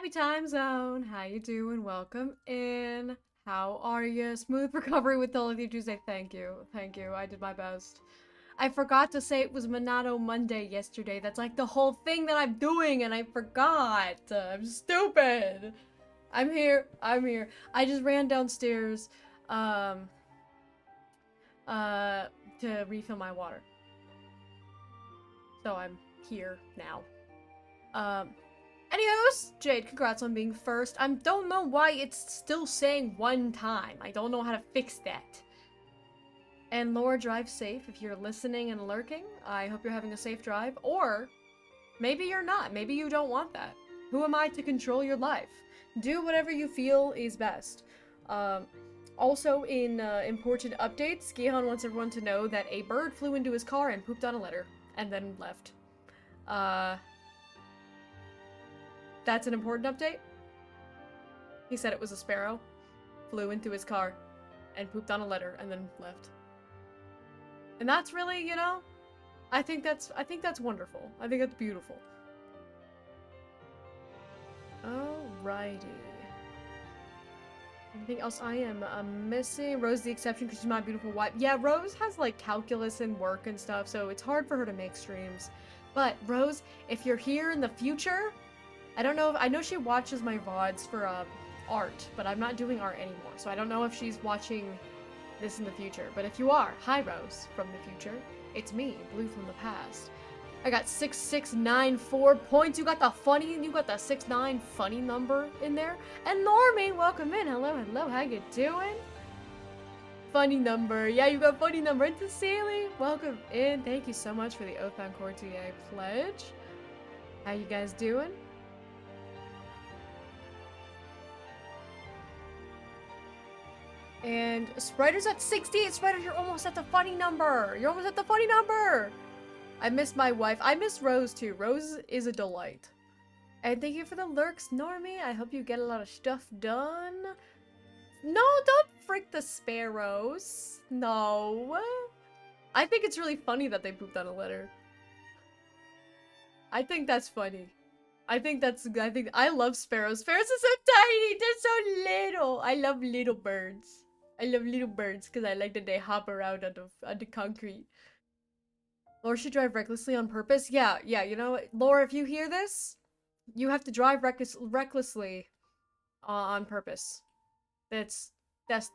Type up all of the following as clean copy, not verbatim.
Happy time zone. How you doing? Welcome in. How are you? Smooth recovery with Telepathy Tuesday. Thank you. Thank you. I did my best. I forgot to say it was Monado Monday yesterday. That's like the whole thing that I'm doing and I forgot. I'm stupid. I'm here. I'm here. I just ran downstairs um to refill my water. So I'm here now. Anyways, Jade, congrats on being first. I don't know why it's still saying one time. I don't know how to fix that. And Laura, drive safe if you're listening and lurking. I hope you're having a safe drive. Or maybe you're not. Maybe you don't want that. Who am I to control your life? Do whatever you feel is best. Also, in important updates, Gihan wants everyone to know that a bird flew into his car and pooped on a letter. And then left. That's an important update. He said it was a sparrow, flew into his car, and pooped on a letter, and then left. And that's really, you know, I think that's wonderful. I think that's beautiful. Alrighty. Anything else I am missing? Rose the exception because she's my beautiful wife. Yeah, Rose has like calculus and work and stuff, so it's hard for her to make streams. But Rose, if you're here in the future, I don't know if, I know she watches my VODs for art, but I'm not doing art anymore, so I don't know if she's watching this in the future. But if you are, hi Rose from the future. It's me, Blue from the past. I got 6694 points. You got the 69 funny number in there. And Normie, welcome in. Hello, hello. How you doing? Funny number. Yeah, you got funny number. And Cecilie, welcome in. Thank you so much for the Oathbound Courtier pledge. How you guys doing? And Sprider's at 68. Sprider, you're almost at the funny number. You're almost at the funny number. I miss my wife. I miss Rose too. Rose is a delight. And thank you for the lurks, Normie. I hope you get a lot of stuff done. No, don't freak the sparrows. No. I think it's really funny that they pooped on a letter. I think that's funny. I love sparrows. Sparrows are so tiny. They're so little. I love little birds. I love little birds because I like that they hop around on the concrete. Laura should drive recklessly on purpose. Yeah, you know what? Laura, if you hear this, you have to drive recklessly on purpose. That's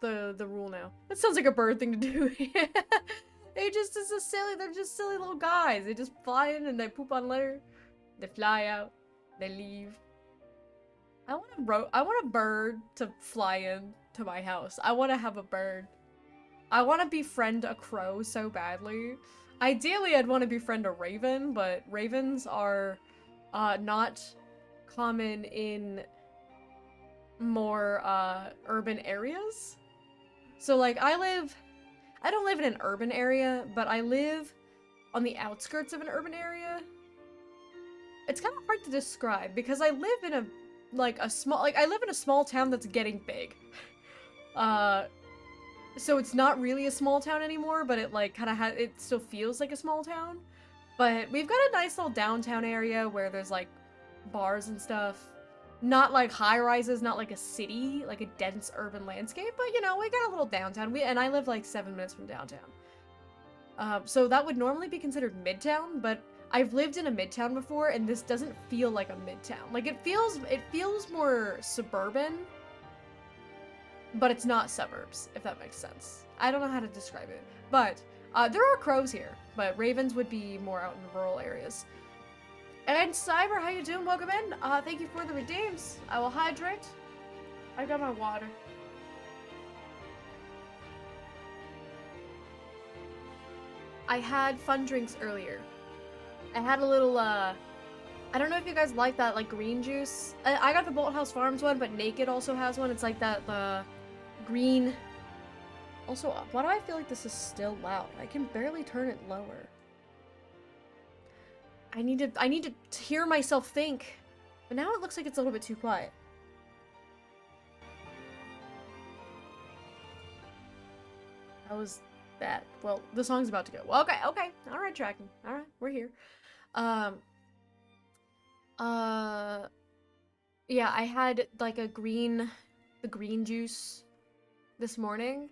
the rule now. That sounds like a bird thing to do. They're just silly little guys. They just fly in and they poop on letter. They fly out. They leave. I want a bird to fly in to my house. I want to have a bird. I want to befriend a crow so badly. Ideally, I'd want to befriend a raven, but ravens are not common in more urban areas. So like I don't live in an urban area, but I live on the outskirts of an urban area. It's kind of hard to describe because I live in a small town that's getting big. So it's not really a small town anymore, but it like kind of it still feels like a small town. But we've got a nice little downtown area where there's like bars and stuff. Not like high rises, not like a city, like a dense urban landscape, but you know, we got a little downtown. And I live like 7 minutes from downtown. So that would normally be considered midtown, but I've lived in a midtown before and this doesn't feel like a midtown. Like it feels more suburban, but it's not suburbs, if that makes sense. I don't know how to describe it, but there are crows here, but ravens would be more out in the rural areas. And Cyber, how you doing? Welcome in. Thank you for the redeems. I will hydrate. I got my water. I had fun drinks earlier. I had a little, I don't know if you guys like that, like, green juice. I got the Bolthouse Farms one, but Naked also has one. It's like that, the green... Also, why do I feel like this is still loud? I can barely turn it lower. I need to hear myself think. But now it looks like it's a little bit too quiet. How was that? Well, the song's about to go. Well, okay. Alright, tracking. Alright, we're here. Yeah, I had like the green juice this morning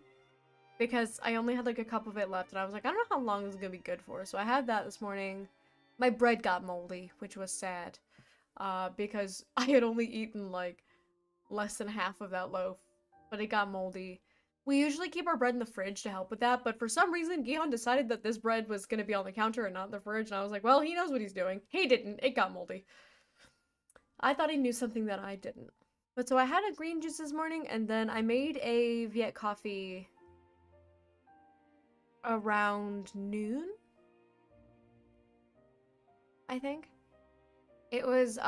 because I only had like a cup of it left and I was like, I don't know how long this is gonna be good for. So I had that this morning. My bread got moldy, which was sad. Because I had only eaten like less than half of that loaf, but it got moldy. We usually keep our bread in the fridge to help with that, but for some reason, Gihan decided that this bread was gonna be on the counter and not in the fridge, and I was like, well, he knows what he's doing. He didn't. It got moldy. I thought he knew something that I didn't. But so I had a green juice this morning, and then I made a Viet coffee around noon, I think. It was,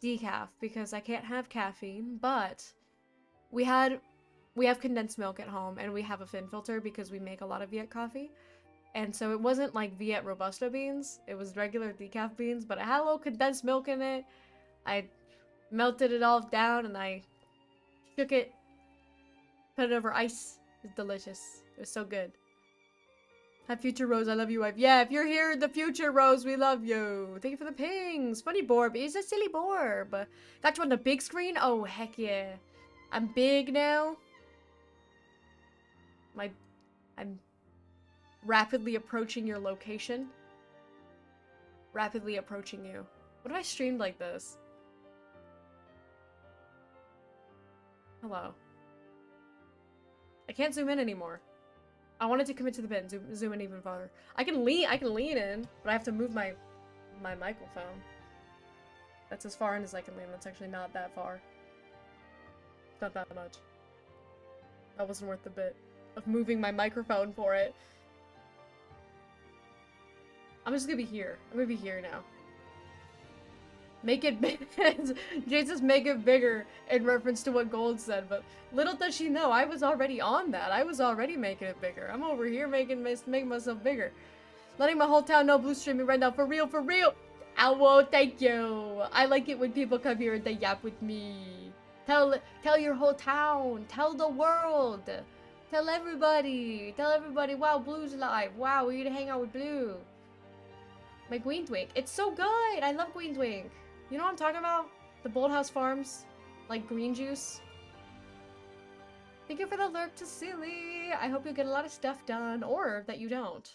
decaf, because I can't have caffeine, but we have condensed milk at home, and we have a fin filter because we make a lot of Viet coffee. And so it wasn't like Viet Robusta beans, it was regular decaf beans, but it had a little condensed milk in it. I melted it all down and I shook it, put it over ice. It's delicious. It was so good. Hi, future Rose, I love you, wife. Yeah, if you're here in the future, Rose, we love you. Thank you for the pings. Funny Borb. He's a silly Borb. Got you on the big screen? Oh, heck yeah. I'm big now. I'm rapidly approaching your location. Rapidly approaching you. What if I streamed like this? Hello. I can't zoom in anymore. I wanted to commit to the bit and zoom in even farther. I can lean in, but I have to move my microphone. That's as far in as I can lean. That's actually not that far. Not that much. That wasn't worth the bit of moving my microphone for it. I'm just gonna be here. I'm gonna be here now. Make it big. Jesus, make it bigger in reference to what Gold said, but little does she know, I was already on that. I was already making it bigger. I'm over here making myself bigger. Letting my whole town know blue streaming right now. For real, for real. Ow, thank you. I like it when people come here and they yap with me. Tell your whole town. Tell the world. Tell everybody. Tell everybody, wow, Blue's live. Wow, we're gonna hang out with Blue. My Green Twink. It's so good. I love Green Twink. You know what I'm talking about? The Bold House Farms, like green juice. Thank you for the lurk to Silly. I hope you get a lot of stuff done, or that you don't.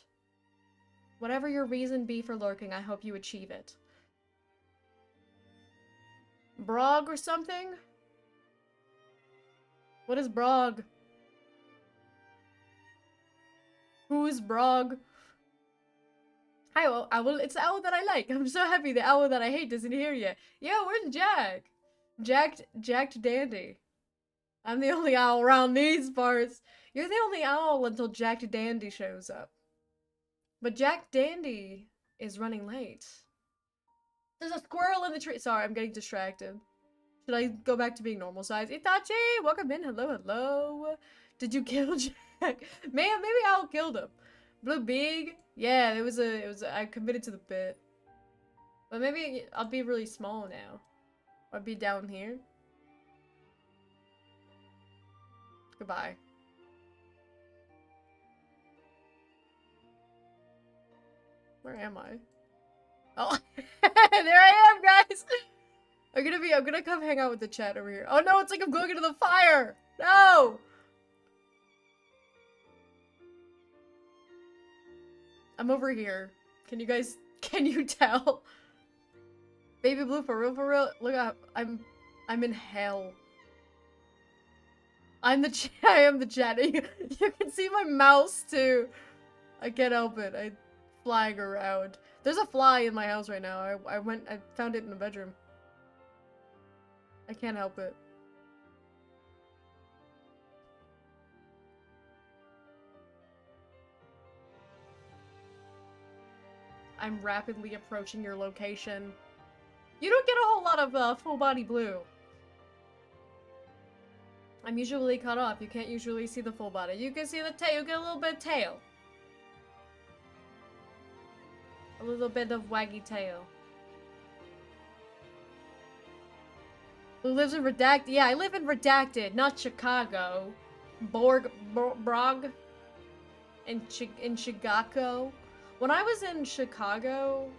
Whatever your reason be for lurking, I hope you achieve it. Brog or something? What is Brog? Who is Brog? Hi, owl. It's the owl that I like. I'm so happy the owl that I hate doesn't hear yet. Yo, where's Jack? Jacked Dandy. I'm the only owl around these parts. You're the only owl until Jack Dandy shows up. But Jack Dandy is running late. There's a squirrel in the tree. Sorry, I'm getting distracted. Should I go back to being normal size? Itachi, welcome in. Hello, hello. Did you kill Jack? Man, maybe Owl killed him. Blue Big? Yeah, it was I committed to the bit. But maybe I'll be really small now. I'll be down here. Goodbye. Where am I? Oh, there I am, guys! I'm gonna come hang out with the chat over here. Oh no, it's like I'm going into the fire! No! I'm over here. Can you tell? Baby Blue, for real? Look up, I'm in hell. I am the chat. You can see my mouse too. I can't help it. I'm flying around. There's a fly in my house right now. I found it in the bedroom. I can't help it. I'm rapidly approaching your location. You don't get a whole lot of full body blue. I'm usually cut off. You can't usually see the full body. You can see the tail. You get a little bit of tail. A little bit of waggy tail. Who lives in Redacted? Yeah, I live in Redacted, not Chicago. Brog. In Chicago. When I was in Chicago,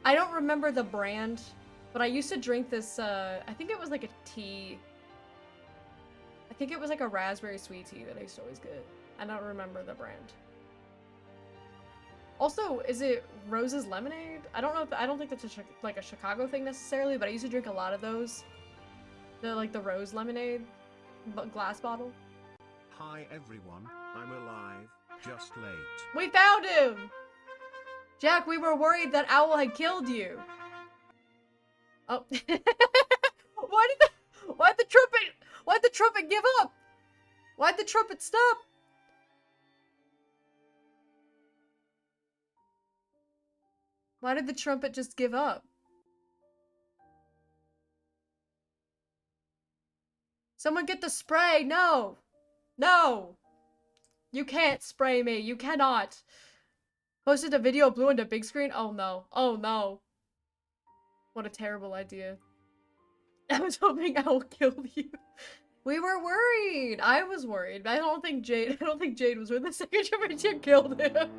I don't remember the brand But I used to drink this, I think it was like a tea. I think it was like a raspberry sweet tea that I used to always get. I don't remember the brand. Also, is it Rose's Lemonade? I don't know if, I don't think that's like a Chicago thing necessarily, but I used to drink a lot of those. Like the Rose Lemonade glass bottle. Hi everyone, I'm alive, just late. We found him! Jack, we were worried that Owl had killed you. Oh. Why'd the trumpet give up? Why'd the trumpet stop? Why did the trumpet just give up? Someone get the spray! No! No! You can't spray me. You cannot. Posted a video of Blue into big screen? Oh no. Oh no. What a terrible idea. I was hoping I will kill you. We were worried. I was worried. I don't think Jade was with the second trip and killed him.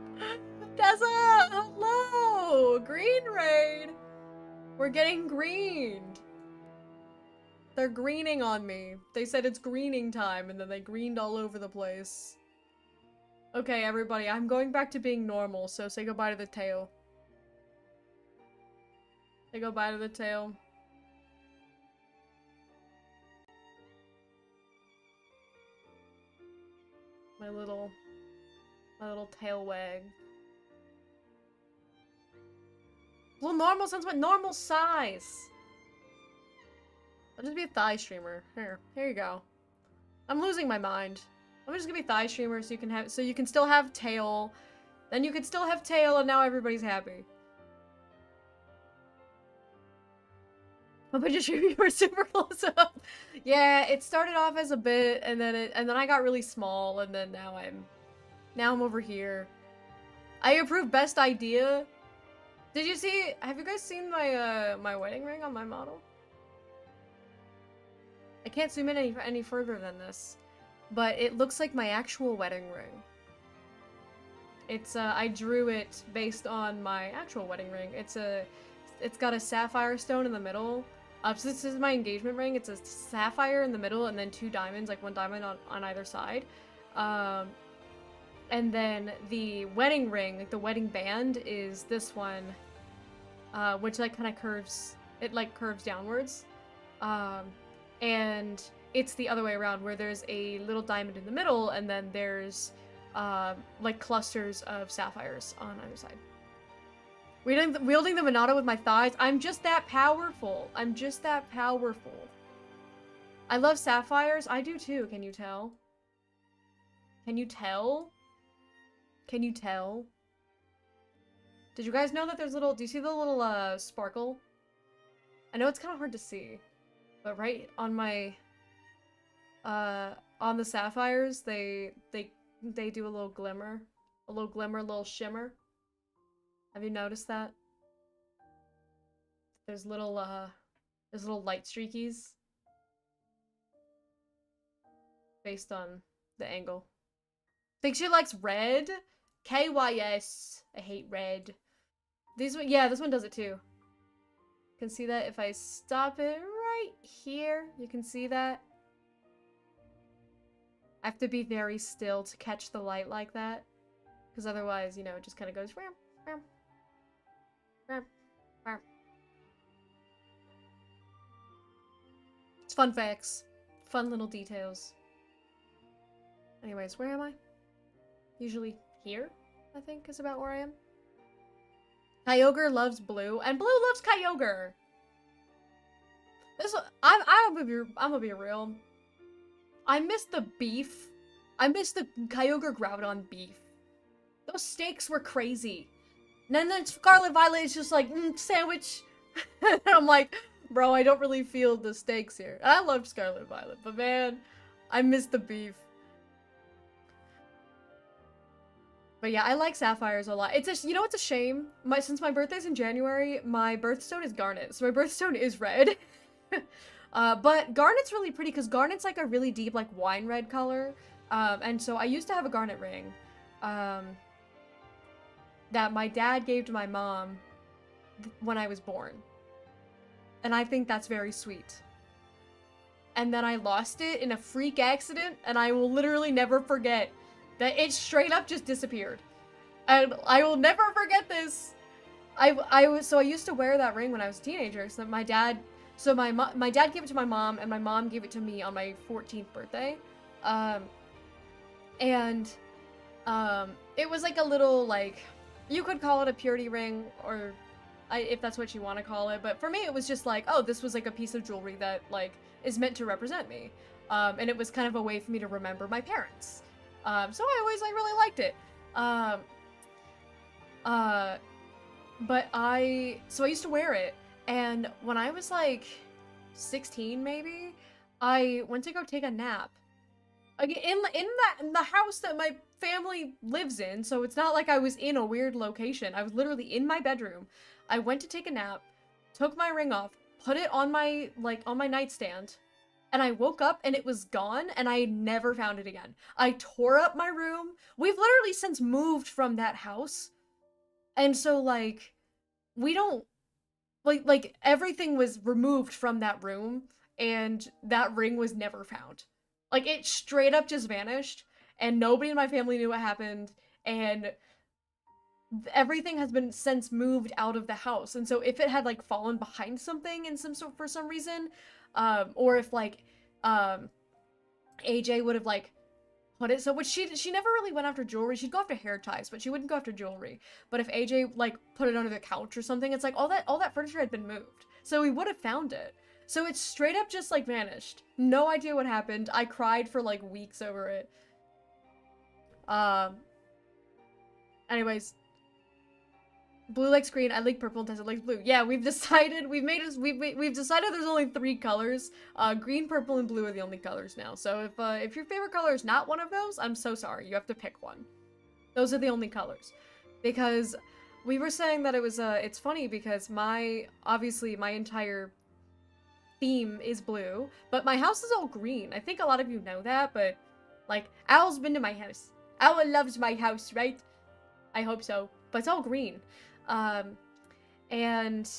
Tessa! Hello! Green raid! We're getting greened. They're greening on me. They said it's greening time, and then they greened all over the place. Okay, everybody, I'm going back to being normal, so say goodbye to the tail. Say goodbye to the tail. My little tail wag. Well, normal since what? Normal size! I'll just be a thigh streamer. Here you go. I'm losing my mind. I'm just gonna be thigh streamer so you can still have tail. Then you can still have tail and now everybody's happy. But just you were super close up. Yeah, it started off as a bit and then I got really small and then now I'm over here. I approve best idea. Did you see, have you guys seen my my wedding ring on my model? I can't zoom in any further than this, but it looks like my actual wedding ring. It's I drew it based on my actual wedding ring. It's got a sapphire stone in the middle. So this is my engagement ring. It's a sapphire in the middle and then 2 diamonds, like 1 diamond on either side. And then the wedding ring, like the wedding band, is this one, which like kind of curves. It like curves downwards. And it's the other way around, where there's a little diamond in the middle, and then there's like clusters of sapphires on either side. Wielding the Monado with my thighs. I'm just that powerful. I'm just that powerful. I love sapphires. I do too. Can you tell? Can you tell? Can you tell? Did you guys know that there's little... Do you see the little sparkle? I know it's kind of hard to see. But right on my, on the sapphires, they do a little glimmer, a little shimmer. Have you noticed that? There's little light streakies based on the angle. Think she likes red? KYS. I hate red. Yeah, this one does it too. Can see that if I stop it right here. You can see that. I have to be very still to catch the light like that, because otherwise, you know, it just kind of goes. It's fun facts, fun little details. Anyways, where am I? Usually here, I think, is about where I am. Kyogre loves Blue, and Blue loves Kyogre. I'm gonna be real. I miss the beef. I miss the Kyogre Groudon beef. Those steaks were crazy. And then Scarlet Violet is just like, sandwich. And I'm like, bro, I don't really feel the stakes here. I loved Scarlet Violet, but man, I miss the beef. But yeah, I like sapphires a lot. It's a, you know, it's a shame. Since my birthday's in January, my birthstone is garnet, so my birthstone is red. But garnet's really pretty because garnet's like a really deep, like wine red color. And so I used to have a garnet ring, that my dad gave to my mom when I was born. And I think that's very sweet. And then I lost it in a freak accident, and I will literally never forget that it straight up just disappeared. And I will never forget this. I used to wear that ring when I was a teenager. So my dad gave it to my mom, and my mom gave it to me on my 14th birthday. It was like a little, like, you could call it a purity ring, or if that's what you want to call it. But for me, it was just like, oh, this was like a piece of jewelry that like is meant to represent me. And it was kind of a way for me to remember my parents. So I always like really liked it. But I used to wear it, and when I was like 16 maybe, I went to go take a nap. In the house that my family lives in, so it's not like I was in a weird location. I was literally in my bedroom. I went to take a nap, took my ring off, put it on my nightstand, and I woke up and it was gone, and I never found it again. I tore up my room. We've literally since moved from that house. And so, like, we don't, like, everything was removed from that room, and that ring was never found. Like, it straight up just vanished, and nobody in my family knew what happened, and everything has been since moved out of the house. And so if it had, like, fallen behind something in for some reason, or if, like, AJ would have, like, put it, so which she never really went after jewelry. She'd go after hair ties, but she wouldn't go after jewelry. But if AJ like put it under the couch or something, it's like all that furniture had been moved, so we would have found it. So it's straight up just like vanished. No idea what happened. I cried for like weeks over it. Anyways, blue likes green, I like purple, and Tessa likes blue. Yeah, we've decided there's only 3 colors. Green, purple, and blue are the only colors now. So if your favorite color is not one of those, I'm so sorry. You have to pick one. Those are the only colors. Because we were saying that it was it's funny because obviously my entire theme is blue, but my house is all green. I think a lot of you know that, but like Owl's been to my house. Owl loves my house, right? I hope so. But it's all green. And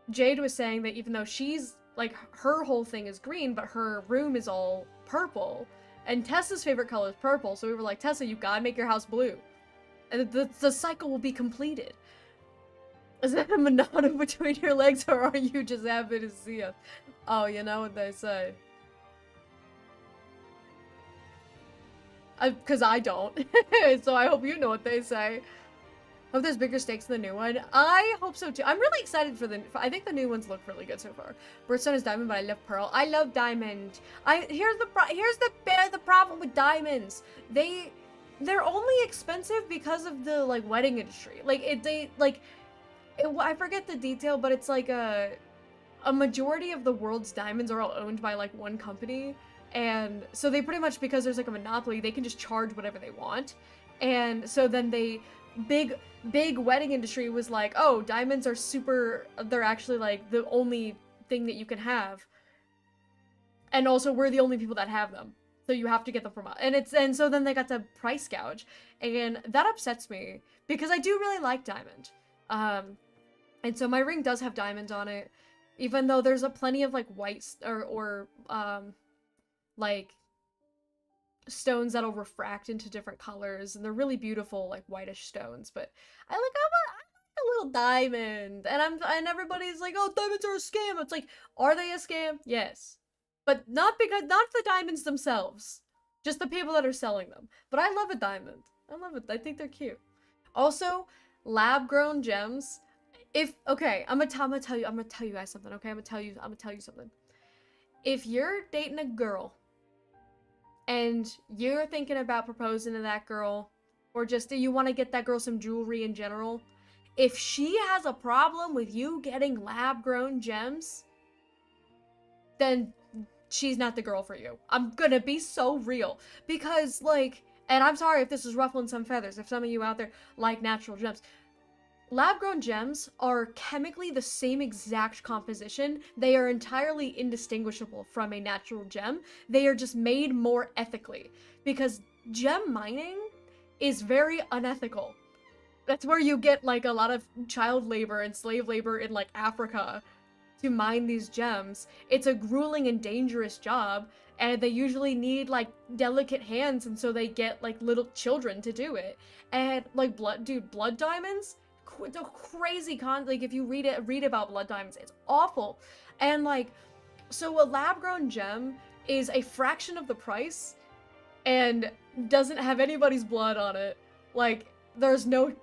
Jade was saying that even though she's, like, her whole thing is green, but her room is all purple, and Tessa's favorite color is purple, so we were like, Tessa, you gotta make your house blue. And the cycle will be completed. Is that a Monado between your legs, or are you just happy to see us? Oh, you know what they say. Because I don't. So I hope you know what they say. Hope there's bigger stakes in the new one. I hope so too. I'm really excited for I think the new ones look really good so far. Birthstone is diamond, but I love pearl. I love diamond. Here's the problem with diamonds. They're only expensive because of the like wedding industry. Like I forget the detail, but it's like a majority of the world's diamonds are all owned by like one company. And so they pretty much, because there's like a monopoly, they can just charge whatever they want. And so then big wedding industry was like, oh, diamonds are they're actually like the only thing that you can have. And also we're the only people that have them. So you have to get them from us. And so then they got to price gouge. And that upsets me because I do really like diamond. And so my ring does have diamonds on it, even though there's plenty of like white or like stones that'll refract into different colors, and they're really beautiful, like whitish stones. But I like a little diamond, and everybody's like, oh, diamonds are a scam. It's like, are they a scam? Yes, but not the diamonds themselves, just the people that are selling them. But I love a diamond. I love it. I think they're cute. Also, lab-grown gems. Okay, I'm gonna tell you guys something. Okay, I'm gonna tell you something. If you're dating a girl and you're thinking about proposing to that girl, or just you want to get that girl some jewelry in general, if she has a problem with you getting lab-grown gems, then she's not the girl for you. I'm gonna be so real. Because, like, and I'm sorry if this is ruffling some feathers, if some of you out there like natural gems. Lab-grown gems are chemically the same exact composition. They are entirely indistinguishable from a natural gem. They are just made more ethically, because gem mining is very unethical. That's where you get like a lot of child labor and slave labor in like Africa to mine these gems. It's a grueling and dangerous job, and they usually need like delicate hands, and so they get like little children to do it. And like blood diamonds, the crazy like if you read about blood diamonds, it's awful. And like, so a lab-grown gem is a fraction of the price and doesn't have anybody's blood on it. Like, there's no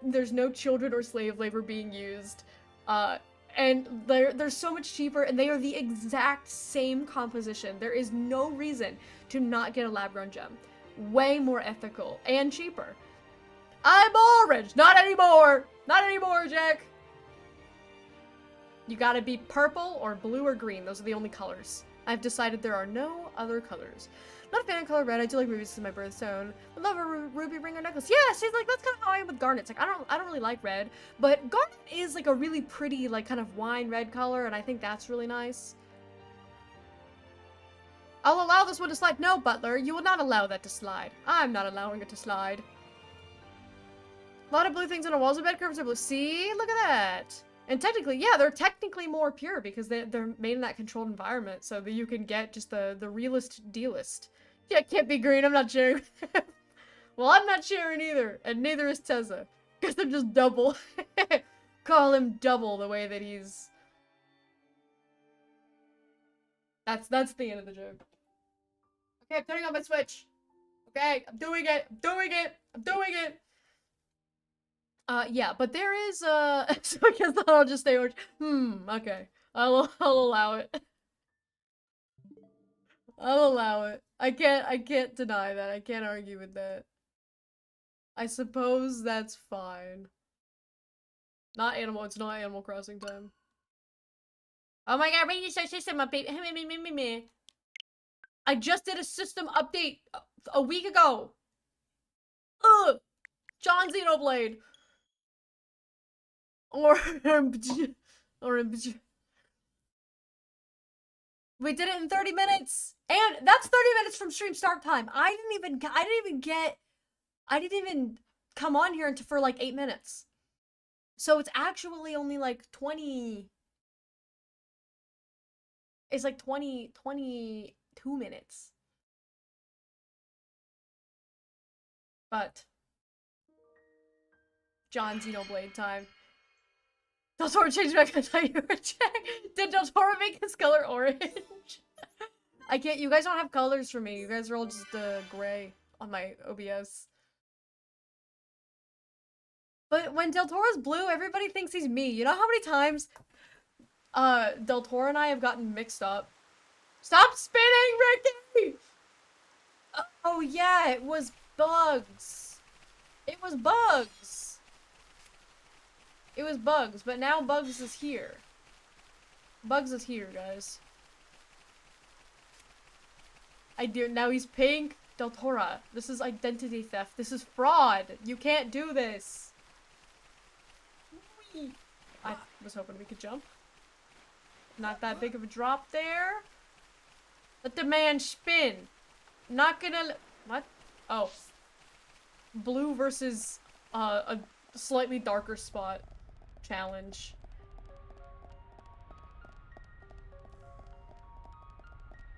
children or slave labor being used. And they're so much cheaper, and they are the exact same composition. There is no reason to not get a lab-grown gem. Way more ethical and cheaper. I'm orange! Not anymore! Not anymore, Jack! You gotta be purple or blue or green. Those are the only colors. I've decided there are no other colors. Not a fan of color red. I do like rubies. This is my birthstone. I love a ruby ring or necklace. Yeah, she's like, that's kind of how I am with garnets. Like, I don't really like red, but garnet is like a really pretty, like, kind of wine red color, and I think that's really nice. I'll allow this one to slide. No, Butler, you will not allow that to slide. I'm not allowing it to slide. A lot of blue things on the walls of bed curves are blue. See? Look at that. And technically, yeah, they're technically more pure because they're made in that controlled environment, so that you can get just the realest dealist. Yeah, it can't be green. I'm not sharing. Well, I'm not sharing either, and neither is Tessa. Guess they're just double. Call him double the way that he's. That's the end of the joke. Okay, I'm turning on my Switch. Okay, I'm doing it. I'm doing it. I'm doing it. Yeah, but there is, so I guess I'll just stay orange. Okay. I'll allow it. I'll allow it. I can't deny that. I can't argue with that. I suppose that's fine. It's not Animal Crossing time. Oh my god, bring your system update. I just did a system update a week ago. Ugh! John Xenoblade. Or we did it in 30 minutes, and that's 30 minutes from stream start time. I didn't even come on here for like 8 minutes, so it's actually only like 20. It's like 22 minutes, but John Xenoblade time. Del Toro changed back. I thought you were Jack. Did Del Toro make his color orange? I can't. You guys don't have colors for me. You guys are all just gray on my OBS. But when Del Toro's blue, everybody thinks he's me. You know how many times Del Toro and I have gotten mixed up? Stop spinning, Ricky! Oh yeah, it was bugs. It was bugs. It was Bugs, but now Bugs is here. Bugs is here, guys. Now he's pink. Del Toro. This is identity theft. This is fraud. You can't do this. Whee! I was hoping we could jump. Not that big of a drop there. Let the man spin. Not gonna... What? Oh. Blue versus a slightly darker spot. Challenge.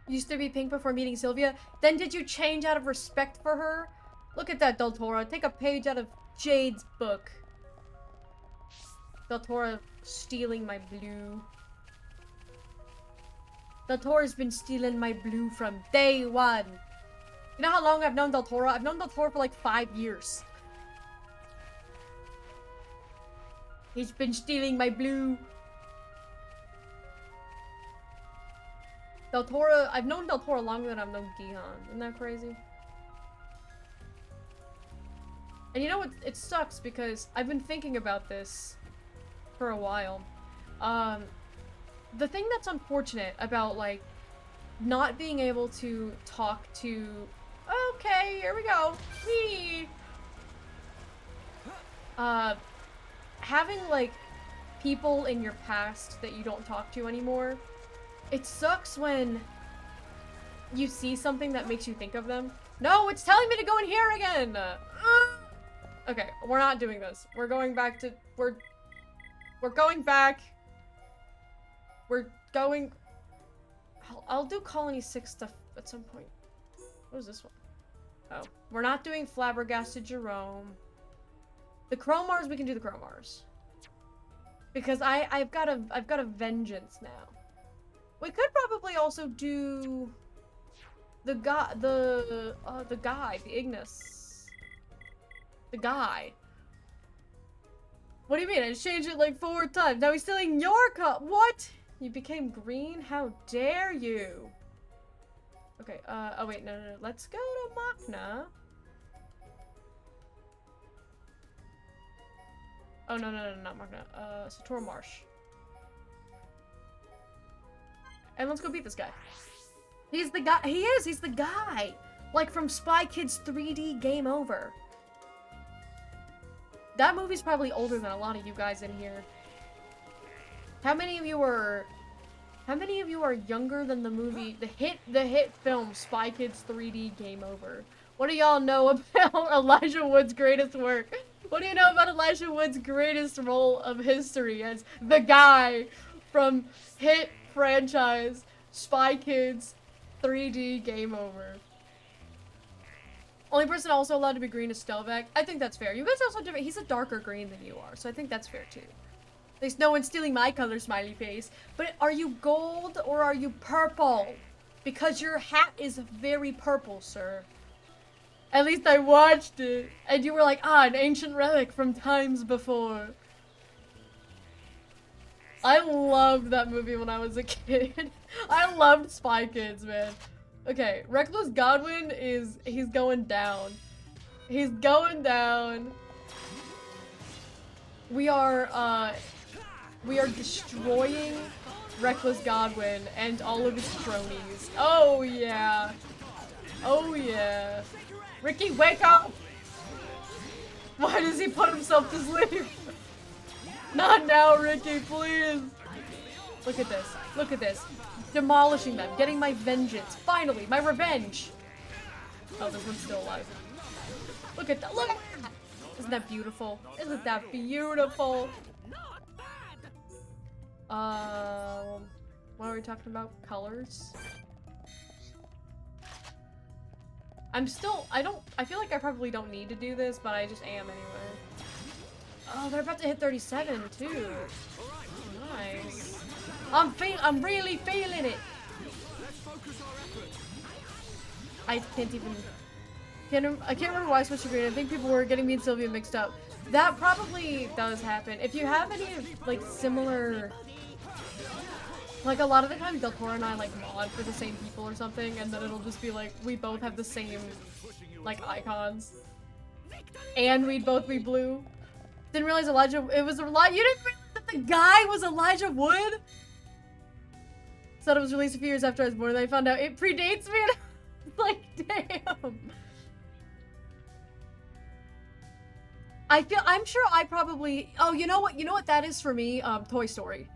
Used to be pink before meeting Sylvia. Then did you change out of respect for her? Look at that, Del Toro. Take a page out of Jade's book. Del Toro stealing my blue. Del Toro's been stealing my blue from day one. You know how long I've known Del Toro? I've known Del Toro for like 5 years. He's been stealing my blue. Del Toro, I've known Del Toro longer than I've known Gihan. Isn't that crazy? And you know what? It sucks because I've been thinking about this for a while. The thing that's unfortunate about, like, not being able to talk to... Okay, here we go. Whee! Having, like, people in your past that you don't talk to anymore, it sucks when you see something that makes you think of them. No, it's telling me to go in here again! Okay, we're not doing this. We're going back to... We're going back. We're going... I'll do Colony 6 stuff at some point. What is this one? Oh. We're not doing Flabbergasted Jerome. The Chromars, we can do the Chromars. Because I've got a vengeance now. We could probably also do the guy, the Ignis. The guy. What do you mean? I changed it like 4 times. Now he's stealing your cup. What? You became green? How dare you? Okay, oh wait, no. Let's go to Machna. Oh, no, not Machna. Sator Marsh. And let's go beat this guy. He's the guy. He's the guy. Like from Spy Kids 3D Game Over. That movie's probably older than a lot of you guys in here. How many of you are younger than the movie, the hit film Spy Kids 3D Game Over? What do y'all know about Elijah Wood's greatest work? What do you know about Elijah Wood's greatest role of history as the guy from hit franchise Spy Kids 3D Game Over? Only person also allowed to be green is Stelvak. I think that's fair. You guys are also different. He's a darker green than you are, so I think that's fair too. At least no one's stealing my color, smiley face. But are you gold or are you purple? Because your hat is very purple, sir. At least I watched it. And you were like, an ancient relic from times before. I loved that movie when I was a kid. I loved Spy Kids, man. Okay, Reckless Godwin he's going down. He's going down. We are destroying Reckless Godwin and all of his cronies. Oh yeah. Oh yeah. Ricky, wake up! Why does he put himself to sleep? Not now, Ricky, please. Look at this. Look at this. Demolishing them. Getting my vengeance. Finally, my revenge. Oh, this one's still alive. Look at that. Look at that. Isn't that beautiful? Isn't that beautiful? What are we talking about? Colors? I feel like I probably don't need to do this, but I just am anyway. Oh, they're about to hit 37 too. Nice. I'm really feeling it. I can't remember why I switched to green. I think people were getting me and Sylvia mixed up. That probably does happen. If you have any like similar, like a lot of the time Del Toro and I like mod for the same people or something, and then it'll just be like we both have the same like icons, and we'd both be blue. Didn't realize it was Elijah. You didn't realize that the guy was Elijah Wood? Said it was released a few years after I was born, and I found out it predates me, and I was like, damn. I'm sure I probably, oh, you know what that is for me? Toy Story.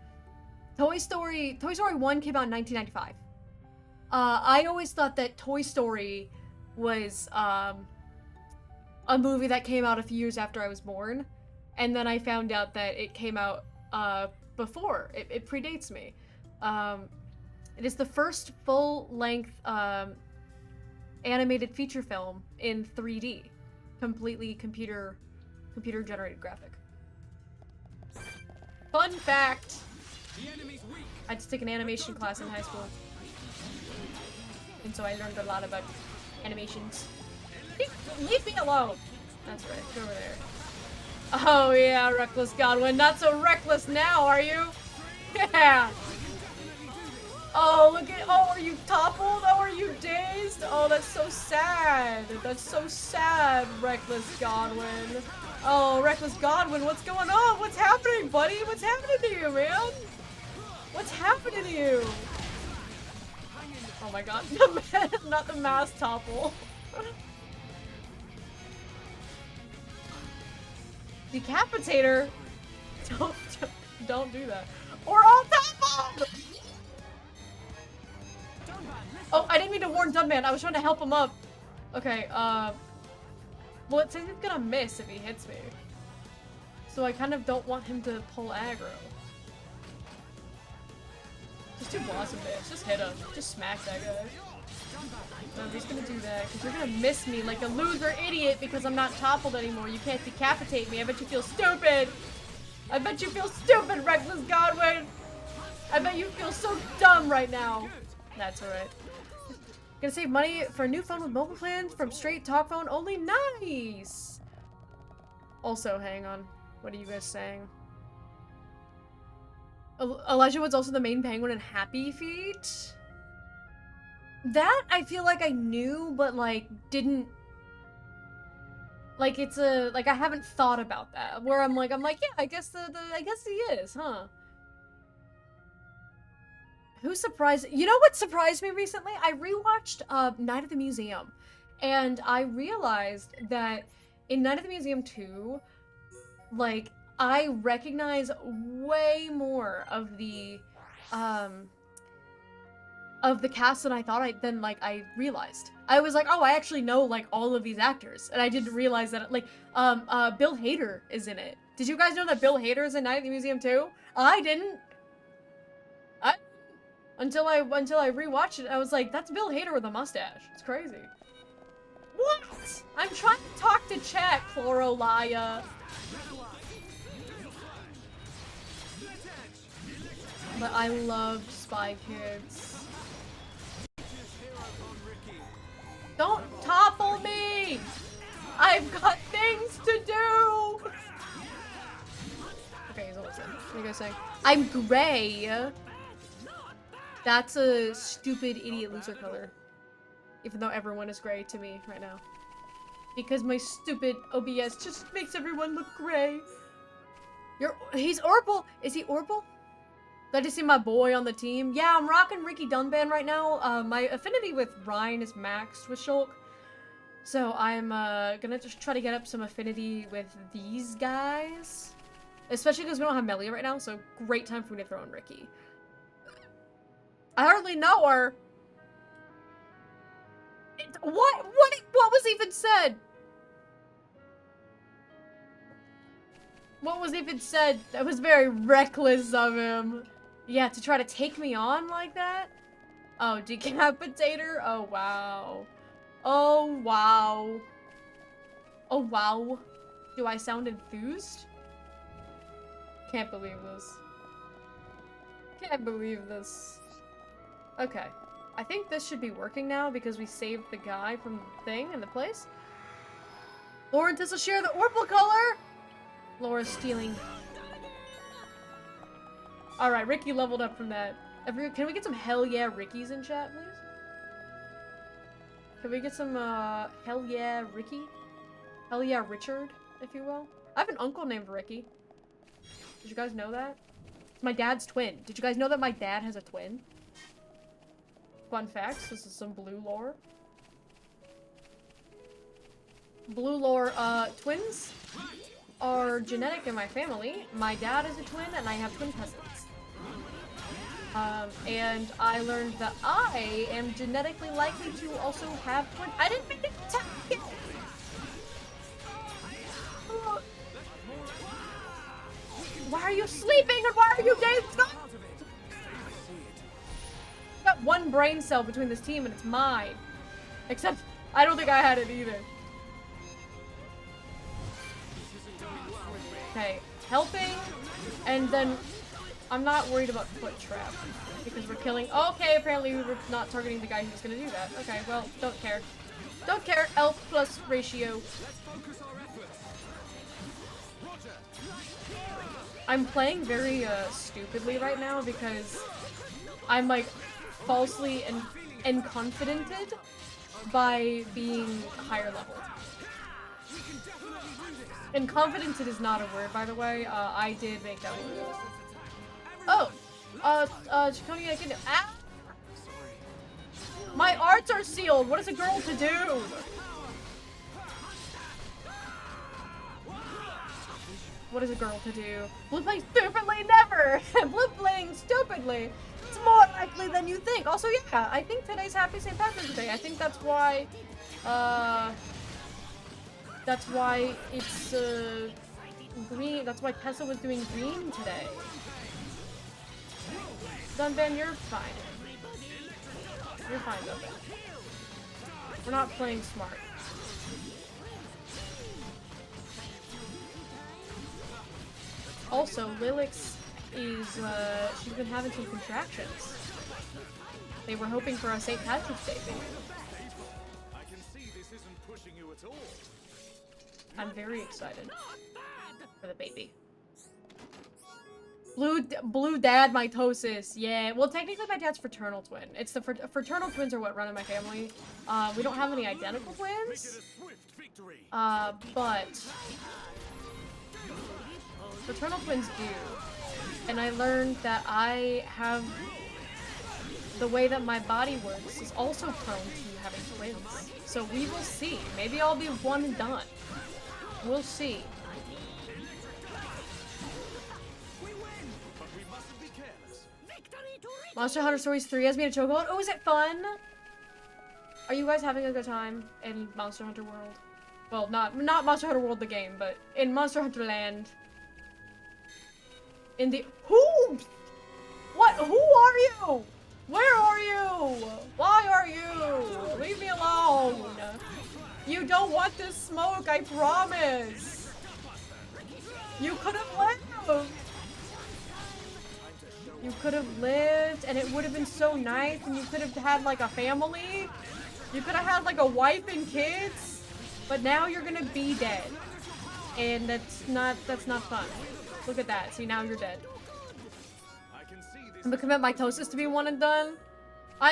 Toy Story 1 came out in 1995. I always thought that Toy Story was, a movie that came out a few years after I was born. And then I found out that it came out, before. It predates me. It is the first full-length, animated feature film in 3D. Completely computer-generated graphic. Fun fact! I just took an animation class in high school. And so I learned a lot about animations. Leave me alone! That's right, go over there. Oh yeah, Reckless Godwin. Not so reckless now, are you? Yeah! Oh, look at- oh, are you toppled? Oh, are you dazed? Oh, that's so sad. That's so sad, Reckless Godwin. Oh, Reckless Godwin, what's going on? What's happening, buddy? What's happening to you, man? What's happening to you? Oh my god, not the mass topple. Decapitator? Don't do that. Or I'll topple! Oh, I didn't mean to warn Dunman. I was trying to help him up. Okay, well, it says he's gonna miss if he hits me. So I kind of don't want him to pull aggro. Just do Blossom Dance. Just hit him. Just smack that guy. No, I'm just gonna do that, because you're gonna miss me like a loser idiot because I'm not toppled anymore. You can't decapitate me. I bet you feel stupid. I bet you feel stupid, Reckless Godwin. I bet you feel so dumb right now. That's alright. Gonna save money for a new phone with mobile plans from straight talk phone only. Nice! Also, hang on. What are you guys saying? Elijah was also the main penguin in Happy Feet? That I feel like I knew, but like didn't. Like it's a like I haven't thought about that. Where I'm like yeah, I guess I guess he is, huh? Who surprised? You know what surprised me recently? I rewatched Night at the Museum, and I realized that in Night at the Museum 2, like I recognize way more of the cast than I thought I realized. I was like, oh, I actually know like all of these actors, and I didn't realize that like Bill Hader is in it. Did you guys know that Bill Hader is in Night at the Museum too? I didn't. Until I rewatched it, I was like, that's Bill Hader with a mustache. It's crazy. What? I'm trying to talk to chat, Chlorolaya. But I love Spy Kids. Don't topple me! I've got things to do! Okay, he's almost in. What are you guys saying? I'm gray. That's a stupid idiot loser color. Even though everyone is gray to me right now. Because my stupid OBS just makes everyone look gray. He's Orpal! Is he Orpal? Glad to see my boy on the team. Yeah, I'm rocking Ricky Dunban right now. My affinity with Ryan is maxed with Shulk. So I'm gonna just try to get up some affinity with these guys. Especially because we don't have Melia right now, so great time for me to throw in Ricky. I hardly know her. What was even said? What was even said? That was very reckless of him. Yeah, to try to take me on like that? Oh, decapitator? Oh, wow. Oh, wow. Oh, wow. Do I sound enthused? Can't believe this. Can't believe this. Okay. I think this should be working now because we saved the guy from the thing in the place. Lauren, this will share the Orpal color! Laura's stealing. Alright, Ricky leveled up from that. Can we get some hell yeah Rickies in chat, please? Can we get some, hell yeah Ricky? Hell yeah Richard, if you will? I have an uncle named Ricky. Did you guys know that? It's my dad's twin. Did you guys know that my dad has a twin? Fun facts, this is some blue lore. Blue lore, twins are genetic in my family. My dad is a twin and I have twin cousins. And I learned that I am genetically likely to also have twin- I didn't mean to attack it! Why are you sleeping and why are you dazed? Got one brain cell between this team and it's mine. Except, I don't think I had it either. Okay, helping, and then I'm not worried about foot trap because we're killing. Okay, apparently we were not targeting the guy who's gonna do that. Okay, well, don't care. Don't care. Elf plus ratio. I'm playing very stupidly right now because I'm like falsely and confidented by being higher level. And confidented is not a word, by the way. I did make that word. Oh! Chaconi, I can- Ah! My arts are sealed! What is a girl to do? What is a girl to do? Blue playing stupidly? Never! Blue playing stupidly! It's more likely than you think. Also, yeah, I think today's Happy St. Patrick's Day. I think that's why, it's, green. That's why Tessa was doing green today. Dunban, you're fine. You're fine, Dunban. We're not playing smart. Also, Lilix is, she's been having some contractions. They were hoping for a St. Patrick's Day baby. I can see this isn't pushing you at all. I'm very excited for the baby. Blue dad mitosis. Yeah. Well, technically my dad's fraternal twin. It's the fraternal twins are what run in my family. We don't have any identical twins. But fraternal twins do. And I learned that I have the way that my body works is also prone to having twins. So we will see. Maybe I'll be one and done. We'll see. Monster Hunter Stories 3 has been a chokehold. Oh, is it fun? Are you guys having a good time in Monster Hunter World? Well, not Monster Hunter World the game, but in Monster Hunter Land. In the who? What? Who are you? Where are you? Why are you? Leave me alone. You don't want this smoke, I promise. You could have lived. You could have lived, and it would have been so nice, and you could have had, like, a family. You could have had, like, a wife and kids. But now you're gonna be dead. And that's not fun. Look at that. See, now you're dead. I'm gonna commit mitosis to be one and done.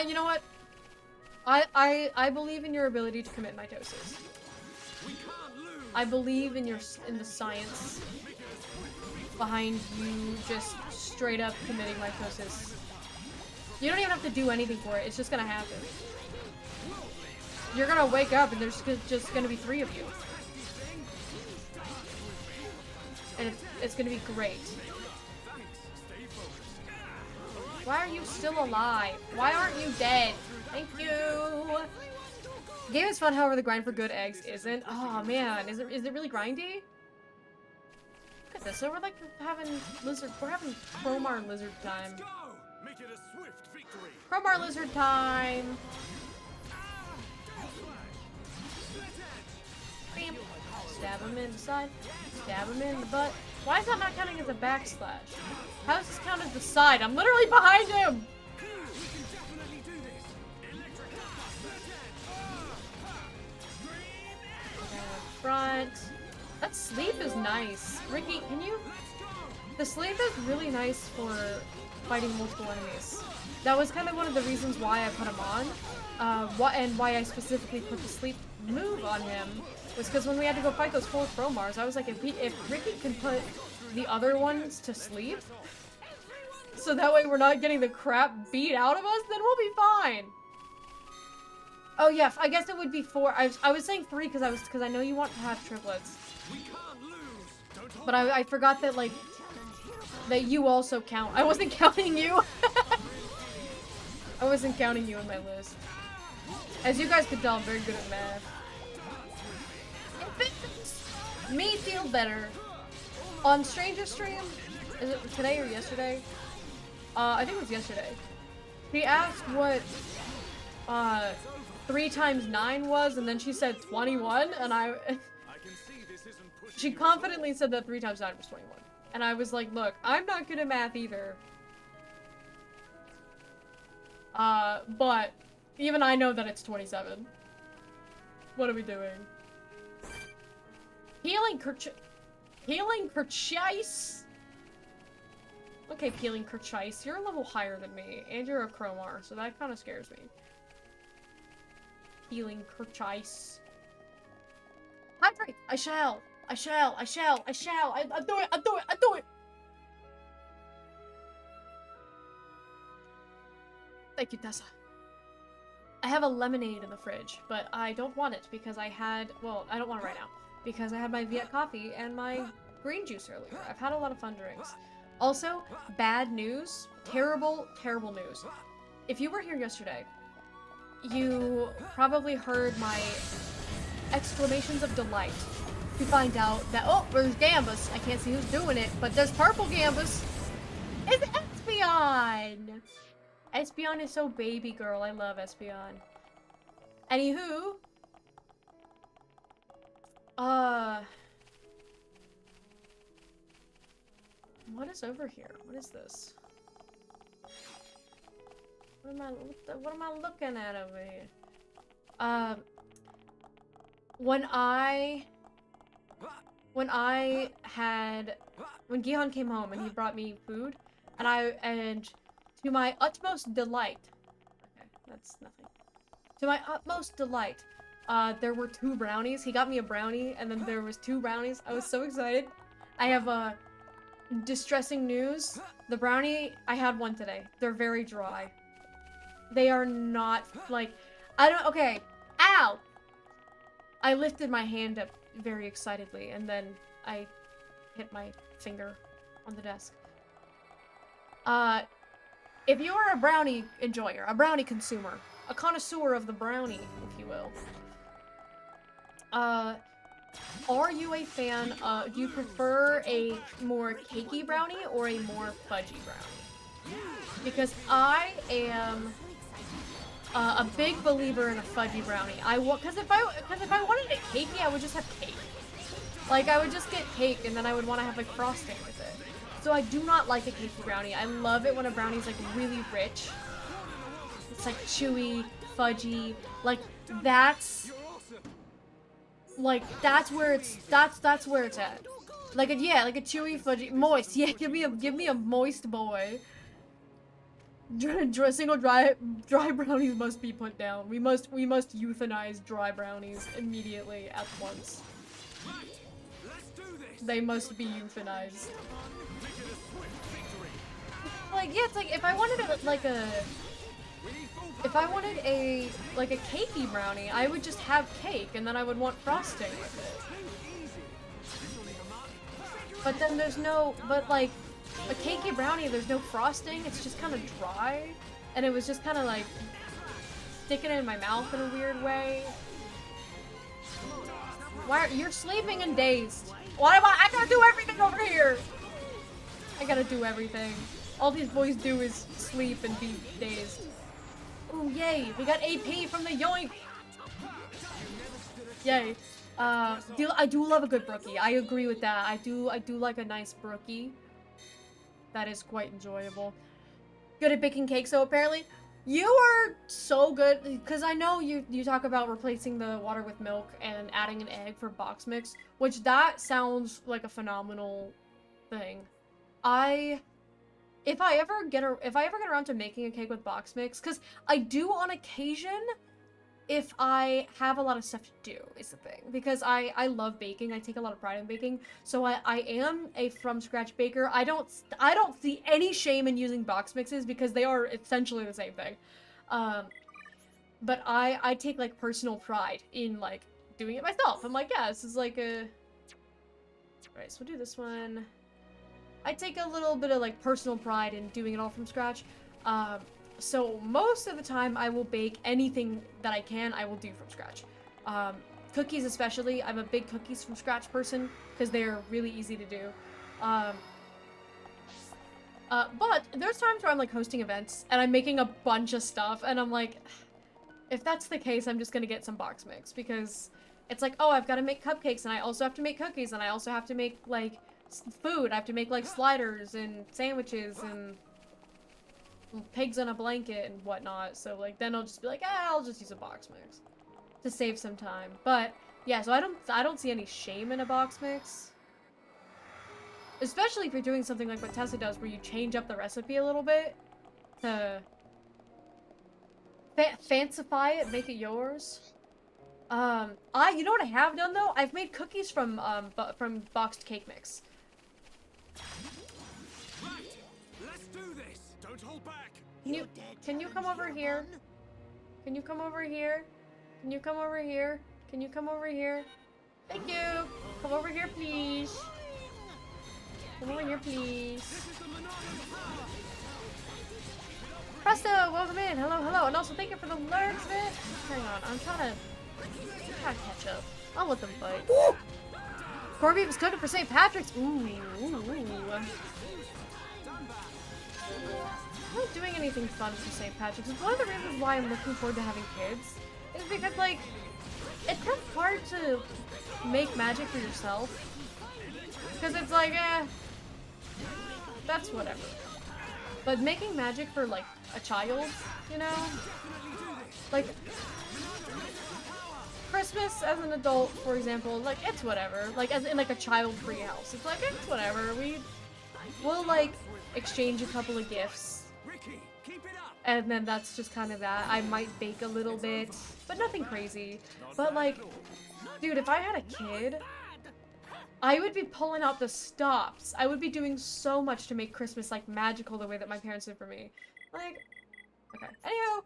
You know what? I believe in your ability to commit mitosis. I believe in the science behind you just straight up committing mitosis. You don't even have to do anything for it. It's just gonna happen. You're gonna wake up and there's just gonna be 3 of you. And it's gonna be great. Why are you still alive? Why aren't you dead? Thank you! The game is fun, however the grind for good eggs isn't. Oh man, is it really grindy? Look at this, so we're like having we're having Chromar lizard time. Chromar lizard time! Bam. Stab him in the side, stab him in the butt. Why is that not counting as a backslash? How does this count as the side? I'm literally behind him! Front. That sleep is nice. Ricky, can you... The sleep is really nice for fighting multiple enemies. That was kind of one of the reasons why I put him on. And why I specifically put the sleep move on him was because when we had to go fight those 4 Chromars, I was like, if Ricky can put the other ones to sleep, so that way we're not getting the crap beat out of us, then we'll be fine. Oh yeah, I guess it would be 4. I was saying 3 because I know you want to have triplets. But I forgot that like that you also count. I wasn't counting you. I wasn't counting you in my list. As you guys could tell, I'm very good at math. Me feel better. On Stranger Stream, is it today or yesterday? I think it was yesterday. He asked what 3 times 9 was, and then she said 21, and she confidently said that 3 times 9 was 21. And I was like, look, I'm not good at math either. But even I know that it's 27. What are we doing? Healing Kerchise? Okay, Peeling Kerchise, you're a level higher than me, and you're a Chromar, so that kind of scares me. Healing Kerchise. Hydrate! I shall! I'll do it! Thank you, Tessa. I have a lemonade in the fridge, but I don't want it because I don't want it right now. Because I had my Viet coffee and my green juice earlier. I've had a lot of fun drinks. Also, bad news. Terrible, terrible news. If you were here yesterday, you probably heard my exclamations of delight to find out that, oh, there's Gambus. I can't see who's doing it, but there's purple Gambus. It's Espeon! Espeon is so baby girl. I love Espeon. Anywho. What is over here? What is this? What am I looking at over here? When Gihon came home and he brought me food, and to my utmost delight, okay, that's nothing. To my utmost delight, there were 2 brownies. He got me a brownie, and then there was 2 brownies. I was so excited. I have distressing news. The brownie, I had one today. They're very dry. They are not, like, okay. Ow! I lifted my hand up very excitedly, and then I hit my finger on the desk. If you are a brownie enjoyer, a brownie consumer, a connoisseur of the brownie, if you will, are you a fan of, do you prefer a more cakey brownie or a more fudgy brownie? Because I am a big believer in a fudgy brownie. Because if I wanted it cakey, I would just have cake. Like, I would just get cake, and then I would want to have, like, frosting with it. So I do not like a cakey brownie. I love it when a brownie's, like, really rich. It's, like, chewy, fudgy. Like, that's where it's at. Like a chewy, fudgy, moist. Yeah, give me a moist boy. Single dry brownies must be put down. We must euthanize dry brownies immediately at once. They must be euthanized. Like, yeah, it's like if I wanted a cakey brownie, I would just have cake and then I would want frosting with it. But then like a cakey brownie, there's no frosting, it's just kind of dry, and it was just kind of like sticking it in my mouth in a weird way. You're sleeping and dazed. I gotta do everything over here. I gotta do everything. All these boys do is sleep and be dazed. Ooh, yay! We got AP from the yoink! Yay. I do love a good brookie. I agree with that. I do like a nice brookie. That is quite enjoyable. Good at baking cake, so apparently you are so good, because I know you talk about replacing the water with milk and adding an egg for box mix, which that sounds like a phenomenal thing. If I ever get around to making a cake with box mix, because I do on occasion, if I have a lot of stuff to do, is the thing. Because I love baking, I take a lot of pride in baking, so I am a from-scratch baker. I don't see any shame in using box mixes, because they are essentially the same thing. But I take, like, personal pride in, like, doing it myself. I'm like, yeah, this is like a... Alright, so we'll do this one. I take a little bit of, like, personal pride in doing it all from scratch. So most of the time I will bake anything that I can, I will do from scratch. Cookies especially, I'm a big cookies from scratch person, because they're really easy to do. But there's times where I'm, like, hosting events, and I'm making a bunch of stuff, and I'm like, if that's the case, I'm just gonna get some box mix, because it's like, oh, I've got to make cupcakes, and I also have to make cookies, and I also have to make, like, food. I have to make, like, sliders and sandwiches and pigs on a blanket and whatnot. So, like, then I'll just be like, I'll just use a box mix to save some time. But yeah, so I don't see any shame in a box mix, especially if you're doing something like what Tessa does, where you change up the recipe a little bit to fancify it, make it yours. You know what I have done though? I've made cookies from boxed cake mix. Right, let's do this. Don't hold back. Can you come over here? Can you come over here? Can you come over here? Can you come over here? Thank you. Come over here, please. Come over here, please. Presto, welcome in. Hello, hello, and also thank you for the lurks, man. Hang on, I'm trying to catch up. I'll let them fight. Ooh! Corned beef is cooking for St. Patrick's. Ooh. I'm not doing anything fun for St. Patrick's. It's one of the reasons why I'm looking forward to having kids. Is because, like, it's kind of hard to make magic for yourself. Because it's like, that's whatever. But making magic for, like, a child, you know? Like, Christmas as an adult, for example, like, it's whatever. Like, as in, like, a child-free house. It's like, it's whatever. We'll, like, exchange a couple of gifts. And then that's just kind of that. I might bake a little bit, but nothing crazy. But, like, dude, if I had a kid, I would be pulling out the stops. I would be doing so much to make Christmas, like, magical the way that my parents did for me. Like, okay. Anyhow,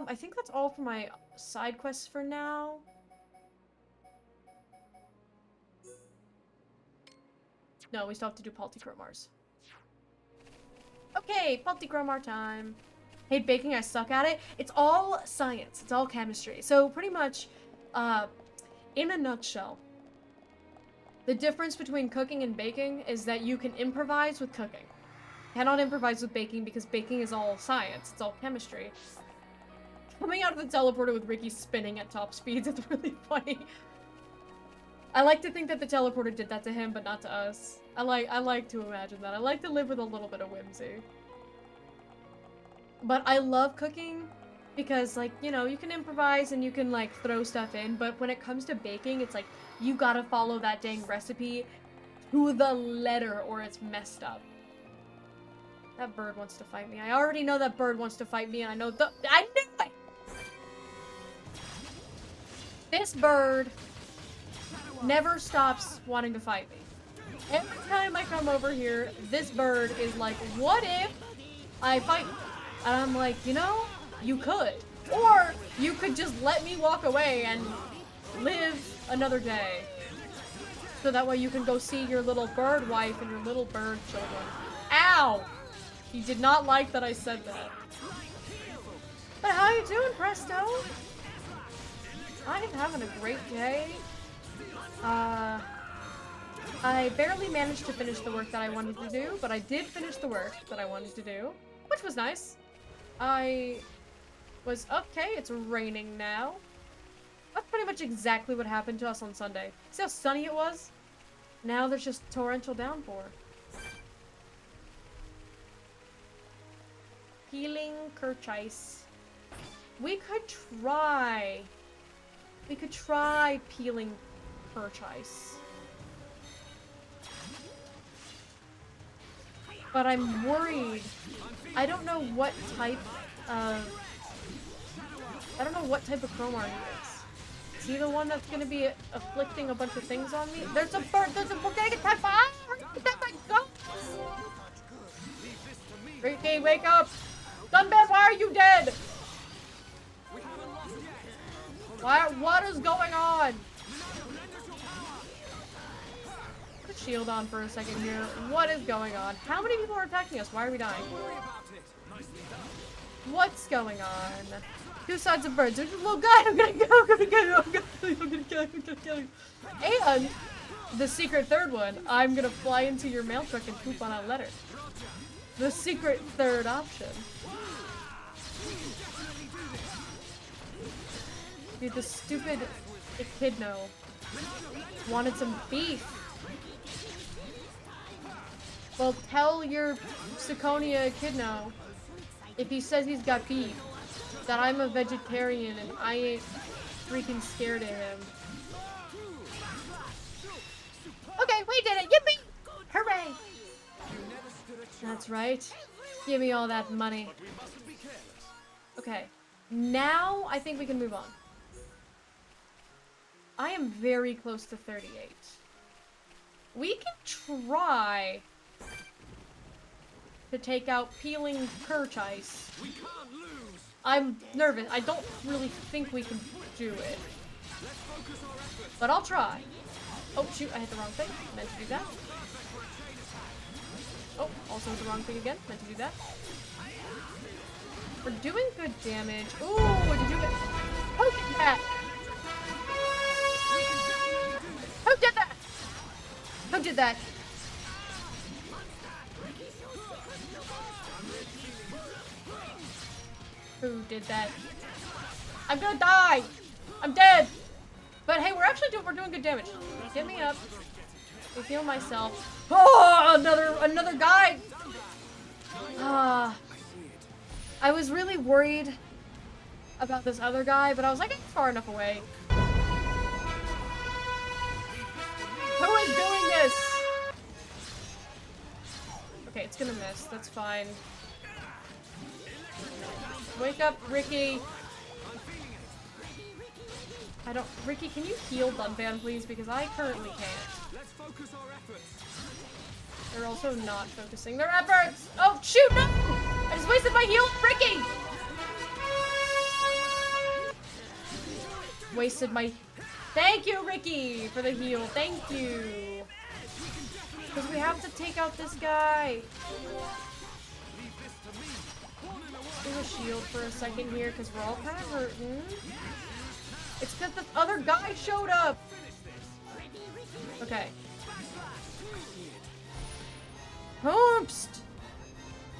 I think that's all for my side quests for now. No, we still have to do Palticromars. Okay, Palticromar time. Hate baking, I suck at it. It's all science. It's all chemistry. So pretty much, in a nutshell, the difference between cooking and baking is that you can improvise with cooking. Cannot improvise with baking because baking is all science. It's all chemistry. Coming out of the teleporter with Ricky spinning at top speeds is really funny. I like to think that the teleporter did that to him, but not to us. I like to imagine that. I like to live with a little bit of whimsy. But I love cooking because, like, you know, you can improvise and you can, like, throw stuff in, but when it comes to baking, it's like, you gotta follow that dang recipe to the letter or it's messed up. That bird wants to fight me. I already know that bird wants to fight me, and I know I knew it! This bird never stops wanting to fight me. Every time I come over here, this bird is like, what if I fight you? And I'm like, you know, you could. Or you could just let me walk away and live another day. So that way you can go see your little bird wife and your little bird children. Ow! He did not like that I said that. But how you doing, Presto? I am having a great day. I barely managed to finish the work that I wanted to do, but I did finish the work that I wanted to do, which was nice. I was okay, it's raining now. That's pretty much exactly what happened to us on Sunday. See how sunny it was? Now there's just torrential downpour. Healing Kerchice. We could try peeling Kerchice. But I'm worried. I don't know what type of Chromar he is. Is he the one that's gonna be afflicting a bunch of things on me? There's a bird, there's a bodega type. Ah! Ricky, wake up! Sunbed, why are you dead? What is going on? Put shield on for a second here. What is going on? How many people are attacking us? Why are we dying? What's going on? Two sides of birds. There's a little guy. I'm gonna kill you. And the secret third one, I'm gonna fly into your mail truck and poop on a letter. The secret third option. Dude, the stupid echidno wanted some beef. Well, tell your Siconia echidno, if he says he's got beef, that I'm a vegetarian and I ain't freaking scared of him. Okay, we did it! Yippee! Hooray! That's right. Give me all that money. Okay. Now, I think we can move on. I am very close to 38. We can try to take out peeling Kerchice. I'm nervous. I don't really think we can do it. But I'll try. Oh, shoot, I hit the wrong thing. Meant to do that. Oh, also hit the wrong thing again. Meant to do that. We're doing good damage. Ooh, did you get... Who did that? Who did that? Who did that? Who did that? I'm gonna die! I'm dead! But hey, we're doing good damage. Get me up. I heal myself. Oh, another guy! I was really worried about this other guy, but I was like, I'm far enough away. Who is doing this? Okay, it's gonna miss. That's fine. Wake up, Ricky. Ricky, can you heal Dunban, please? Because I currently can't. Let's focus our efforts. They're also not focusing their efforts. Oh, shoot, no! I just wasted my heal, Ricky! Wasted my... Thank you, Ricky, for the heal. Thank you. Because we have to take out this guy. Do a shield for a second here, because we're all kind of hurting. It's because the other guy showed up. Okay. Oops!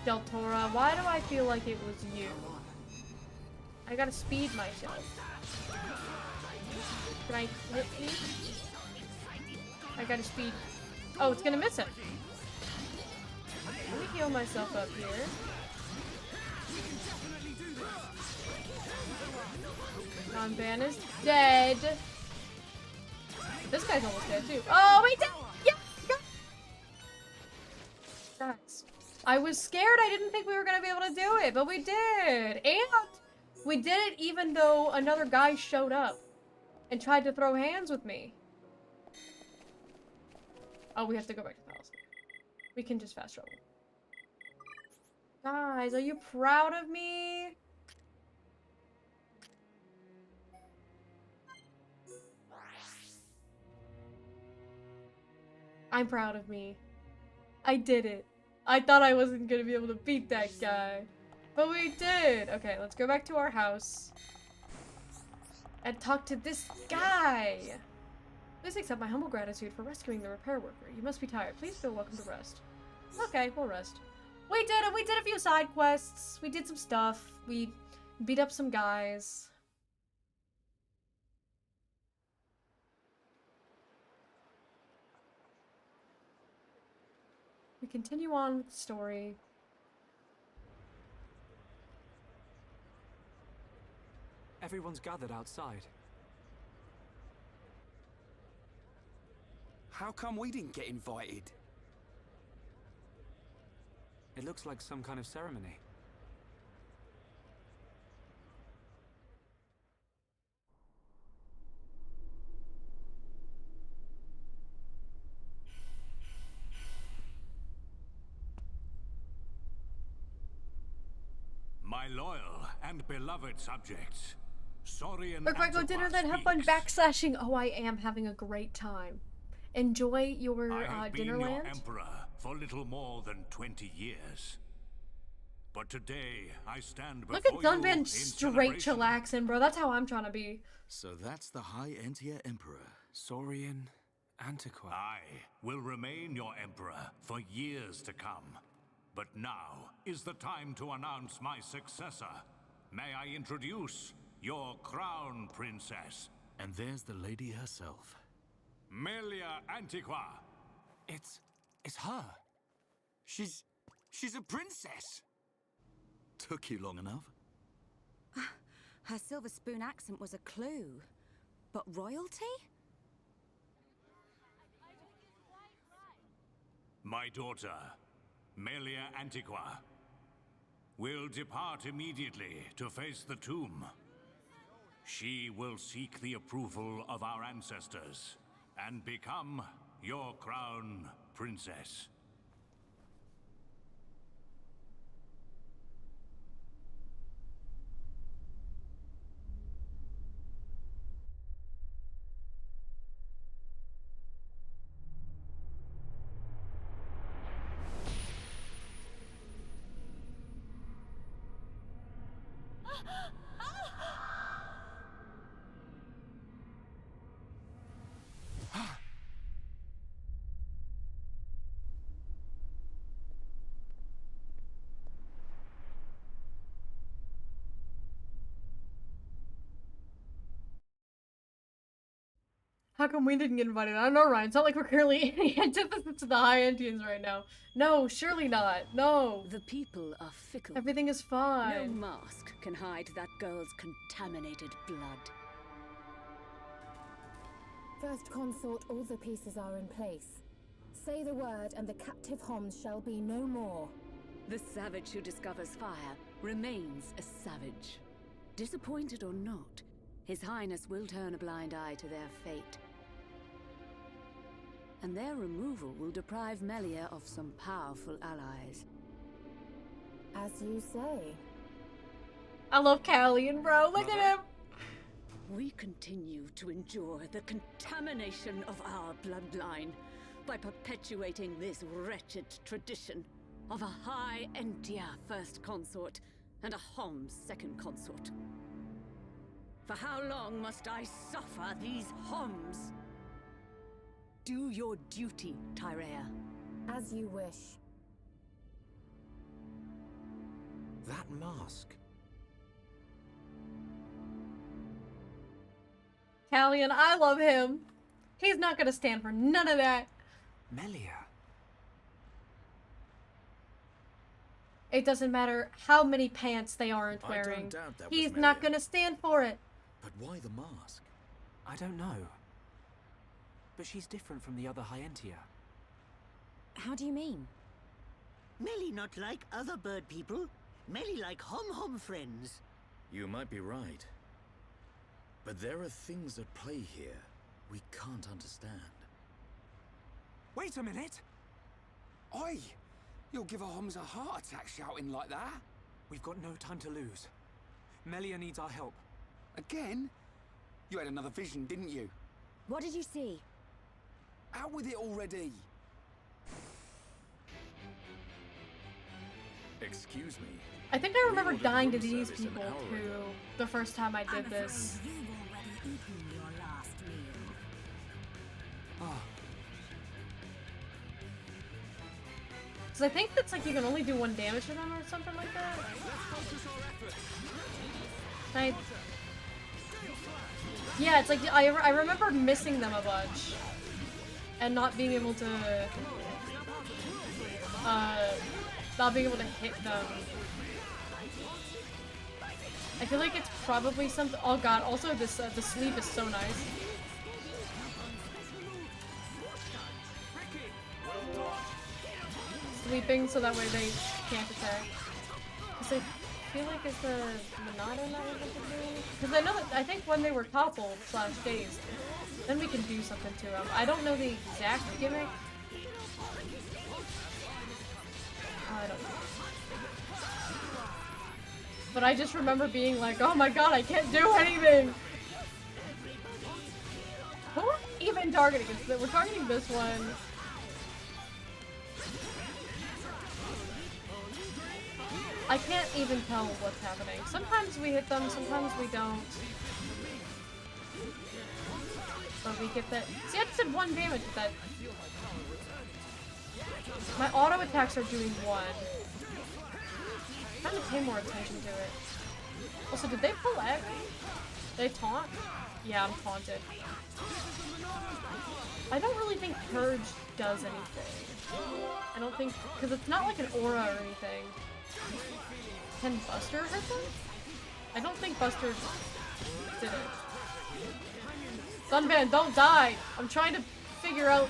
Del Toro, why do I feel like it was you? I gotta speed myself. Can I hit you? I gotta speed. Oh, it's gonna miss him. Let me heal myself up here. Ban is dead. This guy's almost dead too. Oh, wait! Yeah! Guys, I was scared. I didn't think we were gonna be able to do it, but we did. And we did it even though another guy showed up and tried to throw hands with me. Oh, we have to go back to the palace. We can just fast travel. Guys, are you proud of me? I'm proud of me. I did it. I thought I wasn't gonna be able to beat that guy. But we did! Okay, let's go back to our house. And talk to this guy! Please accept my humble gratitude for rescuing the repair worker. You must be tired. Please feel welcome to rest. Okay, we'll rest. We did it! We did a few side quests. We did some stuff. We beat up some guys. We continue on with the story. Everyone's gathered outside. How come we didn't get invited? It looks like some kind of ceremony. My loyal and beloved subjects, Saurian Look, go dinner, then have fun backslashing. Oh, I am having a great time. Enjoy your I have been Dinnerland. your emperor for little more than 20 years. But today, I stand before Look at you Dunban in straight celebration. chillaxing, bro. That's how I'm trying to be. So that's the High Entia Emperor. Saurian Antiqua. I will remain your emperor for years to come. But now is the time to announce my successor. May I introduce your crown princess, And there's the lady herself. Melia Antiqua. It's her. She's a princess! Took you long enough? Her silver spoon accent was a clue. But royalty? My daughter, Melia Antiqua, will depart immediately to face the tomb. She will seek the approval of our ancestors and become your crown princess. How come we didn't get invited? I don't know, Ryan. It's not like we're currently the antithesis to the high Entians right now. No, surely not. No. The people are fickle. Everything is No fine. mask can hide that girl's contaminated blood. First consort, all the pieces are in place. Say the word and the captive Homs shall be no more. The savage who discovers fire remains a savage. Disappointed or not, His Highness will turn a blind eye to their fate. And their removal will deprive Melia of some powerful allies. As you say. I love Callian, bro. Look at him. We continue to endure the contamination of our bloodline by perpetuating this wretched tradition of a High Entia first consort and a Homs second consort. For how long must I suffer these Homs? Do your duty, Tyrea. As you wish. That mask. Callian, I love him. He's not gonna stand for none of that. Melia. It doesn't matter how many pants they aren't I don't wearing. doubt that was He's not Melia. gonna stand for it. But why the mask? I don't know. But she's different from the other Hyentia. How do you mean? Melly not like other bird people. Melly like hom-hom friends. You might be right. But there are things at play here we can't understand. Wait a minute! Oi! You'll give a Homs a heart attack shouting like that. We've got no time to lose. Melia needs our help. Again? You had another vision, didn't you? What did you see? Out with it already! Excuse me. I think I remember ordered dying to room these service an people hour too ago. the first time I did this. You've already eaten your last meal. Ah, Cause I think that's like you can only do 1 damage to them or something like that. Yeah, it's like I remember missing them a bunch and not being able to hit them. I feel like it's probably something. Oh god! Also, this the sleep is so nice. Sleeping so that way they can't attack. Cause I feel like is the Monado not able to do anything? Cause I know that I think when they were toppled / dazed, then we can do something to them. I don't know the exact gimmick. I don't know. But I just remember being like, oh my god, I can't do anything! Who are we even targeting? We're targeting this one. I can't even tell what's happening. Sometimes we hit them, sometimes we don't. But we get that. See, I just did 1 damage with that. My auto attacks are doing 1. I'm trying to pay more attention to it. Also, did they pull X? They taunt? Yeah, I'm taunted. I don't really think Purge does anything. I don't think, because it's not like an aura or anything. Can Buster hurt them? I don't think Buster did it. Sunvan, don't die! I'm trying to figure out...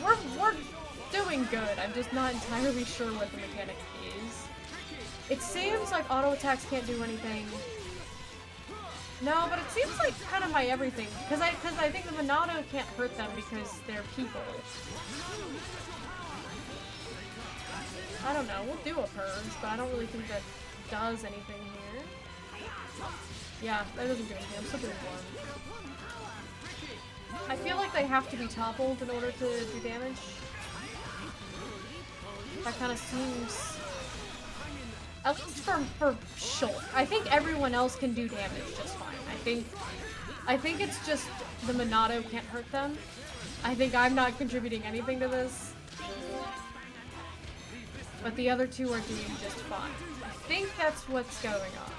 We're doing good. I'm just not entirely sure what the mechanic is. It seems like auto attacks can't do anything. No, but it seems like kind of my everything. Because I think the Monado can't hurt them because they're people. I don't know, we'll do a purge, but I don't really think that does anything here. Yeah, that doesn't do anything, I'm still doing 1. I feel like they have to be toppled in order to do damage. That kind of seems... At least for Shulk. I think everyone else can do damage just fine. I think it's just the Monado can't hurt them. I think I'm not contributing anything to this. But the other 2 are doing just fine. I think that's what's going on.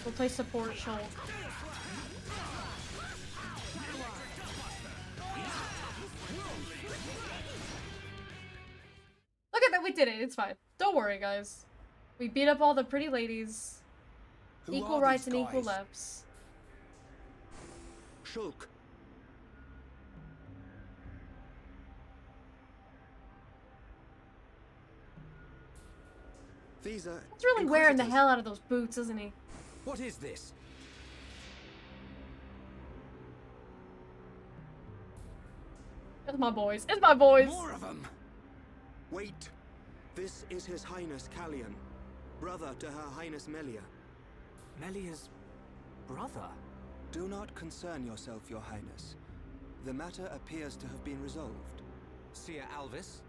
We'll play support Shulk. Look at that, we did it. It's fine. Don't worry, guys. We beat up all the pretty ladies. Equal rights and equal lefts. Shulk. These are. He's really wearing the hell out of those boots, isn't he? What is this? It's my boys. It's my boys. More of them. Wait. This is His Highness Callian, brother to Her Highness Melia. Melia's brother? Do not concern yourself, Your Highness. The matter appears to have been resolved. Seer Alvis?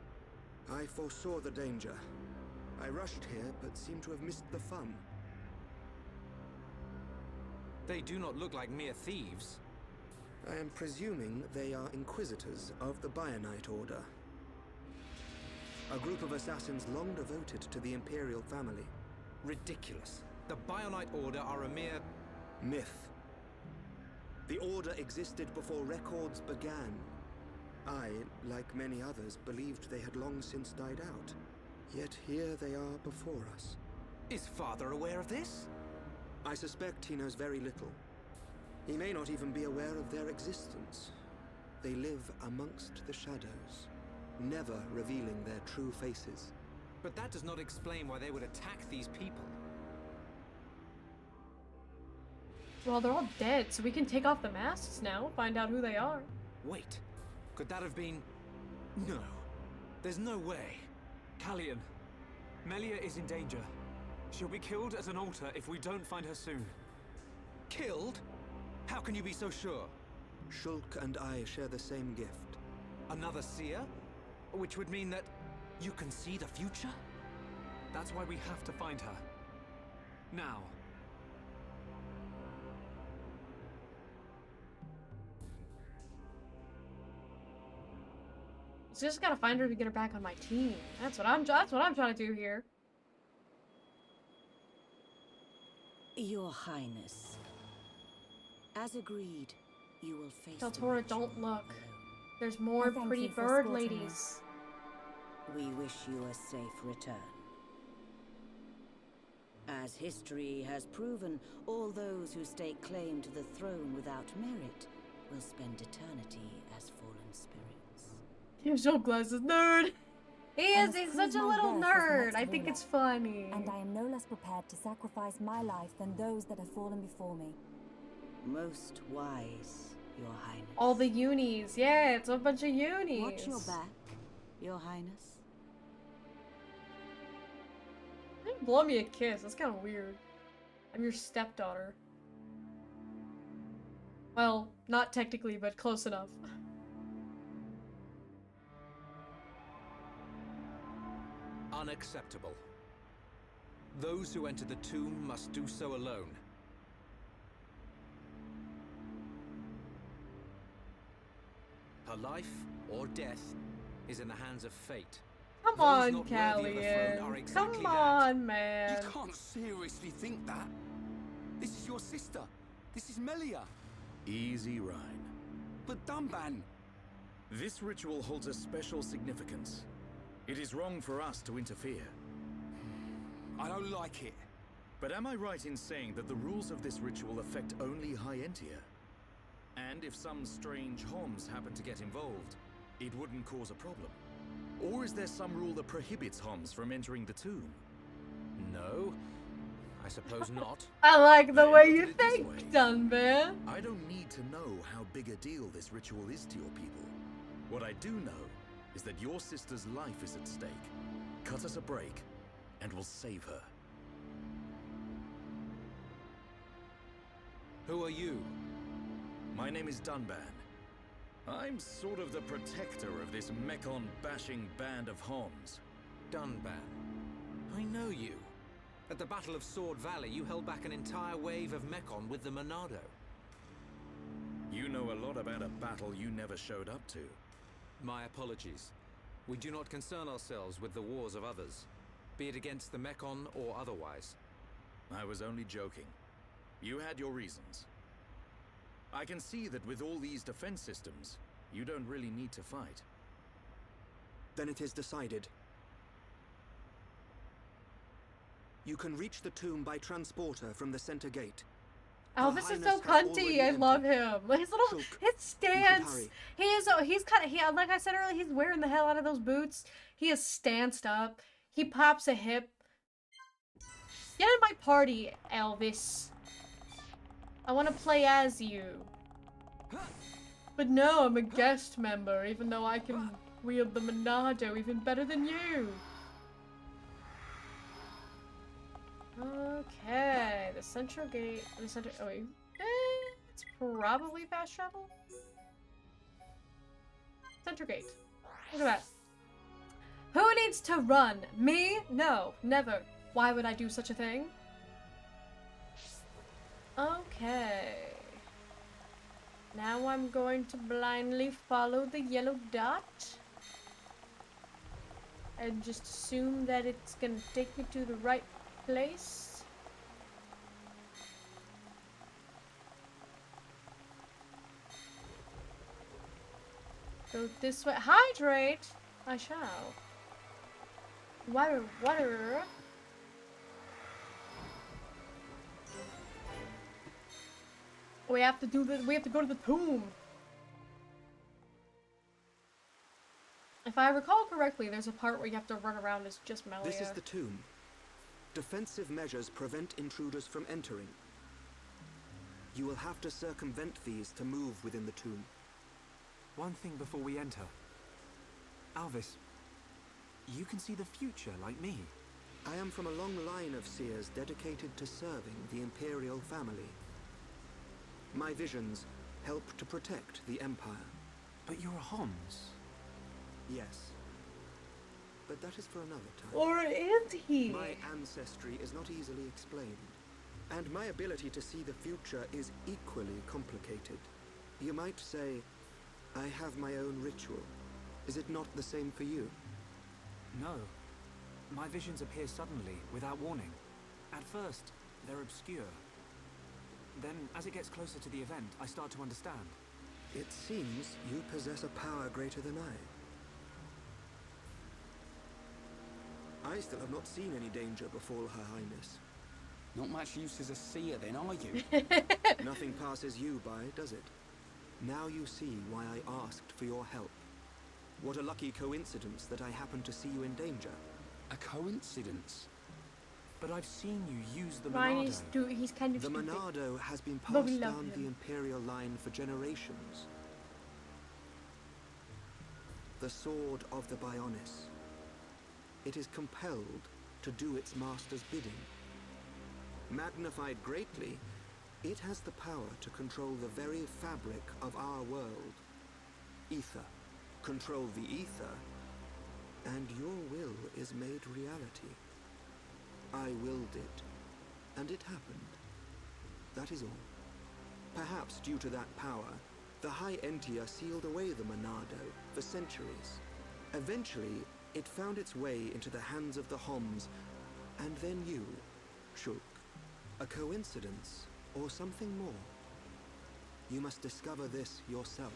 I foresaw the danger. I rushed here, but seem to have missed the fun. They do not look like mere thieves. I am presuming they are inquisitors of the Bionite Order. A group of assassins long devoted to the Imperial family. Ridiculous. The Bionite Order are a mere... myth. The Order existed before records began. I, like many others, believed they had long since died out. Yet here they are before us. Is Father aware of this? I suspect he knows very little. He may not even be aware of their existence. They live amongst the shadows, never revealing their true faces. But that does not explain why they would attack these people. Well, they're all dead, so we can take off the masks now, find out who they are. Wait, could that have been... No, there's no way. Callian, Melia is in danger. She'll be killed at an altar if we don't find her soon. Killed? How can you be so sure? Shulk and I share the same gift. Another seer? Which would mean that you can see the future? That's why we have to find her. Now. So just gotta find her to get her back on my team. That's what I'm trying to do here. Your Highness, as agreed, you will face. Tell Tora, don't look. There's more pretty bird ladies. We wish you a safe return. As history has proven, all those who stake claim to the throne without merit will spend eternity as fallen spirits. He has no glasses, nerd. He is. He's such a little nerd. I think it's funny. And I am no less prepared to sacrifice my life than those that have fallen before me. Most wise, Your Highness. All the unis. Yeah, it's a bunch of unis. Watch your back, Your Highness. Don't blow me a kiss. That's kind of weird. I'm your stepdaughter. Well, not technically, but close enough. Unacceptable. Those who enter the tomb must do so alone. Her life or death is in the hands of fate. Come on, Callian. Come on, man. You can't seriously think that. This is your sister. This is Melia. Easy, Rhine. But Dunban. This ritual holds a special significance. It is wrong for us to interfere. I don't like it. But am I right in saying that the rules of this ritual affect only High Entia? And if some strange Homs happen to get involved, it wouldn't cause a problem? Or is there some rule that prohibits Homs from entering the tomb? No, I suppose not. I like the way you think, Dunban. I don't need to know how big a deal this ritual is to your people. What I do know is that your sister's life is at stake. Cut us a break, and we'll save her. Who are you? My name is Dunban. I'm sort of the protector of this Mekon-bashing band of Homs. Dunban. I know you. At the Battle of Sword Valley, you held back an entire wave of Mekon with the Monado. You know a lot about a battle you never showed up to. My apologies. We do not concern ourselves with the wars of others, be it against the Mekon or otherwise. I was only joking. You had your reasons. I can see that with all these defense systems, you don't really need to fight. Then it is decided. You can reach the tomb by transporter from the center gate. Elvis is so cunty. I love him. His little, his stance. He's kind of, like I said earlier, he's wearing the hell out of those boots. He is stanced up. He pops a hip. Get in my party, Elvis. I want to play as you. But no, I'm a guest member, even though I can wield the Monado even better than you. Okay, the central gate, oh wait, it's probably fast travel? Central gate, look at that. Who needs to run? Me? No, never. Why would I do such a thing? Okay. Now I'm going to blindly follow the yellow dot. And just assume that it's gonna take me to the right place. Go this way. Hydrate! I shall. Water, water. We have to do this. We have to go to the tomb. If I recall correctly, there's a part where you have to run around as just Melia. This is the tomb. Defensive measures prevent intruders from entering. You will have to circumvent these to move within the tomb. One thing before we enter. Alvis, you can see the future like me. I am from a long line of seers dedicated to serving the Imperial family. My visions help to protect the Empire. But you're a Homs. Yes. But that is for another time. Or is he? My ancestry is not easily explained. And my ability to see the future is equally complicated. You might say, I have my own ritual. Is it not the same for you? No. My visions appear suddenly, without warning. At first, they're obscure. Then, as it gets closer to the event, I start to understand. It seems you possess a power greater than I still have not seen any danger befall Her Highness. Not much use as a seer then, are you? Nothing passes you by, does it? Now you see why I asked for your help. What a lucky coincidence that I happened to see you in danger. A coincidence? But I've seen you use the Ryan Monado. He's kind of The stupid. Monado has been But we passed love down him. the Imperial line for generations. The sword of the Bionis. It is compelled to do its master's bidding. Magnified greatly, it has the power to control the very fabric of our world. Ether. Control the ether, and your will is made reality. I willed it, and it happened. That is all. Perhaps due to that power, the High Entia sealed away the Monado for centuries. Eventually, it found its way into the hands of the Homs, and then you, Shulk. A coincidence, or something more? You must discover this yourself,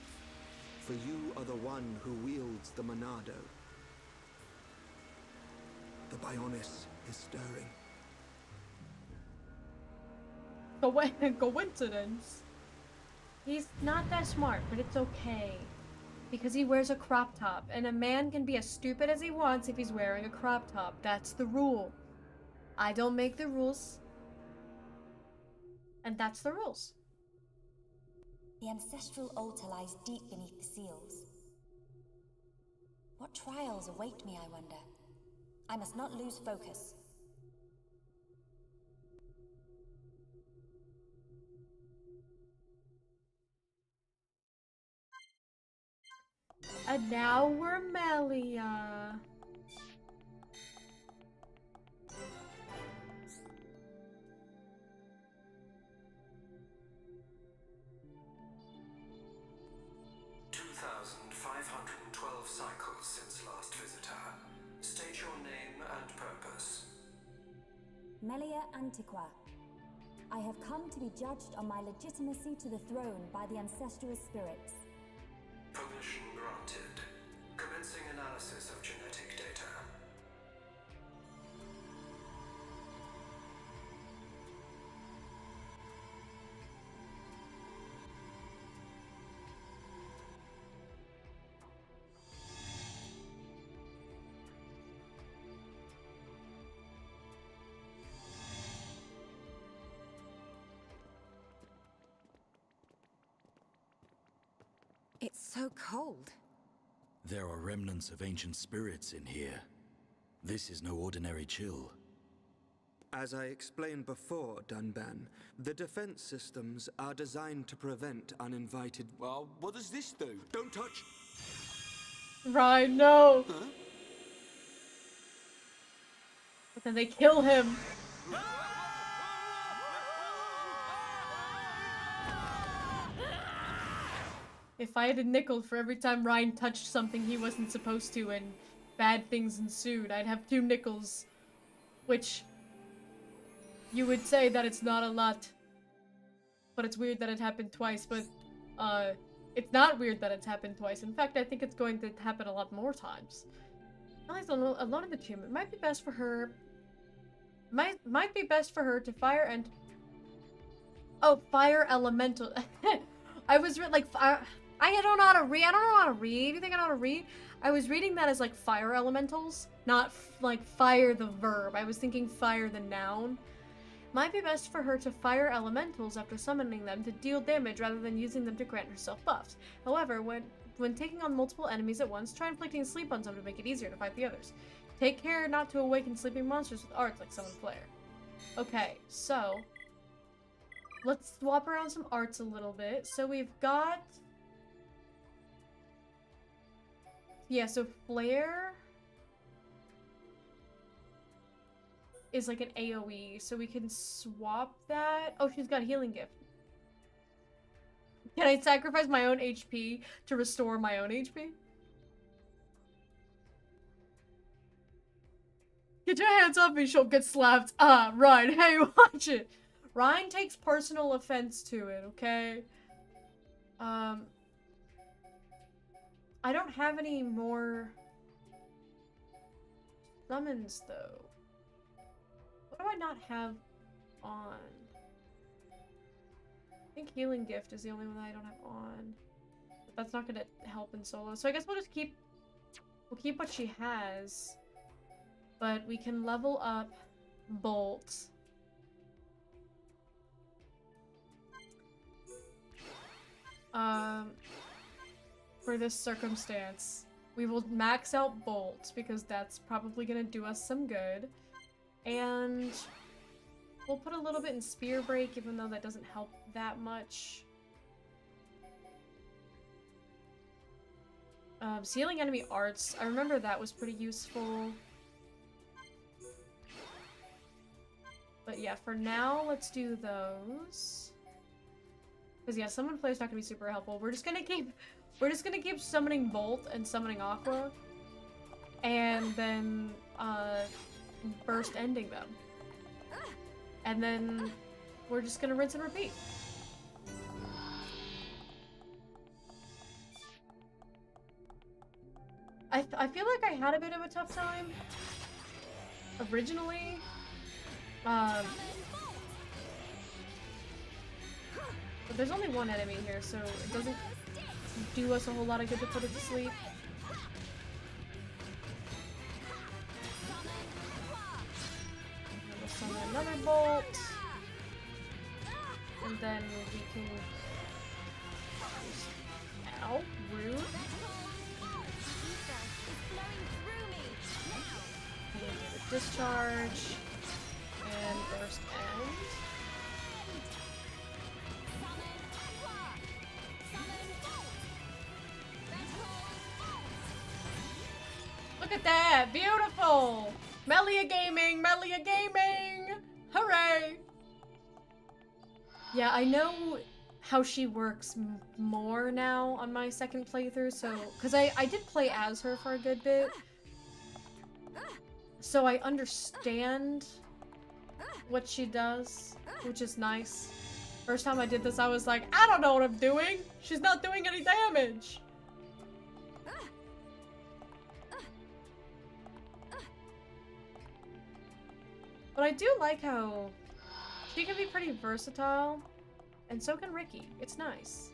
for you are the one who wields the Monado. The Bionis is stirring. Coincidence. He's not that smart, but it's okay. Because he wears a crop top, and a man can be as stupid as he wants if he's wearing a crop top. That's the rule. I don't make the rules. And that's the rules. The ancestral altar lies deep beneath the seals. What trials await me, I wonder? I must not lose focus. And now we're Melia. Cycles since last visitor. State your name and purpose. Melia Antiqua. I have come to be judged on my legitimacy to the throne by the ancestral spirits. Permission granted. Commencing analysis of genetic data. It's so cold. There are remnants of ancient spirits in here. This is no ordinary chill. As I explained before, Dunban, the defense systems are designed to prevent uninvited... Well, what does this do? Don't touch! Ryan, no! Huh? But then they kill him. If I had a nickel for every time Ryan touched something he wasn't supposed to and bad things ensued, I'd have 2 nickels. Which, you would say that it's not a lot. But it's weird that it happened twice, but, it's not weird that it's happened twice. In fact, I think it's going to happen a lot more times. At least a lot of the team. It might be best for her... Might be best for her to fire and... Oh, fire elemental. I was like... I don't know how to read. I don't know how to read. You think I know how to read? I was reading that as like fire elementals, not like fire the verb. I was thinking fire the noun. Might be best for her to fire elementals after summoning them to deal damage rather than using them to grant herself buffs. However, when taking on multiple enemies at once, try inflicting sleep on some to make it easier to fight the others. Take care not to awaken sleeping monsters with arts like Summon Flare. Okay, so let's swap around some arts a little bit. So we've got... Yeah, so Flare is like an AoE, so we can swap that. Oh, she's got Healing Gift. Can I sacrifice my own HP to restore my own HP? Get your hands off me, she'll get slapped. Ah, right. Hey, watch it. Ryan takes personal offense to it, okay? I don't have any more summons, though. What do I not have on? I think Healing Gift is the only one that I don't have on. But that's not gonna help in solo. So I guess we'll just keep... We'll keep what she has. But we can level up Bolt. For this circumstance, we will max out Bolt because that's probably gonna do us some good. And we'll put a little bit in Spear Break, even though that doesn't help that much. Sealing enemy arts, I remember that was pretty useful. But yeah, for now, let's do those. Because yeah, Summon Flare is not gonna be super helpful. We're just gonna keep summoning Bolt and summoning Aqua. And then, burst ending them. And then we're just gonna rinse and repeat. I feel like I had a bit of a tough time originally. But there's only one enemy here, so it doesn't do us a whole lot of good to put it to sleep. We'll summon another Bolt. And then we can... Ow, rude. Discharge and burst end. Look at that! Beautiful! Melia Gaming! Melia Gaming! Hooray! Yeah, I know how she works more now on my second playthrough, so... Because I did play as her for a good bit. So I understand what she does, which is nice. First time I did this, I was like, I don't know what I'm doing. She's not doing any damage. But I do like how she can be pretty versatile, and so can Ricky. It's nice.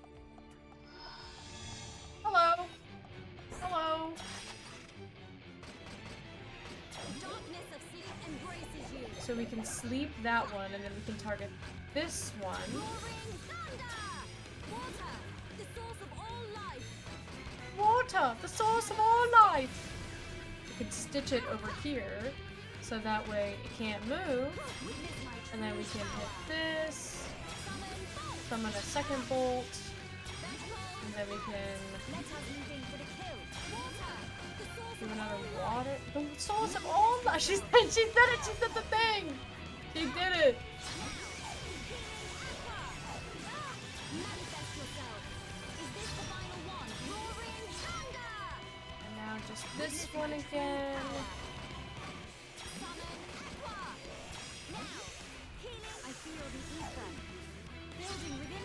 Hello. Hello. Darkness of sleep embraces you. So we can sleep that one, and then we can target this one. Roaring thunder! Water, the source of all life. Water, the source of all life. We can stitch it over here, so that way it can't move. And then we can hit this, summon a second bolt, and then we can do another water. The source of all life. She said it. She said the thing. She did it. And now just this one again.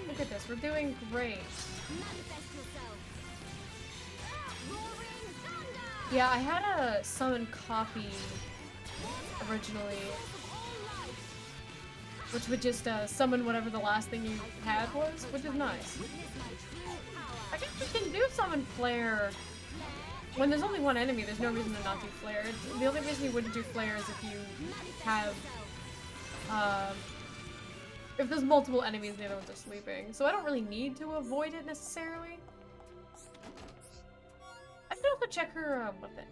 Look at this, we're doing great. Yeah, I had a summon copy originally, which would just summon whatever the last thing you had was, which is nice. I guess you can do summon flare. When there's only one enemy, there's no reason to not do flare. The only reason you wouldn't do flare is if you have if there's multiple enemies and the other ones are sleeping. So I don't really need to avoid it necessarily. I can also check her weapon.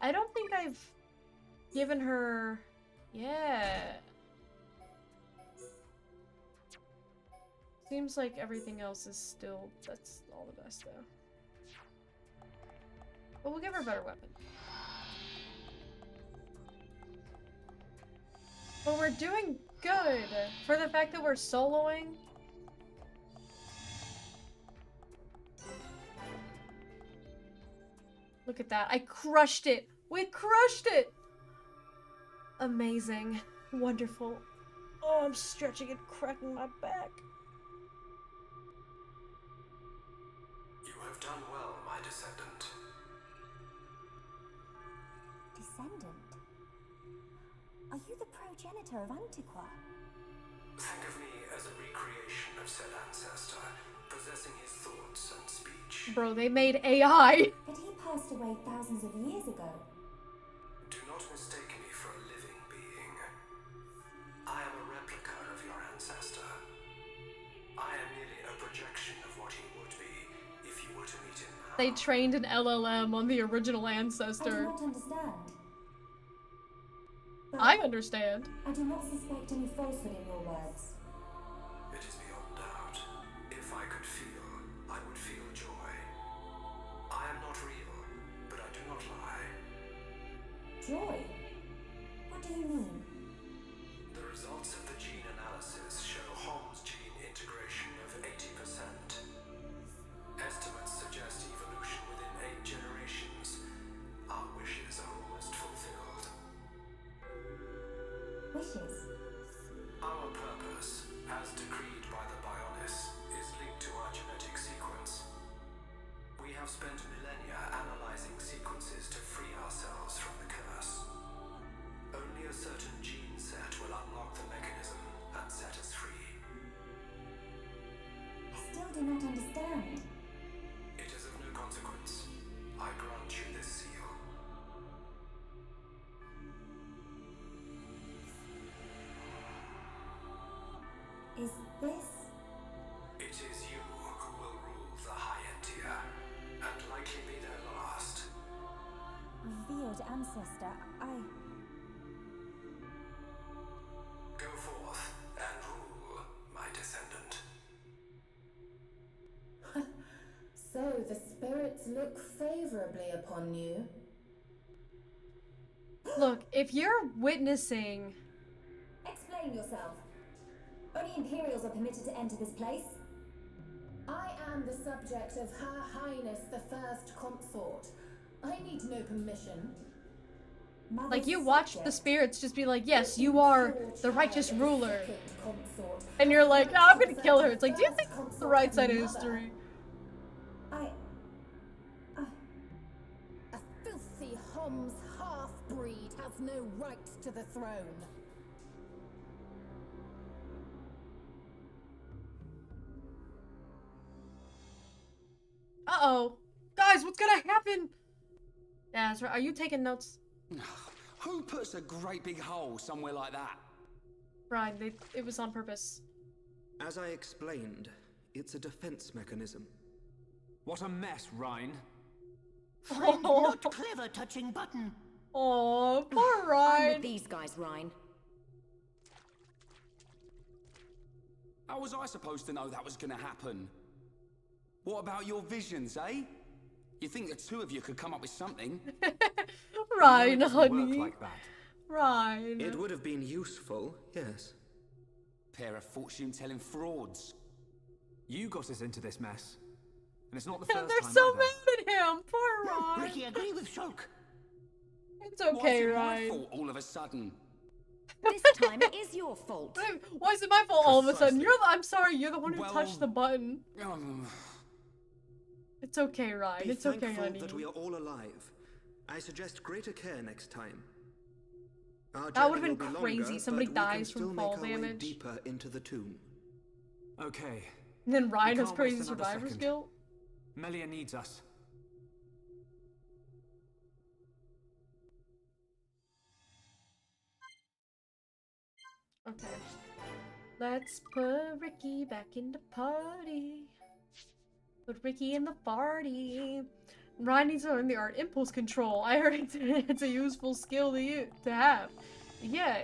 I don't think I've given her... Yeah. Seems like everything else is still... That's all the best though. But we'll give her a better weapon. But we're doing good for the fact that we're soloing. Look at that. I crushed it. We crushed it. Amazing. Wonderful. Oh, I'm stretching and cracking my back. You have done well, my descendant. Descendant? Are you the progenitor of Antiqua? Think of me as a recreation of said ancestor, possessing his thoughts and speech. Bro, they made AI. But he passed away thousands of years ago. Do not mistake me for a living being. I am a replica of your ancestor. I am merely a projection of what he would be if you were to meet him now. They trained an LLM on the original ancestor. I do not understand. I understand. I do not suspect any falsehood in your words. It is beyond doubt. If I could feel, I would feel joy. I am not real, but I do not lie. Joy? What do you mean? The results of the gene analysis show Holmes gene integration of 80%. Estimates suggest evolution within 8 generations. Our wishes are almost fulfilled. Wishes? Our purpose, as decreed by the Bionis, is linked to our genetic sequence. We have spent millennia analyzing sequences to free ourselves from the curse. Only a certain gene set will unlock the mechanism and set us free. I still do not understand. It is of no consequence. I grant you this seal. Is this? It is you who will rule the High Entia, and likely be their last. Revered ancestor, Go forth and rule, my descendant. So the spirits look favorably upon you. Look, if you're witnessing... Explain yourself. Only Imperials are permitted to enter this place. I am the subject of Her Highness the First Consort. I need no permission. Like, you watch the spirits just be like, yes, you are the righteous ruler. And you're like, no, I'm gonna kill her. It's like, do you think that's the right side of history? A filthy Homs half-breed has no right to the throne. Uh-oh. Guys, what's gonna happen? Yeah, that's right. Are you taking notes? Who puts a great big hole somewhere like that? Brian, it was on purpose. As I explained, it's a defense mechanism. What a mess, Ryan. Friend, not clever touching button. Oh, poor I'm Ryan. with these guys, Ryan. How was I supposed to know that was gonna happen? What about your visions, eh? You think the two of you could come up with something? Ryan, It doesn't honey. work like that. Ryan. It would have been useful, yes. Pair of fortune-telling frauds. You got us into this mess. And it's not the And first they're time so either. mad at him. Poor Ryan. Ricky, agree with Shulk. It's okay, Why is it my Ryan. fault all of a sudden? This time it is your fault. Why is it my fault all of a sudden? Precisely. I'm sorry, you're the one who Well- touched the button. Um, It's okay, Ryan. Be It's okay, thankful honey. that we are all alive. I suggest greater care next time. Our That would've journey been will be crazy. longer, Somebody but we can dies from still fall make our way damage. deeper into the tomb. Okay. And then Ryan We has can't crazy waste another survivor's second. guilt. Melia needs us. Okay. Let's put Ricky back in the party. Put Ricky in the party. Ryan needs to learn the art impulse control. I heard it's a useful skill to have. Yeah,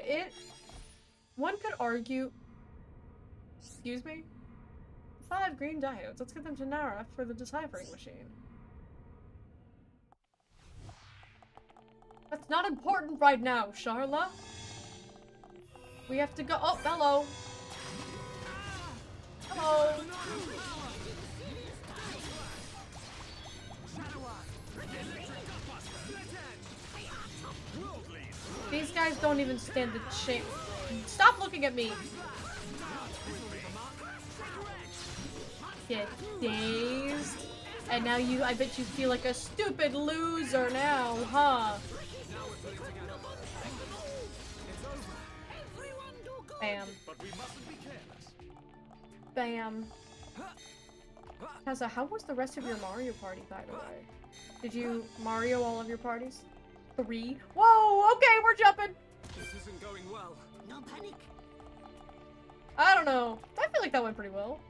one could argue. Excuse me? 5 green diodes. Let's get them to Nara for the deciphering machine. That's not important right now, Charla. We have to go. Oh, hello. Hello. These guys don't even stand a chance. Stop looking at me. Get dazed. And now I bet you feel like a stupid loser now, huh? Bam. Bam. Keza, how was the rest of your Mario party, by the way? Did you Mario all of your parties? 3? Whoa, okay, we're jumping! This isn't going well. No panic. I don't know. I feel like that went pretty well.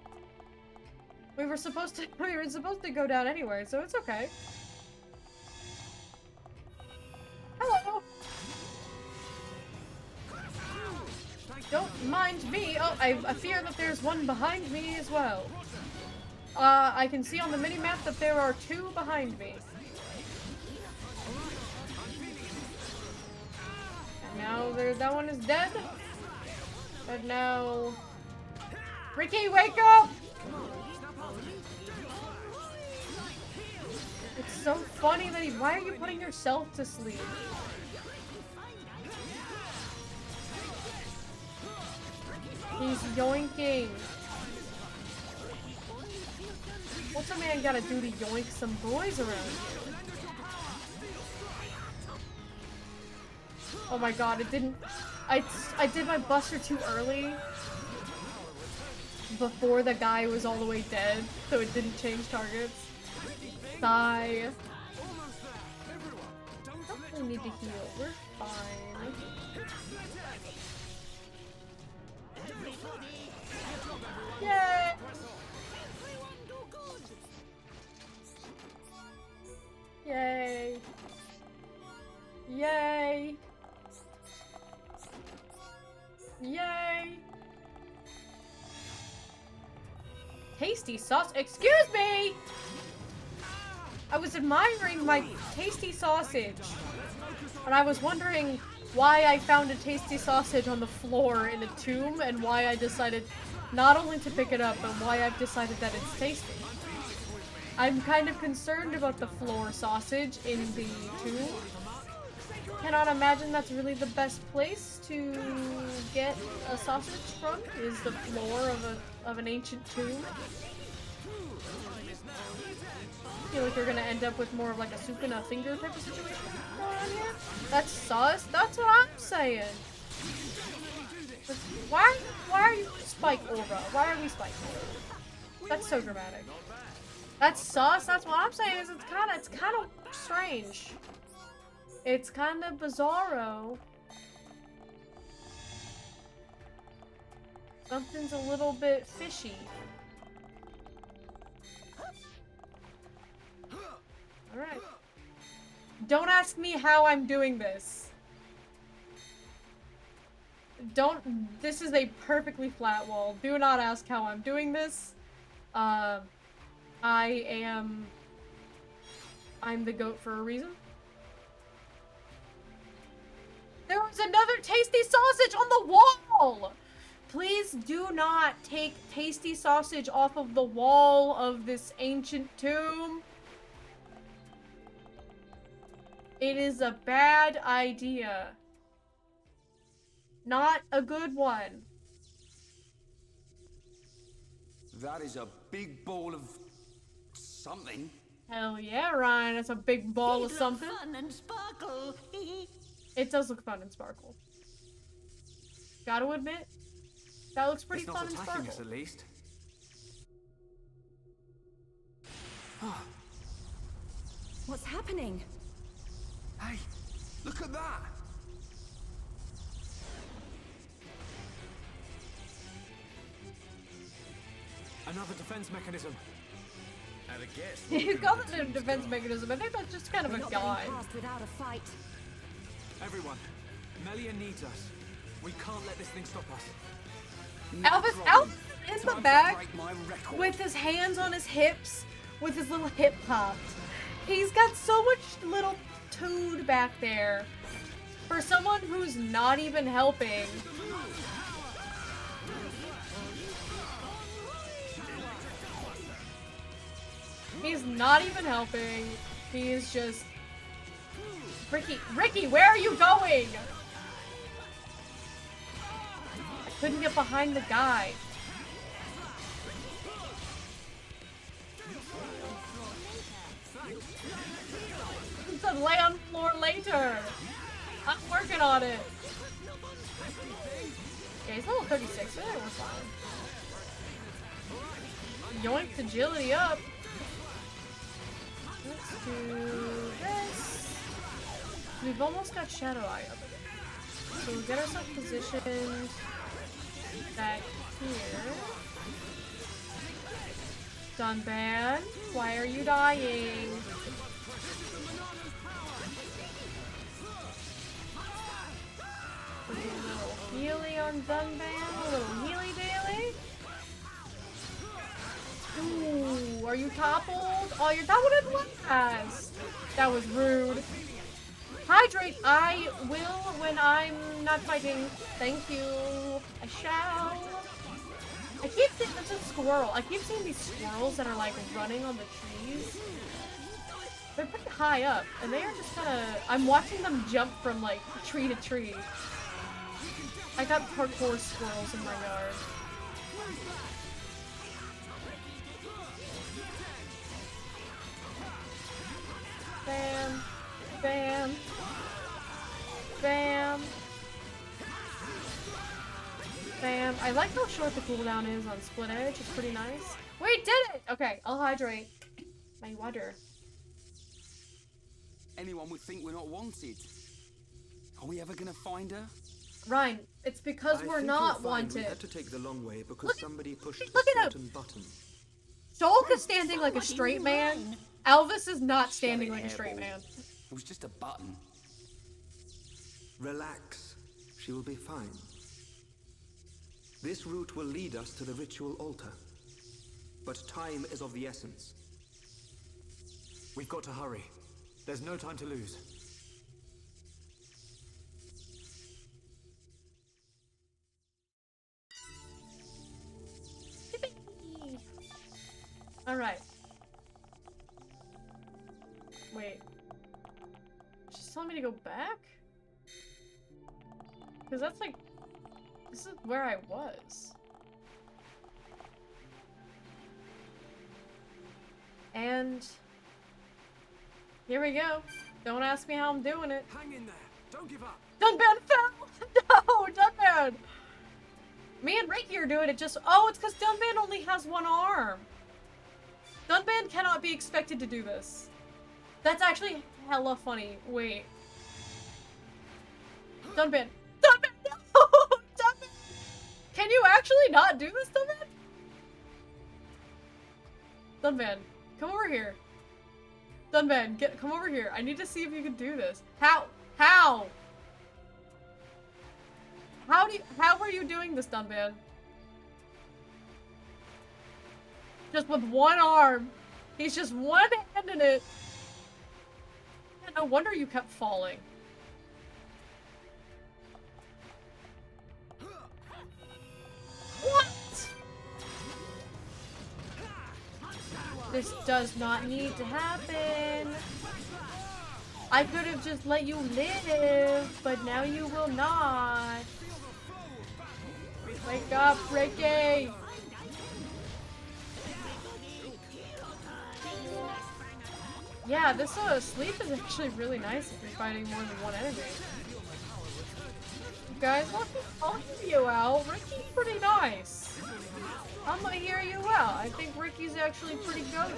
We were supposed to go down anyway, so it's okay. Hello! Don't mind me. Oh, I fear that there's one behind me as well. I can see on the mini-map that there are 2 behind me. And now that one is dead. And now... Ricky, wake up! It's so funny that why are you putting yourself to sleep? He's yoinking. What's a man gotta do to yoink some boys around here? Oh my god, it didn't... I did my buster too early. Before the guy was all the way dead, so it didn't change targets. Sigh. Don't really need to heal. We're fine. Yay! Yay! Yay! Yay! Tasty sauce. Excuse me! I was admiring my tasty sausage. And I was wondering why I found a tasty sausage on the floor in a tomb and why I decided not only to pick it up, but why I've decided that it's tasty. I'm kind of concerned about the floor sausage in the tomb. cannot imagine that's really the best place to get a sausage from, is the floor of an ancient tomb. I feel like you're gonna end up with more of like a soup and a finger type of situation going on here. That's sus. That's what I'm saying. Why are you Spike Aura? Why are we Spike Aura? That's so dramatic. That's sus. That's what I'm saying. Is it's kind of strange. It's kind of bizarro. Something's a little bit fishy. Alright. Don't ask me how I'm doing this. This is a perfectly flat wall. Do not ask how I'm doing this. I'm the goat for a reason. There was another tasty sausage on the wall! Please do not take tasty sausage off of the wall of this ancient tomb. It is a bad idea. Not a good one. That is a big ball of something. Hell yeah, Ryan. It's a big ball of something. Fun and sparkle. It does look fun and sparkle. Gotta admit, that looks pretty fun and It's not sparkle. attacking us, at least. What's happening? Hey, look at that! Another defense mechanism. At a guess. He's got a defense mechanism. I think that's just kind of a guy. Without a fight. Everyone, Melia needs us. We can't let this thing stop us. Elvis in the back with his hands on his hips with his little hip pops. He's got so much little toad back there for someone who's not even helping. He's not even helping. He is just... Ricky, where are you going? I couldn't get behind the guy. He said lay on floor later. I'm working on it. Okay, he's level 36, so we're fine. Yoinked agility up. Let's do this. We've almost got Shadow Eye up again. So we'll get ourselves positioned back here. Dunban, why are you dying? A little healy on Dunban, a little healy daily. Ooh, are you toppled? Oh, you're toppled at last. That was rude. Hydrate, I will when I'm not fighting. Thank you. I shall. I keep seeing, that's a squirrel. I keep seeing these squirrels that are like running on the trees. They're pretty high up, and they are just kind of, I'm watching them jump from like tree to tree. I got parkour squirrels in my yard. Bam. Bam. Bam. Bam. I like how short the cooldown is on Split Edge. It's pretty nice. We did it! Okay, I'll hydrate my water. Anyone would think we're not wanted. Are we ever gonna find her? Ryan, it's because we're not wanted. We had to take the long way because somebody pushed a certain button. Shulk is standing like a straight man. Elvis is not standing like a straight man. It was just a button. Relax. She will be fine. This route will lead us to the ritual altar. But time is of the essence. We've got to hurry. There's no time to lose. Alright. Wait. She's telling me to go back? Because that's like... This is where I was. And... Here we go. Don't ask me how I'm doing it. Hang in there. Don't give up. Dunban fell! No! Dunban! Me and Ricky are doing it just... Oh, it's because Dunban only has one arm. Dunban cannot be expected to do this. That's actually hella funny. Wait. Dunban. Dunban! No! Dunban! Can you actually not do this, Dunban? Dunban, come over here. Dunban, come over here. I need to see if you can do this. How? How? How are you doing this, Dunban? Just with one arm. He's just one hand in it. No wonder you kept falling. What? This does not need to happen. I could have just let you live, but now you will not. Wake up, Ricky! Yeah, this sleep is actually really nice if you're fighting more than one enemy. You guys, I'll hear you out. Ricky's pretty nice. I'm gonna hear you out. I think Ricky's actually pretty good.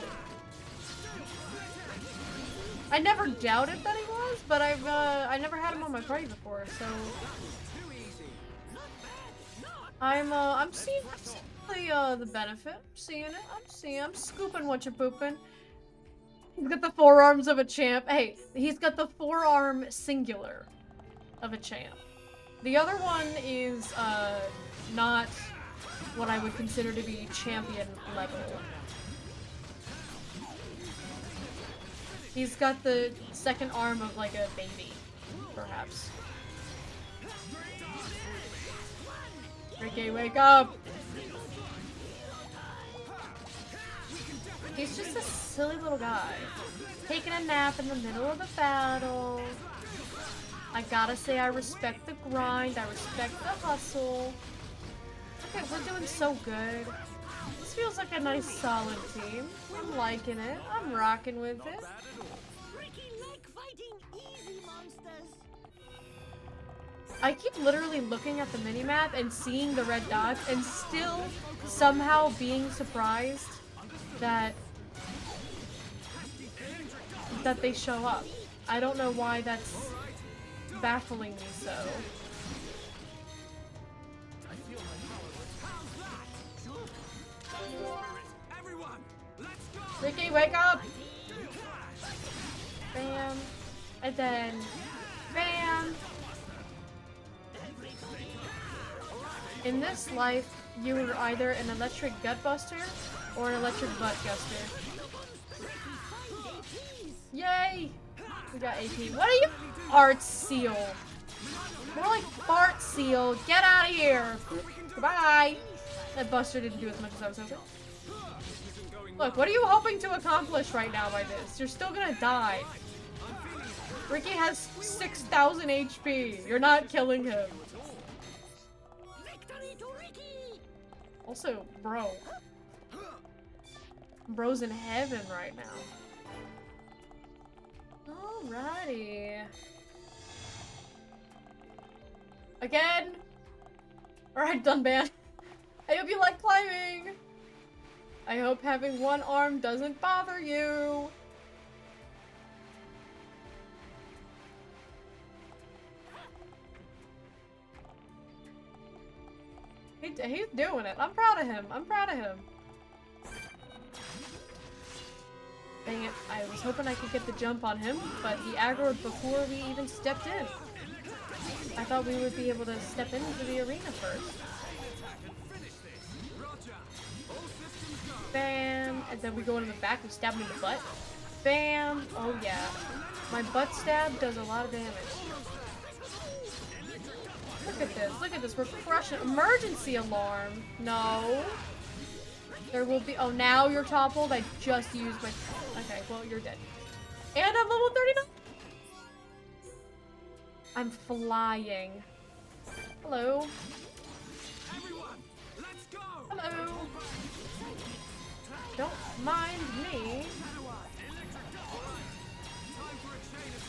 I never doubted that he was, but I never had him on my party before, so I'm seeing the benefit. I'm seeing I'm scooping what you're pooping. He's got the forearms of a champ. Hey, he's got the forearm singular of a champ. The other one is not what I would consider to be champion level. He's got the second arm of like a baby, perhaps. Ricky, wake up! He's just a silly little guy. Taking a nap in the middle of the battle. I gotta say I respect the grind, I respect the hustle. Okay, we're doing so good. This feels like a nice solid team. I'm liking it. I'm rocking with it. I keep literally looking at the minimap and seeing the red dots and still somehow being surprised that they show up. I don't know why that's baffling me so. Ricky, wake up! Bam. And then bam. In this life, you were either an electric gut buster or an electric butt guster. Yay! We got AP. What are you? Art seal. More like fart seal. Get out of here. Goodbye. That buster didn't do as much as I was hoping. Look, what are you hoping to accomplish right now by this? You're still gonna die. Ricky has 6,000 HP. You're not killing him. Also, bro. Bro's in heaven right now. Alrighty. Again? Alright, Dunban. I hope you like climbing. I hope having one arm doesn't bother you. He's doing it. I'm proud of him. I'm proud of him. Dang it. I was hoping I could get the jump on him, but he aggroed before we even stepped in. I thought we would be able to step into the arena first. Bam! And then we go in the back and stab him in the butt. Bam! Oh yeah. My butt stab does a lot of damage. Look at this. Look at this. We're crushing. Emergency alarm. No. There will be. Oh, now you're toppled. I just used my. Okay, well, you're dead. And I'm level 39. I'm flying. Hello. Everyone, let's go. Hello. Don't mind me.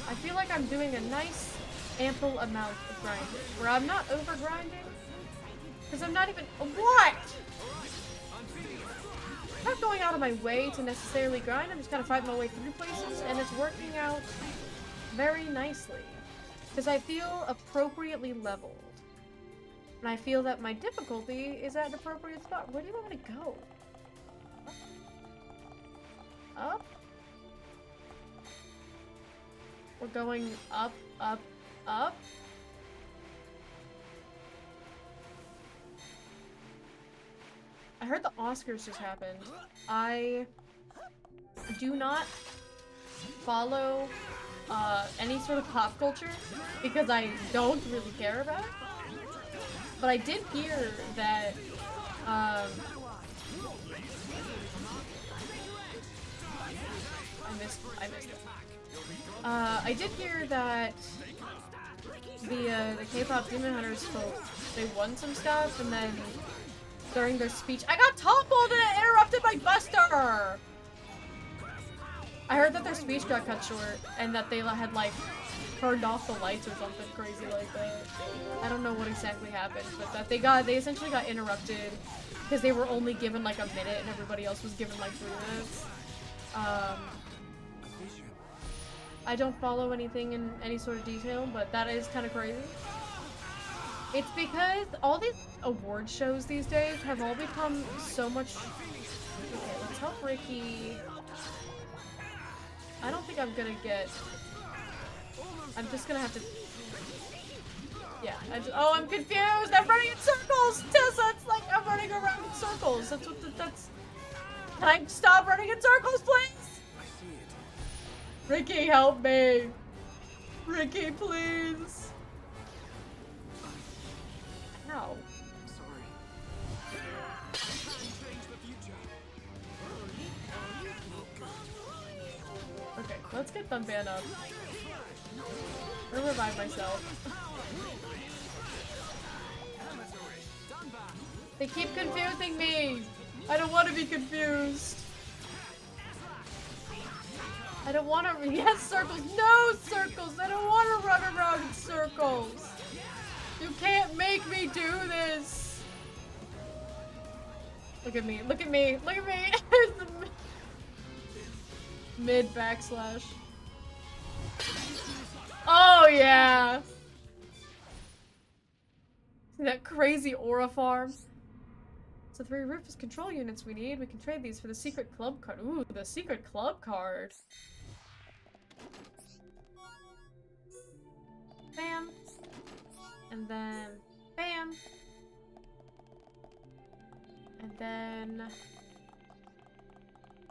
I feel like I'm doing a nice, ample amount of grinding, where I'm not over grinding, because I'm not even— what? I'm not going out of my way to necessarily grind, I'm just kind of fighting my way through places, and it's working out very nicely, because I feel appropriately leveled, and I feel that my difficulty is at an appropriate spot. Where do you want me to go? Up? We're going up, up, up. I heard the Oscars just happened. I do not follow any sort of pop culture because I don't really care about it. But I did hear that I missed it. I did hear that the K-pop Demon Hunters folks, they won some stuff, and then during their speech— I got toppled and it interrupted my buster! I heard that their speech got cut short, and that they had, like, turned off the lights or something crazy like that. I don't know what exactly happened, but that they essentially got interrupted because they were only given, like, a minute and everybody else was given, like, 3 minutes. I don't follow anything in any sort of detail, but that is kind of crazy. It's because all these award shows these days have all become so much— okay, let's help Ricky. I don't think I'm gonna get— I'm just gonna have to— yeah, oh, I'm confused! I'm running in circles! Tessa, it's like I'm running around in circles. That's what that's— Can I stop running in circles, please? Ricky, help me! Ricky, please! Ow. Sorry. Okay, let's get Thunban up. Or revive myself. They keep confusing me! I don't want to be confused! I don't want to— yes, circles! No circles! I don't want to run around in circles! You can't make me do this! Look at me, look at me, look at me! Mid backslash. Oh yeah! See that crazy aura farm? So 3 Rufus control units we need. We can trade these for the secret club card. Ooh, the secret club card. Bam. And then bam. And then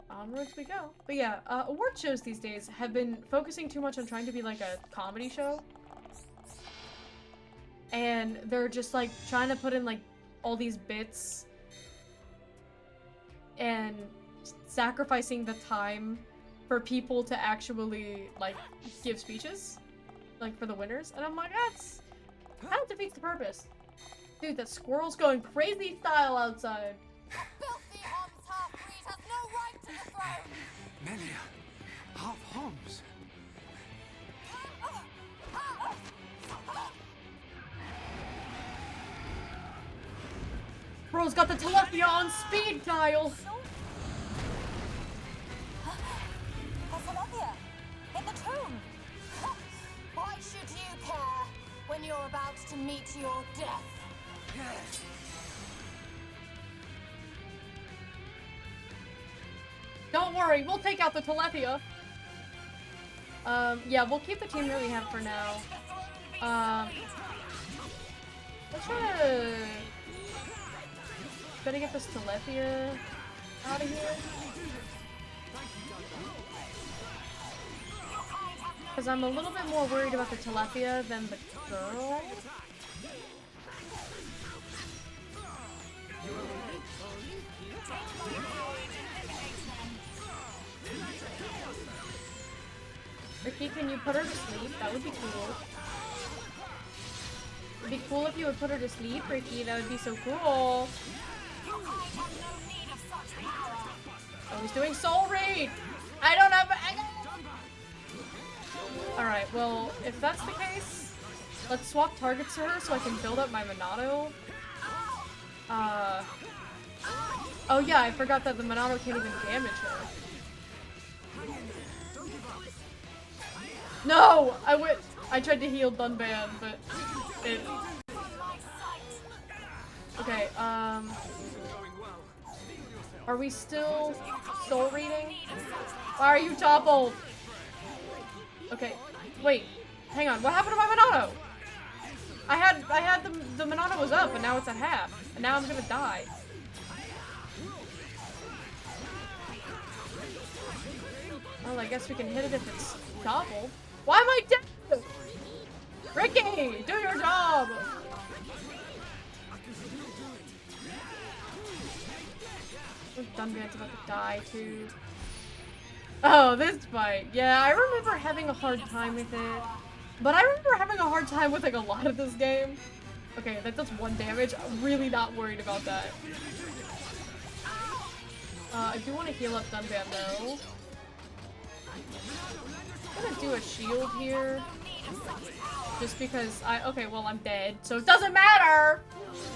onwards we go. But yeah, award shows these days have been focusing too much on trying to be like a comedy show. And they're just like trying to put in like all these bits and sacrificing the time for people to actually like give speeches, like for the winners. And I'm like, that defeats the purpose. Dude, that squirrel's going crazy style outside. Filthy Homs half-breed has no right to the throne! Melia, half Homs. Bro's got the telepia on speed dial. Olivia, in the tomb! Why should you care when you're about to meet your death? Yes. Don't worry, we'll take out the telepia. Yeah, we'll keep the team that we have for now. Let's try to better get this telepia out of here. Because I'm a little bit more worried about the telepia than the girl. Ricky, can you put her to sleep? That would be cool. It'd be cool if you would put her to sleep, Ricky. That would be so cool. Oh, he's doing soul raid. I don't have. Alright, well, if that's the case, let's swap targets to her so I can build up my Monado. Oh yeah, I forgot that the Monado can't even damage her. No! I tried to heal Dunban, but it... Okay, are we still soul reading? Why are you toppled? Okay, wait, hang on, what happened to my Monado? I had the Monado was up, and now it's at half, and now I'm gonna die. Well, I guess we can hit it if it's toppled. Why am I dead? Ricky, do your job! Dunban's about to die too. Oh, this fight. Yeah, I remember having a hard time with it. But I remember having a hard time with like a lot of this game. Okay, that does 1 damage. I'm really not worried about that. I do want to heal up Dunban though. I'm gonna do a shield here. Just because okay, well, I'm dead, so it doesn't matter!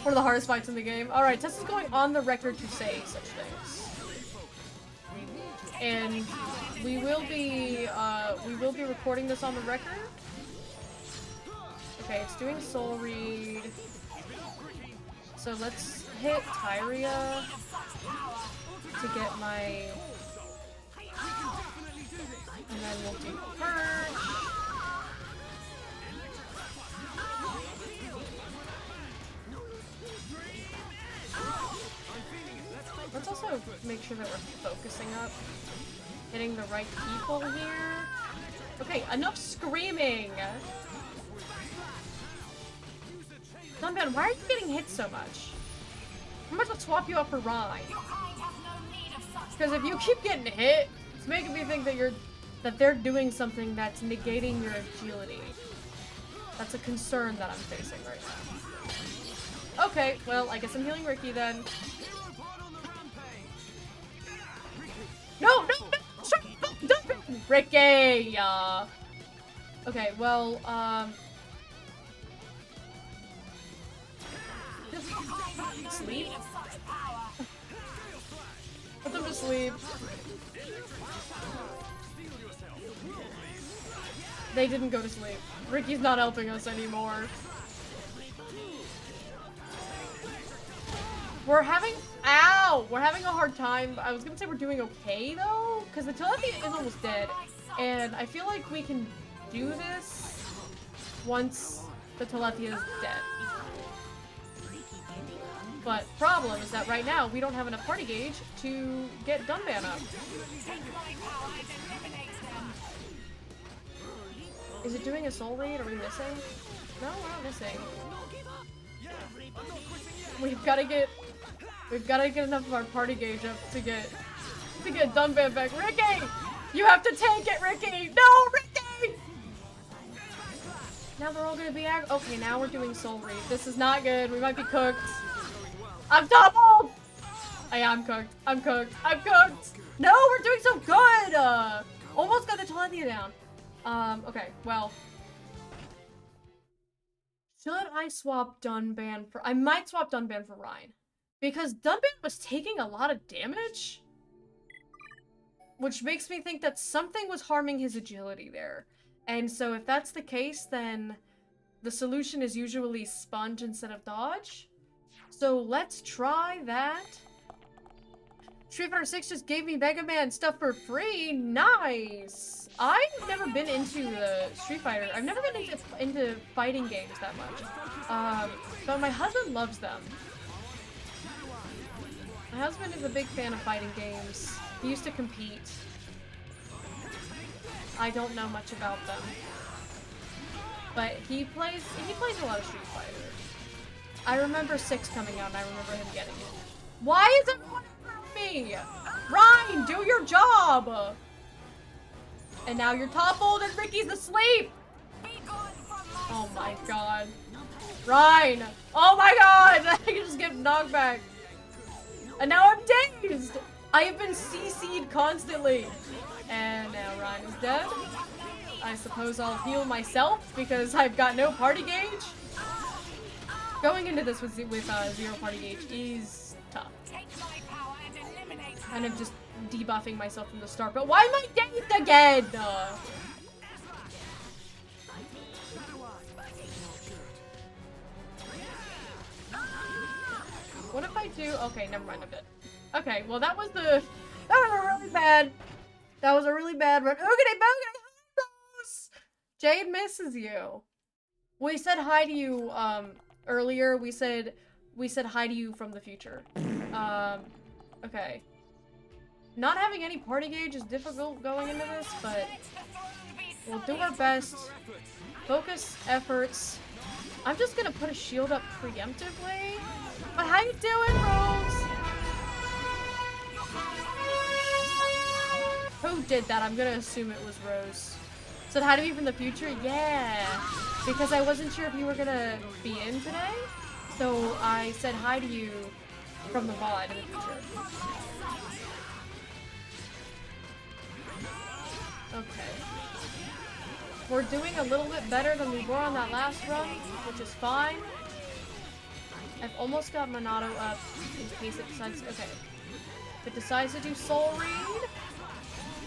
One of the hardest fights in the game. Alright, Tess is going on the record to say such things. And we will be recording this on the record. Okay, it's doing soul read. So let's hit Tyria to get my... And then we'll do Purge. Let's also make sure that we're focusing up. Hitting the right people here. Okay, enough screaming! Dunban, why are you getting hit so much? I'm about to swap you up for Rhine. Because if you keep getting hit, it's making me think that they're doing something that's negating your agility. That's a concern that I'm facing right now. Okay, well, I guess I'm healing Ricky then. No! Ricky! Okay, well, sleep? Put them to sleep. They didn't go to sleep. Ricky's not helping us anymore. We're having a hard time. I was gonna say we're doing okay though, because the Telethi is almost dead. And I feel like we can do this once the Telethi is dead. But problem is that right now we don't have enough party gauge to get Dunban up. Is it doing a soul raid? Are we missing? No, we're not missing. We've gotta get enough of our party gauge up to get Dunban back. Ricky! You have to tank it, Ricky! No, Ricky! Now they're all gonna be okay, now we're doing soul raid. This is not good. We might be cooked. I'm doubled! I'm cooked. I'm cooked. I'm cooked! No, we're doing so good! Almost got the Telethi down. Okay, well. Should I swap Dunban for... I might swap Dunban for Rhine. Because Dunban was taking a lot of damage. Which makes me think that something was harming his agility there. And so if that's the case, then the solution is usually sponge instead of dodge. So let's try that. Street Fighter 6 just gave me Mega Man stuff for free. Nice. I've never been into the Street Fighter. I've never been into fighting games that much. But my husband loves them. My husband is a big fan of fighting games. He used to compete. I don't know much about them. But he plays a lot of Street Fighter. I remember 6 coming out and I remember him getting it. Why is everyone after me? Ryan, do your job! And now you're toppled and Ricky's asleep! Oh my god. Rhine! Oh my god! I can just get knocked back. And now I'm dazed! I have been CC'd constantly. And now Rhine is dead. I suppose I'll heal myself because I've got no party gauge. Going into this with 0 party gauge is tough. And I'm just debuffing myself from the start. But why am I dazed again? What if I do? Okay, never mind. I'm dead. Okay, well that was really bad. That was a really bad run. Oogity boogity. Jade misses you. We said hi to you earlier. We said hi to you from the future. Okay. Not having any party gauge is difficult going into this, but we'll do our best. Focus efforts. I'm just gonna put a shield up preemptively. But how you doing, Rose? Who did that? I'm gonna assume it was Rose. Said hi to me from the future? Yeah. Because I wasn't sure if you were gonna be in today. So I said hi to you from the VOD in the future. Okay. We're doing a little bit better than we were on that last run, which is fine. I've almost got Monado up in case it decides. Okay. If it decides to do Soul Read,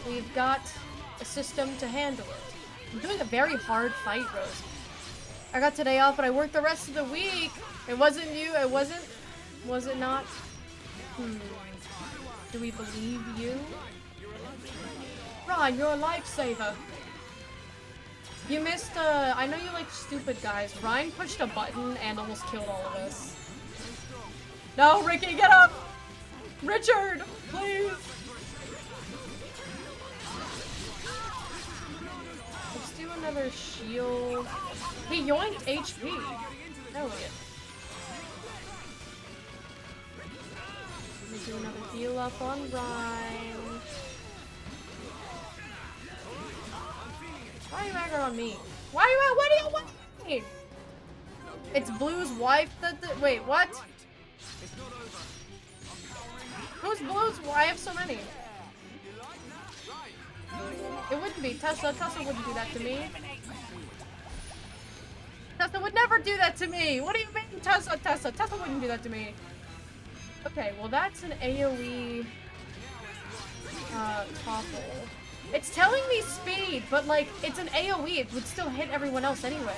we've got a system to handle it. I'm doing a very hard fight, Rose. I got today off, but I worked the rest of the week. It wasn't you. It wasn't. Was it not? Do we believe you? Ron, you're a lifesaver. You missed, I know you like stupid guys. Ryan pushed a button and almost killed all of us. No, Ricky, get up! Richard, please! Let's do another shield. He yoinked HP. Hell yeah. Let's do another heal up on Ryan. Why are you angry on me? What do you want? It's Blue's wife that wait, what? Who's Blue's wife? I have so many. It wouldn't be Tessa. Tessa wouldn't do that to me. Tessa would never do that to me. What do you mean, Tessa? Tessa wouldn't do that to me. Okay, well that's an AoE topple. It's telling me speed, but like, it's an AoE, it would still hit everyone else anyway.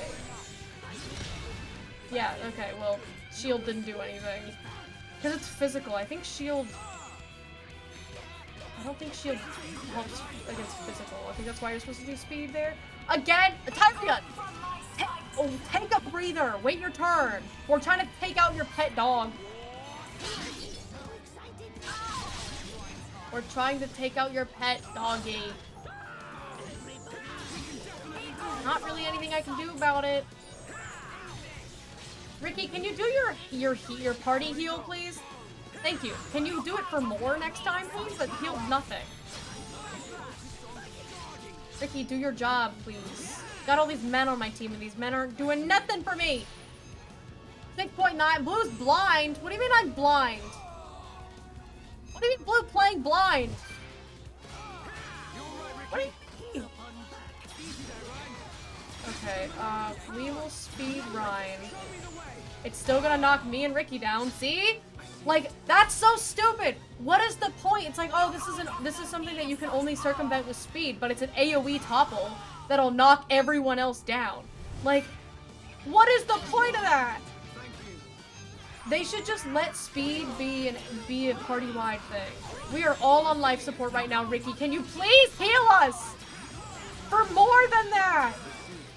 Yeah, okay, well, shield didn't do anything. Because it's physical, I think shield... I don't think shield helps against physical. I think that's why you're supposed to do speed there. Again, a Tyrion! Take a breather, wait your turn. We're trying to take out your pet dog. We're trying to take out your pet doggy. Not really anything I can do about it. Ricky, can you do your party heal, please? Thank you. Can you do it for more next time, please? That healed nothing. Ricky, do your job, please. Got all these men on my team, and these men aren't doing nothing for me. 6.9. Blue's blind. What do you mean I'm blind? What do you mean Blue playing blind? What do you mean? Okay, we will speed Ryan. It's still gonna knock me and Ricky down, see? Like, that's so stupid! What is the point? It's like, oh, this is something that you can only circumvent with speed, but it's an AoE topple that'll knock everyone else down. Like, what is the point of that? They should just let speed be a party-wide thing. We are all on life support right now, Ricky. Can you please heal us? For more than that!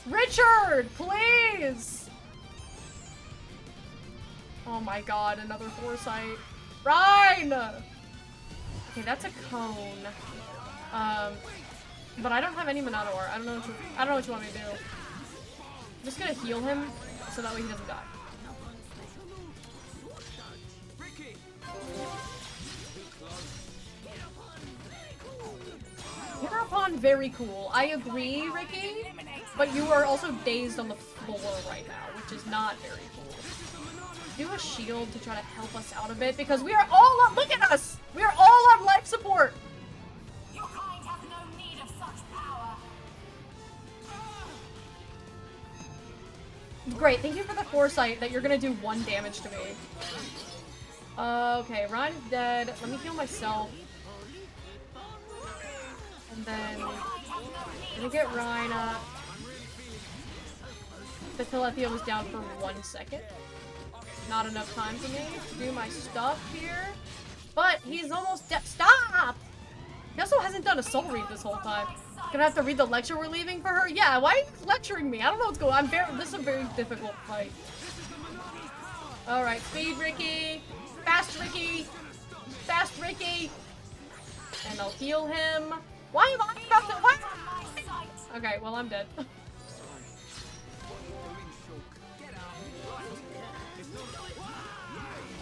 Richard, please! Oh my god, another foresight. Rhine! Okay, that's a cone. But I don't have any Monador. I don't know what you want me to do. I'm just gonna heal him so that way he doesn't die. Hereupon, very cool. I agree, Ricky. but you are also dazed on the floor right now, which is not very cool. Do a shield to try to help us out a bit, because we are all on- look at us! We are all on life support! Your kind have no need of such power. Great, thank you for the foresight that you're gonna do 1 damage to me. Okay, Ryan is dead. Let me heal myself. And then... gonna get Ryan up. The Telethia was down for 1 second. Not enough time for me to do my stuff here. But he's almost dead. Stop! He also hasn't done a soul read this whole time. Gonna have to read the lecture we're leaving for her? Yeah, why are you lecturing me? I don't know what's going on. This is a very difficult fight. Alright, speed Ricky. Fast Ricky. Fast Ricky. And I'll heal him. Why am I about to- what? Okay, well I'm dead.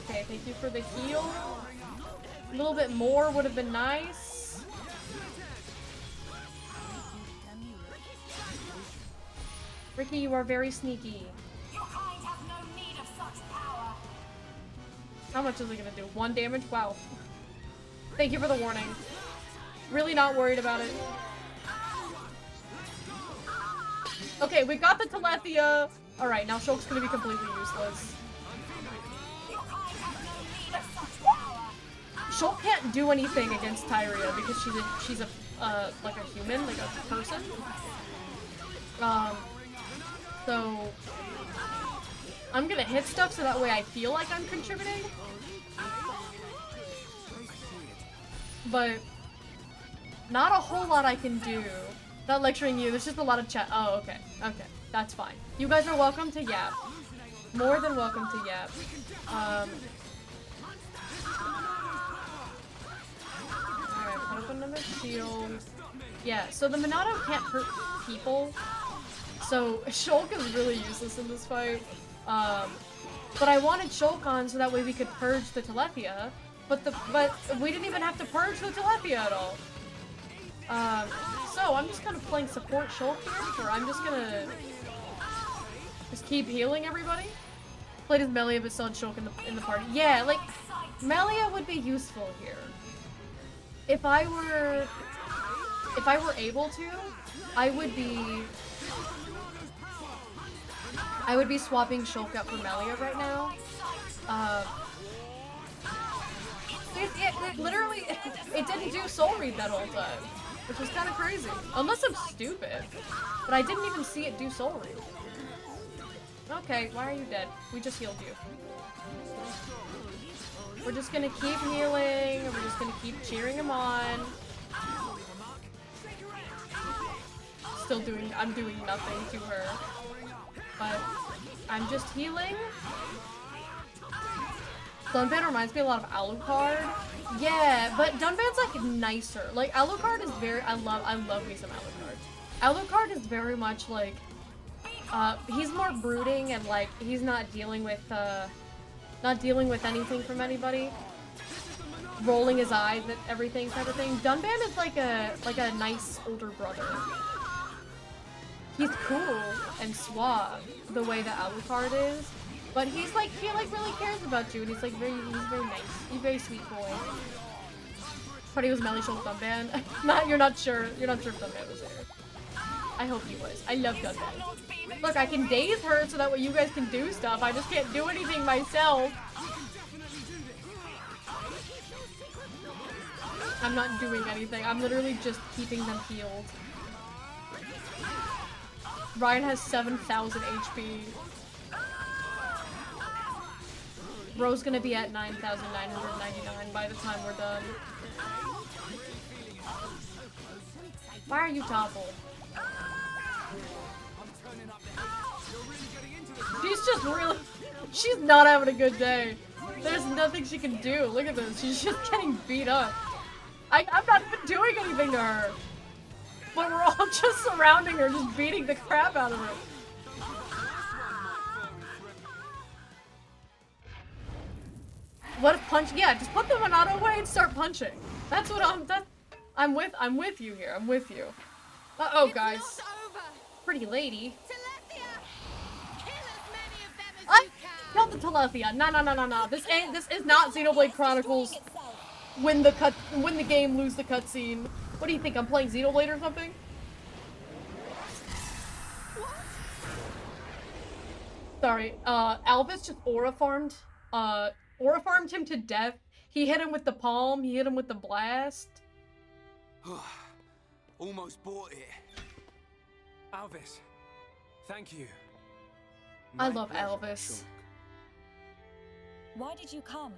Okay, thank you for the heal. A little bit more would have been nice. Ricky, you are very sneaky. Your kind have no need of such power. How much is it gonna do? 1 damage? Wow. Thank you for the warning. Really not worried about it. Okay, we got the Telethia. Alright, now Shulk's gonna be completely useless. Shulk can't do anything against Tyria because she's a like a human, like a person. So I'm gonna hit stuff so that way I feel like I'm contributing. But not a whole lot I can do. Not lecturing you, there's just a lot of chat. Oh, okay. Okay, that's fine. You guys are welcome to yap. More than welcome to yap. Alright, put up another shield. Yeah, so the Monado can't hurt people. So Shulk is really useless in this fight. But I wanted Shulk on so that way we could purge the Telethia. But we didn't even have to purge the Telethia at all. So I'm just kind of playing support Shulk here, or I'm just gonna keep healing everybody. Played as Melia but still had Shulk in the party. Yeah, like Melia would be useful here. If I were able to, I would be swapping Shulk out for Melia right now. It literally, it didn't do Soul Read that whole time, which was kind of crazy. Unless I'm stupid, but I didn't even see it do Soul Read. Okay, why are you dead? We just healed you. We're just gonna keep healing, and we're just gonna keep cheering him on. I'm doing nothing to her. But I'm just healing. Dunban reminds me a lot of Alucard. Yeah, but Dunban's like nicer. Like Alucard is very, I love me some Alucard. Alucard is very much like, he's more brooding and like, he's not dealing with anything from anybody. Rolling his eyes at everything type of thing. Dunban is like a nice older brother. He's cool and suave the way that Alucard is, but he really cares about you, and he's very nice. He's a very sweet boy. Party was Melly Shulk Dunban. You're not sure if Dunban was there. I hope he was. I love Dunban. Look, I can daze her so that way you guys can do stuff. I just can't do anything myself. I'm not doing anything. I'm literally just keeping them healed. Ryan has 7,000 HP. Ro's gonna be at 9,999 by the time we're done. Why are you toppled? She's not having a good day. There's nothing she can do. Look at this. She's just getting beat up. I'm not even doing anything to her. But we're all just surrounding her, just beating the crap out of her. What if punch? Yeah, just put the Monado away and start punching. That's what I'm with you here. I'm with you. Uh-oh, guys. pretty lady. I killed the Telethia. No. This is not Xenoblade Chronicles. Win the game, lose the cutscene. What do you think? I'm playing Xenoblade or something? Sorry. Alvis just aura farmed him to death. He hit him with the palm. He hit him with the blast. Almost bought it. Alvis, thank you. I love Alvis. Why did you come?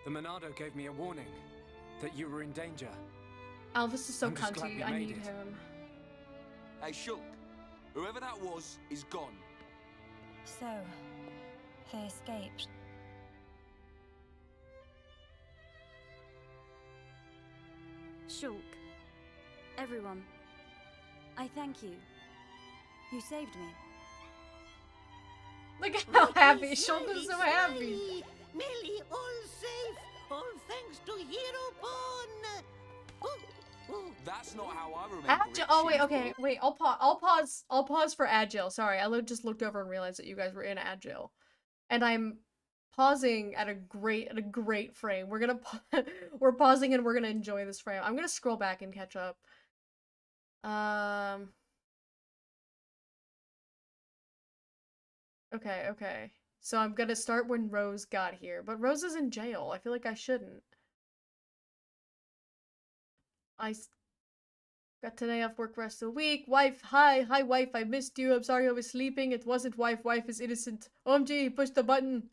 The Monado gave me a warning that you were in danger. Alvis is so I'm just glad cunty. we I made need it. him. Hey, Shulk. Whoever that was is gone. So, they escaped. Shulk, everyone, I thank you. You saved me. Look at how happy. Shulk is so happy. Melly, all safe. All thanks to Hero Pawn. That's not how I remember it. Oh wait, okay, wait. I'll pause for Agile. Sorry, I just looked over and realized that you guys were in Agile, and I'm pausing at a great frame. We're pausing and we're gonna enjoy this frame. I'm gonna scroll back and catch up. Okay. So I'm gonna start when Rose got here, but Rose is in jail. I feel like I shouldn't. I got today off work rest of the week. Wife, hi wife, I missed you. I'm sorry I was sleeping. It wasn't wife. Wife is innocent. OMG, push the button.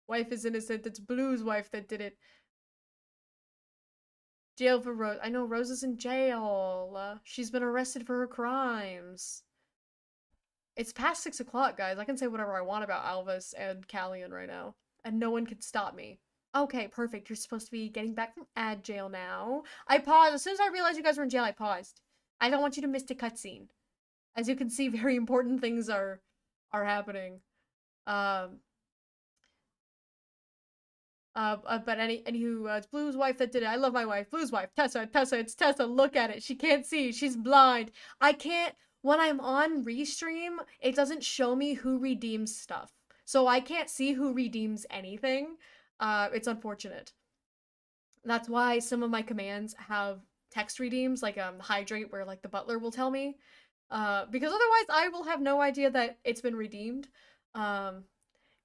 Wife is innocent. It's Blue's wife that did it. Jail for Rose. I know Rose is in jail. She's been arrested for her crimes. It's past 6 o'clock, guys. I can say whatever I want about Alvis and Callian right now. And no one can stop me. Okay, perfect. You're supposed to be getting back from ad jail now. I paused. As soon as I realized you guys were in jail, I paused. I don't want you to miss the cutscene. As you can see, very important things are happening. But anywho, it's Blue's wife that did it. I love my wife. Blue's wife. Tessa, it's Tessa. Look at it. She can't see. She's blind. I can't, when I'm on Restream, it doesn't show me who redeems stuff. So I can't see who redeems anything. It's unfortunate. That's why some of my commands have text redeems, like hydrate, where like the butler will tell me. Because otherwise I will have no idea that it's been redeemed.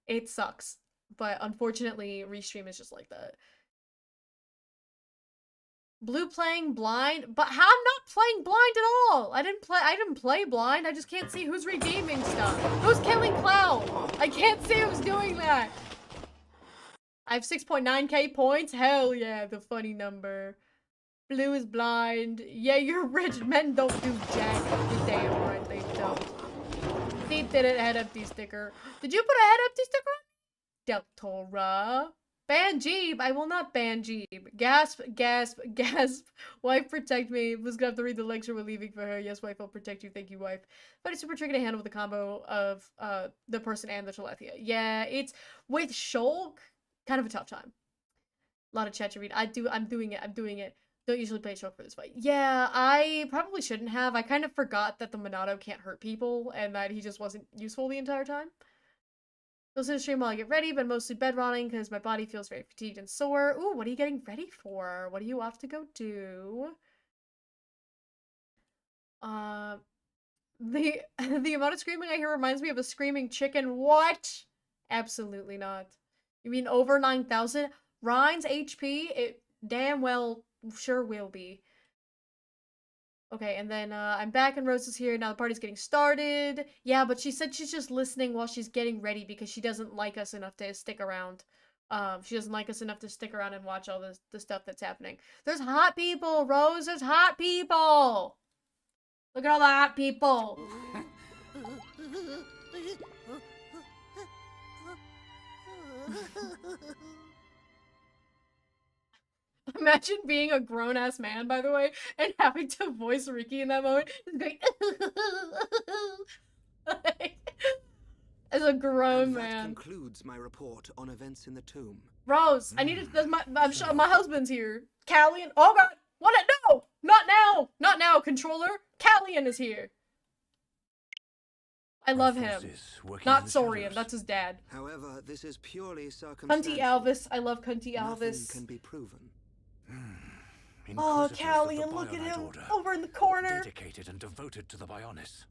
It sucks. But unfortunately, Restream is just like that. Blue playing blind, but how? I'm not playing blind at all. I didn't play blind. I just can't see who's redeeming stuff. Who's killing Cloud? I can't see who's doing that. I have 6.9k points. Hell yeah, the funny number. Blue is blind. Yeah, you're rich. Men don't do jack. You're damn right they don't. Deep didn't head empty sticker. Did you put a head empty sticker on? Deltora. Ban Jeeb. I will not ban Jeeb. Gasp, gasp, gasp. Wife, protect me. Was gonna have to read the lecture we're leaving for her. Yes, wife, I'll protect you. Thank you, wife. But it's super tricky to handle with the combo of the person and the Telethia. Yeah, it's with Shulk, kind of a tough time. A lot of chat to read. I'm doing it. Don't usually play Shulk for this fight. Yeah, I probably shouldn't have. I kind of forgot that the Monado can't hurt people and that he just wasn't useful the entire time. Go to the stream while I get ready, but mostly bed rotting because my body feels very fatigued and sore. Ooh, what are you getting ready for? What are you off to go do? The amount of screaming I hear reminds me of a screaming chicken. What? Absolutely not. You mean over 9,000? Ryan's HP? It damn well sure will be. Okay, and then I'm back and Rose is here. Now the party's getting started. Yeah, but she said she's just listening while she's getting ready because she doesn't like us enough to stick around. She doesn't like us enough to stick around and watch all the stuff that's happening. There's hot people, Rose. There's hot people. Look at all the hot people. Imagine being a grown-ass man, by the way, and having to voice Ricky in that moment. As a grown man. That concludes my report on events in the tomb. Rose, I need to. My husband's here. Callian. Oh god. What? No! Not now! Not now, controller. Callian is here. I love him. Forces working Not in the Saurian, shadows. that's his dad. However, this is purely circumstantial. Cunty Alvis, I love Cunty Nothing Alvis. can be proven. Oh, Inquisitors of the Callian, look at Bionite him Order, over in the corner. dedicated and devoted to the Bionis.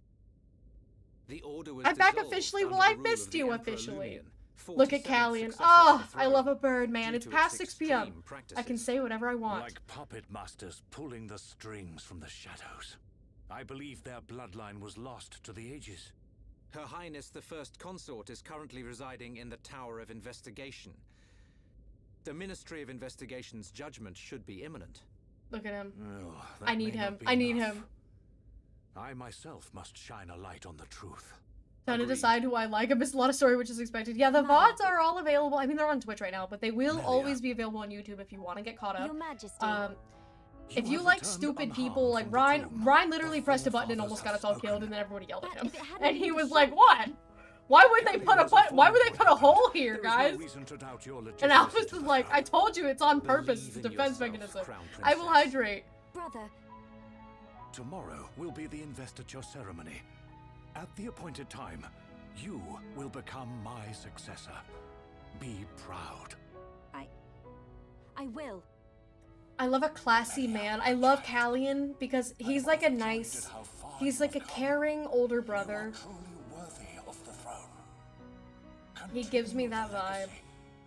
The order was I'm back dissolved officially. under Well, the I rule missed of the you Emperor officially. Lumion, Look at 47th Callian. successor Oh, to the I throne, love a bird, man. due It's to past its 6 p.m. extreme I can practices. say whatever I want. Like puppet masters pulling the strings from the shadows. I believe their bloodline was lost to the ages. Her Highness the First Consort is currently residing in the Tower of Investigation. The Ministry of Investigation's judgment should be imminent. Look at him. Oh, I need him. I need him. I myself must shine a light on the truth. Trying to decide who I like. I missed a lot of story, which is expected. Yeah, the VODs are all available. I mean, they're on Twitch right now, but they will always be available on YouTube if you want to get caught up. Your Majesty. If you like stupid people, like Ryan literally pressed a button and almost got us all killed, and then everybody yelled at him. And he was like, "What? Why would they put a button? Why would they put a hole here, guys?" And Alphys was like, "I told you, it's on purpose. It's a defense mechanism. I will hydrate." Brother. Tomorrow will be the investiture ceremony. At the appointed time, you will become my successor. Be proud. I will. I love a classy man. I love Callian because he's like a nice, he's like a caring older brother. He gives me that vibe.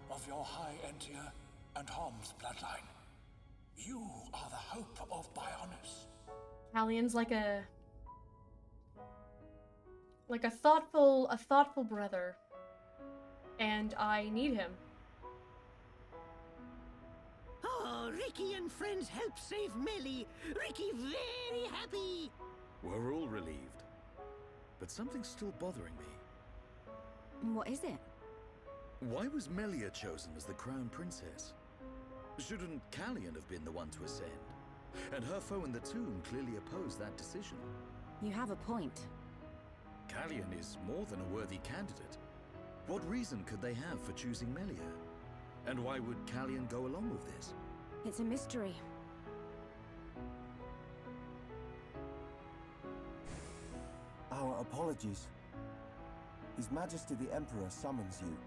Of your High Entia and Hom's bloodline. You are the hope of Bionis. Callian's like a thoughtful brother. And I need him. Oh, Ricky and friends help save Melly. Ricky very happy. We're all relieved. But something's still bothering me. What is it? Why was Melia chosen as the crown princess? Shouldn't Callian have been the one to ascend? And her foe in the tomb clearly opposed that decision. You have a point. Callian is more than a worthy candidate. What reason could they have for choosing Melia? And why would Callian go along with this? It's a mystery. Our apologies. His Majesty the Emperor summons you.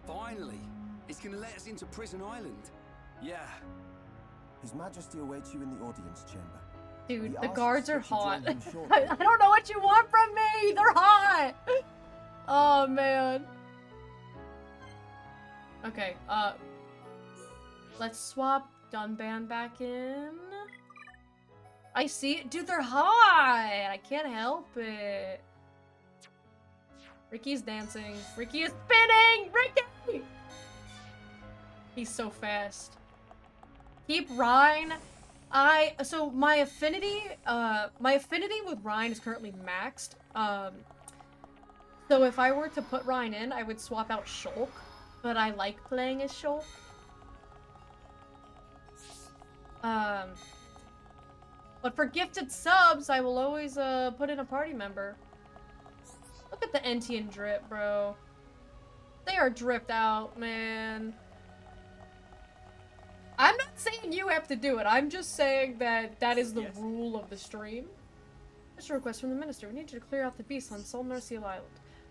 Finally! He's gonna let us into Prison Island. Yeah. His Majesty awaits you in the audience chamber. Dude, He the asks guards are that you join hot. him shortly. I don't know what you want from me. They're hot. Oh man. Okay. Let's swap Dunban back in. I see. Dude, they're hot. I can't help it. Ricky's dancing. Ricky is spinning. Ricky. He's so fast. Keep Rhine. So my affinity with Rhine is currently maxed. So if I were to put Rhine in, I would swap out Shulk, but I like playing as Shulk. But for gifted subs, I will always put in a party member. Look at the Entian drip, bro. They are dripped out, man. I'm not saying you have to do it. I'm just saying that that is the rule of the stream. Just a request from the minister. We need you to clear out the beast on Solnar Seal Island.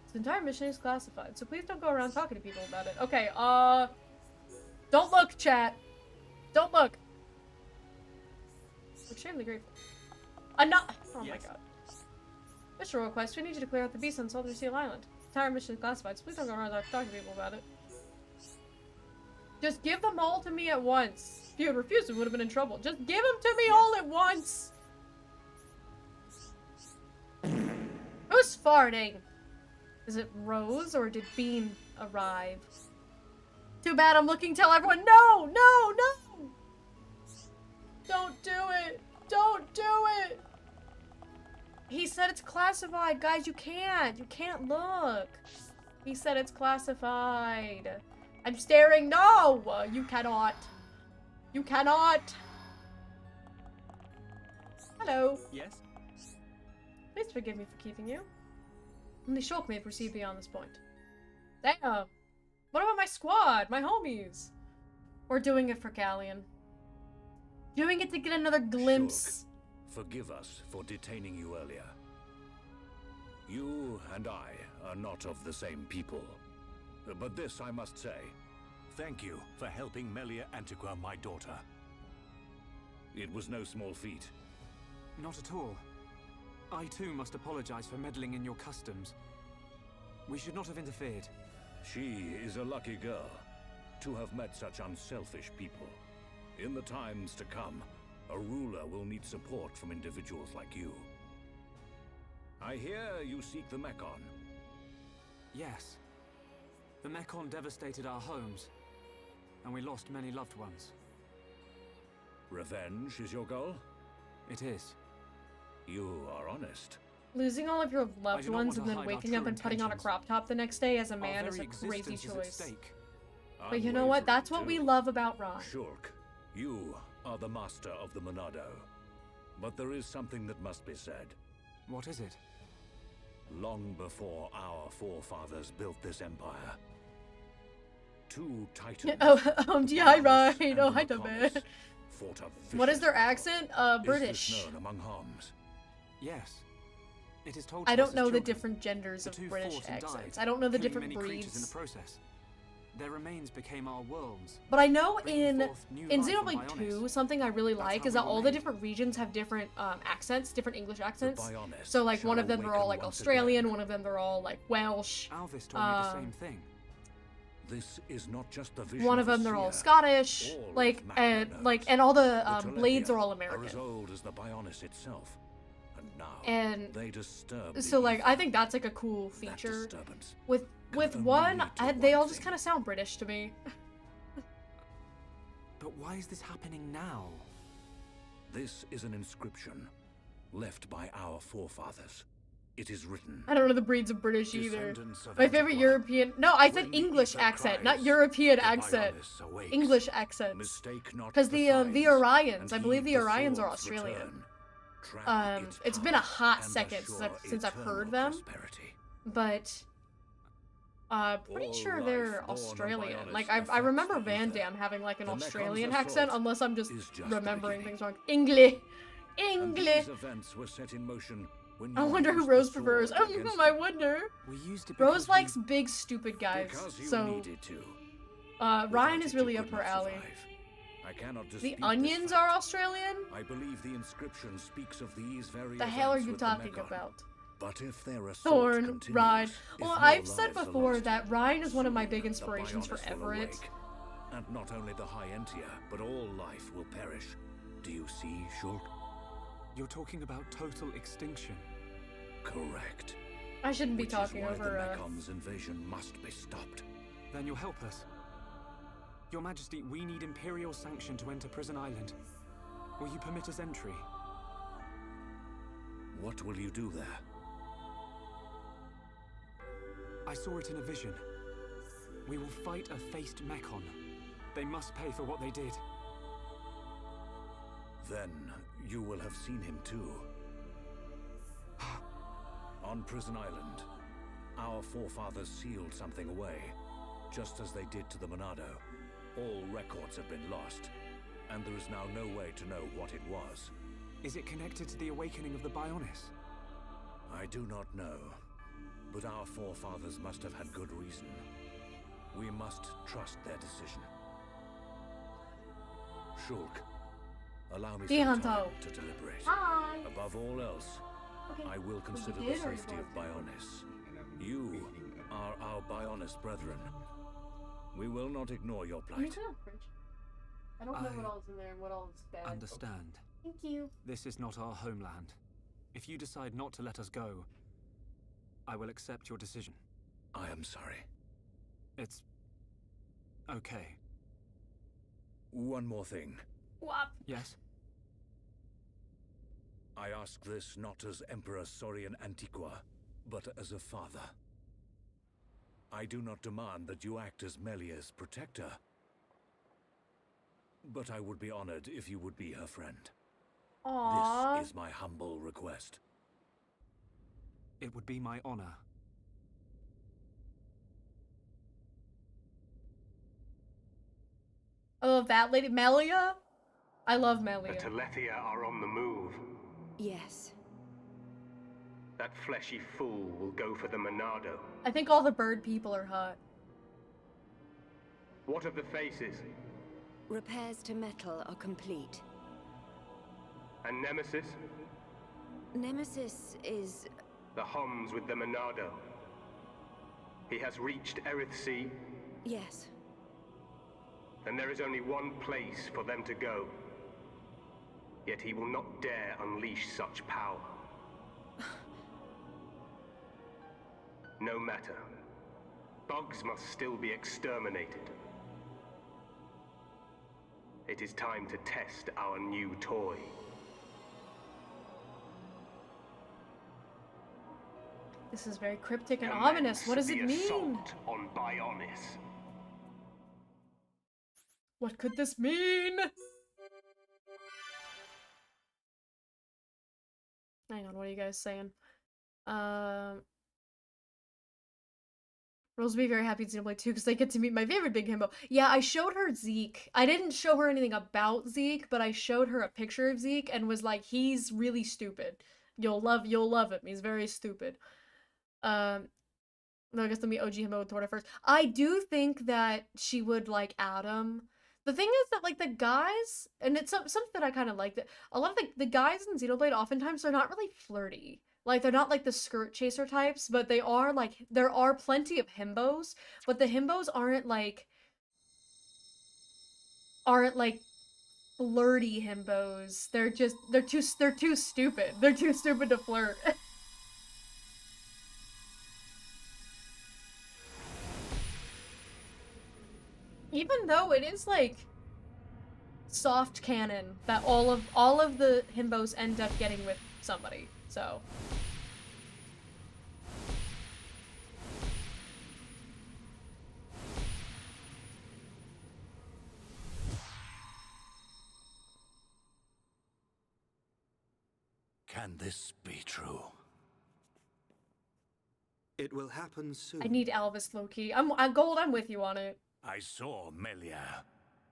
This entire mission is classified, so please don't go around talking to people about it. Okay, don't look, chat. Don't look. Extremely grateful. Oh my god. Mission request. We need you to clear out the beast on Solnar Seal Island. The entire mission is classified, so please don't go around talking to people about it. Just give them all to me at once. If you had refused, we would have been in trouble. Just give them to me all at once. Who's farting? Is it Rose or did Bean arrive? Too bad I'm looking to tell everyone. No, no, no. Don't do it. Don't do it. He said it's classified. Guys, you can't. You can't look. He said it's classified. I'm staring. No! You cannot. You cannot. Hello. Yes? Please forgive me for keeping you. Only Shulk may proceed beyond this point. Damn. What about my squad? My homies? We're doing it for Callian. Doing it to get another glimpse. Shulk, forgive us for detaining you earlier. You and I are not of the same people. But this I must say. Thank you for helping Melia Antiqua, my daughter. It was no small feat. Not at all. I too must apologize for meddling in your customs. We should not have interfered. She is a lucky girl to have met such unselfish people. In the times to come, a ruler will need support from individuals like you. I hear you seek the Mekon. Yes. The Mekon devastated our homes, and we lost many loved ones. Revenge is your goal? It is. You are honest. Losing all of your loved ones and then hide our waking up true and putting on a intentions. crop top the next day as a Our man is very a crazy existence is at choice. stake. But you know what? That's what we love about Ron. Shulk, you are the master of the Monado. But there is something that must be said. What is it? Long before our forefathers built this empire, two titans. Yeah, right. Oh, hi, the man. Fought a What is their accent? British. Is this known among Homs? Yes. It is told I to don't us as know the children. different genders The of two British fought and died, accents. I don't know the killing different many creatures in the breeds. process. Their remains became our worlds. But I know bringing in forth new in life from Xenoblade Bionis. 2, something I really like how is we that were all the made. different regions have different accents, different English accents. Bionis So like one shall of them they're all like awaken once Australian, one of them they're all like Welsh. Alvis told me the same thing. This is not just the vision One of a them they're all seer. Scottish, All of like Magna and knows. like and all the The blades are all Telethia American. Are as old as the Bionis itself. And now And they disturb so the like ether. I think that's like a cool That feature. disturbance With only one, lead to they one all just thing. kind of sound British to me. But why is this happening now? This is an inscription left by our forefathers. It is written. I don't know the breeds of British either. Descendants of My favorite Antiqua, European. No, I said when the English ether accent, not cries, European the accent. Bionis awakes. English accents. Mistake not Because the signs, Orions, and I believe heed the Orions are sword's Australian. return. Track its It's been a path hot and second assure since I've heard eternal them, prosperity. but pretty All sure life they're born on Australian. Bionis Like I affects remember the Van ether. Damme having like an The Mekon's Australian assault accent, unless I'm just is just the remembering beginning. things wrong. English, And English. these events were set in motion when I you wonder who used Rose the prefers. sword against I wonder. We used it Rose because likes big, stupid guys. because you So needed to. Ryan Without is it, really you up could her not alley. survive. I cannot The dispute this Onions fact. are Australian? I believe the inscription speaks of these very The hell are events you with the talking Mekon. about? But if their assault Thorn, continues, Ryan. if Well, more I've said lives are before lost, that Ryan is one of my big soon inspirations for the Bionis will Everett. awake, and not only the High Entia, but all life will perish. Do you see, Shulk? You're talking about total extinction. Correct. I shouldn't be Which talking is why over. the Mekon's invasion must be stopped. Then you'll help us. Your Majesty, we need Imperial sanction to enter Prison Island. Will you permit us entry? What will you do there? I saw it in a vision. We will fight a faced Mekon. They must pay for what they did. Then you will have seen him too. On Prison Island, our forefathers sealed something away, just as they did to the Monado. All records have been lost, and there is now no way to know what it was. Is it connected to the awakening of the Bionis? I do not know, but our forefathers must have had good reason. We must trust their decision. Shulk, allow me some time to deliberate. Hi. Above all else, Okay. I will consider did, the or you safety of both Bionis. You are our Bionis brethren. We will not ignore your Can you plight. turn on the fridge? I don't know what all is in there and what all is bad. Understand. Thank you. This is not our homeland. If you decide not to let us go, I will accept your decision. I am sorry. It's okay. One more thing. Whop. Yes? I ask this not as Emperor Saurian Antiqua, but as a father. I do not demand that you act as Melia's protector, but I would be honored if you would be her friend. Aww. This is my humble request. It would be my honor. I love that lady. Melia? I love The Melia. Telethia are on the move. Yes. That fleshy fool will go for the Monado. I think all the bird people are hot. What of the faces? Repairs to metal are complete. And Nemesis? Nemesis is... The Homs with the Monado. He has reached Erith Sea? Yes. Then there is only one place for them to go. Yet he will not dare unleash such power. No matter. Bugs must still be exterminated. It is time to test our new toy. This is very cryptic and ominous. What does it mean? Assault on Bionis. What could this mean? Hang on, what are you guys saying? Rose will be very happy in Xenoblade 2 because they get to meet my favorite big himbo. Yeah, I showed her Zeke. I didn't show her anything about Zeke, but I showed her a picture of Zeke and was like, he's really stupid. You'll love him. He's very stupid. No, I guess let me OG himbo with Torta first. I do think that she would like Adam. The thing is that, like, the guys, and it's something that I kind of like, that a lot of the guys in Xenoblade oftentimes they're not really flirty. Like, they're not, like, the skirt chaser types, but they are, like, there are plenty of himbos, but the himbos aren't, like, flirty himbos. They're too stupid. They're too stupid to flirt. Even though it is, like, soft canon that all of the himbos end up getting with somebody, so. Can this be true? It will happen soon. I need Alvis low-key. I'm Gold, I'm with you on it. I saw Melia.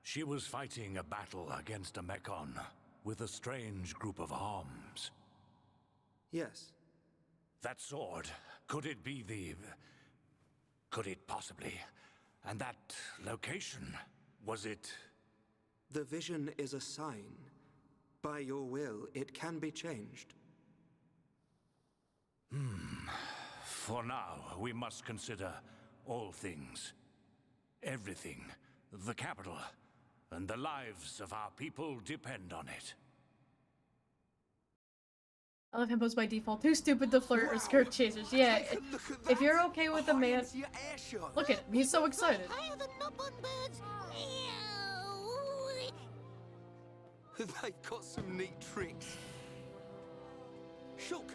She was fighting a battle against a Mechon with a strange group of Homs. Yes. That sword, could it be the... Could it possibly... And that location, was it... The vision is a sign. By your will, it can be changed. For now, we must consider all things. Everything. The capital. And the lives of our people depend on it. I love himbos by default. Too stupid to flirt or skirt chasers. Yeah, if you're okay with a man... Look at him, he's so excited. They've got some neat tricks. Shook,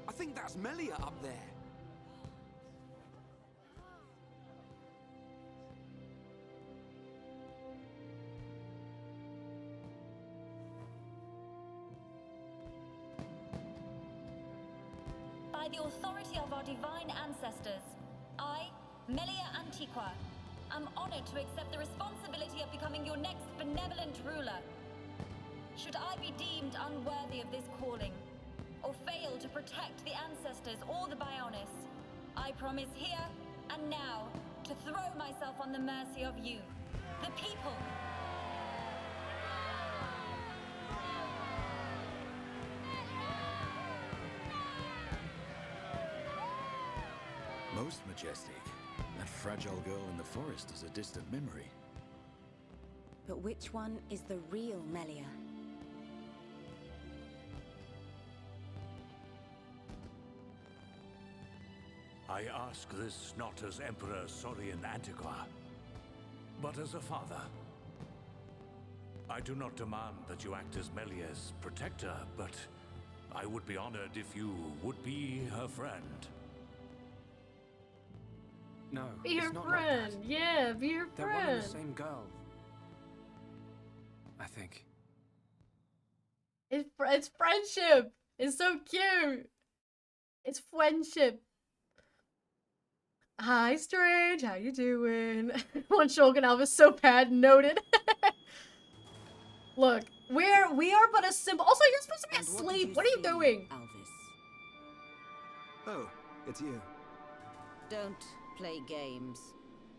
I think that's Melia up there. By the authority of our divine ancestors, I, Melia Antiqua, am honored to accept the responsibility of becoming your next benevolent ruler. Should I be deemed unworthy of this calling, or fail to protect the ancestors or the Bionis, I promise here and now to throw myself on the mercy of you, the people. Most majestic. That fragile girl in the forest is a distant memory. But which one is the real Melia? I ask this not as Emperor Saurian Antiqua, but as a father. I do not demand that you act as Melia's protector, but I would be honored if you would be her friend. No, Be your it's not friend. like that. Yeah, be your They're one and friend. the same girl. I think. It's friendship. It's so cute. It's friendship. Hi, Strange. How you doing? One Shulk and Alvis so bad. Noted. Look, we are but a simple. Also, you're supposed to be asleep. What are you doing? Alvis? Oh, it's you. Don't play games.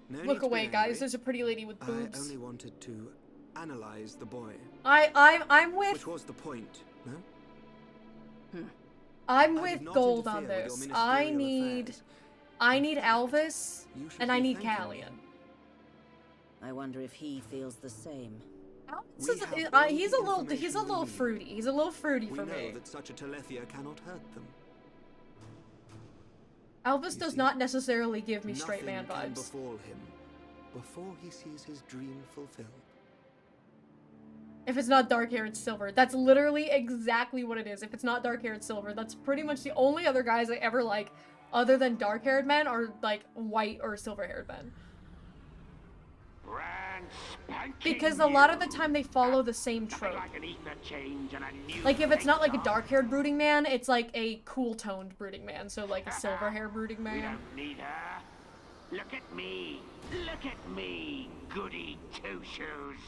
No need Look to be away, guys. angry. There's a pretty lady with boobs. I only wanted to analyze the boy. I'm with. Which was the point, no? I'm I with did not Gold on interfere with this. your I ministerial need. affairs. I need Alvis, You should and I be need thanking me. Callian. I wonder if he feels the same. He's a little fruity. He's a little fruity We for know me. that such a Telethia cannot hurt them. Alvis does not necessarily give me straight man Nothing can vibes. befall him before he sees his dream fulfilled. If it's not dark hair, it's silver. That's literally exactly what it is. If it's not dark hair, it's silver. That's pretty much the only other guys I ever like, other than dark haired men, are like white or silver haired men. Because a lot of the time they follow the same trope. Like if it's not like a dark haired brooding man, it's like a cool toned brooding man. So like a silver hair brooding man. We don't need her. Look at me. Look at me, goody two-shoes.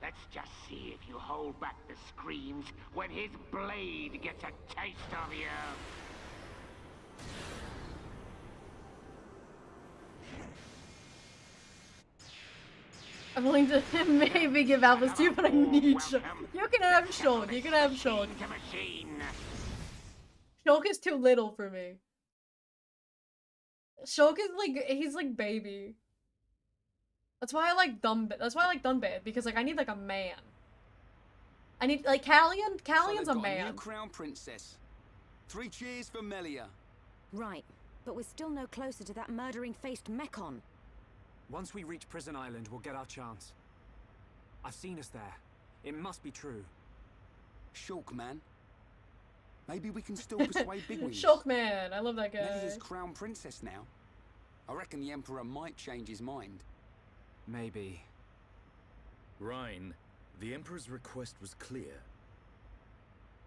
Let's just see if you hold back the screams when his blade gets a taste of you. I'm willing to maybe give Alvis to you, but I need Shulk. You can have Shulk. You can have Shulk. Shulk is too little for me. Shulk is like, he's like baby. That's why I like Dunbad, because like I need like a man. I need like Callian's so A a new man. crown princess. 3 cheers for Melia. Right, but we're still no closer to that murdering-faced Mekon. Once we reach Prison Island, we'll get our chance. I've seen us there. It must be true. Shulk, man. Maybe we can still persuade Bigwings. Shulk man, I love that guy. Melia's crown princess now. I reckon the Emperor might change his mind. Maybe. Rhine, the Emperor's request was clear.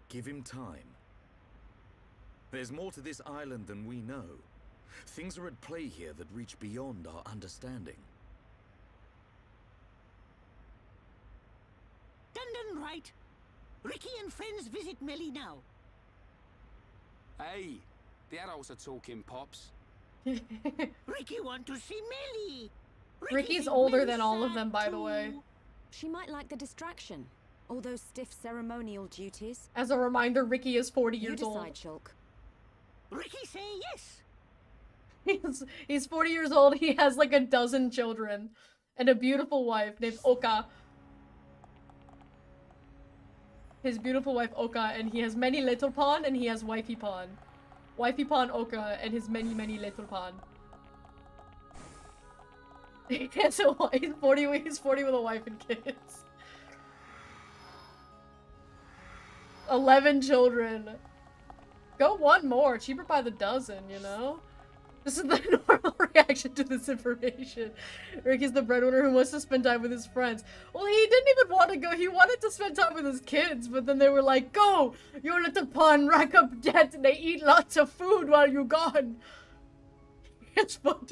Give him time. There's more to this island than we know. Things are at play here that reach beyond our understanding. Dundon right. Ricky and friends visit Melly now. Hey, the adults are talking, Pops. Ricky want to see Melly. Ricky's older than all of them, by the way. She might like the distraction. All those stiff ceremonial duties. As a reminder, Ricky is 40 You years old. decide, Shulk. Ricky say yes. He's 40 years old. He has like a dozen children and a beautiful wife named Oka. His beautiful wife Oka, and he has many little pawn, and he has wifey pawn. Wifey pawn Oka and his many little pawn. He has a wife. He's 40 with a wife and kids. 11 children. Go one more. Cheaper by the dozen, you know? This is the normal reaction to this information. Ricky's the breadwinner who wants to spend time with his friends. Well, he didn't even want to go. He wanted to spend time with his kids, but then they were like, go! Your little pawn, rack up debt, and they eat lots of food while you're gone. It's fun.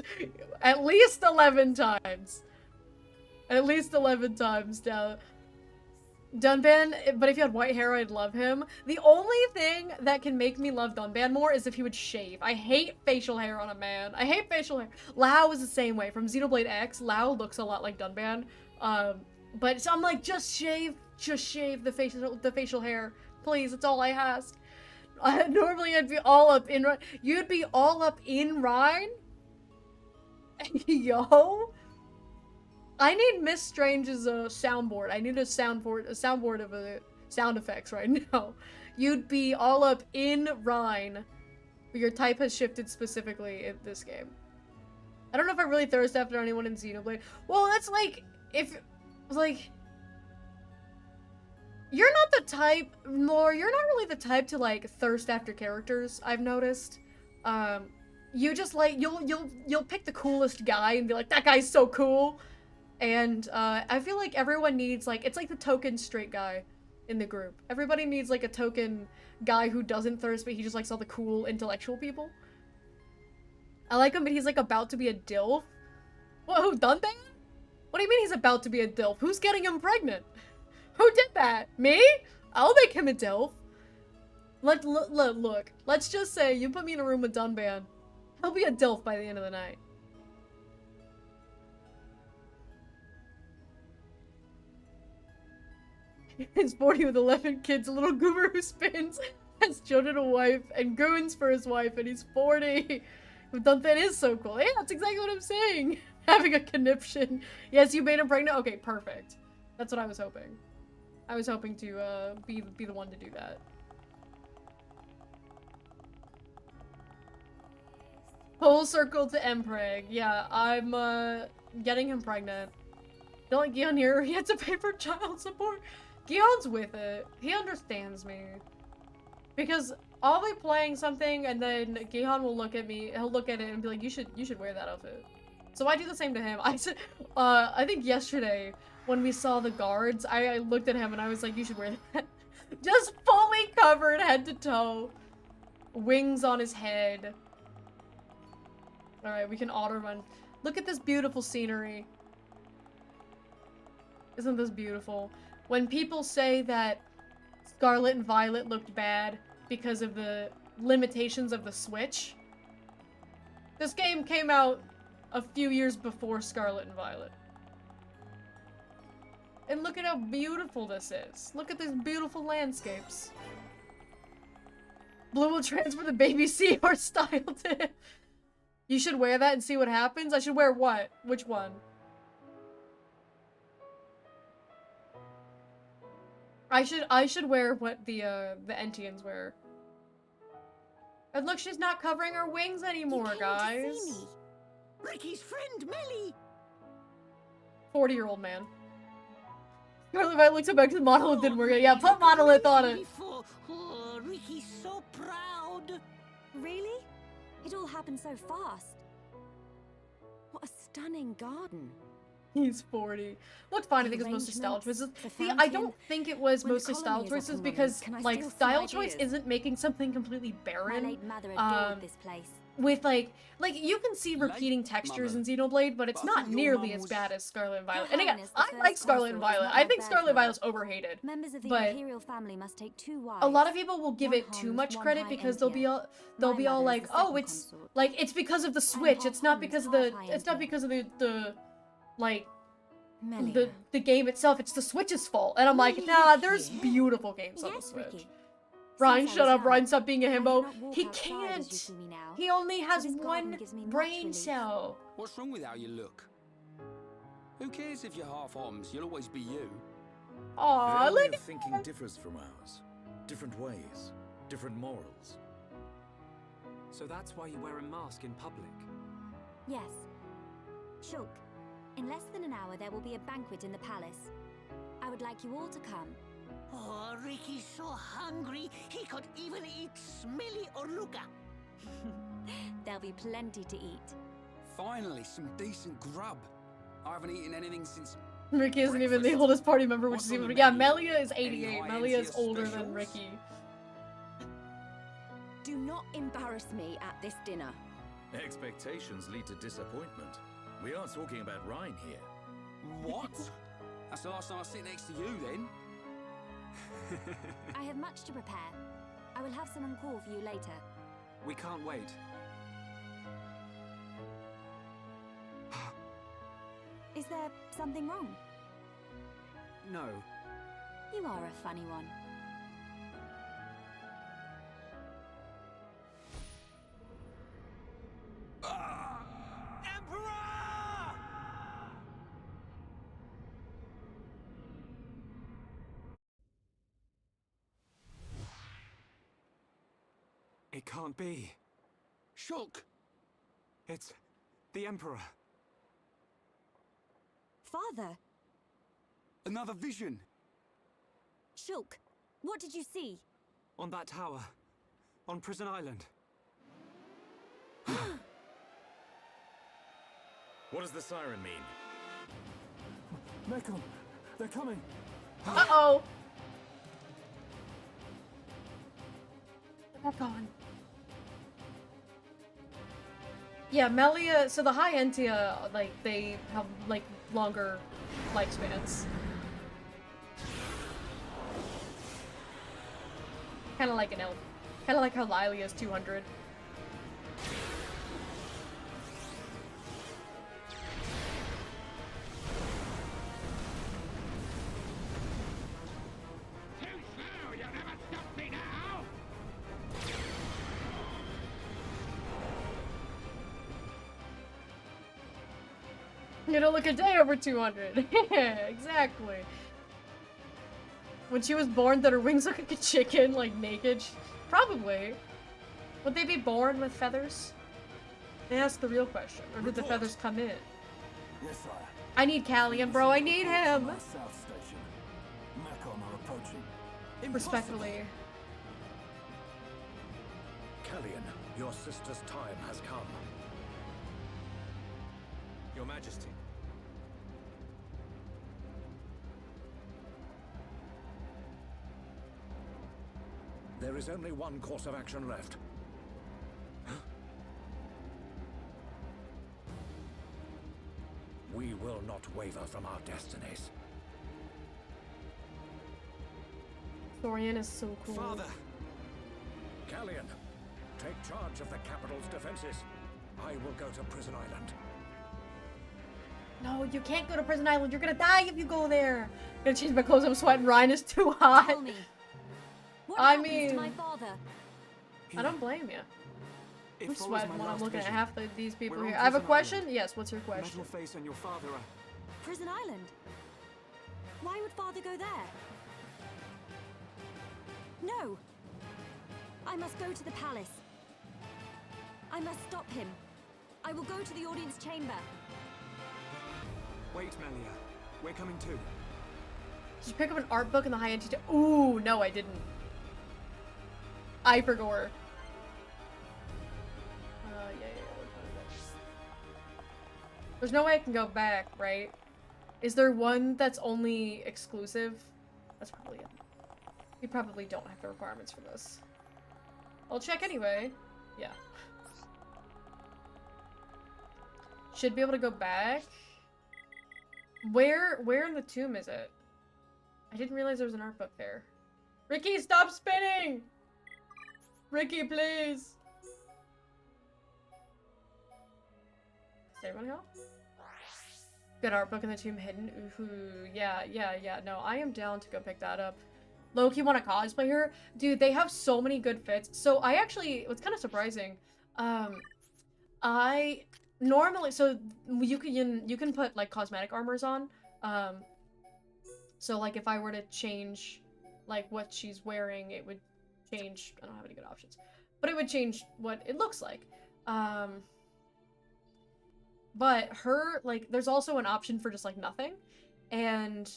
At least 11 times. At least 11 times now. Dunban, but if you had white hair, I'd love him. The only thing that can make me love Dunban more is if he would shave. I hate facial hair on a man. I hate facial hair. Lao is the same way. From Xenoblade X, Lao looks a lot like Dunban. But so I'm like, just shave the facial hair. Please, it's all I ask. Normally I'd be all up in Rhine. You'd be all up in Rhine? Yo? I need Miss Strange's soundboard. I need a soundboard of sound effects right now. You'd be all up in Rhine, but your type has shifted specifically in this game. I don't know if I really thirst after anyone in Xenoblade. Well, that's like, if, like, you're not the type, Lore, you're not really the type to, like, thirst after characters, I've noticed. You just, like, you'll pick the coolest guy and be like, that guy's so cool. And, I feel like everyone needs, like, it's like the token straight guy in the group. Everybody needs, like, a token guy who doesn't thirst, but he just likes all the cool intellectual people. I like him, but he's, like, about to be a DILF. What, who done that? What do you mean he's about to be a DILF? Who's getting him pregnant? Who did that? Me? I'll make him a DILF. Look. Let's just say you put me in a room with Dunban. He'll be a DILF by the end of the night. He's 40 with 11 kids, a little goober who spins, has children, a wife, and goons for his wife, and he's 40. Dunban is so cool. Yeah, that's exactly what I'm saying. Having a conniption. Yes, you made him pregnant? Okay, perfect. That's what I was hoping. I was hoping to be the one to do that. Full circle to Mpreg. Yeah, I'm getting him pregnant. Don't like Gion here. He had to pay for child support. Gion's with it. He understands me. Because I'll be playing something and then Gion will look at me. He'll look at it and be like, "You should wear that outfit." So I do the same to him. I said, I think yesterday when we saw the guards, I looked at him and I was like, "You should wear that." Just fully covered head to toe, wings on his head. All right, we can auto run. Look at this beautiful scenery. Isn't this beautiful? When people say that Scarlet and Violet looked bad because of the limitations of the Switch, this game came out a few years before Scarlet and Violet. And look at how beautiful this is. Look at these beautiful landscapes. Blue will transfer the baby Seahorse style to him. You should wear that and see what happens? I should wear what? Which one? I should wear what the Entians wear. And look, she's not covering her wings anymore, guys. To see me. Ricky's friend, Melly. 40-year-old man. Scarlet Violet looks back to the monolith didn't work. Yeah, put monolith on it. Oh, Ricky's so proud. Really? It all happened so fast. What a stunning garden. He's 40. Looked fine, I think it was mostly style choices. See, I don't think it was mostly style choices because, like, style choice isn't making something completely barren. My late mother adored this place. With, like, you can see repeating textures in Xenoblade, but it's not nearly as bad as Scarlet and Violet. And again, I like Scarlet and Violet. I think Scarlet and Violet's overhated. Members of the but Imperial family must take 2 wives. a lot of people will give it too much credit because they'll be all like, "Oh, it's like it's because of the Switch. It's not because of the like the game itself. It's the Switch's fault." And I'm like, nah, there's beautiful games on the Switch. Ryan, shut up. Ryan, stop being a himbo. He can't. He only has one brain cell. What's wrong with how you look? Who cares if you're half homs? You'll always be you. Aww, Their way look. of thinking differs from ours. Different ways, different morals. So that's why you wear a mask in public? Yes. Shulk, in less than an hour there will be a banquet in the palace. I would like you all to come. Oh, Ricky's so hungry, he could even eat Smelly or Luca. There'll be plenty to eat. Finally, some decent grub. I haven't eaten anything since... Ricky isn't even the oldest party member, which is even... Yeah, Melia is 88. Melia is older than Ricky. Do not embarrass me at this dinner. Expectations lead to disappointment. We are talking about Ryan here. What? That's the last time I sit next to you, then. I have much to prepare. I will have someone call for you later. We can't wait. Is there something wrong? No. You are a funny one. It can't be. Shulk! It's the Emperor. Father! Another vision! Shulk, what did you see? On that tower. On Prison Island. What does the siren mean? Mekon, they're coming. Uh-oh. They're gone. Yeah, Melia, so the High Entia, like, they have, like, longer lifespans. Kinda like an elf. Kind of like how Lily is 200. You don't look a day over 200. Yeah, exactly. When she was born, did her wings look like a chicken, like naked? Probably. Would they be born with feathers? They asked the real question. Or did the feathers come in? Yes, sire. I need Callian, bro. I need him. South Station. Macon are approaching. Respectfully. Callian, your sister's time has come. Your Majesty. There is only one course of action left. We will not waver from our destinies. Thorian is so cool. Father! Callian, take charge of the capital's defenses. I will go to Prison Island. No, you can't go to Prison Island. You're gonna die if you go there. I'm gonna change my clothes. I'm sweating. Ryan is too hot. Tell me, what I happens mean, to my father? I don't blame you. It I'm follows sweating my when I'm last looking at vision. half these people We're here. on I have a Prison question. Island. Yes. What's your question? Metal Face and your father are... Prison Island? Why would father go there? No! I must go to the palace. I must stop him. I will go to the audience chamber. Wait, Melia. We're coming too. Did you pick up an art book in the high-end teacher? Ooh, no, I didn't. Hypergore. Yeah. There's no way I can go back, right? Is there one that's only exclusive? That's probably it. We probably don't have the requirements for this. I'll check anyway. Yeah. Should be able to go back. Where in the tomb is it? I didn't realize there was an art book there. Ricky, stop spinning! Ricky, please! Is everyone here? Good art book in the tomb hidden. Ooh, yeah. No, I am down to go pick that up. Loki want to cosplay her? Dude, they have so many good fits. So I actually, what's kind of surprising, I normally, so you can put like cosmetic armors on. So like if I were to change like what she's wearing, it would change, I don't have any good options, but it would change what it looks like. But her, like, there's also an option for just like nothing, and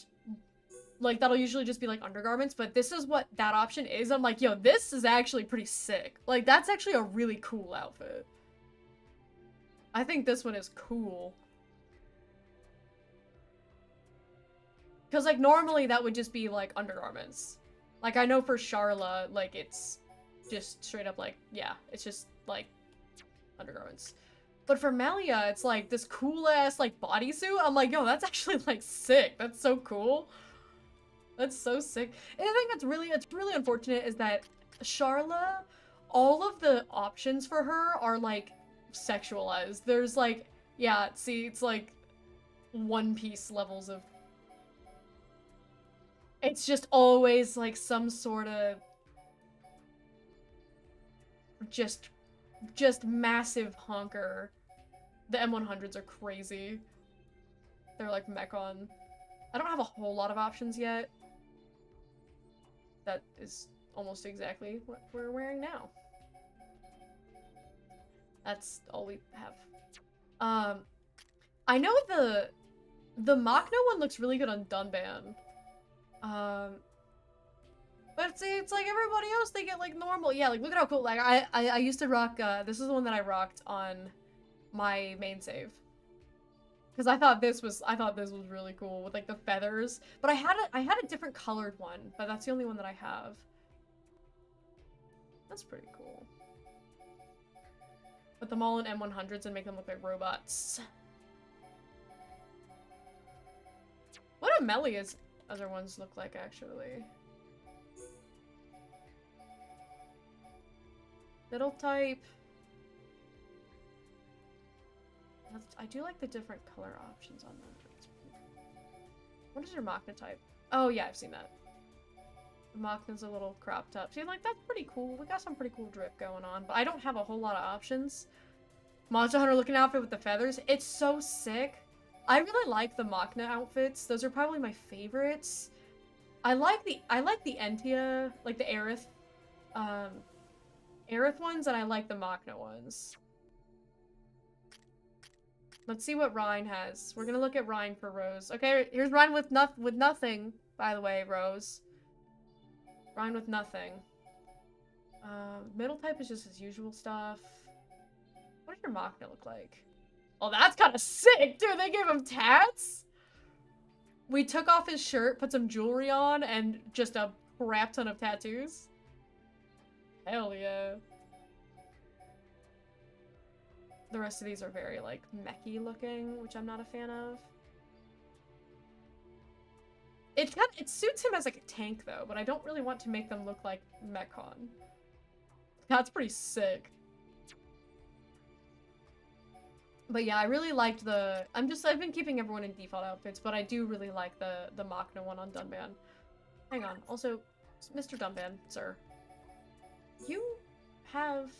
like that'll usually just be like undergarments, but this is what that option is. I'm like, yo, this is actually pretty sick. Like, that's actually a really cool outfit. I think this one is cool. Because, like, normally that would just be, like, undergarments. Like, I know for Charla, like, it's just straight up, like, yeah, it's just, like, undergarments. But for Melia, it's, like, this cool-ass, like, bodysuit. I'm like, yo, that's actually, like, sick. That's so cool. That's so sick. And the thing that's really, it's really unfortunate is that Charla, all of the options for her are, like, sexualized. There's, like, yeah, see, it's, like, One Piece levels of... It's just always, like, some sort of... Just massive honker. The M100s are crazy. They're, like, Mechon. I don't have a whole lot of options yet. That is almost exactly what we're wearing now. That's all we have. I know the Machno one looks really good on Dunban. But see, it's like everybody else, they get like normal. Yeah, like look at how cool. Like I used to rock. This is the one that I rocked on my main save. Because I thought this was really cool with like the feathers. But I had a different colored one, but that's the only one that I have. That's pretty cool. Put them all in M100s and make them look like robots. What do Melia's other ones look like, actually? Middle type. I do like the different color options on them. What is your Machna type? Oh yeah, I've seen that. The Machna's a little cropped up. See, like, that's pretty cool. We got some pretty cool drip going on, but I don't have a whole lot of options. Monster Hunter looking outfit with the feathers. It's so sick. I really like the Machna outfits. Those are probably my favorites. I like the Entia, like the Aerith ones, and I like the Machna ones. Let's see what Rhine has. We're gonna look at Rhine for Rose. Okay, here's Rhine with nothing, by the way, Rose. Rhine with nothing. Middle type is just his usual stuff. What does your Machna look like? Oh, that's kind of sick, dude. They gave him tats? We took off his shirt, put some jewelry on, and just a crap ton of tattoos. Hell yeah. The rest of these are very, like, mechy looking, which I'm not a fan of. It suits him as, like, a tank, though, but I don't really want to make them look like Mechon. That's pretty sick. But yeah, I really liked the... I've been keeping everyone in default outfits, but I do really like the Machna one on Dunban. Hang on. Also, Mr. Dunban, sir. You have...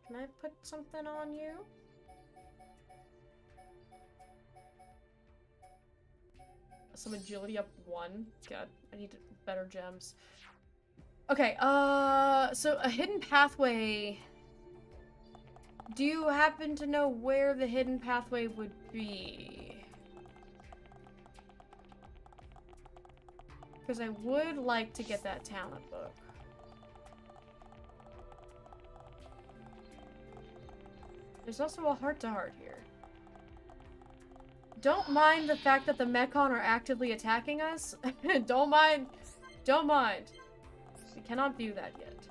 Can I put something on you? Some agility up 1. God, I need better gems. Okay, so a hidden pathway. Do you happen to know where the hidden pathway would be? Because I would like to get that talent book. There's also a heart-to-heart here. Don't mind the fact that the Mechon are actively attacking us. Don't mind. Don't mind. We cannot view that yet.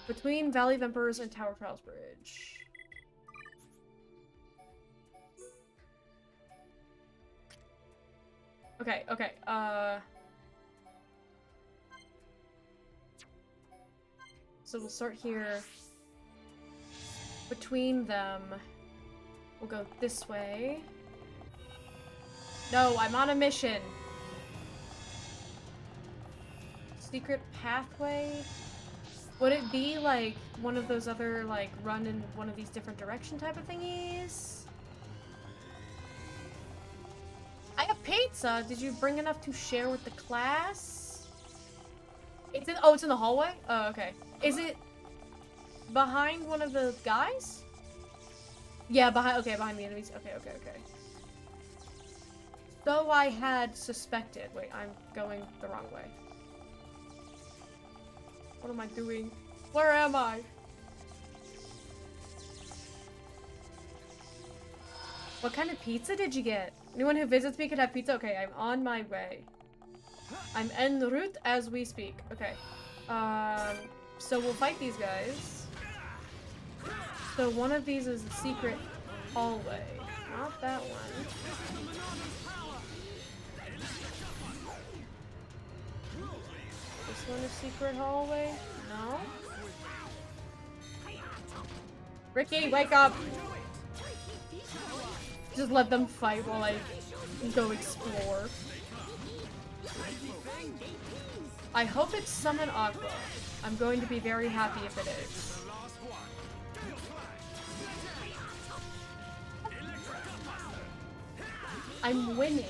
Between Valley of Emperors and Tower Trials Bridge. Okay, okay, so we'll start here. Between them, we'll go this way. No, I'm on a mission. Secret pathway? Would it be like one of those other, like, run in one of these different direction type of thingies? I have pizza. Did you bring enough to share with the class? It's in, oh, it's in the hallway? Oh, okay. Is it behind one of the guys? Yeah, behind the enemies. Okay, okay, okay. So I had suspected. Wait, I'm going the wrong way. What am I doing? Where am I? What kind of pizza did you get? Anyone who visits me could have pizza? Okay, I'm on my way. I'm en route as we speak. Okay. So we'll fight these guys. So one of these is a secret hallway. Not that one. This one is secret hallway? No? Ricky, wake up! Just let them fight while I go explore. I hope it's Summon Aqua. I'm going to be very happy if it is. I'm winning.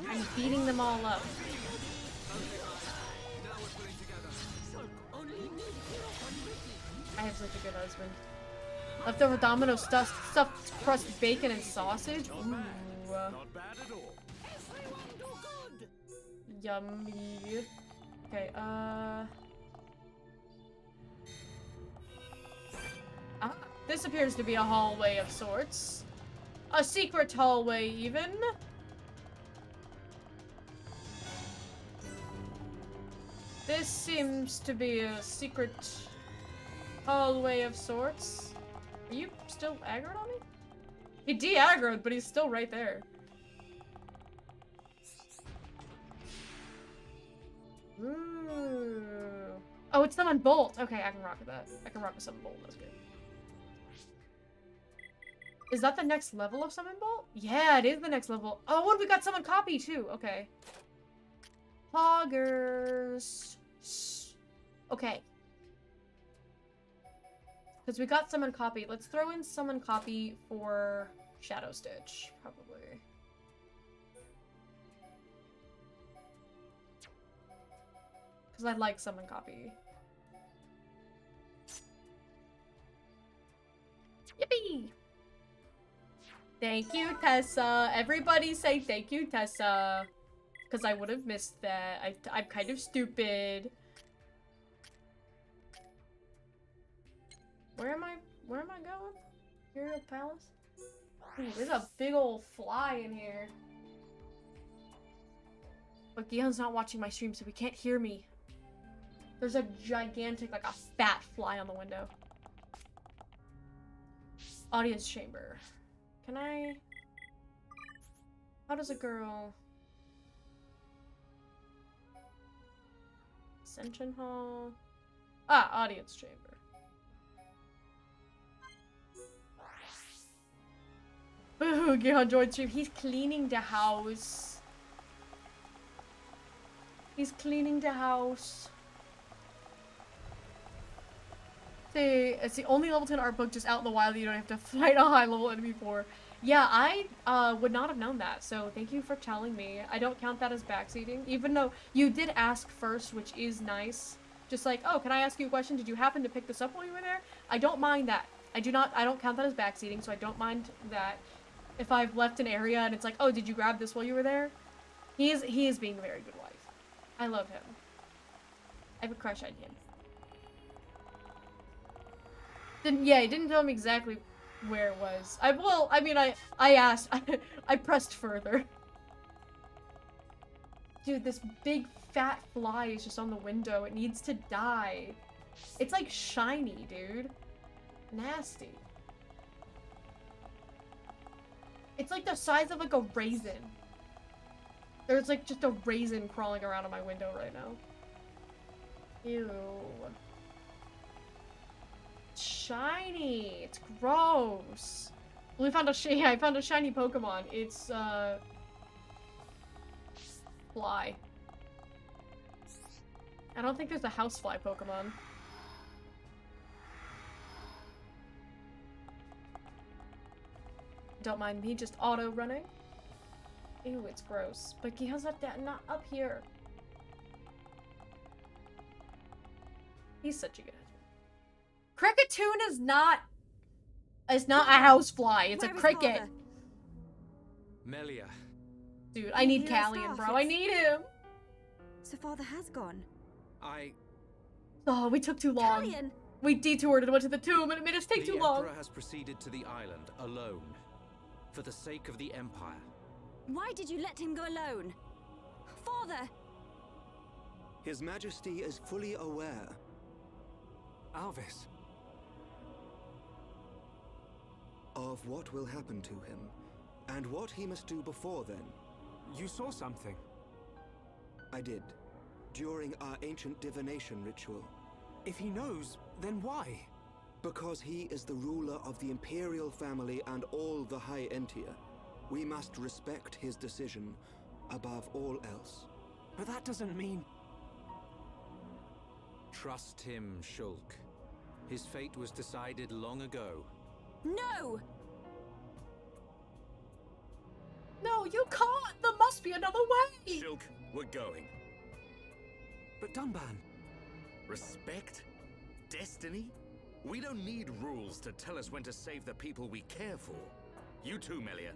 I'm beating them all up. I have such a good husband. Leftover Domino stuffed crust bacon and sausage? Ooh. Not bad at all. Yummy. Okay, this appears to be a hallway of sorts. A secret hallway, even. This seems to be a secret hallway of sorts. Are you still aggroed on me? He de-aggroed, but he's still right there. Ooh. Oh, it's Summon Bolt. Okay, I can rock with that. I can rock with Summon Bolt. That's good. Is that the next level of Summon Bolt? Yeah, it is the next level. Oh, and we got Summon Copy too. Okay. Poggers. Okay. Because we got Summon Copy. Let's throw in Summon Copy for Shadow Stitch, probably. Because I like Summon Copy. Yippee! Thank you, Tessa. Everybody say thank you, Tessa. Because I would have missed that. I'm kind of stupid. Where am I going? Imperial Palace? Ooh, there's a big old fly in here. But Gion's not watching my stream, so he can't hear me. There's a gigantic, like a fat fly on the window. Audience chamber. Can I... How does a girl... Ascension Hall... Ah, audience chamber. Boo, Gion joined stream. He's cleaning the house. He's cleaning the house. See, it's the only level 10 art book just out in the wild that you don't have to fight a high level enemy for. Yeah, I would not have known that, so thank you for telling me. I don't count that as backseating, even though you did ask first, which is nice. Just like, oh, can I ask you a question? Did you happen to pick this up while you were there? I don't mind that. I don't count that as backseating, so I don't mind that. If I've left an area and it's like, oh, did you grab this while you were there? He is being a very good wife. I love him. I have a crush on him. He didn't tell me exactly where it was. I asked. I pressed further. Dude, this big fat fly is just on the window. It needs to die. It's like shiny, dude. Nasty. It's like the size of like a raisin. There's like just a raisin crawling around on my window right now. Ew. It's shiny. It's gross. Well, I found a shiny Pokemon. It's fly. I don't think there's a housefly Pokemon. Don't mind me just auto running. Ew, it's gross. But Gion's not up here. He's such a good husband. Cricketune is not a housefly. It's a cricket. Melia. Dude, I need Callian, bro. I need him. So father has gone. Oh, we took too long. Callian. We detoured and went to the tomb and it made us take too long. The Emperor has proceeded to the island alone. For the sake of the Empire. Why did you let him go alone? Father! His Majesty is fully aware. Alvis. Of what will happen to him, and what he must do before then. You saw something. I did, during our ancient divination ritual. If he knows, then why? Because he is the ruler of the Imperial family and all the High Entia. We must respect his decision above all else. But that doesn't mean... Trust him, Shulk. His fate was decided long ago. No! No, you can't! There must be another way! Shulk, we're going. But Dunban... Respect? Destiny? We don't need rules to tell us when to save the people we care for. You too, Melia.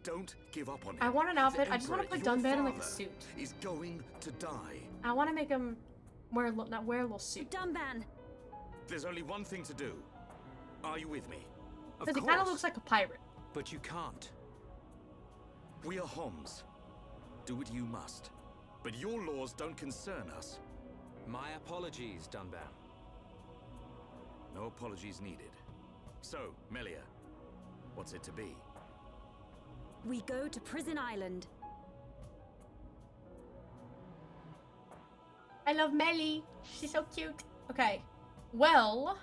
Don't give up on him. I want an outfit. I just want to put Dunban in like a suit. He's going to die. I want to make him wear a little suit. Dunban. There's only one thing to do. Are you with me? Because he kind of looks like a pirate. But you can't. We are Homs. Do what you must. But your laws don't concern us. My apologies, Dunban. No apologies needed. So, Melia, what's it to be? We go to Prison Island. I love Melly. She's so cute. Okay. Well,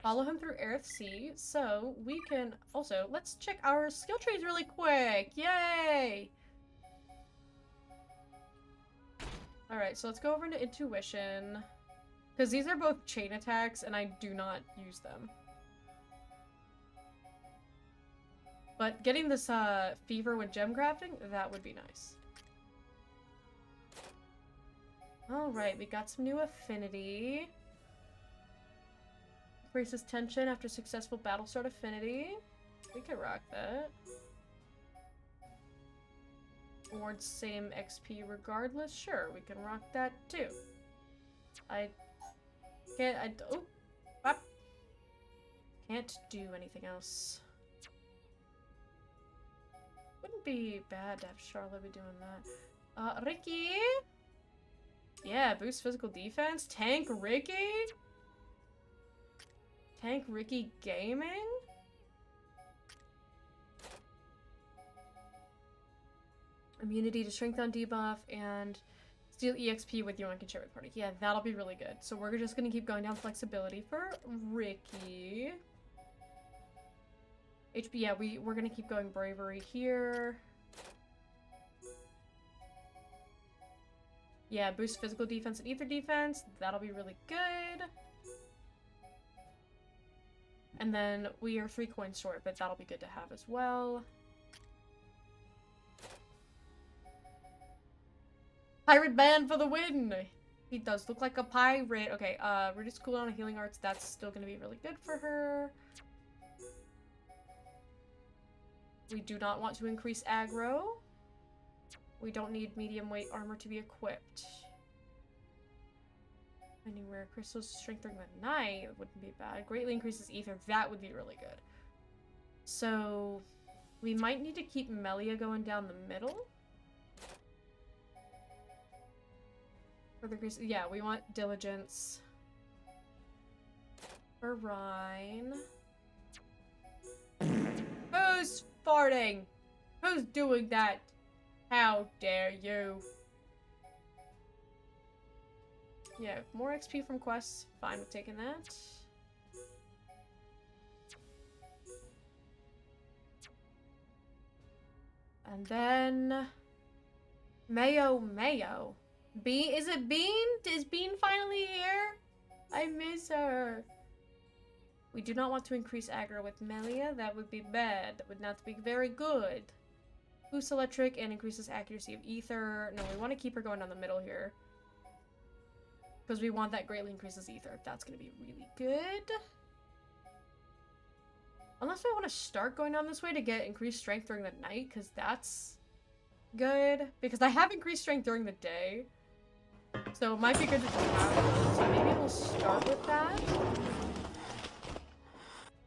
follow him through Aerith Sea, so we can also, let's check our skill trees really quick. Yay! Alright, so let's go over into Intuition. Because these are both chain attacks, and I do not use them. But getting this fever with gem crafting, that would be nice. Alright, we got some new affinity. Increases tension after successful battle start affinity. We can rock that. Awards same XP regardless. Sure, we can rock that too. Can't do anything else. Wouldn't be bad to have Charlotte be doing that. Ricky? Yeah, boost physical defense. Tank Ricky? Tank Ricky Gaming? Immunity to strength on debuff and steal EXP with you and can share with party. Yeah, that'll be really good. So we're just gonna keep going down flexibility for Ricky. HP, yeah, we're gonna keep going bravery here. Yeah, boost physical defense and ether defense. That'll be really good. And then we are 3 coins short, but that'll be good to have as well. Pirate band for the win! He does look like a pirate. Okay, reduce cooldown on healing arts. That's still gonna be really good for her. We do not want to increase aggro. We don't need medium weight armor to be equipped. Anywhere crystals strength during the night wouldn't be bad. Greatly increases ether. That would be really good. So we might need to keep Melia going down the middle. For the grease, yeah, we want diligence. For Rhine. Who's farting? Who's doing that? How dare you? Yeah, more XP from quests. Fine with taking that. And then Mayo. Bean, is it Bean? Is Bean finally here? I miss her. We do not want to increase aggro with Melia. That would be bad. That would not be very good. Boosts electric and increases accuracy of ether. No, we want to keep her going down the middle here. Because we want that greatly increases ether. That's going to be really good. Unless we want to start going down this way to get increased strength during the night. Because that's good. Because I have increased strength during the day. So it might be good to just have those. So maybe we'll start with that.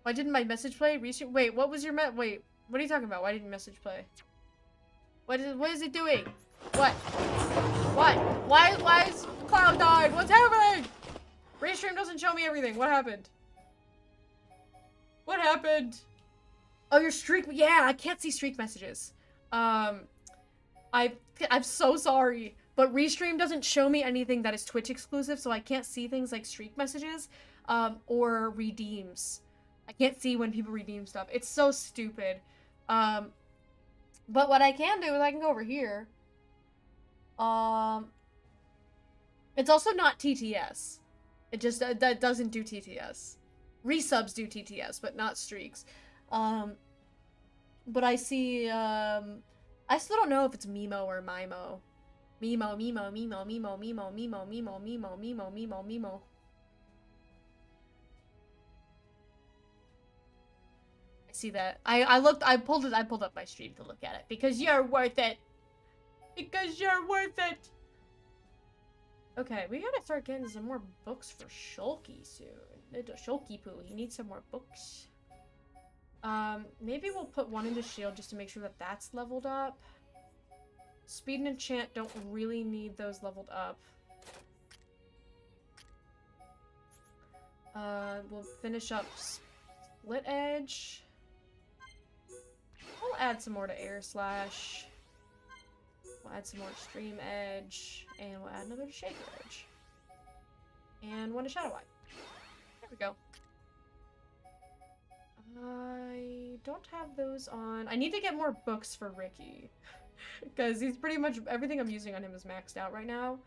Why didn't my message play? Wait, what was your wait, what are you talking about? Why didn't your message play? What is it doing? What? What? Why is Cloud died? What's happening? Restream doesn't show me everything. What happened? What happened? Oh, your streak. Yeah, I can't see streak messages. I'm so sorry. But Restream doesn't show me anything that is Twitch exclusive, so I can't see things like streak messages, or redeems. I can't see when people redeem stuff. It's so stupid. But what I can do is I can go over here. It's also not TTS. It just that doesn't do TTS. Resubs do TTS, but not streaks. But I see, I still don't know if it's Mimo or Mimo. Mimo. I see that. I pulled up my stream to look at it because you're worth it. Because you're worth it. Okay, we gotta start getting some more books for Shulky soon. Little Shulky poo, he needs some more books. Maybe we'll put one into shield just to make sure that that's leveled up. Speed and enchant don't really need those leveled up. We'll finish up Split Edge. We'll add some more to Air Slash. We'll add some more Stream Edge, and we'll add another Shaker Edge. And one to Shadow Eye. There we go. I don't have those on. I need to get more books for Ricky. Because he's pretty much, everything I'm using on him is maxed out right now.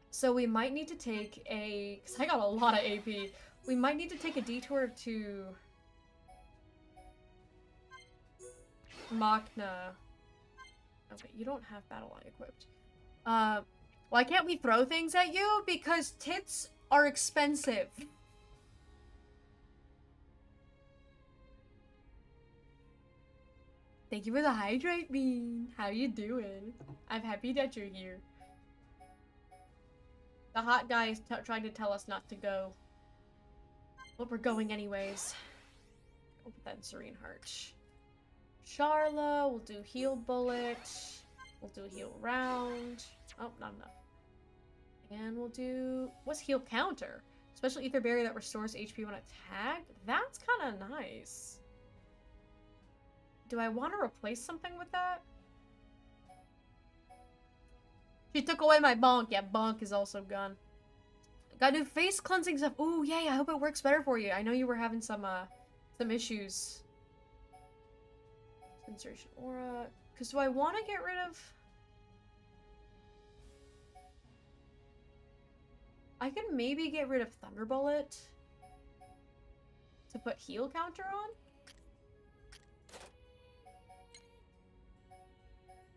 So we might need to take a, because I got a lot of AP. We might need to take a detour to Machna. Oh wait, you don't have Battle Eye equipped. Why can't we throw things at you? Because tits are expensive. Thank you for the hydrate bean. How you doing? I'm happy that you're here. The hot guy is trying to tell us not to go. But we're going anyways. I'll put that in Serene Heart. Charla, we'll do Heal Bullet. We'll do Heal Round. Oh, not enough. And we'll do... What's Heal Counter? Special Ether Berry that restores HP when attacked? That's kind of nice. Do I want to replace something with that? She took away my bonk. Yeah, bonk is also gone. Got new face cleansing stuff. Ooh, yay, I hope it works better for you. I know you were having some issues. Sensation aura. Because do I want to get rid of... I could maybe get rid of Thunderbolt to put heal counter on.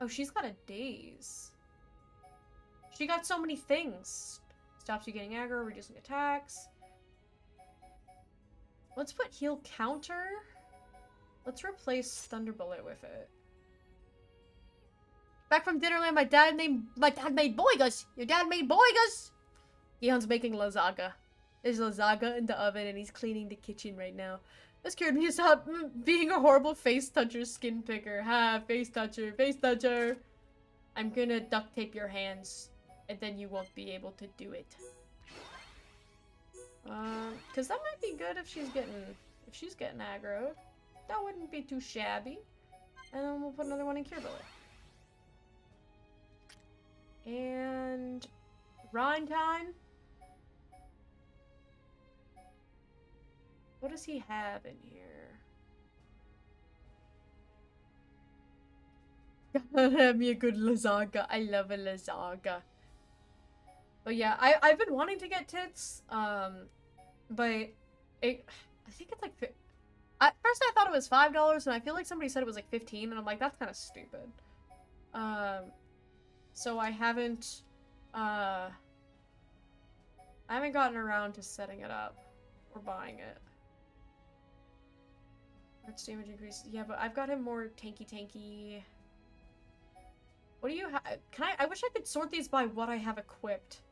Oh, she's got a daze. She got so many things. Stops you getting aggro, reducing attacks. Let's put heal counter. Let's replace Thunderbolt with it. Back from Dinnerland, my dad made boigas. Your dad made boigas. Gihon's making lasagna. There's lasagna in the oven and he's cleaning the kitchen right now. That scared me to stop being a horrible face toucher skin picker. Ha, face toucher, face toucher. I'm gonna duct tape your hands and then you won't be able to do it. Cause that might be good if she's getting aggro. That wouldn't be too shabby. And then we'll put another one in Cure Bullet. And Rhyme time. What does he have in here? Gotta have me a good lasagna. I love a lasagna. But yeah, I've been wanting to get tits, but I think it's like, at first I thought it was $5, and I feel like somebody said it was like 15, and I'm like, that's kind of stupid. So I haven't gotten around to setting it up or buying it. Arts damage increase. Yeah, but I've got him more tanky. What do you have? I wish I could sort these by what I have equipped.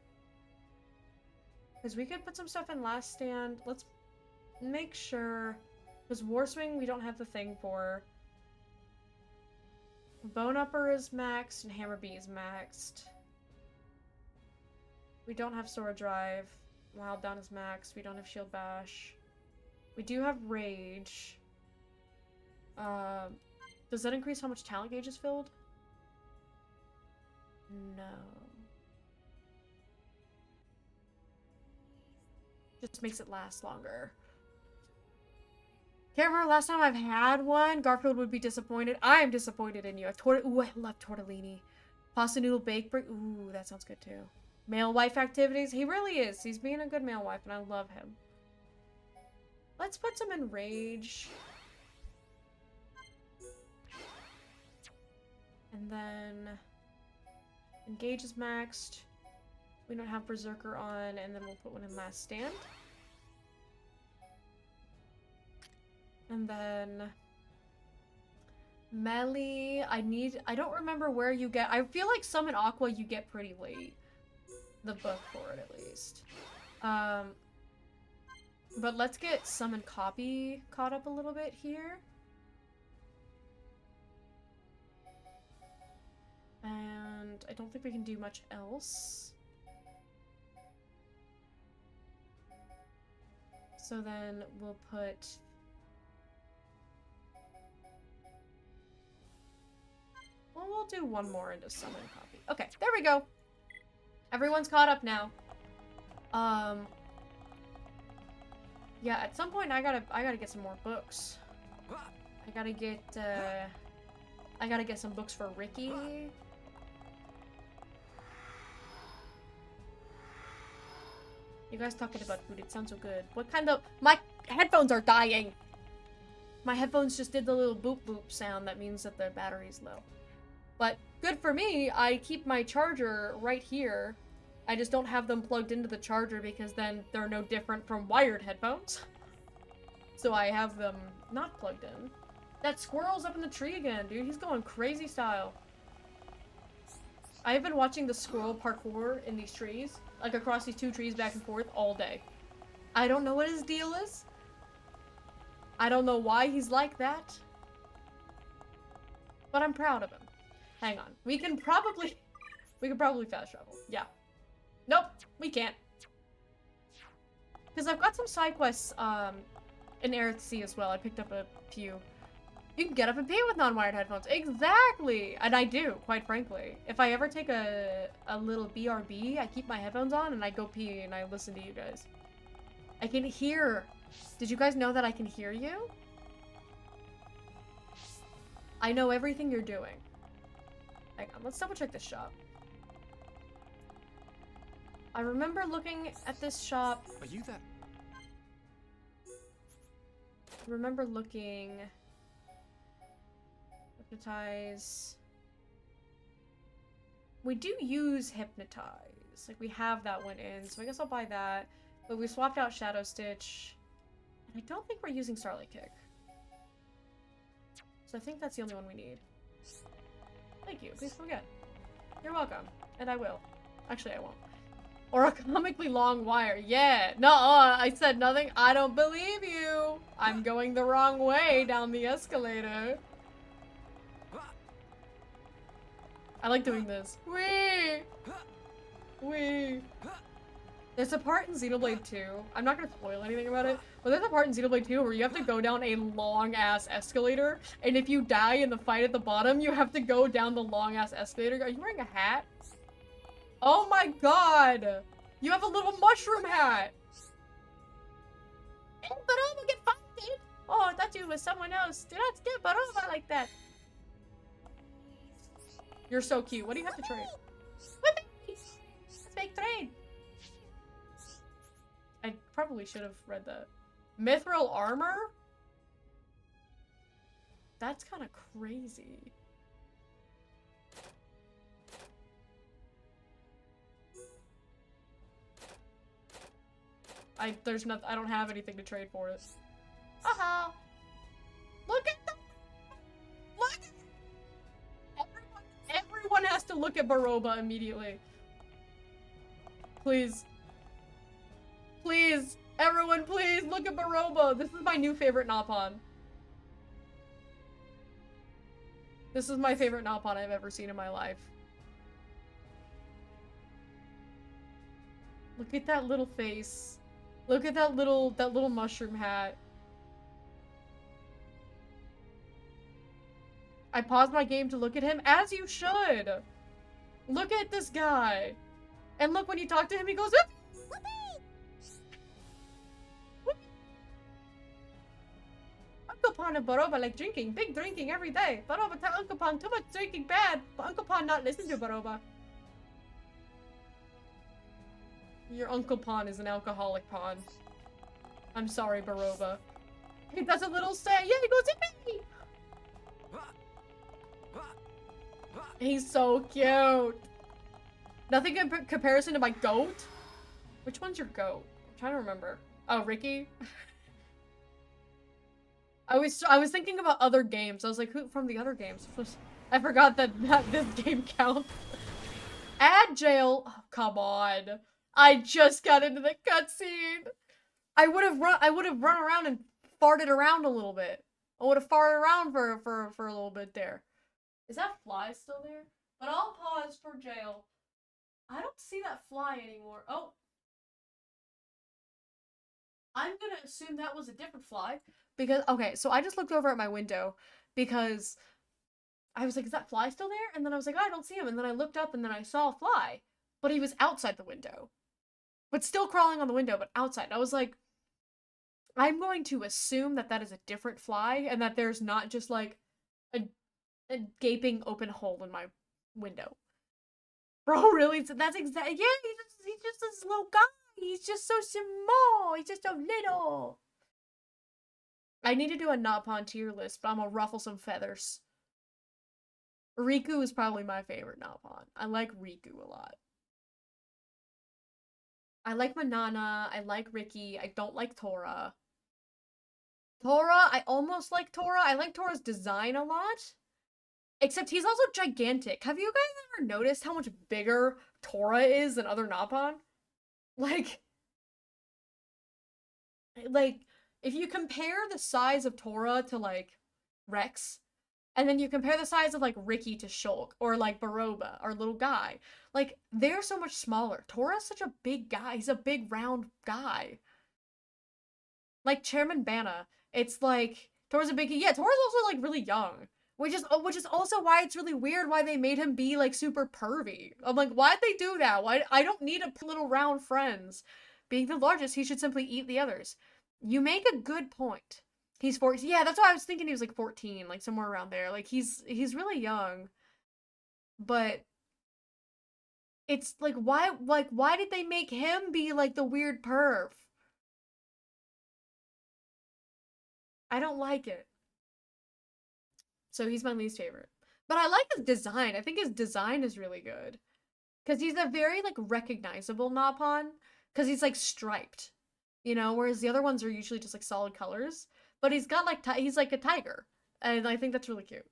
Because we could put some stuff in Last Stand. Let's make sure. Because War Swing we don't have the thing for. Bone Upper is maxed and Hammer B is maxed. We don't have Sword Drive. Wild Down is maxed. We don't have Shield Bash. We do have Rage. Does that increase how much talent gauge is filled? No. Just makes it last longer. Can't remember last time I've had one. Garfield would be disappointed. I am disappointed in you. Ooh, I love tortellini. Pasta noodle bake break. Ooh, that sounds good too. Male wife activities. He really is. He's being a good male wife and I love him. Let's put some in Rage. And then Engage is maxed. We don't have Berserker on, and then we'll put one in Last Stand. And then Melee, I don't remember where you get, I feel like Summon Aqua you get pretty late. The book for it, at least. But let's get Summon Copy caught up a little bit here. And I don't think we can do much else. So then we'll put... Well, we'll do one more and just summon a copy. Okay, there we go. Everyone's caught up now. Yeah, at some point I gotta get some more books. I gotta get some books for Ricky. You guys talking about food, it sounds so good. What kind of... My headphones are dying! My headphones just did the little boop boop sound. That means that the battery's low. But good for me, I keep my charger right here. I just don't have them plugged into the charger because then they're no different from wired headphones. So I have them not plugged in. That squirrel's up in the tree again, dude. He's going crazy style. I've been watching the squirrel parkour in these trees, like across these two trees back and forth all day. I don't know what his deal is. I don't know why he's like that. But I'm proud of him. Hang on. We can probably fast travel. Yeah. Nope, we can't. Because I've got some side quests in Aerith Sea as well. I picked up a few. You can get up and pee with non-wired headphones. Exactly! And I do, quite frankly. If I ever take a little BRB, I keep my headphones on and I go pee and I listen to you guys. I can hear. Did you guys know that I can hear you? I know everything you're doing. Hang on, let's double check this shop. I remember looking at this shop. Are you there? I remember looking. Hypnotize. We do use Hypnotize. Like, we have that one in, so I guess I'll buy that. But we swapped out Shadow Stitch. And I don't think we're using Starlight Kick. So I think that's the only one we need. Thank you. Please forget. You're welcome. And I will. Actually, I won't. Or a comically long wire. Yeah. Nuh-uh. I said nothing. I don't believe you. I'm going the wrong way down the escalator. I like doing this. Wee! Wee! There's a part in Xenoblade 2. I'm not gonna spoil anything about it, but there's a part in Xenoblade 2 where you have to go down a long-ass escalator, and if you die in the fight at the bottom, you have to go down the long-ass escalator. Are you wearing a hat? Oh my god! You have a little mushroom hat! Hey, Baroma, get fighting! Oh, I thought you was someone else. Do not skip Baroma like that. You're so cute. What do you have to trade? Let's make trade. I probably should have read that. Mithril armor? That's kind of crazy. I don't have anything to trade for it. Haha. Look at them. Look. Everyone has to look at Baroba immediately. Please. Please. Everyone, please look at Baroba. This is my new favorite Napon. This is my favorite Napon I've ever seen in my life. Look at that little face. Look at that little mushroom hat. I paused my game to look at him, as you should. Look at this guy. And look, when you talk to him, he goes, whoopee! Whoopee! Uncle Pon and Baroba like drinking, big drinking every day. Baroba tell Uncle Pon too much drinking bad, but Uncle Pon not listen to Baroba. Your Uncle Pon is an alcoholic Pon. I'm sorry, Baroba. He does a little say, yeah, he goes, yippee! He's so cute. Nothing in comparison to my goat. Which one's your goat? I'm trying to remember. Oh, Ricky. I was thinking about other games. I was like, who from the other games? I forgot that this game counts. Add jail. Oh, come on. I just got into the cutscene. I would have run around and farted around a little bit. I would have farted around for a little bit there. Is that fly still there? But I'll pause for jail. I don't see that fly anymore. Oh. I'm gonna assume that was a different fly. Because, okay, so I just looked over at my window because I was like, is that fly still there? And then I was like, oh, I don't see him. And then I looked up and then I saw a fly, but he was outside the window, but still crawling on the window, but outside. I was like, I'm going to assume that that is a different fly and that there's not just like a gaping open hole in my window. Bro, really? That's exactly, yeah, he's just this little guy. He's just so small. He's just so little. I need to do a Napon tier list, but I'm gonna ruffle some feathers. Riku is probably my favorite Napon. I like Riku a lot. I like Manana. I like Ricky. I don't like Tora. I almost like Tora. I like Tora's design a lot. Except he's also gigantic. Have you guys ever noticed how much bigger Tora is than other Napon? Like, if you compare the size of Tora to, like, Rex, and then you compare the size of, like, Ricky to Shulk, or, like, Baroba, our little guy, like, they're so much smaller. Tora's such a big guy. He's a big, round guy. Like, Chairman Banna, it's like, Tora's a big, yeah, Tora's also, like, really young. Which is also why it's really weird why they made him be, like, super pervy. I'm like, why'd they do that? Why? I don't need a little round friends. Being the largest, he should simply eat the others. You make a good point. He's 14. Yeah, that's why I was thinking he was, like, 14, like, somewhere around there. Like, he's really young. But it's, like, why did they make him be, like, the weird perv? I don't like it. So he's my least favorite. But I like his design. I think his design is really good. Because he's a very, like, recognizable Napon. Because he's, like, striped. You know, whereas the other ones are usually just, like, solid colors. But he's got, like, he's, like, a tiger. And I think that's really cute.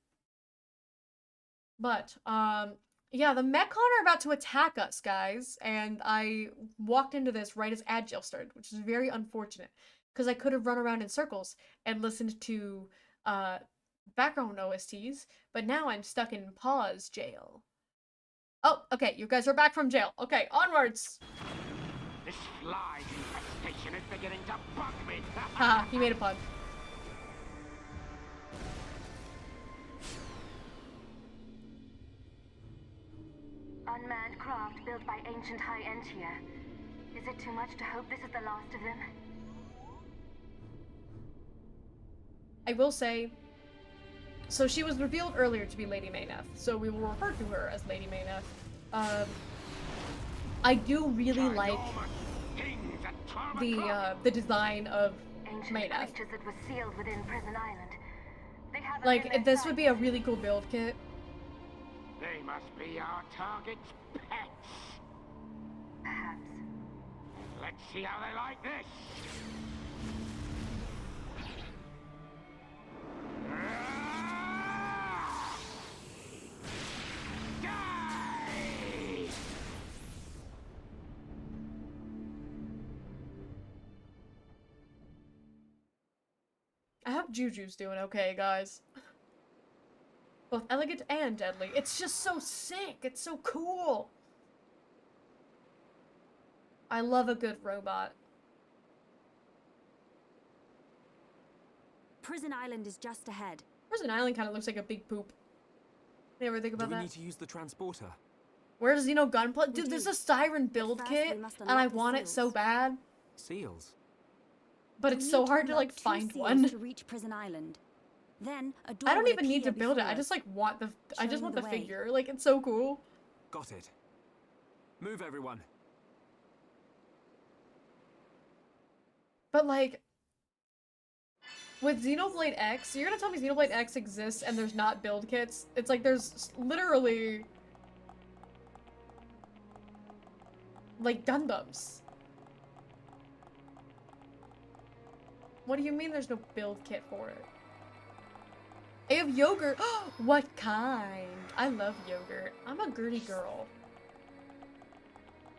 But, yeah, the Mechon are about to attack us, guys. And I walked into this right as Agile started, which is very unfortunate. Because I could have run around in circles and listened to, background OSTs, but now I'm stuck in pause jail. Oh, okay, you guys are back from jail. Okay, onwards! This fly infestation is beginning to bug me. Haha, he made a pun. Unmanned craft built by ancient High Entia. Is it too much to hope this is the last of them? I will say, so she was revealed earlier to be Lady Mayneth, so we will refer to her as Lady Mayneth. I do really like the design of Mayneth. That was sealed within Prison Island. They have like, this would be a really cool build kit. They must be our target's pets. Perhaps. Let's see how they like this. I hope Juju's doing okay, guys. Both elegant and deadly. It's just so sick. It's so cool. I love a good robot. Prison Island is just ahead. Prison Island kind of looks like a big poop. You ever think about that? Do we need to use the transporter? Where's Xeno gunplay? Dude, there's a siren build kit, and I want it so bad. Seals. But it's so hard to, like, find one. To reach Prison Island. Then a door I don't will even need to appear build it. before I just, like, want the showing the way. figure. Like, it's so cool. Got it. Move, everyone. But, like, with Xenoblade X, you're gonna tell me Xenoblade X exists and there's not build kits? It's like there's literally, like, Gundams. What do you mean there's no build kit for it? I have yogurt. What kind? I love yogurt. I'm a gertie girl.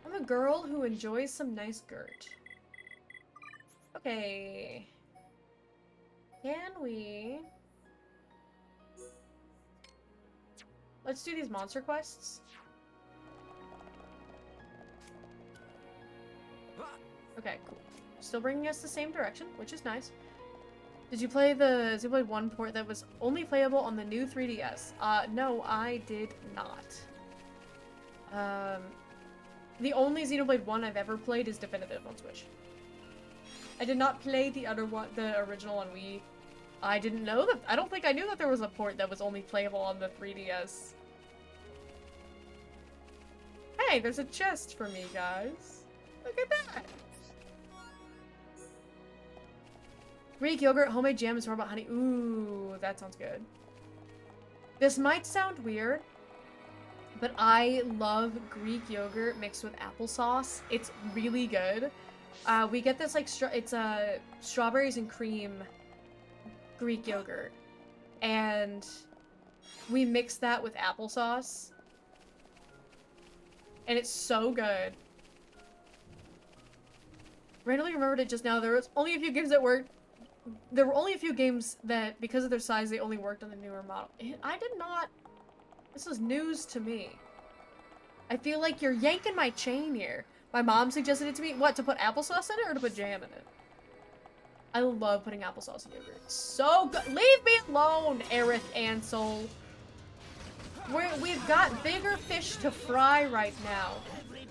I'm a girl who enjoys some nice gurt. Okay. Can we... Let's do these monster quests. Okay, cool. Still bringing us the same direction, which is nice. Did you play the Xenoblade 1 port that was only playable on the new 3DS? No, I did not. The only Xenoblade 1 I've ever played is Definitive on Switch. I did not play the other one, the original on Wii. I didn't know that. I don't think I knew that there was a port that was only playable on the 3DS. Hey, there's a chest for me, guys. Look at that. Greek yogurt, homemade jam, and store-bought honey. Ooh, that sounds good. This might sound weird, but I love Greek yogurt mixed with applesauce. It's really good. We get this like it's a strawberries and cream Greek yogurt, and we mix that with applesauce, and it's so good. Randomly remembered it just now. There was only a few games that worked. There were only a few games that, because of their size, they only worked on the newer model. I did not. This is news to me. I feel like you're yanking my chain here. My mom suggested it to me. What, to put applesauce in it or to put jam in it? I love putting applesauce in yogurt. It's so good. Leave me alone, Aerith Ansel. We've got bigger fish to fry right now.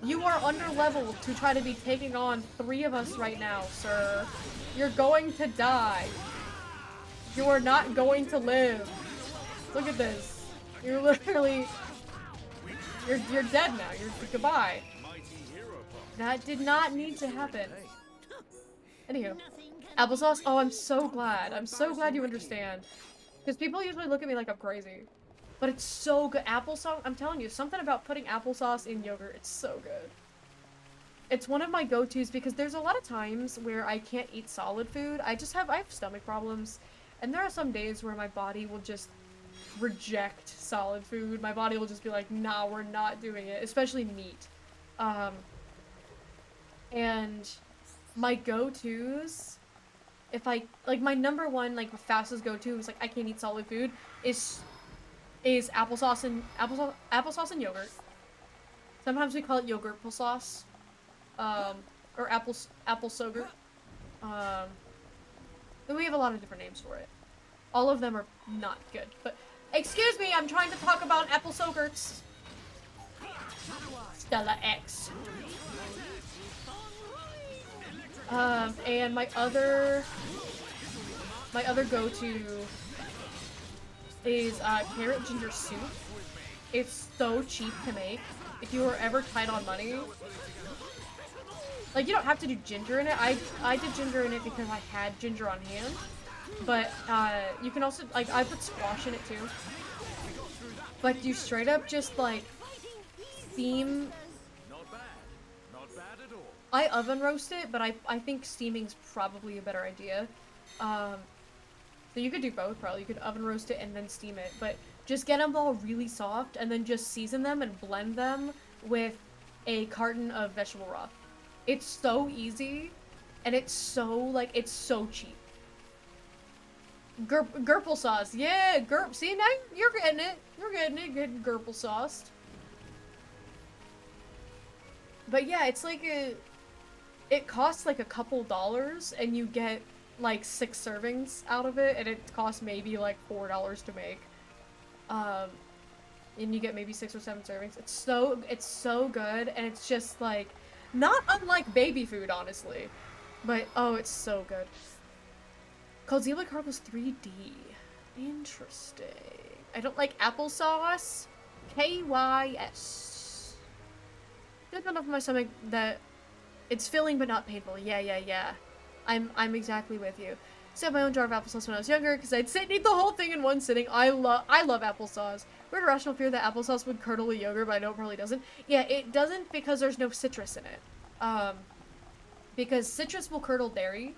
You are under-leveled to try to be taking on 3 of us right now, sir. You're going to die. You are not going to live. Look at this. You're literally... You're dead now. You're goodbye. That did not need to happen. Anywho. Applesauce? Oh, I'm so glad. I'm so glad you understand. Because people usually look at me like I'm crazy. But it's so good. Applesauce, I'm telling you, something about putting applesauce in yogurt, it's so good. It's one of my go-tos because there's a lot of times where I can't eat solid food. I have stomach problems. And there are some days where my body will just reject solid food. My body will just be like, nah, we're not doing it. Especially meat. And my go-tos, if I, like my number one, like fastest go-to is like, I can't eat solid food, is applesauce and yogurt. Sometimes we call it yogurt sauce. Or apple sogurt. Then we have a lot of different names for it. All of them are not good, but excuse me, I'm trying to talk about apple sogurts. Stella X. And my other go-to is carrot ginger soup. It's so cheap to make. If you were ever tight on money, like you don't have to do ginger in it. I did ginger in it because I had ginger on hand. But you can also, like, I put squash in it too. But you straight up just like steam. Not bad. Not bad at all. I oven roast it, but I think steaming's probably a better idea. So you could do both probably. You could oven roast it and then steam it, but just get them all really soft and then just season them and blend them with a carton of vegetable broth. It's so easy, and it's so, like, it's so cheap. Gurple sauce, yeah, see, now you're getting it. You're getting gurple sauced. But yeah, it's like it costs like a couple dollars, and you get like 6 servings out of it, and it costs maybe like $4 to make. And you get maybe 6 or 7 servings. It's so good, and it's just like, not unlike baby food, honestly. But, oh, it's so good. Called Xenoblade Chronicles 3D. Interesting. I don't like applesauce. KYS. There's enough in my stomach that it's filling but not painful. Yeah. I'm exactly with you. So I had my own jar of applesauce when I was younger because I'd sit and eat the whole thing in one sitting. I love applesauce. Weird irrational fear that applesauce would curdle the yogurt, but I know it probably doesn't. Yeah, it doesn't because there's no citrus in it. Because citrus will curdle dairy,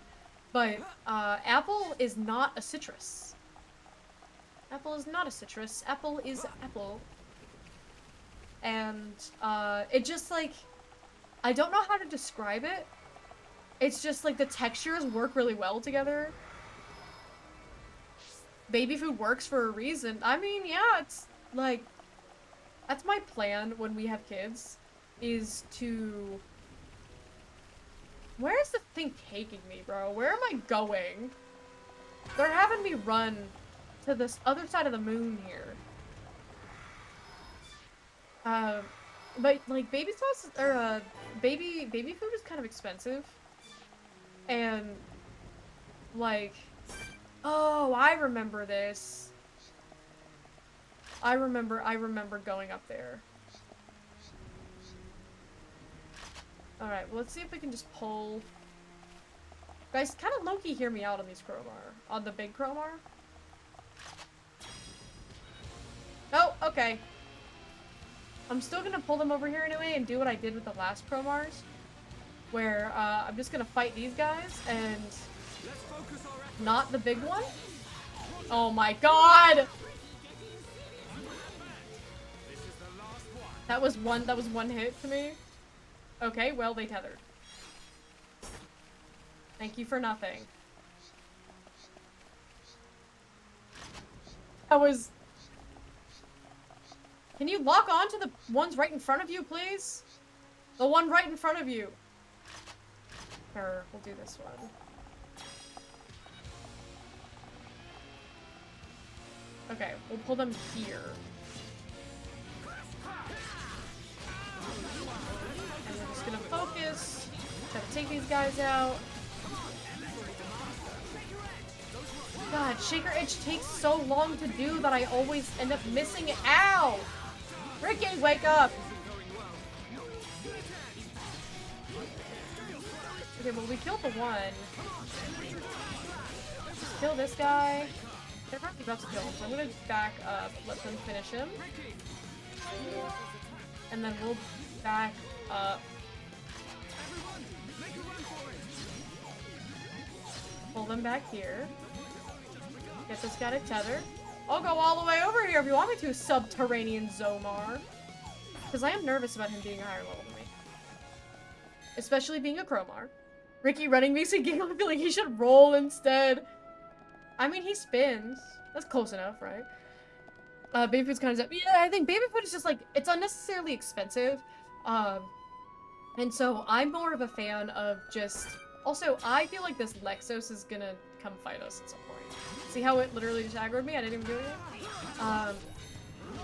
but apple is not a citrus. Apple is not a citrus. Apple is apple. And it just like, I don't know how to describe it. It's just like the textures work really well together. Baby food works for a reason. I mean, yeah, it's like, that's my plan when we have kids, is to... Where is the thing taking me, bro? Where am I going? They're having me run to this other side of the moon here. But like baby sauce or baby food is kind of expensive. And like, oh, I remember this. I remember going up there. Alright, well, let's see if we can just pull... Guys, kind of low-key hear me out on these crowbar. On the big crowbar. Oh, okay. I'm still gonna pull them over here anyway and do what I did with the last crowbars. Where, I'm just gonna fight these guys and... not the big one. Oh my god! That was one hit to me. Okay, well, they tethered. Thank you for nothing. That was... Can you lock on to the ones right in front of you, please? The one right in front of you. Or, we'll do this one. Okay, we'll pull them here. And we're just gonna focus. Try to take these guys out. God, Shaker Itch takes so long to do that I always end up missing it. Ow! Ricky, wake up! Okay, well, we killed the one. Just kill this guy. They're probably about to kill him, so I'm gonna back up, let them finish him. And then we'll back up. Pull them back here. Get this guy to tether. I'll go all the way over here if you want me to, Subterranean Zomar. Because I am nervous about him being a higher level than me. Especially being a Crowmar. Ricky running makes me giggle. I feel like he should roll instead. I mean, he spins. That's close enough, right? Baby food's kind of... Yeah, I think baby food is just like... It's unnecessarily expensive. And so I'm more of a fan of just... Also, I feel like this Lexos is gonna come fight us at some point. See how it literally just aggroed me? I didn't even do it yet.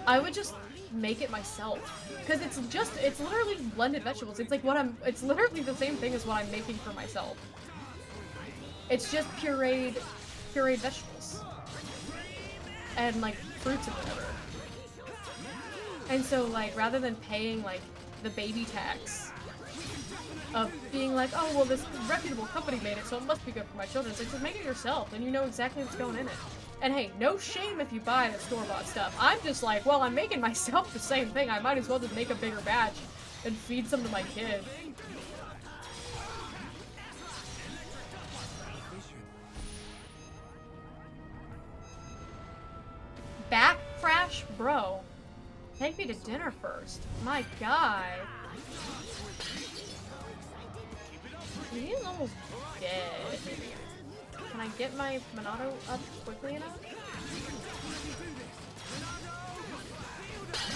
I would just make it myself. Because it's literally blended vegetables. It's like it's literally the same thing as what I'm making for myself. It's just pureed vegetables. And like fruits and whatever. And so like, rather than paying like the baby tax of being like, oh, well, this reputable company made it, so it must be good for my children. It's like, just make it yourself, and you know exactly what's going in it. And hey, no shame if you buy the store-bought stuff. I'm just like, well, I'm making myself the same thing. I might as well just make a bigger batch and feed some to my kid. Back crash? Bro. Take me to dinner first. My guy. He's almost dead. Can I get my Monado up quickly enough?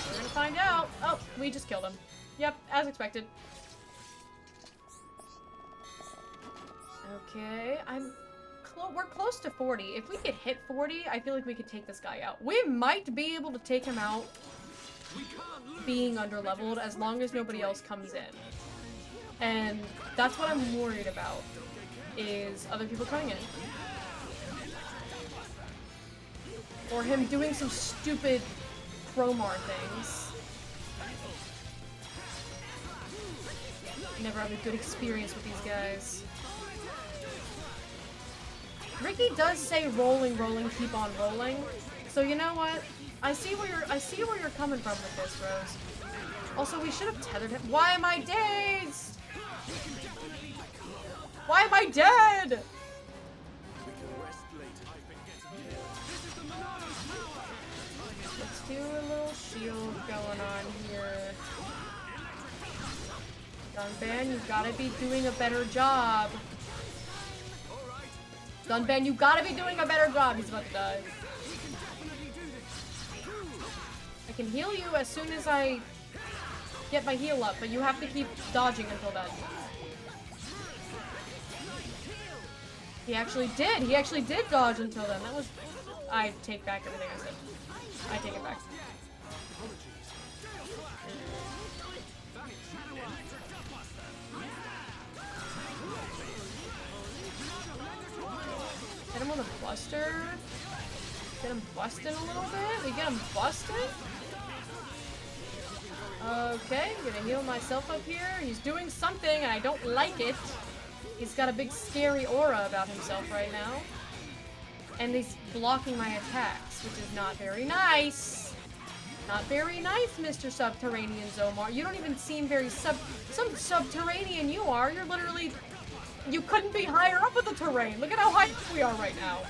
We're gonna find out. Oh, we just killed him. Yep, as expected. Okay, we're close to 40. If we could hit 40, I feel like we could take this guy out. We might be able to take him out being underleveled as long as nobody else comes in. And that's what I'm worried about, is other people coming in. Or him doing some stupid Crowmar things. Never have a good experience with these guys. Ricky does say rolling, rolling, keep on rolling. So you know what? I see where you're coming from with this, Rose. Also, we should have tethered him. Why am I dazed? Why am I dead? Let's do a little shield going on here. Dunban, you gotta be doing a better job. Dunban, you gotta be doing a better job. He's about to die. I can heal you as soon as I get my heal up, but you have to keep dodging until then. He actually did. He actually did dodge until then. That was... I take back everything I said. I take it back. Get him with a buster. Get him busted a little bit. We get him busted. Okay, I'm gonna heal myself up here. He's doing something and I don't like it. He's got a big scary aura about himself right now. And he's blocking my attacks, which is not very nice. Not very nice, Mr. Subterranean Zomar. You don't even seem very some subterranean you are. You're literally... You couldn't be higher up in the terrain. Look at how high up we are right now.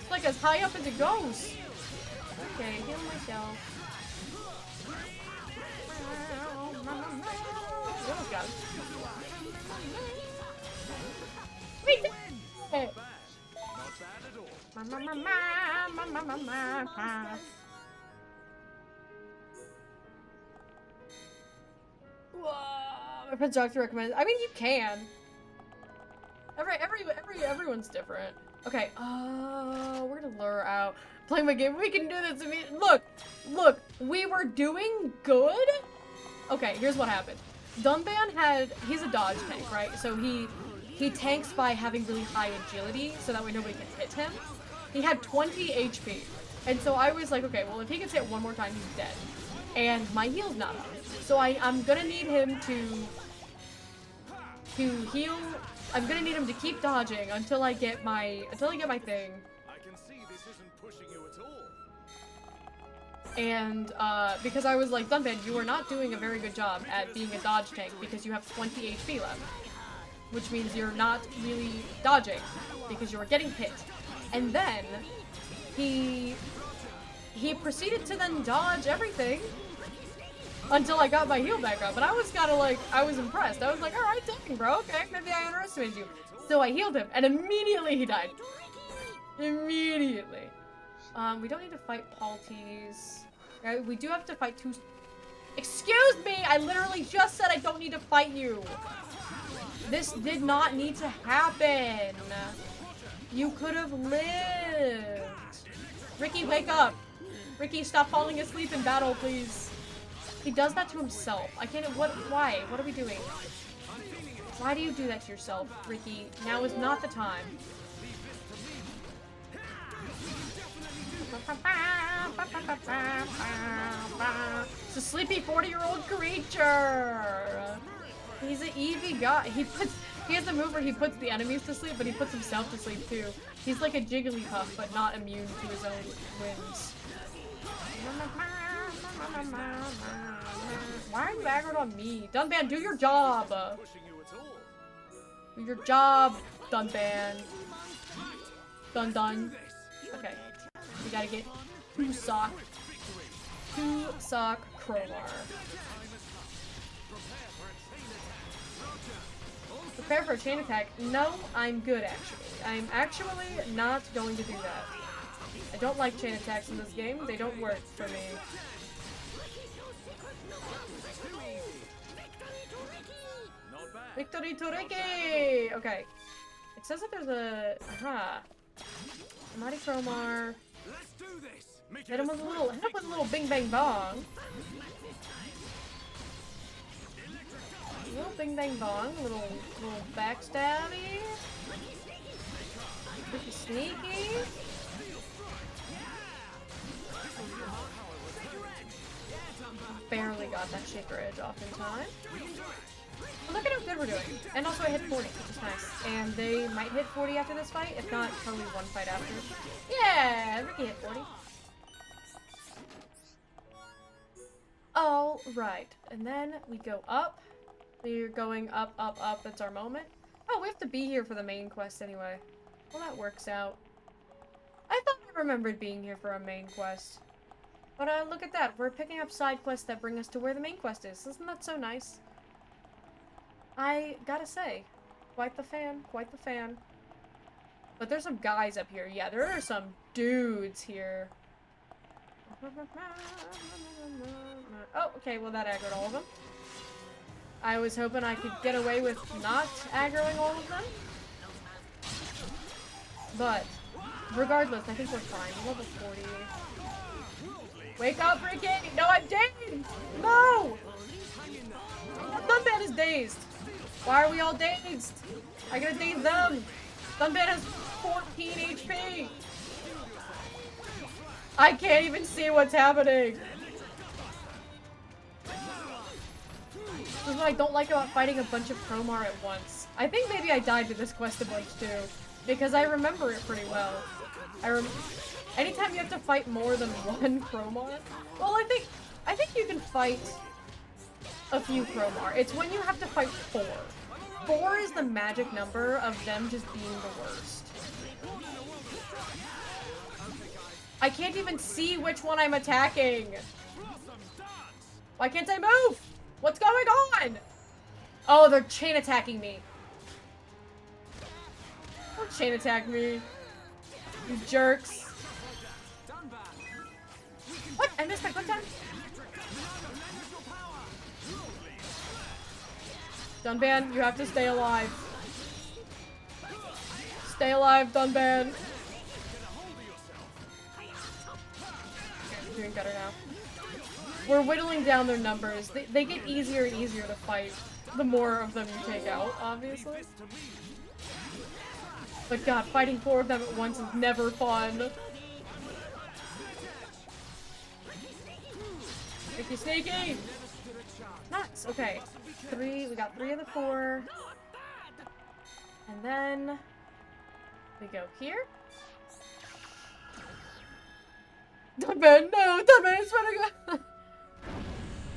It's like as high up as it goes. Okay, heal myself. Oh, God. We did it! My friend's doctor recommends. I mean, you can. Everyone's different. Okay. We're gonna lure out. Playing my game. We can do this. I mean, look. We were doing good. Okay. Here's what happened. Dunban he's a dodge tank, right? So he tanks by having really high agility, so that way nobody can hit him. He had 20 HP, and so I was like, okay, well if he gets hit one more time, he's dead. And my heal's not up. So I'm gonna need him to heal. I'm gonna need him to keep dodging until I get my thing. I can see this isn't pushing you at all. And because I was like, Dunban, you are not doing a very good job at being a dodge tank because you have 20 HP left. Which means you're not really dodging because you are getting hit. And then he proceeded to then dodge everything until I got my heal back up. And I was kind of like, I was impressed. I was like, all right, dang, bro, okay, maybe I underestimated you. So I healed him, and immediately he died. Immediately. We don't need to fight Palties. Right? We do have to fight two... Excuse me! I literally just said I don't need to fight you! This did not need to happen! You could have lived! Ricky, wake up! Ricky, stop falling asleep in battle, please. He does that to himself. I can't... Why? What are we doing? Why do you do that to yourself, Ricky? Now is not the time. It's a sleepy 40-year-old creature! He's an Eevee guy. He has a move where he puts the enemies to sleep, but he puts himself to sleep too. He's like a Jigglypuff, but not immune to his own whims. Why are you aggroed on me? Dunban, do your job! Do your job, Dunban. Dun. Okay. We gotta get two sock crowbar. Prepare for a chain attack. No, I'm good actually. I'm actually not going to do that. I don't like chain attacks in this game. They don't work for me. Victory to Ricky! Okay. It says that there's a... Mighty Crowbar. Hit him with a little bing bang bong. Little bing bang bong, little backstabby. Pretty sneaky. Barely got that shaker edge off in time. Look at how good we're doing. And also I hit 40, which is nice. And they might hit 40 after this fight, if not, probably one fight after. Yeah, Ricky hit 40. All right, and then we go up. We're going up. That's our moment. Oh, we have to be here for the main quest anyway. Well, that works out. I thought I remembered being here for a main quest. But look at that. We're picking up side quests that bring us to where the main quest is. Isn't that so nice? I gotta say, quite the fan. But there's some guys up here. Yeah, there are some dudes here. Oh, okay, well that aggroed all of them. I was hoping I could get away with not aggroing all of them. But, regardless, I think we're fine. We're level 40. Wake up, Ricky! No, I'm dazed! No! Dunban is dazed! Why are we all dazed? I gotta daze them! Dunban has 14 HP! I can't even see what's happening! This is what I don't like about fighting a bunch of Promar at once. I think maybe I died to this quest a bunch too, because I remember it pretty well. Anytime you have to fight more than one Promar, well, I think you can fight a few Promar. It's when you have to fight 4. 4 is the magic number of them just being the worst. I can't even see which one I'm attacking. Why can't I move? What's going on? Oh, they're chain attacking me. Don't chain attack me. You jerks. What? I missed my quick time? Dunban, you have to stay alive. Stay alive, Dunban. Okay, doing better now. We're whittling down their numbers. They get easier and easier to fight the more of them you take out, obviously. But god, fighting 4 of them at once is never fun. Sneaky, sneaky! Nuts! Okay. We got 3 of the 4. And then we go here. Dunban, no! Dunban, it's running away!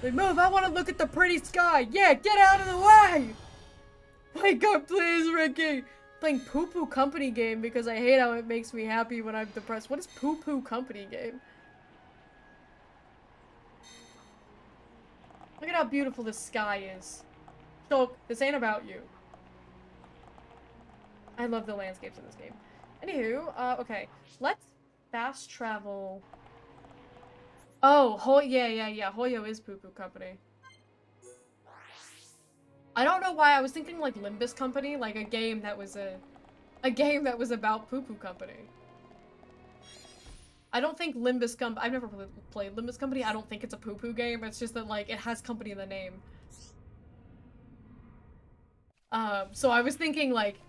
They move, I want to look at the pretty sky! Yeah, get out of the way! Wake up, please, Ricky! Playing Poo Poo Company game because I hate how it makes me happy when I'm depressed. What is Poo Poo Company game? Look at how beautiful this sky is. So, this ain't about you. I love the landscapes in this game. Anywho, okay. Let's fast travel. Oh, yeah. Hoyo is Poo Poo Company. I don't know why I was thinking like Limbus Company, like a game that was about Poo Poo Company. I don't think Limbus Company. I've never played Limbus Company. I don't think it's a poo poo game. It's just that like it has company in the name. So I was thinking like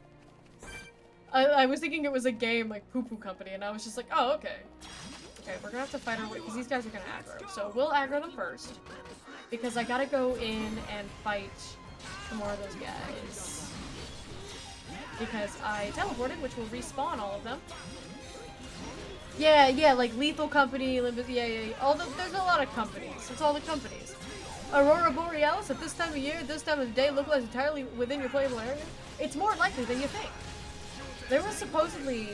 I was thinking it was a game like Poo Poo Company, and I was just like, oh, okay. Okay, we're gonna have to fight our way because these guys are gonna aggro. So we'll aggro them first because I gotta go in and fight more of those guys because I teleported, which will respawn all of them. Yeah, like Lethal Company, Limbus, yeah. There's a lot of companies. It's all the companies. Aurora Borealis at this time of year, this time of the day, localized entirely within your playable area. It's more likely than you think. There was supposedly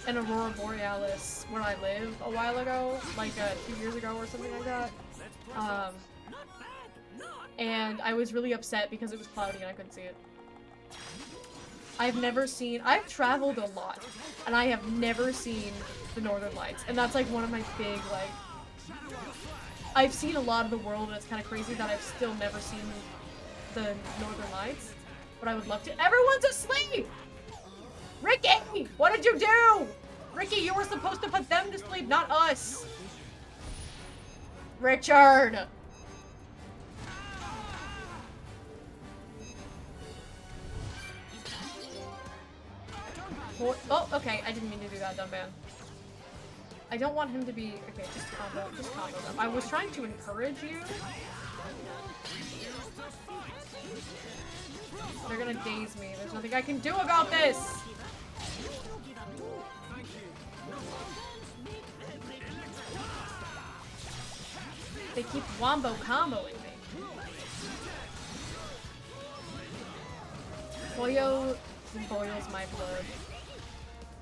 an Aurora Borealis where I live a while ago, like 2 years ago or something like that. And I was really upset because it was cloudy and I couldn't see it. I've traveled a lot, and I have never seen the Northern Lights, and that's like one of my big, like, I've seen a lot of the world, and it's kind of crazy that I've still never seen the Northern Lights, but I would love to. Everyone's asleep! Ricky! What did you do? Ricky, you were supposed to put them to sleep, not us! Richard! Oh, okay, I didn't mean to do that, dumb man. I don't want him to be... Okay, just combo them. I was trying to encourage you. They're gonna daze me. There's nothing I can do about this! They keep wombo comboing me. Hoyo boils my blood.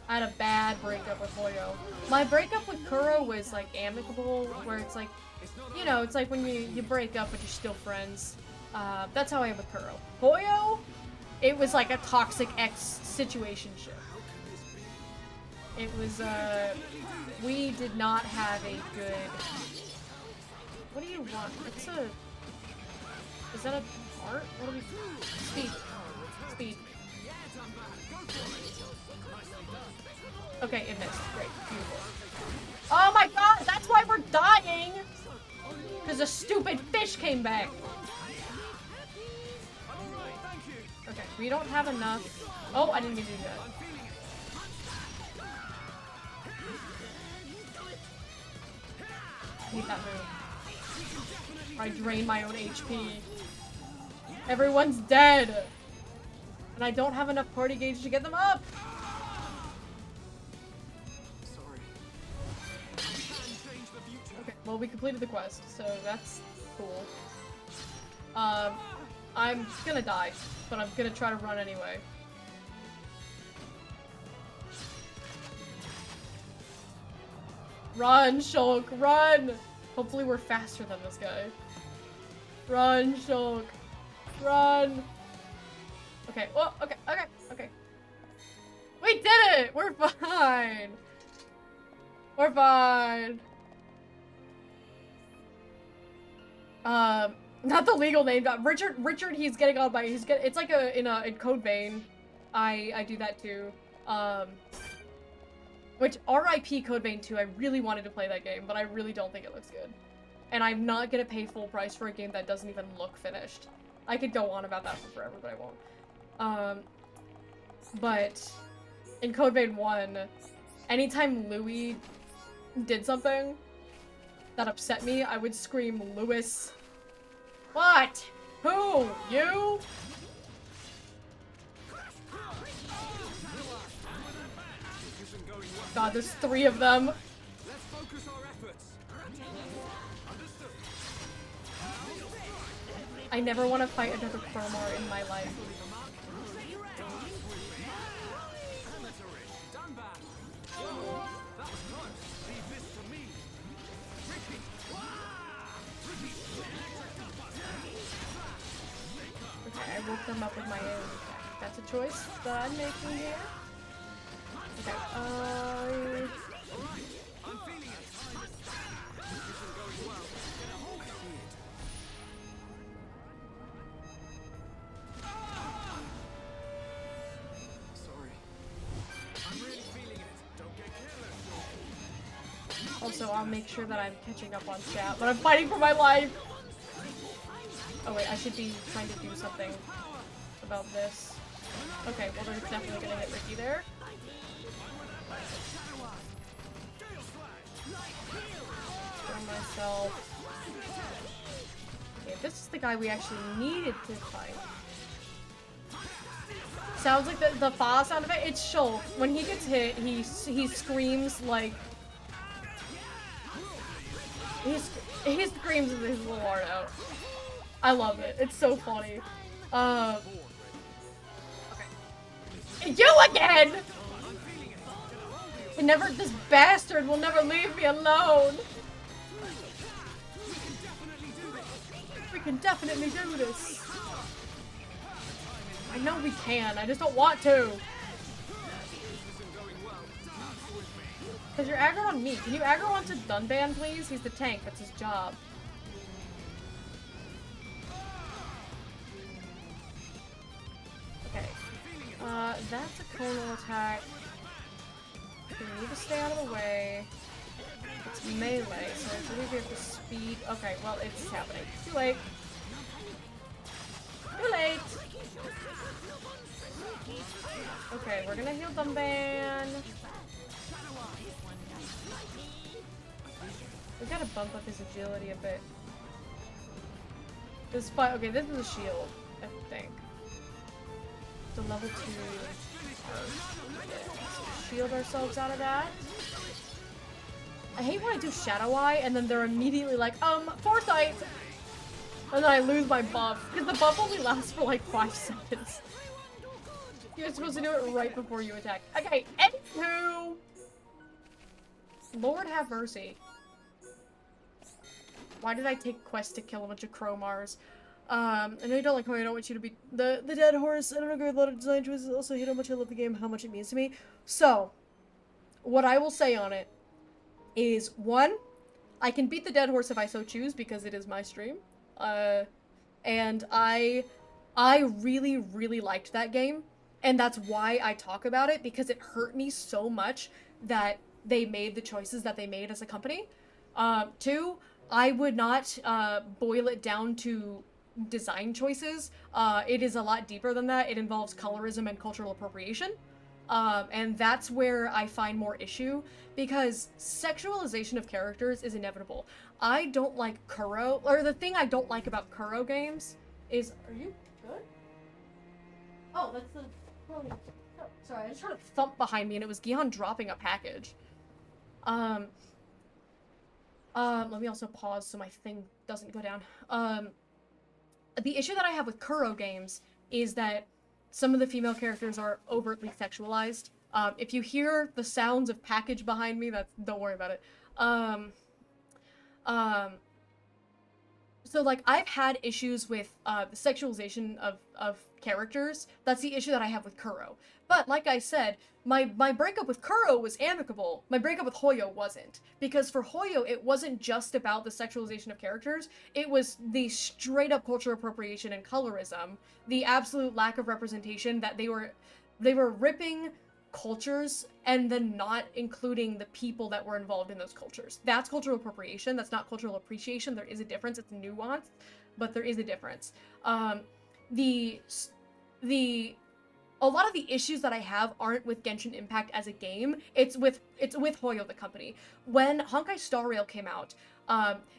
I had a bad breakup with Hoyo. My breakup with Kuro was like amicable, where it's like, you know, it's like when you break up but you're still friends. That's how I am with Kuro. Hoyo, it was like a toxic ex situationship. It was, we did not have a good... What do you want? It's a... Is that a art? What do we... Speed. Okay, it missed. Great. Beautiful. Oh my god, that's why we're dying! Because a stupid fish came back. Okay, we don't have enough. Oh, I didn't mean to do that. I hate that move. I drain my own HP. Everyone's dead! And I don't have enough party gauge to get them up! Okay, well we completed the quest, so that's cool. I'm gonna die, but I'm gonna try to run anyway. Run, Shulk, run! Hopefully we're faster than this guy. Run, Shulk. Run! Okay, well, okay. We did it! We're fine! We're fine! Not the legal name, but Richard, he's getting on by, it's like in Code Vein. I do that too. Which, RIP Code Vein 2, I really wanted to play that game, but I really don't think it looks good. And I'm not gonna pay full price for a game that doesn't even look finished. I could go on about that for forever, but I won't. But in Code Vein 1, anytime Louis did something that upset me, I would scream, Louis. What? Who? You? God, there's 3 of them. I never want to fight another Chromar in my life. Okay, I woke them up with my own attack. That's a choice that I'm making here. Okay, also, I'll make sure that I'm catching up on chat, but I'm fighting for my life! Oh wait, I should be trying to do something about this. Okay, well they're definitely gonna hit Ricky there. Throw myself. Okay, this is the guy we actually needed to fight. Sounds like the fa sound of it. It's Shulk. When he gets hit, he screams like he screams with his little heart out. I love it. It's so funny. Okay. You again! This bastard will never leave me alone. We can definitely do this. I know we can, I just don't want to. Because you're aggro on me. Can you aggro onto Dunban, please? He's the tank, that's his job. Okay. That's a conal attack. Okay, we need to stay out of the way. It's melee, so I believe we have to speed. Okay, well, it's happening. Too late. Too late! Okay, we're gonna heal Dunban. We gotta bump up his agility a bit. This fight, okay, this is a shield, I think. The level 2. Shield ourselves out of that. I hate when I do Shadow Eye and then they're immediately like, Foresight! And then I lose my buff, because the buff only lasts for like 5 seconds. You're supposed to do it right before you attack. Okay, anywho! Lord have mercy. Why did I take quest to kill a bunch of Chromars? I know you don't like how I don't want you to be the dead horse. I don't agree with a lot of design choices. Also hate how much I love the game, how much it means to me. So, what I will say on it is, 1, I can beat the dead horse if I so choose because it is my stream. And I really, really liked that game. And that's why I talk about it, because it hurt me so much that they made the choices that they made as a company. Two, I would not boil it down to design choices. It is a lot deeper than that. It involves colorism and cultural appropriation. And that's where I find more issue, because sexualization of characters is inevitable. I don't like Kuro, or the thing I don't like about Kuro games is, are you good? Oh, that's the, oh, sorry, I just heard a thump behind me and it was Gihan dropping a package. Let me also pause so my thing doesn't go down. The issue that I have with Kuro games is that some of the female characters are overtly sexualized. If you hear the sounds of package behind me, don't worry about it. So like, I've had issues with the sexualization of characters. That's the issue that I have with Kuro. But like I said, my breakup with Kuro was amicable. My breakup with Hoyo wasn't. Because for Hoyo, it wasn't just about the sexualization of characters. It was the straight up cultural appropriation and colorism. The absolute lack of representation that they were ripping cultures and then not including the people that were involved in those cultures. That's cultural appropriation. That's not cultural appreciation. There is a difference. It's nuanced, but there is a difference. A lot of the issues that I have aren't with Genshin Impact as a game. It's with Hoyo, the company. When Honkai Star Rail came out,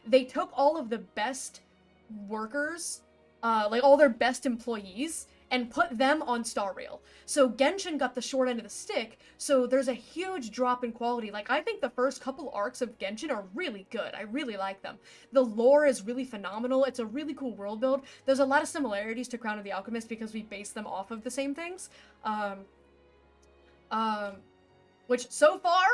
they took all of the best workers, like all their best employees, and put them on Star Rail. So Genshin got the short end of the stick, so there's a huge drop in quality. Like, I think the first couple arcs of Genshin are really good. I really like them. The lore is really phenomenal. It's a really cool world build. There's a lot of similarities to Crown of the Alchemist because we base them off of the same things. Which, so far,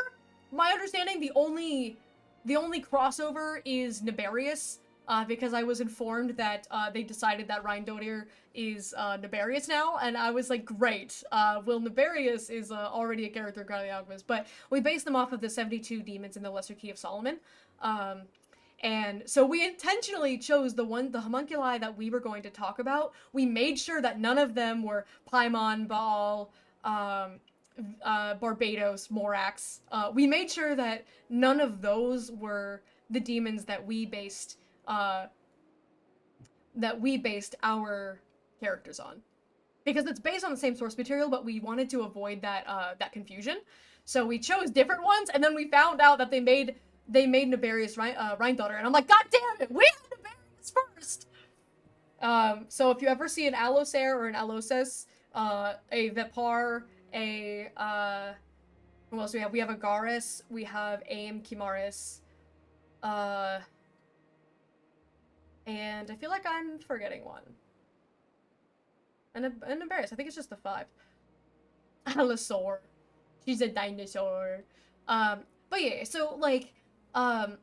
my understanding, the only crossover is Nibarius, because I was informed that they decided that Rheindodir is Nibarius now, and I was like, great. Well, Nibarius is already a character in Crown of the Alchemist, but we based them off of the 72 demons in the Lesser Key of Solomon. And so we intentionally chose the homunculi that we were going to talk about. We made sure that none of them were Paimon, Baal, Barbados, Morax. We made sure that none of those were the demons that we based our characters on, because it's based on the same source material, but we wanted to avoid that confusion. So we chose different ones, and then we found out that they made Nibarius Rheindodir, and I'm like, god damn it, we had Nibarius first. So if you ever see an Allosair or an Alloses, a Vepar, what else do we have? We have a Garrus, we have Aim Kimaris, and I feel like I'm forgetting one. And Nibarius, I think it's just the 5. Allosaur. She's a dinosaur. But yeah, so like, so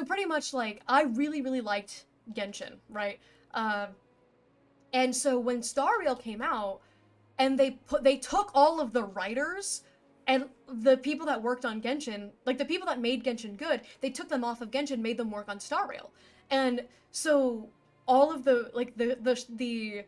pretty much like, I really, really liked Genshin, right? And so when Star Rail came out, and they took all of the writers and the people that worked on Genshin, like the people that made Genshin good, they took them off of Genshin, made them work on Star Rail. And so all of the like the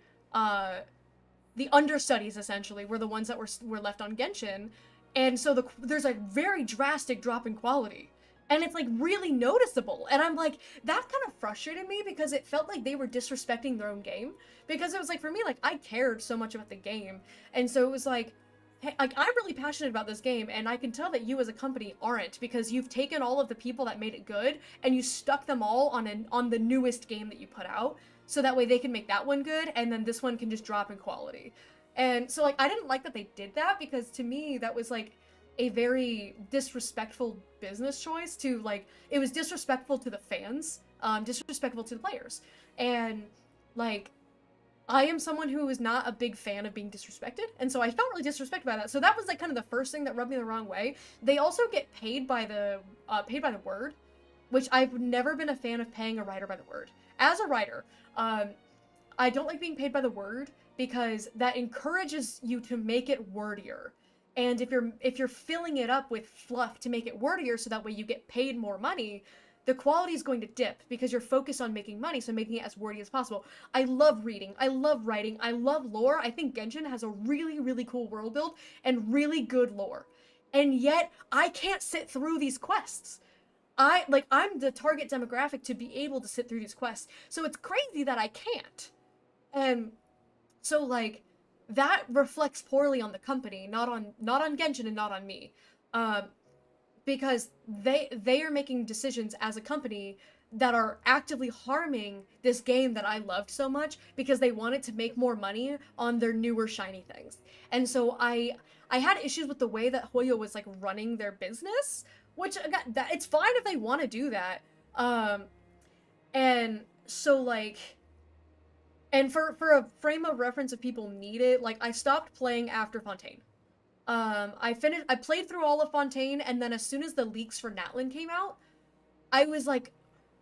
understudies essentially were the ones that were left on Genshin, and so there's a very drastic drop in quality, and it's like really noticeable. And I'm like, that kind of frustrated me because it felt like they were disrespecting their own game, because it was like, for me, like, I cared so much about the game, and so it was like, hey, like, I'm really passionate about this game, and I can tell that you as a company aren't, because you've taken all of the people that made it good and you stuck them all on the newest game that you put out, so that way they can make that one good, and then this one can just drop in quality. And so, like, I didn't like that they did that, because to me that was like a very disrespectful business choice to, like, it was disrespectful to the fans, disrespectful to the players, and like, I am someone who is not a big fan of being disrespected, and so I felt really disrespected by that. So that was like kind of the first thing that rubbed me the wrong way. They also get paid by the word, which I've never been a fan of paying a writer by the word. As a writer, I don't like being paid by the word, because that encourages you to make it wordier. And if you're filling it up with fluff to make it wordier so that way you get paid more money, the quality is going to dip because you're focused on making money, so making it as wordy as possible. I love reading, I love writing, I love lore. I think Genshin has a really, really cool world build and really good lore. And yet, I can't sit through these quests. I'm the target demographic to be able to sit through these quests. So it's crazy that I can't. And so, like, that reflects poorly on the company, not on Genshin and not on me. Because they are making decisions as a company that are actively harming this game that I loved so much because they wanted to make more money on their newer shiny things. And so I had issues with the way that Hoyo was like running their business, which that it's fine if they want to do that. And so like, and for a frame of reference if people need it, like I stopped playing after Fontaine. I played through all of Fontaine, and then as soon as the leaks for Natlan came out, I was like,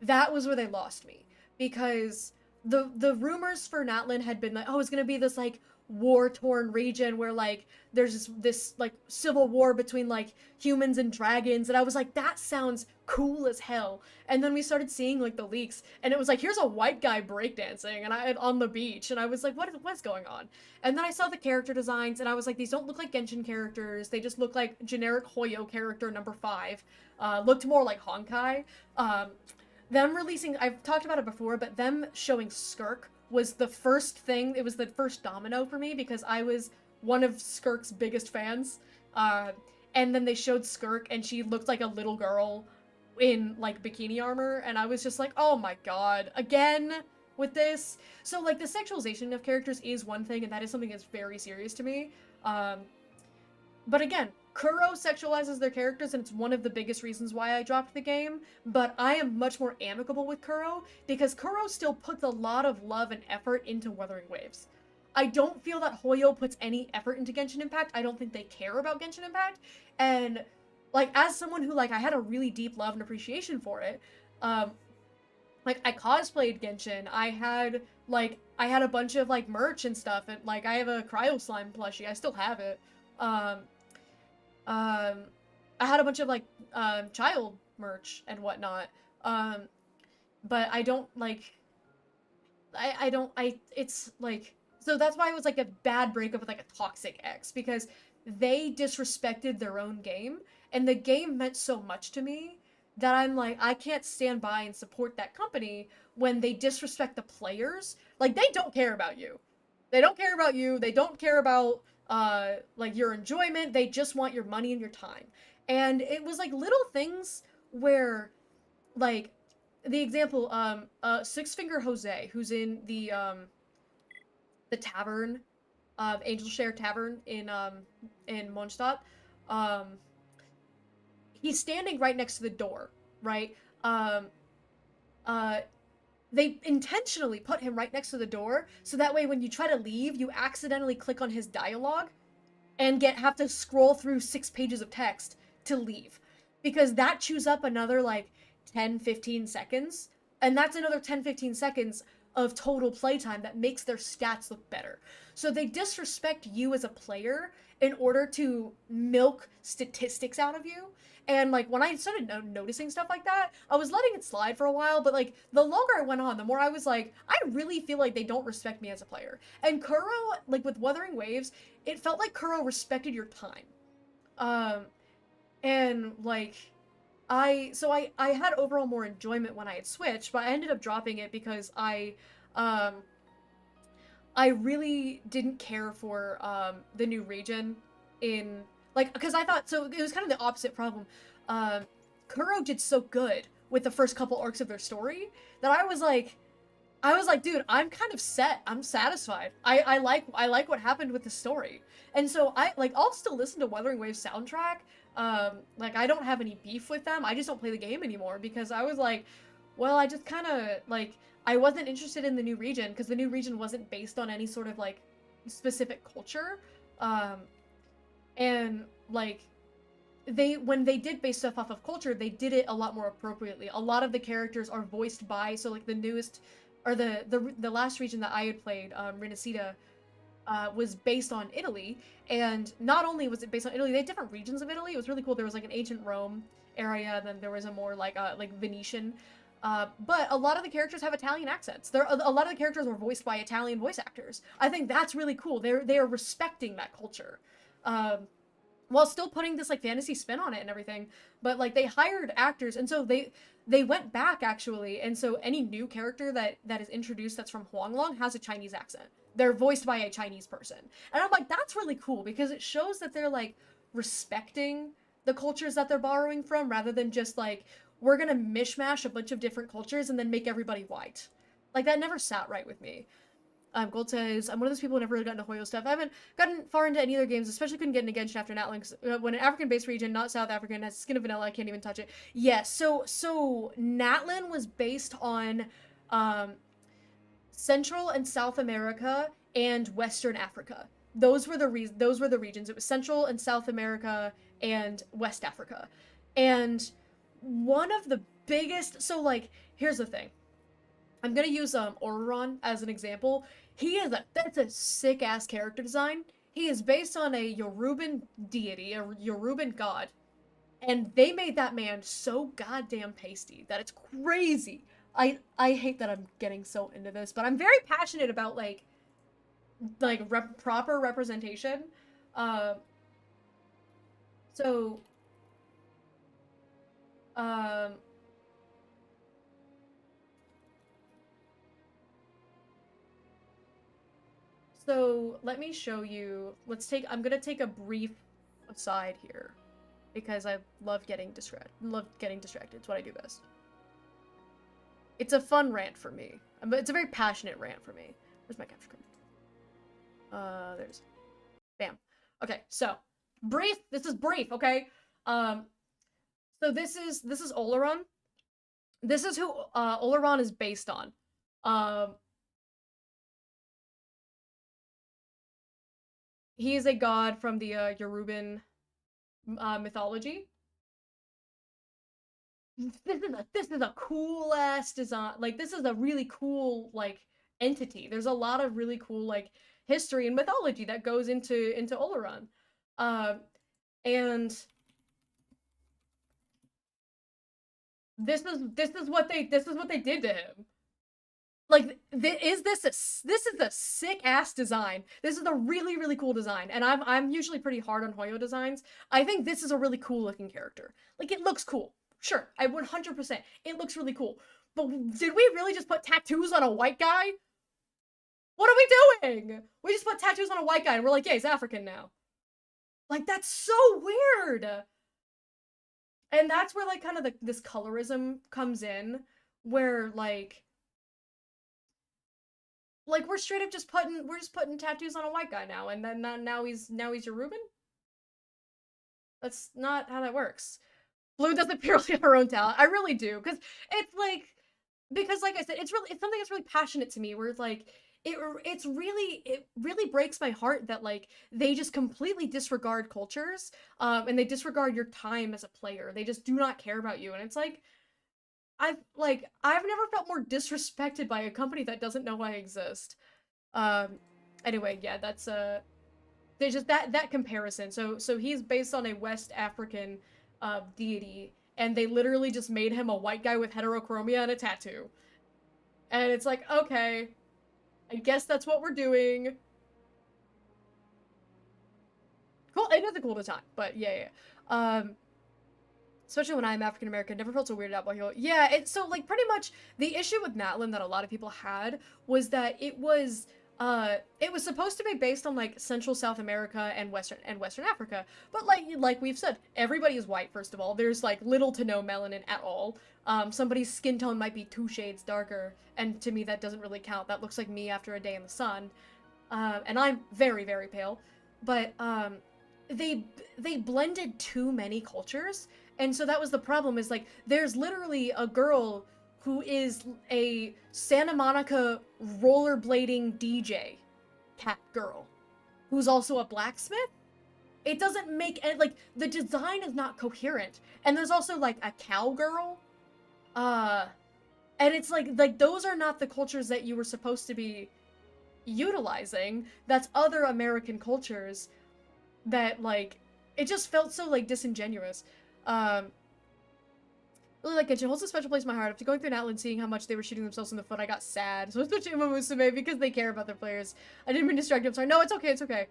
that was where they lost me. Because the rumors for Natlan had been like, oh, it's gonna be this like war-torn region where like there's this like civil war between like humans and dragons, and I was like, that sounds cool as hell. And then we started seeing like the leaks, and it was like, here's a white guy breakdancing and on the beach, and I was like, what's going on? And then I saw the character designs, and I was like, these don't look like Genshin characters, they just look like generic Hoyo character number 5. Looked more like Honkai. Them releasing, I've talked about it before, but them showing Skirk was the first thing, it was the first domino for me because I was one of Skirk's biggest fans. And then they showed Skirk and she looked like a little girl in like bikini armor, and I was just like, oh my god, again with this. So like the sexualization of characters is one thing, and that is something that's very serious to me. But again, Kuro sexualizes their characters, and it's one of the biggest reasons why I dropped the game, but I am much more amicable with Kuro, because Kuro still puts a lot of love and effort into Wuthering Waves. I don't feel that Hoyo puts any effort into Genshin Impact. I don't think they care about Genshin Impact, and, like, as someone who, like, I had a really deep love and appreciation for it, like, I cosplayed Genshin, I had a bunch of, like, merch and stuff, and, like, I have a Cryo Slime plushie, I still have it, I had a bunch of, like, child merch and whatnot, but I don't, like, it's, like, so that's why it was, like, a bad breakup with, like, a toxic ex, because they disrespected their own game, and the game meant so much to me that I'm like, I can't stand by and support that company when they disrespect the players. Like, they don't care about you. They don't care about you, they don't care about, like, your enjoyment, they just want your money and your time. And it was, like, little things where, like, the example, Six Finger Jose, who's in the tavern, Angel Share Tavern in Mondstadt, he's standing right next to the door, right? They intentionally put him right next to the door, so that way when you try to leave, you accidentally click on his dialogue and have to scroll through 6 pages of text to leave. Because that chews up another, like, 10-15 seconds, and that's another 10-15 seconds of total playtime that makes their stats look better. So they disrespect you as a player in order to milk statistics out of you. And, like, when I started noticing stuff like that, I was letting it slide for a while, but, like, the longer I went on, the more I was like, I really feel like they don't respect me as a player. And Kuro, like, with Wuthering Waves, it felt like Kuro respected your time. And, like, I had overall more enjoyment when I had switched, but I ended up dropping it because I really didn't care for, the new region in... Like, because I thought, so it was kind of the opposite problem. Kuro did so good with the first couple arcs of their story that I was like, dude, I'm kind of set. I'm satisfied. I like what happened with the story. And so I'll still listen to Wuthering Waves soundtrack. Like, I don't have any beef with them. I just don't play the game anymore because I was like, well, I just kind of, like, I wasn't interested in the new region because the new region wasn't based on any sort of, like, specific culture. And, like, when they did base stuff off of culture, they did it a lot more appropriately. A lot of the characters are voiced by, so, like, the newest, or the last region that I had played, Rinascita, was based on Italy, and not only was it based on Italy, they had different regions of Italy. It was really cool. There was, like, an ancient Rome, area, and then there was a more like Venetian. But a lot of the characters have Italian accents. A lot of the characters were voiced by Italian voice actors. I think that's really cool. They are respecting that culture, while still putting this like fantasy spin on it and everything. But like they hired actors, and so they went back actually. And so any new character that is introduced that's from Huanglong has a Chinese accent. They're voiced by a Chinese person, and I'm like, that's really cool because it shows that they're like respecting the cultures that they're borrowing from, rather than just like, we're gonna mishmash a bunch of different cultures and then make everybody white. Like, that never sat right with me. Gold says, I'm one of those people who never really got into Hoyo stuff. I haven't gotten far into any other games, especially couldn't get into Genshin after Natlan. When an African-based region, not South African, has skin of vanilla, I can't even touch it. Yes, so Natlan was based on Central and South America and Western Africa. Those were the regions. It was Central and South America and West Africa. And one of the biggest, so like, here's the thing. I'm gonna use Oreron as an example. That's a sick ass character design. He is based on a Yoruban deity, a Yoruban god. And they made that man so goddamn pasty that it's crazy. I hate that I'm getting so into this, but I'm very passionate about proper representation. So let me show you. I'm gonna take a brief aside here because I love getting distracted. It's what I do best. It's a fun rant for me. It's a very passionate rant for me. Where's my capture card? There's. Bam. Okay, so brief. This is brief. Okay. So this is Oleron. This is who Oleron is based on. He is a god from the Yoruban mythology. This is a cool ass design. Like, this is a really cool like entity. There's a lot of really cool like history and mythology that goes into Oleron. And this is what they did to him. Like, this is a sick ass design. This is a really, really cool design, and I'm usually pretty hard on Hoyo designs. I think this is a really cool looking character. Like, it looks cool. Sure, I 100%. It looks really cool. But did we really just put tattoos on a white guy? What are we doing? We just put tattoos on a white guy and we're like, yeah, he's African now. Like, that's so weird. And that's where like kind of this colorism comes in, where like we're straight up just putting tattoos on a white guy now, and then now he's Yoruban? That's not how that works. Blue does it purely on her own talent. I really do, because like I said, it's something that's really passionate to me, where it's like it really breaks my heart that like they just completely disregard cultures, and they disregard your time as a player. They just do not care about you, and it's like I've never felt more disrespected by a company that doesn't know I exist. Anyway, yeah, that's there's just that comparison. So he's based on a West African deity, and they literally just made him a white guy with heterochromia and a tattoo. And it's like, okay, I guess that's what we're doing. Cool, it is a cool design, but yeah. Especially when I'm African American, never felt so weirded out by Hoyo. Yeah, so like pretty much the issue with Natlan that a lot of people had was that it was supposed to be based on like Central South America and Western Africa, but like we've said, everybody is white. First of all, there's like little to no melanin at all. Somebody's skin tone might be 2 shades darker, and to me that doesn't really count. That looks like me after a day in the sun, and I'm very, very pale. But they blended too many cultures. And so that was the problem, is like there's literally a girl who is a Santa Monica rollerblading DJ cat girl who's also a blacksmith. It doesn't make any, like, the design is not coherent. And there's also like a cowgirl, and it's like those are not the cultures that you were supposed to be utilizing. That's other American cultures that like it just felt so like disingenuous. Really like Genshin, holds a special place in my heart. After going through Natlan, seeing how much they were shooting themselves in the foot, I got sad. So it's Uma Musume because they care about their players. I didn't mean to distract you, I'm sorry. No, it's okay, it's okay.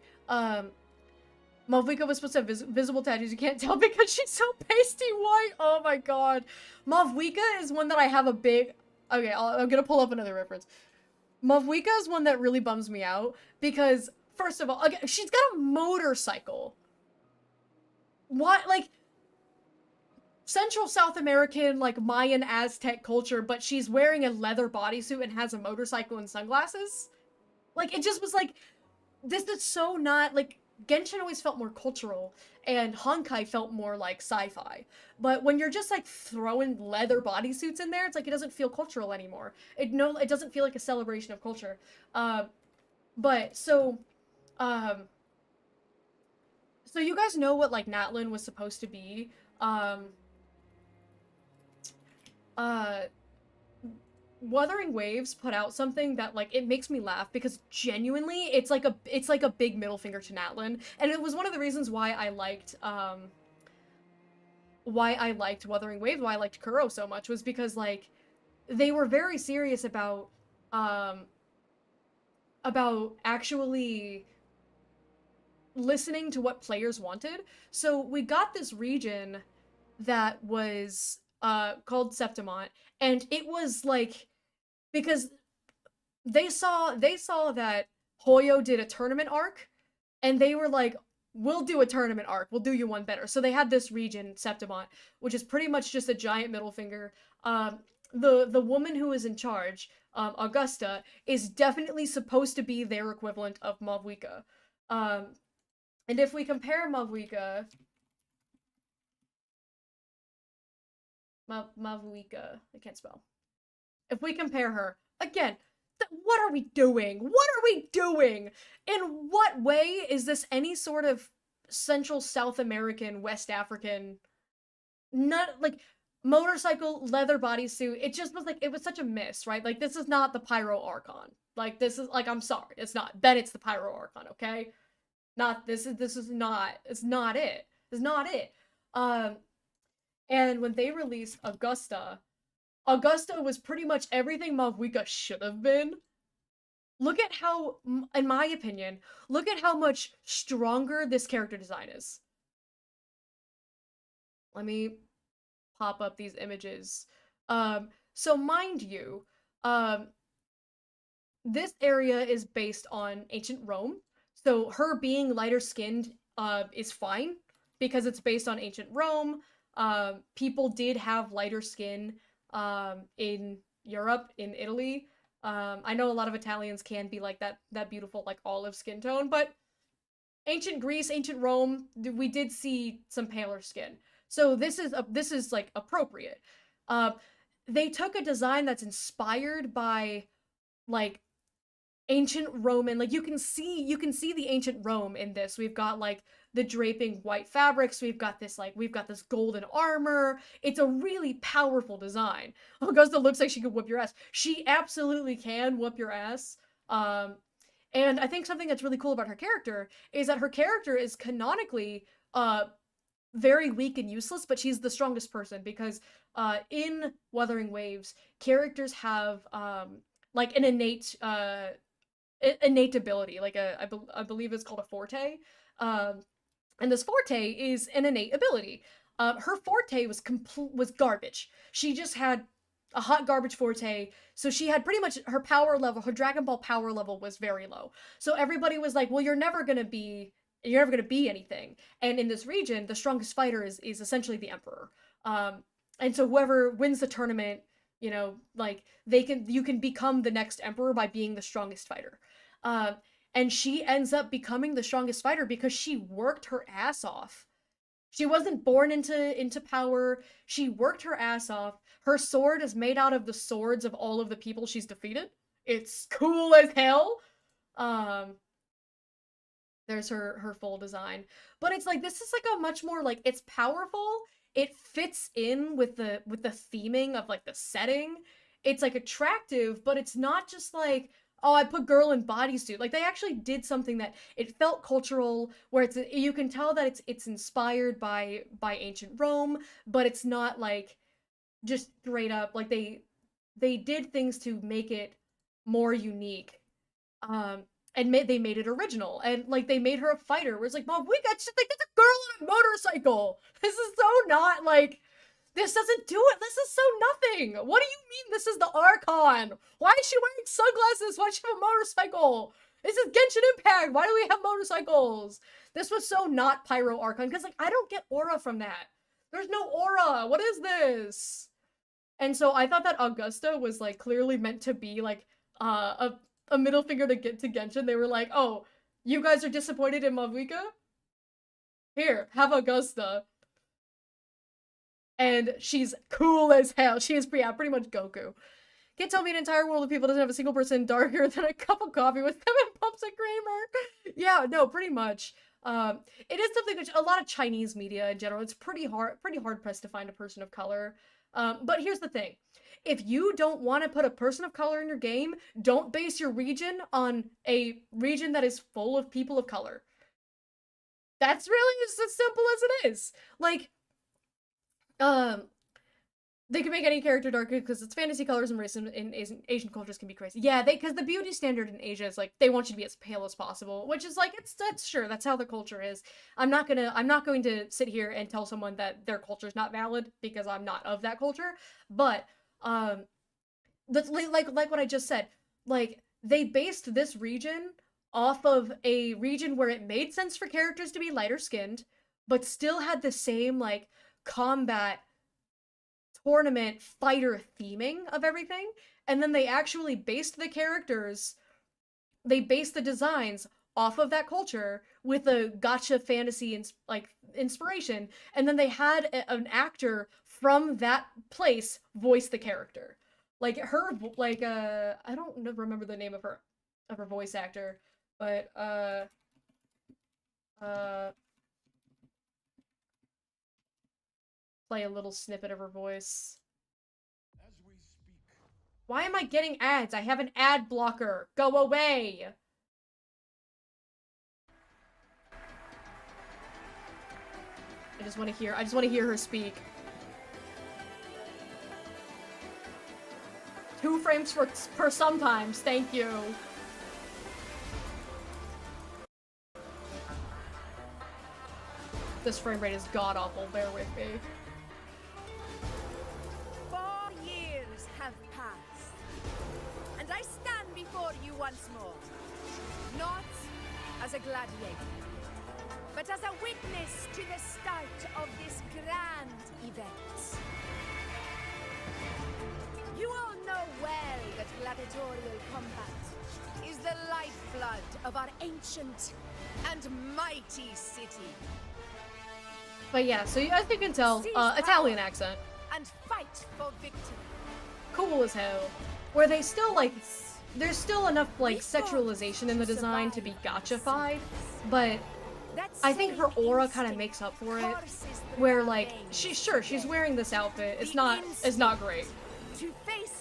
Malvika was supposed to have visible tattoos. You can't tell because she's so pasty white. Oh my god. Malvika is one that I have a big... Okay, I'm gonna pull up another reference. Malvika is one that really bums me out because, first of all, again, she's got a motorcycle. What, like... Central South American, like, Mayan Aztec culture, but she's wearing a leather bodysuit and has a motorcycle and sunglasses? Like, it just was like, this is so not, like, Genshin always felt more cultural, and Honkai felt more like sci-fi. But when you're just, like, throwing leather bodysuits in there, it's like, it doesn't feel cultural anymore. It doesn't feel like a celebration of culture. So you guys know what, like, Natlan was supposed to be. Wuthering Waves put out something that, like, it makes me laugh because genuinely it's like a big middle finger to Natlan, and it was one of the reasons why I liked Wuthering Waves, why I liked Kuro so much, was because, like, they were very serious about actually listening to what players wanted. So we got this region that was called Septimont, and it was like, because they saw that Hoyo did a tournament arc, and they were like, we'll do a tournament arc, we'll do you one better. So they had this region, Septimont, which is pretty much just a giant middle finger. The woman who is in charge, Augusta, is definitely supposed to be their equivalent of Malvika. And if we compare Malvika... Malvika, I can't spell. If we compare her, again, what are we doing? What are we doing? In what way is this any sort of Central South American, West African, not, like, motorcycle, leather bodysuit? It just was like, it was such a miss, right? Like, this is not the Pyro Archon. Like, this is, like, I'm sorry, it's not. Bennett's the Pyro Archon, okay? Not, this is not, it's not it. It's not it. And when they released Augusta was pretty much everything Malvika should have been. Look at how, in my opinion, look at how much stronger this character design is. Let me pop up these images. So mind you, this area is based on ancient Rome. So her being lighter skinned is fine because it's based on ancient Rome. People did have lighter skin in Europe, in Italy. I know a lot of Italians can be like that beautiful, like, olive skin tone, but ancient Greece, ancient Rome, we did see some paler skin. So this is like appropriate. They took a design that's inspired by, like, ancient Roman, like, you can see the ancient Rome in this. We've got, like, the draping white fabrics, we've got this golden armor. It's a really powerful design. Augusta looks like she could whoop your ass. She absolutely can whoop your ass. And I think something that's really cool about her character is that her character is canonically very weak and useless, but she's the strongest person because in Wuthering Waves, characters have like an innate ability, like I believe it's called a forte. And this forte is an innate ability. Her forte was garbage. She just had a hot garbage forte, so she had pretty much her power level, her Dragon Ball power level was very low. So everybody was like, well, you're never gonna be anything. And in this region, the strongest fighter is essentially the Emperor. And so whoever wins the tournament, you know, like, you can become the next Emperor by being the strongest fighter. And she ends up becoming the strongest fighter because she worked her ass off. She wasn't born into power. She worked her ass off. Her sword is made out of the swords of all of the people she's defeated. It's cool as hell. There's her full design. But it's like, this is like a much more, like, it's powerful. It fits in with the theming of, like, the setting. It's, like, attractive, but it's not just like, oh, I put girl in bodysuit. Like, they actually did something that it felt cultural, where you can tell that it's inspired by ancient Rome, but it's not like just straight up, like, they did things to make it more unique. And they made it original, and like they made her a fighter. Where it's like, Mom, we got shit like it's a girl on a motorcycle. This is so not like, this doesn't do it. This is so nothing. What do you mean this is the Archon? Why is she wearing sunglasses? Why does she have a motorcycle? This is Genshin Impact. Why do we have motorcycles? This was so not Pyro Archon, because like I don't get aura from that. There's no aura. What is this? And so I thought that Augusta was like clearly meant to be like a middle finger to get to Genshin. They were like, oh, you guys are disappointed in Mavuika? Here, have Augusta. And she's cool as hell. She is pretty much Goku. Can't tell me an entire world of people doesn't have a single person darker than a cup of coffee with them and pumps of creamer. Yeah, no, pretty much. It is something that a lot of Chinese media in general, it's pretty hard pressed to find a person of color. But here's the thing. If you don't want to put a person of color in your game, don't base your region on a region that is full of people of color. That's really just as simple as it is. Like, they can make any character darker because it's fantasy colors and racism in Asian cultures can be crazy. Yeah, because the beauty standard in Asia is like, they want you to be as pale as possible, which is like, that's sure, that's how the culture is. I'm not going to sit here and tell someone that their culture is not valid because I'm not of that culture, but, that's like what I just said, like, they based this region off of a region where it made sense for characters to be lighter skinned, but still had the same, like, combat tournament fighter theming of everything, and then they actually based the characters, they based the designs off of that culture with a gacha fantasy inspiration, and then they had an actor from that place voice the character. Like her, like I don't remember the name of her voice actor, but play a little snippet of her voice. Why am I getting ads? I have an ad blocker. Go away. I just want to hear her speak. 2 frames per sometimes. Thank you. This frame rate is god awful. Bear with me. 4 years have passed, and I stand before you once more, not as a gladiator, but as a witness to the start of this grand event. You all know well that gladiatorial combat is the lifeblood of our ancient and mighty city. But yeah, so as you can tell, Italian accent. And fight for victory. Cool as hell. Where they still, like, there's still enough, like, sexualization in the design to be gacha-fied, but I think her aura kind of makes up for it. Where, like, she's wearing this outfit. It's not great.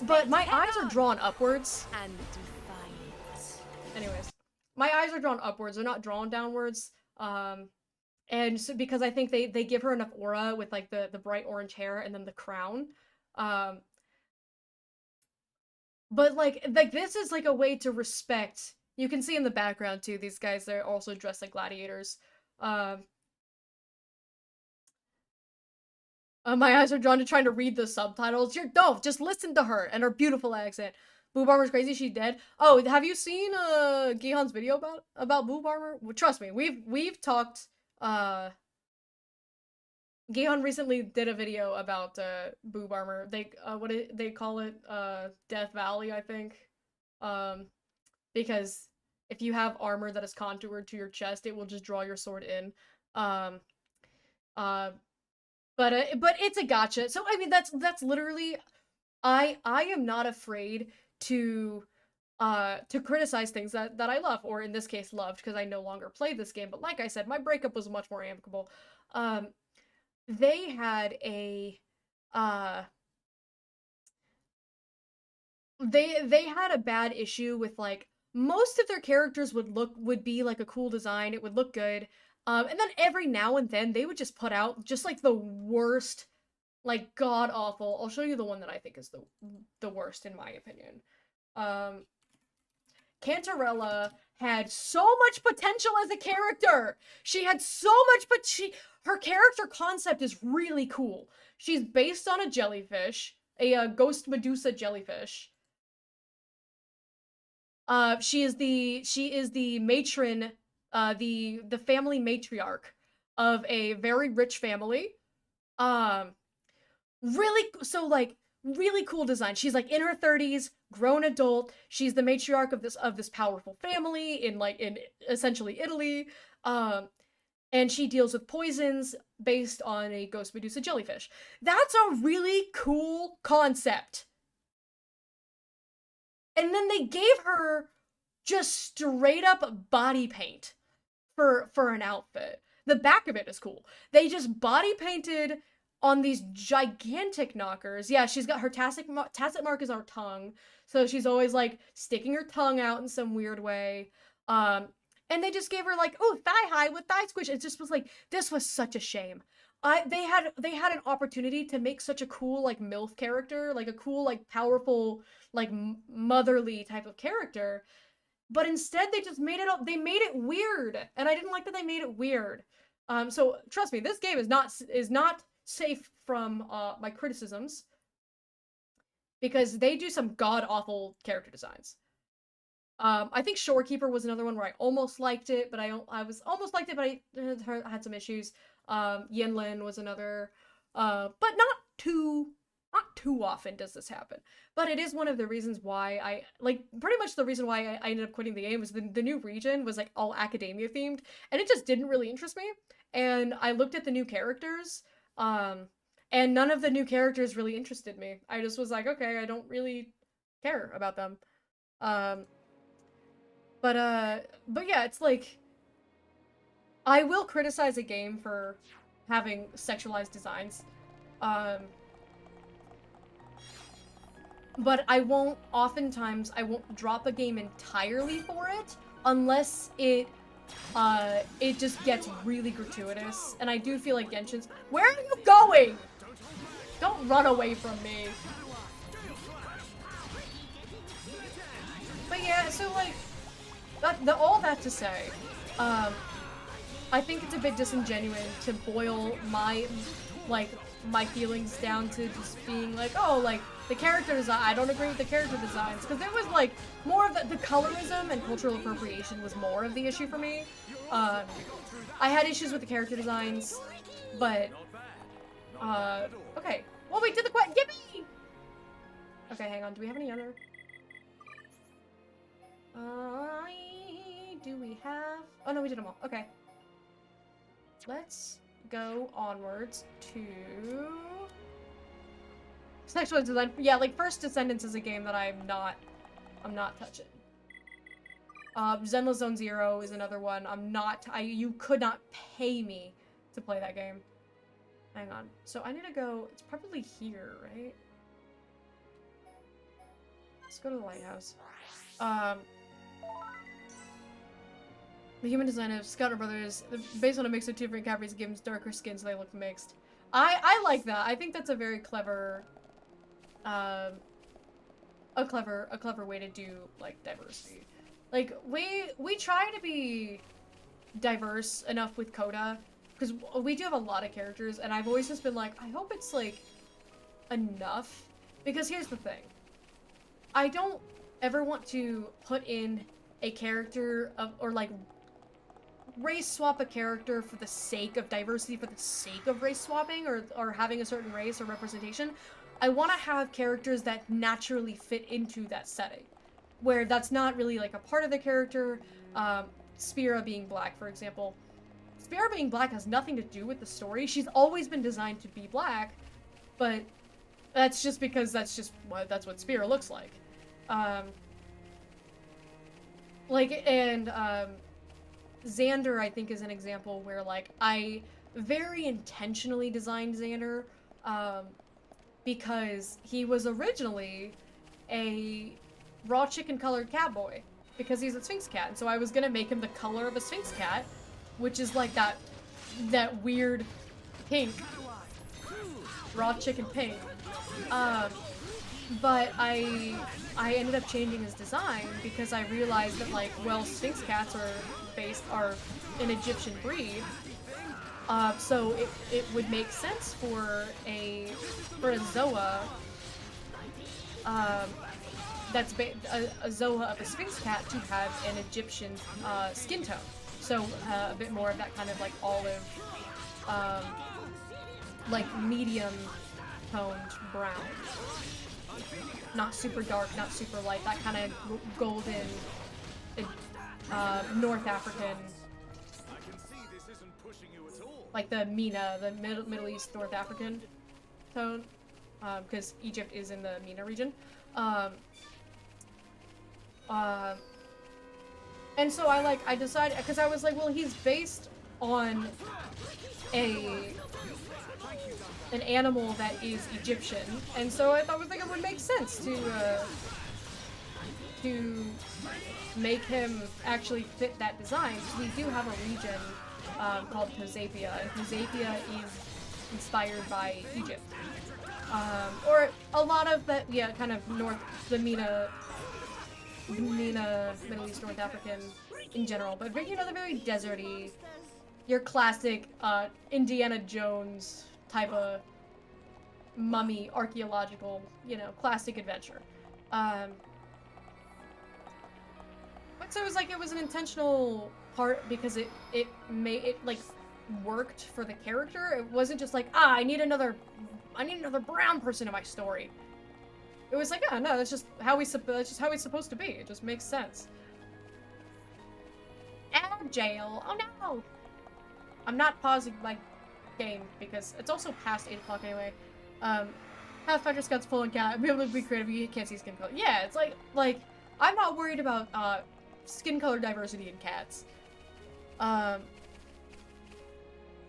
But my eyes are drawn upwards. Anyways, my eyes are drawn upwards. They're not drawn downwards. And so, because I think they give her enough aura with like the bright orange hair and then the crown. But like this is like a way to respect. You can see in the background too, these guys, they're also dressed like gladiators. My eyes are drawn to trying to read the subtitles. No, just listen to her and her beautiful accent. Boob Armor's crazy, she's dead. Oh, have you seen Gihan's video about Boob Armor? Well, trust me, we've talked. Gihan recently did a video about Boob Armor. They call it Death Valley, I think. Because if you have armor that is contoured to your chest, it will just draw your sword in. But it's a gacha. So I mean that's literally, I am not afraid to criticize things that I love, or in this case loved, because I no longer play this game. But like I said, my breakup was much more amicable. They had a they had a bad issue with, like, most of their characters would be like a cool design. It would look good. And then every now and then they would just put out just like the worst Like, god-awful. I'll show you the one that I think is the worst, in my opinion. Cantarella had so much potential as a character! She had so much, but her character concept is really cool. She's based on a jellyfish, a ghost Medusa jellyfish. She is the matron, the family matriarch of a very rich family. Really cool design. She's like in her 30s, grown adult. She's the matriarch of this powerful family in essentially Italy. And she deals with poisons based on a ghost Medusa jellyfish. That's a really cool concept. And then they gave her just straight up body paint for an outfit. The back of it is cool. They just body painted on these gigantic knockers. Yeah, she's got her tacit mark is our tongue. So she's always like sticking her tongue out in some weird way. And they just gave her like, oh, thigh high with thigh squish. It just was like, this was such a shame. They had an opportunity to make such a cool like MILF character, like a cool like powerful like motherly type of character, but instead they just made it weird, and I didn't like that they made it weird. So trust me, this game is not safe from my criticisms, because they do some god-awful character designs. I think Shorekeeper was another one where I almost liked it, but I almost liked it, but I had some issues. Yinlin was another, but not too often does this happen. But it is one of the reasons why pretty much the reason why I ended up quitting the game was the new region was like all academia themed, and it just didn't really interest me. And I looked at the new characters, and none of the new characters really interested me. I just was like, okay, I don't really care about them. But yeah, it's like, I will criticize a game for having sexualized designs. But oftentimes I won't drop a game entirely for it unless it just gets really gratuitous. And I do feel like Genshin's— Where are you going? Don't run away from me. But yeah, so like, all that to say, I think it's a bit disingenuous to boil my feelings down to just being like, oh, like, the character design— I don't agree with the character designs, because it was like more of the colorism and cultural appropriation was more of the issue for me. I had issues with the character designs, but okay. Well, we did the quest. Gimme! Okay, hang on. Do we have any other? Do we have— oh no, we did them all. Okay. Let's go onwards to sexual design. Yeah, like First Descendants is a game that I'm not touching. Zenless Zone Zero is another one. You could not pay me to play that game. Hang on. So I need to go— it's probably here, right? Let's go to the lighthouse. The human design of Scouter Brothers, based on a mix of two different categories, gives them darker skin so they look mixed. I like that. I think that's a very clever, a clever way to do like diversity. Like we try to be diverse enough with Coda, because we do have a lot of characters, and I've always just been like, I hope it's like enough, because here's the thing. I don't ever want to put in a character or like race swap a character for the sake of diversity, for the sake of race swapping or having a certain race or representation. I want to have characters that naturally fit into that setting, where that's not really like a part of the character. Spira being black, for example. Spira being black has nothing to do with the story. She's always been designed to be black, but that's just because that's what Spira looks like. Xander, I think, is an example where, like, I very intentionally designed Xander, because he was originally a raw chicken-colored cat boy, because he's a Sphinx cat, and so I was gonna make him the color of a Sphinx cat, which is, like, that weird pink. raw chicken pink. But I ended up changing his design because I realized that, like, well, Sphinx cats are an Egyptian breed. So it would make sense for a Zoa, that's a Zoa of a Sphinx cat to have an Egyptian skin tone. So a bit more of that kind of like olive, like medium toned brown. Not super dark, not super light, that kind of golden, North African, like the MENA, the Middle East North African tone, because Egypt is in the MENA region. And so I decided, because I was like, well, he's based on an animal that is Egyptian, and so I thought it would make sense to make him actually fit that design. So we do have a region called Kozapia, and Kozapia is inspired by Egypt, or a lot of that, yeah, kind of the MENA, Middle East, North African in general, but you know, the very deserty, your classic Indiana Jones type of mummy archaeological, you know, classic adventure. But so it was an intentional part because it like worked for the character. It wasn't just like, I need another brown person in my story. It was like, oh no, that's just how it's supposed to be. It just makes sense. And jail. Oh no. I'm not pausing my game because it's also past 8 o'clock anyway. Pathfinder Scout's full and cat. Be able to be creative. You can't see skin color. Yeah, it's like I'm not worried about skin color diversity in cats.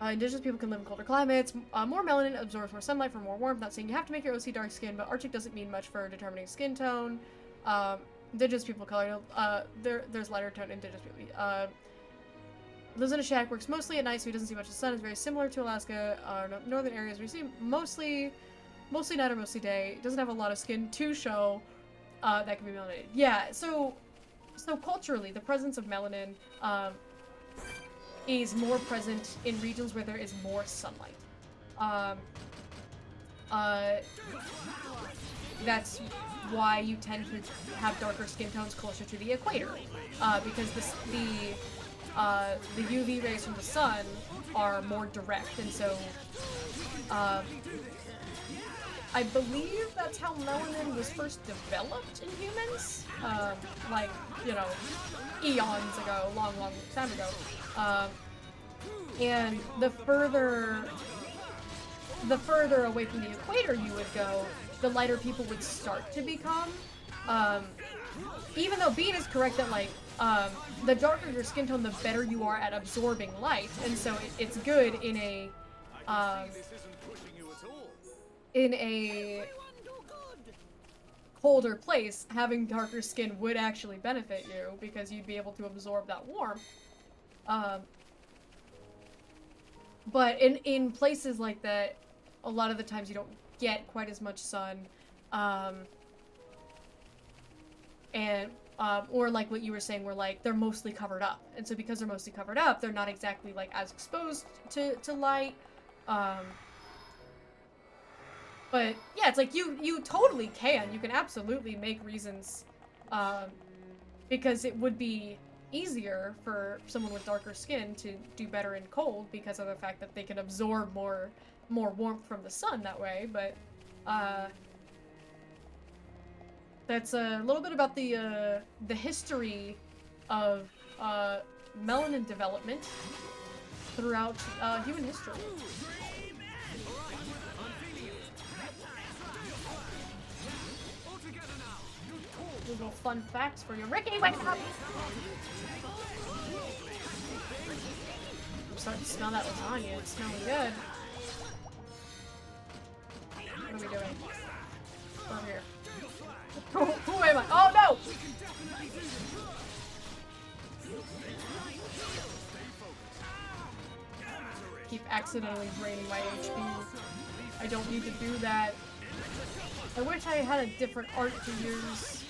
Indigenous people can live in colder climates. More melanin absorbs more sunlight for more warmth. Not saying you have to make your OC dark skin, but Arctic doesn't mean much for determining skin tone. Indigenous people color. There's lighter tone indigenous people. Lives in a shack, works mostly at night, so he doesn't see much of the sun. It's very similar to Alaska. Northern areas we see mostly night or mostly day. Doesn't have a lot of skin to show that can be melanated. Yeah, so culturally, the presence of melanin is more present in regions where there is more sunlight. That's why you tend to have darker skin tones closer to the equator, because the UV rays from the sun are more direct, and so I believe that's how melanin was first developed in humans, like, you know, eons ago, long time ago. And the further away from the equator you would go, the lighter people would start to become. Even though Bean is correct that, like, the darker your skin tone, the better you are at absorbing light, and so it's good in a colder place. Having darker skin would actually benefit you because you'd be able to absorb that warmth. But in places like that, a lot of the times you don't get quite as much sun, or like what you were saying, where like they're mostly covered up, and so because they're mostly covered up, they're not exactly like as exposed to light. But yeah, it's like you totally can. You can absolutely make reasons, because it would be easier for someone with darker skin to do better in cold because of the fact that they can absorb more warmth from the sun that way. But that's a little bit about the history of melanin development throughout human history. Little fun facts for you. Ricky, wake up! I'm starting to smell that lasagna. It's smelling good. What are we doing? Over here. Who am I? Oh no! Keep accidentally draining my HP I don't need to do that. I wish I had a different art to use.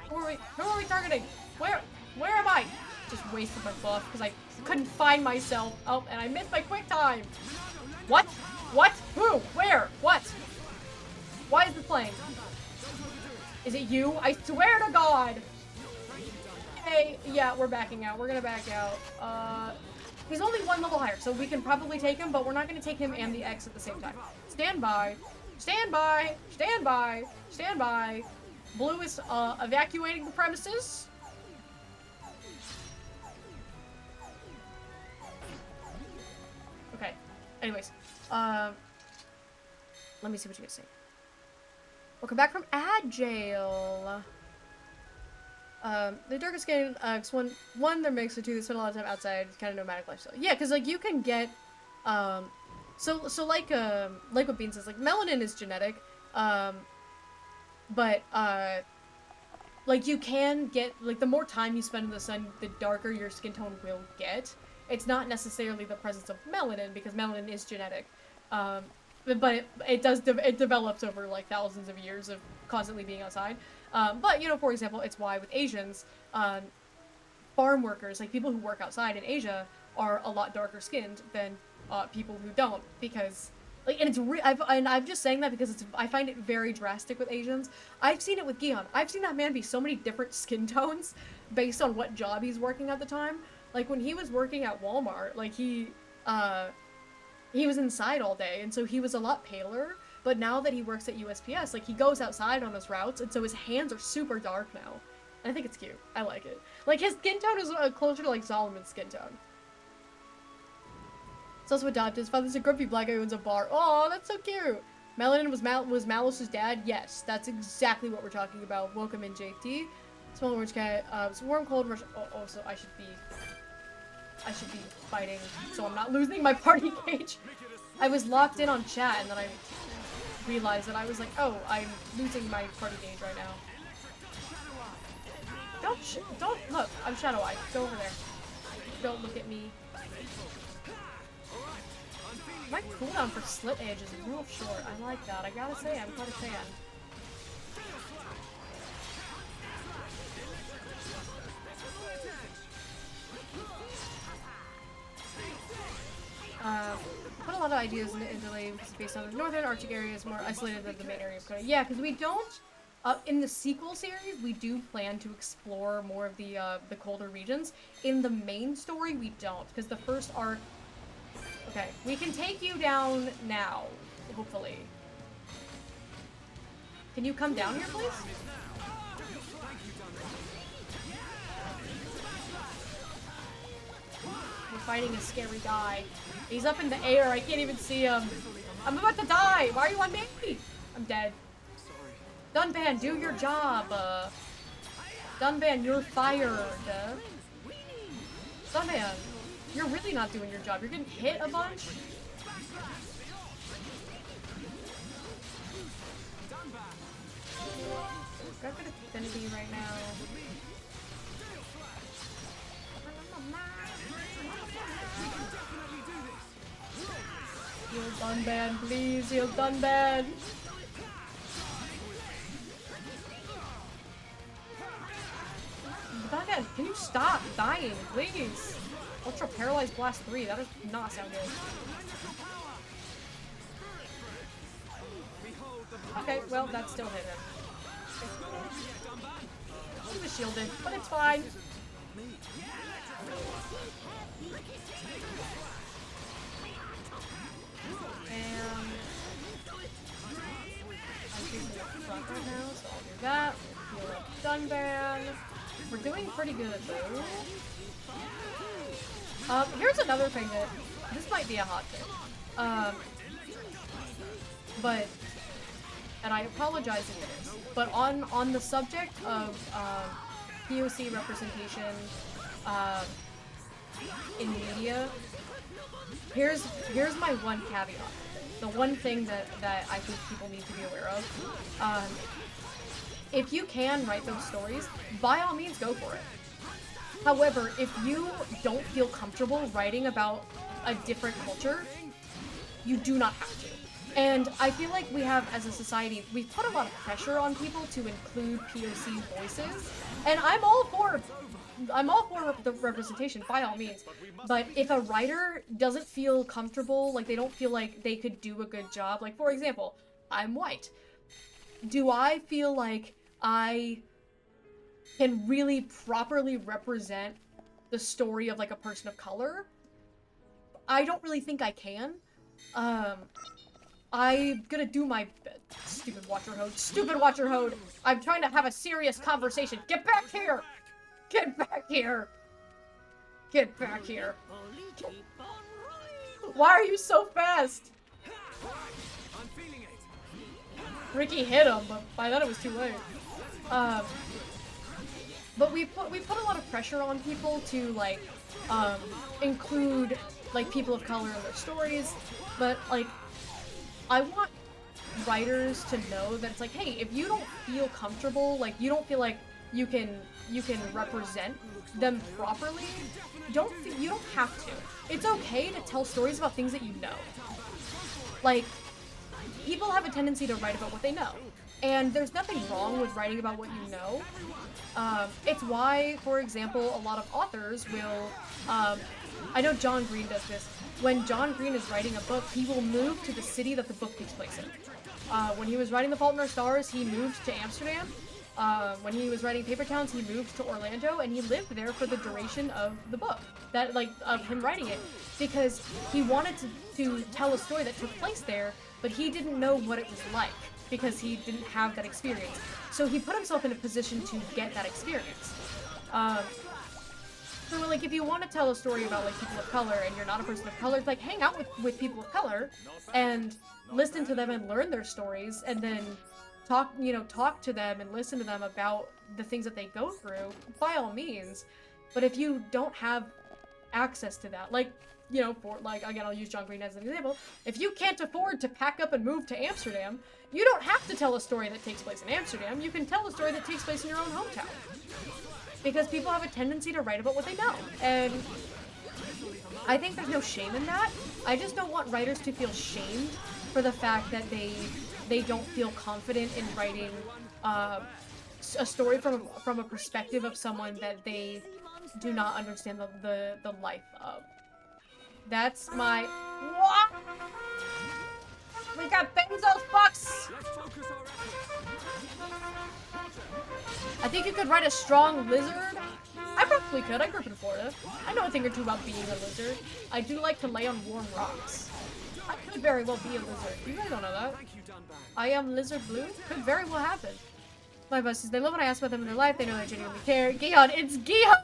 Who are we targeting? Where am I? Just wasted my buff because I couldn't find myself. Oh, and I missed my quick time. What? What? Who? Where? What? Why is this playing? Is it you? I swear to God. Hey, yeah, we're backing out. We're gonna back out. He's only one level higher, so we can probably take him, but we're not gonna take him and the X at the same time. Stand by. Stand by. Stand by. Stand by. Blue is evacuating the premises. Okay. Anyways, let me see what you guys say. Welcome back from ad jail. The darkest game, one, they're mixed, and two, they spend a lot of time outside, it's kind of nomadic lifestyle. Yeah, because, like, you can get, so like what Bean says, like, melanin is genetic, but, like, you can get, like, the more time you spend in the sun, the darker your skin tone will get. It's not necessarily the presence of melanin, because melanin is genetic, but it develops over, like, thousands of years of constantly being outside. But, you know, for example, it's why with Asians, farm workers, like people who work outside in Asia, are a lot darker skinned than people who don't, because, like, and it's I'm just saying that because I find it very drastic with Asians. I've seen it with Gion. I've seen that man be so many different skin tones based on what job he's working at the time. Like, when he was working at Walmart, like, he was inside all day, and so he was a lot paler. But now that he works at USPS, like, he goes outside on his routes, and so his hands are super dark now. And I think it's cute. I like it. Like, his skin tone is closer to, like, Solomon's skin tone. It's also adopted. His father's a grumpy black guy who owns a bar. Oh, that's so cute. Melanin was Malice's dad? Yes, that's exactly what we're talking about. Welcome in, JT. Small orange cat. It's warm, cold, rush. Oh, so I should be fighting, so I'm not losing my party cage. I was locked in on chat, and then I realized that I was like, oh, I'm losing my party gauge right now. Don't look. I'm Shadow Eye. Go over there. Don't look at me. My cooldown for Slit Edge is real short. I like that. I gotta say, I'm quite a fan. Put a lot of ideas into Italy based on the northern Arctic areas, more isolated than the main area of Kona. Yeah, because we don't, in the sequel series, we do plan to explore more of the colder regions. In the main story, we don't, because the first arc... Okay, we can take you down now, hopefully. Can you come down here, please? We're fighting a scary guy. He's up in the air. I can't even see him. I'm about to die. Why are you on me? I'm dead. Dunban, do your job. Dunban, you're fired. Dunban, you're really not doing your job. You're getting hit a bunch. Got good affinity right now. Heal Dunban, please. Heal Dunban. Dunban, can you stop dying, please? Ultra Paralyzed Blast 3. That does not sound good. Okay, well, that still hit him. He was shielded, but it's fine. And I'm using the front right now, so I'll do that. Heal up Dunban. We're doing pretty good though. Here's another thing that this might be a hot take. But and I apologize if it is, but on the subject of POC representation in media, here's my one caveat. The one thing that I think people need to be aware of. If you can write those stories, by all means go for it. However, if you don't feel comfortable writing about a different culture, you do not have to. And I feel like we have, as a society, we've put a lot of pressure on people to include POC voices, and I'm all for the representation, by all means. But if a writer doesn't feel comfortable, like they don't feel like they could do a good job, like for example, I'm white. Do I feel like I can really properly represent the story of like a person of color? I don't really think I can. I'm gonna do my stupid Watcher Hode. Stupid Watcher Hode! I'm trying to have a serious conversation. Get back here! Get back here! Get back here! Why are you so fast? I'm feeling it. Ricky hit him, but by then it was too late. But we put a lot of pressure on people to like include like people of color in their stories, but like I want writers to know that it's like, hey, if you don't feel comfortable, like you don't feel like you can represent them properly, you don't have to. It's okay to tell stories about things that you know. Like, people have a tendency to write about what they know, and there's nothing wrong with writing about what you know. It's why, for example, a lot of authors will, I know John Green does this. When John Green is writing a book, he will move to the city that the book takes place in. When he was writing The Fault in Our Stars, he moved to Amsterdam. When he was writing Paper Towns, he moved to Orlando, and he lived there for the duration of the book, of him writing it, because he wanted to tell a story that took place there, but he didn't know what it was like, because he didn't have that experience. So he put himself in a position to get that experience. So, like, if you want to tell a story about, like, people of color and you're not a person of color, it's like, hang out with people of color and listen to them and learn their stories, and then talk to them and listen to them about the things that they go through, by all means. But if you don't have access to that, like, for, like, again, I'll use John Green as an example, if you can't afford to pack up and move to Amsterdam, you don't have to tell a story that takes place in Amsterdam, you can tell a story that takes place in your own hometown. Because people have a tendency to write about what they know, and I think there's no shame in that. I just don't want writers to feel shamed for the fact that they don't feel confident in writing a story from a perspective of someone that they do not understand the life of. That's my... What? We got Benzos Bucks! I think you could write a strong lizard. I probably could. I grew up in Florida. I know a thing or two about being a lizard. I do like to lay on warm rocks. I could very well be a lizard. You guys don't know that. I am lizard blue. Could very well happen. My besties, they love when I ask about them in their life. They know I genuinely care. Gihan, it's Giho!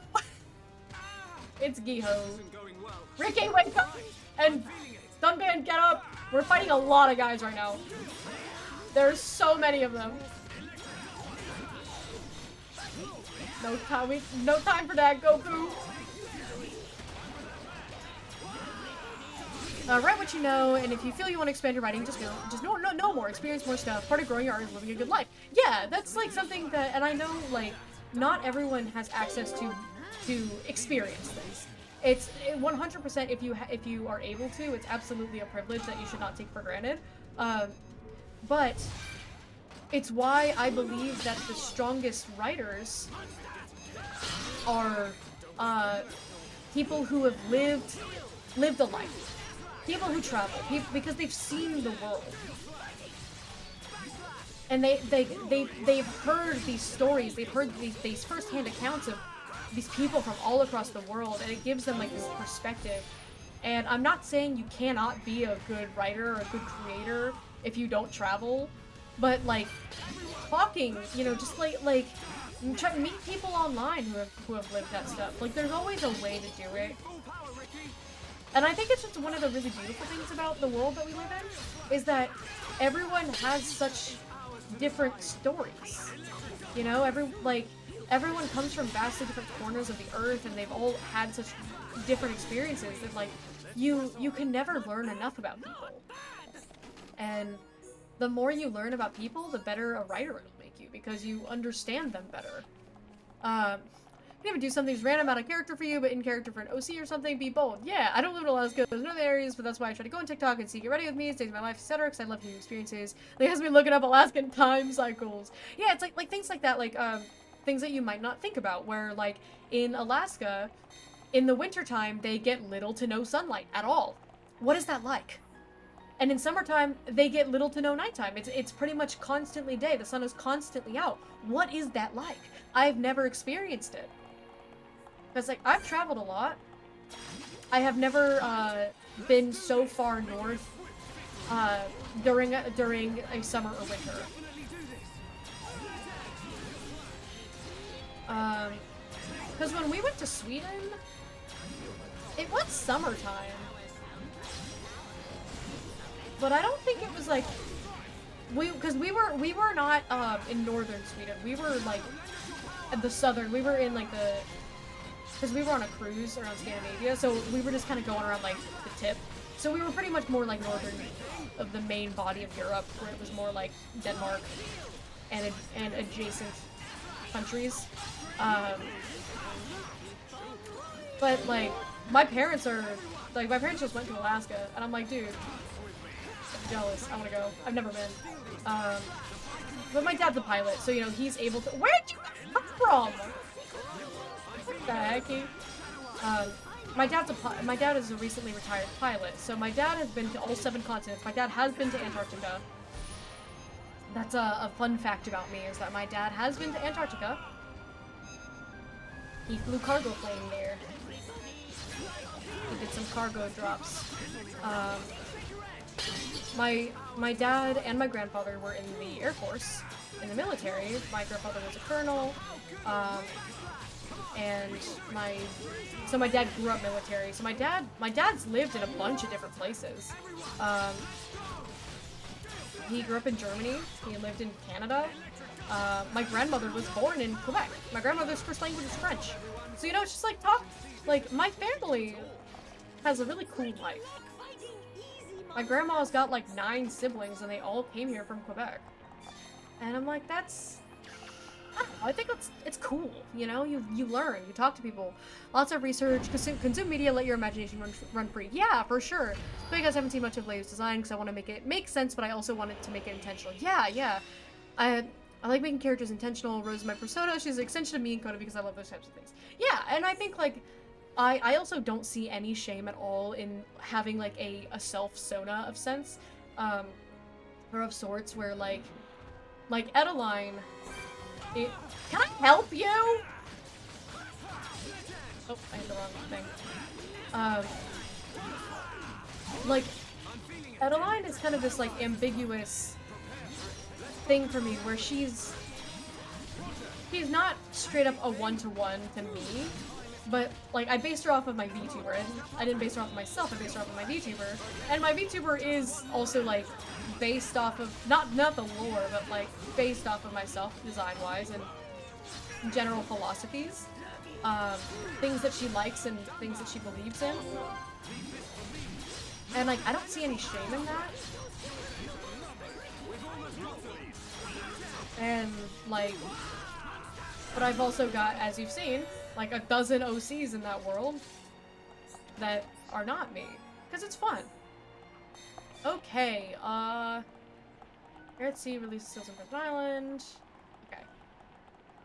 It's Giho. Ricky, wake up! And Stunband, get up! We're fighting a lot of guys right now. There's so many of them. No time for that, Goku! Write what you know, and if you feel you want to expand your writing, just know more, experience more stuff. Part of growing your art is living a good life. Yeah, that's like something that, and I know like not everyone has access to experience this. It's 100% if you are able to, it's absolutely a privilege that you should not take for granted. But it's why I believe that the strongest writers are people who have lived a life. People who travel, because they've seen the world, and they've heard these stories, they've heard these first-hand accounts of these people from all across the world, and it gives them like this perspective. And I'm not saying you cannot be a good writer or a good creator if you don't travel, but like talking, just like try to meet people online who have lived that stuff. Like there's always a way to do it. And I think it's just one of the really beautiful things about the world that we live in, is that everyone has such different stories. Everyone comes from vastly different corners of the earth, and they've all had such different experiences that, like, you can never learn enough about people. And the more you learn about people, the better a writer it'll make you, because you understand them better. You never do something just random out of character for you, but in character for an OC or something, be bold. Yeah, I don't live in Alaska, there's no other areas, but that's why I try to go on TikTok and see Get Ready With Me, Stays of My Life, etc. because I love new experiences. Like, has me looking up Alaskan time cycles. Yeah, it's like things like that, like, things that you might not think about, where, like, in Alaska, in the wintertime, they get little to no sunlight at all. What is that like? And in summertime, they get little to no nighttime. It's pretty much constantly day. The sun is constantly out. What is that like? I've never experienced it. Because, like, I've traveled a lot. I have never been so far north during a summer or winter. Because when we went to Sweden, it was summertime. But I don't think it was like because we were not in northern Sweden. We were like at the southern. We were in like because we were on a cruise around Scandinavia, so we were just kind of going around like the tip. So we were pretty much more like northern of the main body of Europe, where it was more like Denmark and adjacent countries. But like my parents just went to Alaska, and I'm like, dude. I'm jealous. I want to go. I've never been. But my dad's a pilot, so, you know, he's able to- Where'd you come from? What the heck? My dad is a recently retired pilot, so my dad has been to all 7 continents. My dad has been to Antarctica. That's a fun fact about me, is that my dad has been to Antarctica. He flew cargo plane there. He did some cargo drops. My dad and my grandfather were in the Air Force, in the military. My grandfather was a colonel, and so my dad grew up military. So my dad's lived in a bunch of different places. He grew up in Germany. He lived in Canada. My grandmother was born in Quebec. My grandmother's first language is French. So, you know, it's just like my family has a really cool life. My grandma's got like 9 siblings and they all came here from Quebec. And I'm like, I don't know, I think it's cool, you know? You learn, you talk to people. Lots of research, consume media, let your imagination run free. Yeah, for sure. But you guys haven't seen much of Leia's design because I want to make it make sense, but I also wanted to make it intentional. Yeah. I like making characters intentional. Rose is my persona. She's an extension of me and Coda because I love those types of things. Yeah, and I think like I also don't see any shame at all in having like a self-sona of sense, or of sorts, where like Edeline, can I help you? Oh, I hit the wrong thing. Like Edeline is kind of this like ambiguous thing for me, where she's not straight up a one-to-one to me. But, like, I based her off of my VTuber, and I didn't base her off of myself, I based her off of my VTuber. And my VTuber is also, like, based off of, not the lore, but, like, based off of myself, design-wise, and general philosophies. Things that she likes and things that she believes in. And, like, I don't see any shame in that. And, like, but I've also got, as you've seen, like a dozen OCs in that world that are not me. Because it's fun. Okay, Air at Sea releases Seals on First Island. Okay.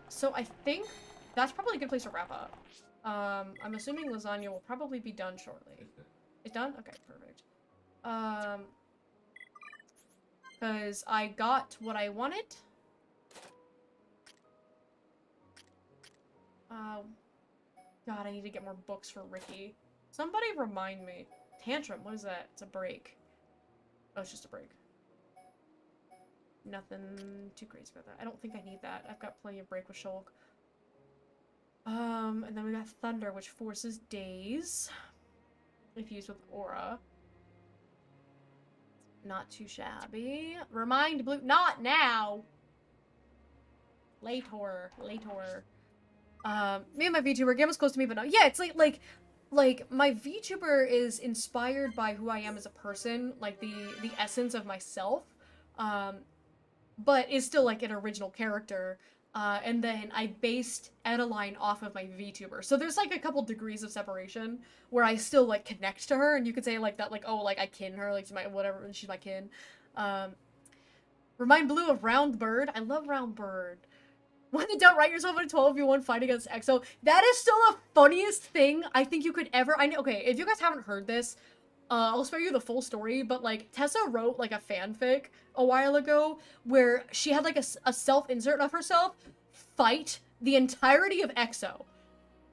So I think that's probably a good place to wrap up. I'm assuming lasagna will probably be done shortly. It's done? Okay, perfect. Because I got what I wanted. God, I need to get more books for Ricky. Somebody remind me. Tantrum, what is that? It's a break. Oh, it's just a break. Nothing too crazy about that. I don't think I need that. I've got plenty of break with Shulk. And then we got Thunder, which forces days. If used with Aura. Not too shabby. Remind Blue. Not now! Later. Me and my VTuber, game was close to me, but no. Yeah, it's like my VTuber is inspired by who I am as a person, like the essence of myself, but is still like an original character. and then I based Adeline off of my VTuber. So there's like a couple degrees of separation where I still like connect to her, and you could say like that, like, oh, like I kin her, like she's my whatever, and she's my kin. Remind Blue of Round Bird. I love Round Bird. When you don't write yourself in a 12v1 fight against EXO, that is still the funniest thing I think you could ever. Okay, if you guys haven't heard this, I'll spare you the full story, but like Tessa wrote like a fanfic a while ago where she had like a self-insert of herself fight the entirety of EXO.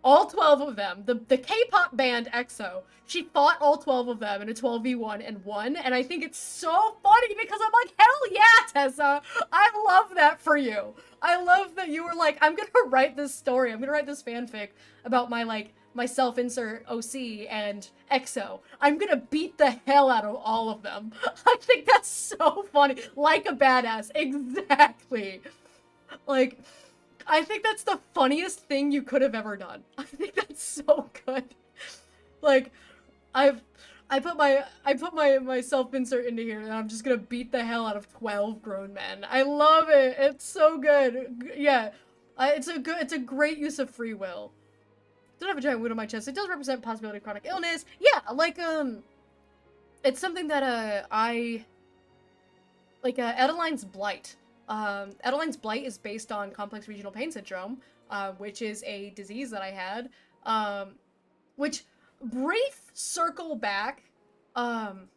All 12 of them, the K-pop band EXO, she fought all 12 of them in a 12v1 and won, and I think it's so funny because I'm like, hell yeah, Tessa! I love that for you! I love that you were like, I'm gonna write this story, I'm gonna write this fanfic about my, like, my self-insert OC and EXO. I'm gonna beat the hell out of all of them. I think that's so funny. Like a badass. Exactly. Like, I think that's the funniest thing you could have ever done. I think that's so good. Like, I put my self-insert into here and I'm just gonna beat the hell out of 12 grown men. I love it. It's so good. Yeah. It's a great use of free will. Don't have a giant wound on my chest. It does represent possibility of chronic illness. Yeah, like, it's something that, Adeline's Blight. Adeline's Blight is based on complex regional pain syndrome, which is a disease that I had, which, brief circle back to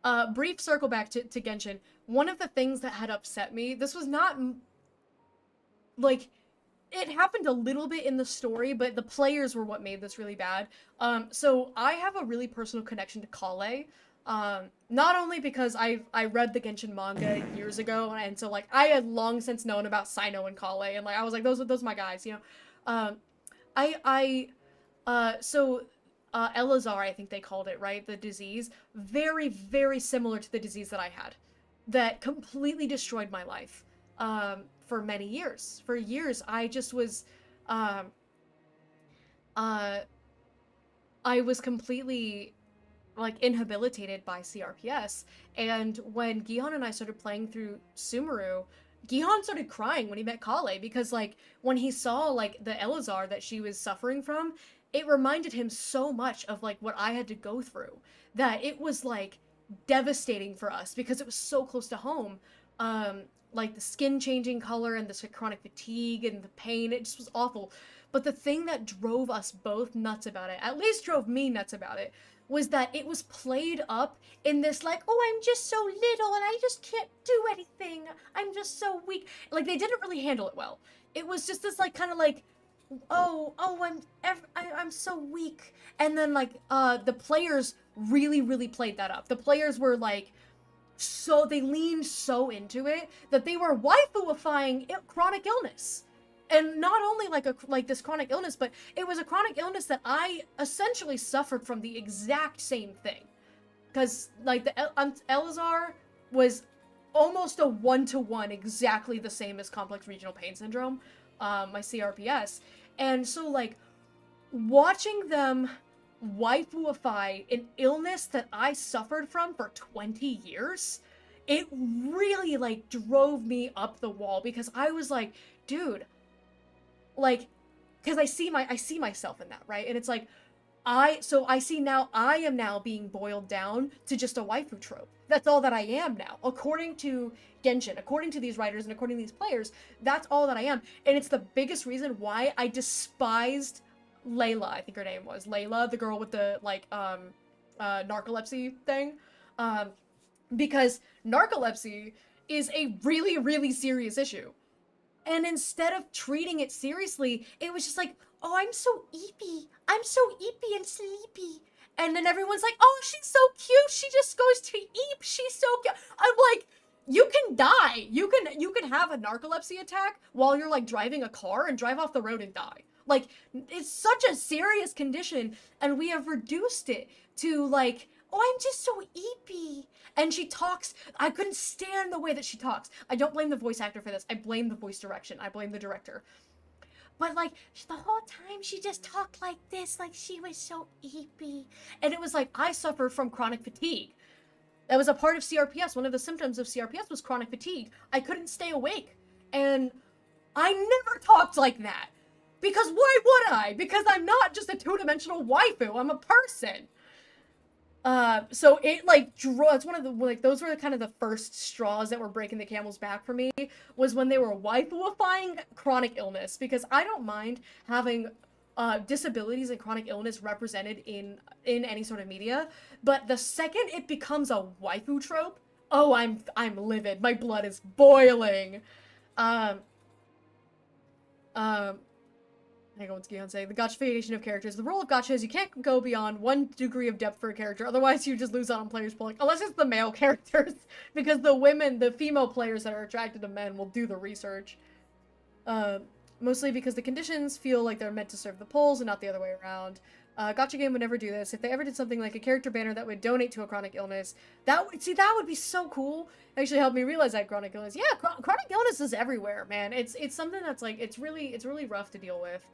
Genshin, one of the things that had upset me, this was not, like, it happened a little bit in the story, but the players were what made this really bad. So I have a really personal connection to Kale. Not only because I read the Genshin manga years ago, and so, like, I had long since known about Sino and Kale, and, like, I was like, those are my guys, you know? Elazar, I think they called it, right? The disease. Very, very similar to the disease that I had. That completely destroyed my life. For many years. For years, I just was, I was completely, like, inhabilitated by CRPS, and when Gihan and I started playing through Sumeru, Gihan started crying when he met Kale, because, like, when he saw, like, the Elazar that she was suffering from, it reminded him so much of, like, what I had to go through, that it was, like, devastating for us, because it was so close to home. Like, the skin changing color and the chronic fatigue and the pain, it just was awful. But the thing that drove us both nuts about it, at least drove me nuts about it, was that it was played up in this, like, oh, I'm just so little and I just can't do anything. I'm just so weak. Like, they didn't really handle it well. It was just this, like, kind of like, I'm so weak. And then, like, the players really, really played that up. The players were, like, so they leaned so into it that they were waifuifying chronic illness. And not only like this chronic illness, but it was a chronic illness that I essentially suffered from the exact same thing. Because, like, the Elazar was almost a 1-to-1 exactly the same as complex regional pain syndrome, my CRPS. And so, like, watching them waifuify an illness that I suffered from for 20 years, it really, like, drove me up the wall, because I was like, dude, like, because I see myself in that, right? And it's like, I am now being boiled down to just a waifu trope. That's all that I am now. According to Genshin, according to these writers, and according to these players, that's all that I am. And it's the biggest reason why I despised Layla, I think her name was. Layla, the girl with the, like, narcolepsy thing. Because narcolepsy is a really, really serious issue. And instead of treating it seriously, it was just like, oh, I'm so eepy. I'm so eepy and sleepy. And then everyone's like, oh, she's so cute. She just goes to eep. She's so cute. I'm like, you can die. You can have a narcolepsy attack while you're, like, driving a car and drive off the road and die. Like, it's such a serious condition, and we have reduced it to, like, oh, I'm just so eepy. And she talks, I couldn't stand the way that she talks. I don't blame the voice actor for this. I blame the voice direction. I blame the director. But, like, the whole time she just talked like this, like she was so eepy. And it was like, I suffered from chronic fatigue. That was a part of CRPS. One of the symptoms of CRPS was chronic fatigue. I couldn't stay awake. And I never talked like that. Because why would I? Because I'm not just a two-dimensional waifu, I'm a person. So it like it's one of the like those were kind of the first straws that were breaking the camel's back for me, was when they were waifuifying chronic illness, because I don't mind having disabilities and chronic illness represented in any sort of media, but the second it becomes a waifu trope, oh, I'm livid. My blood is boiling. Hang on, what's Gion saying? The gotchification of characters. The rule of gacha is you can't go beyond one degree of depth for a character, otherwise you just lose out on players pulling. Unless it's the male characters, because the female players that are attracted to men will do the research. Mostly because the conditions feel like they're meant to serve the polls and not the other way around. Gacha game would never do this. If they ever did something like a character banner that would donate to a chronic illness, that would be so cool. Actually helped me realize that chronic illness. Yeah, chronic illness is everywhere, man. It's something that's like, it's really rough to deal with.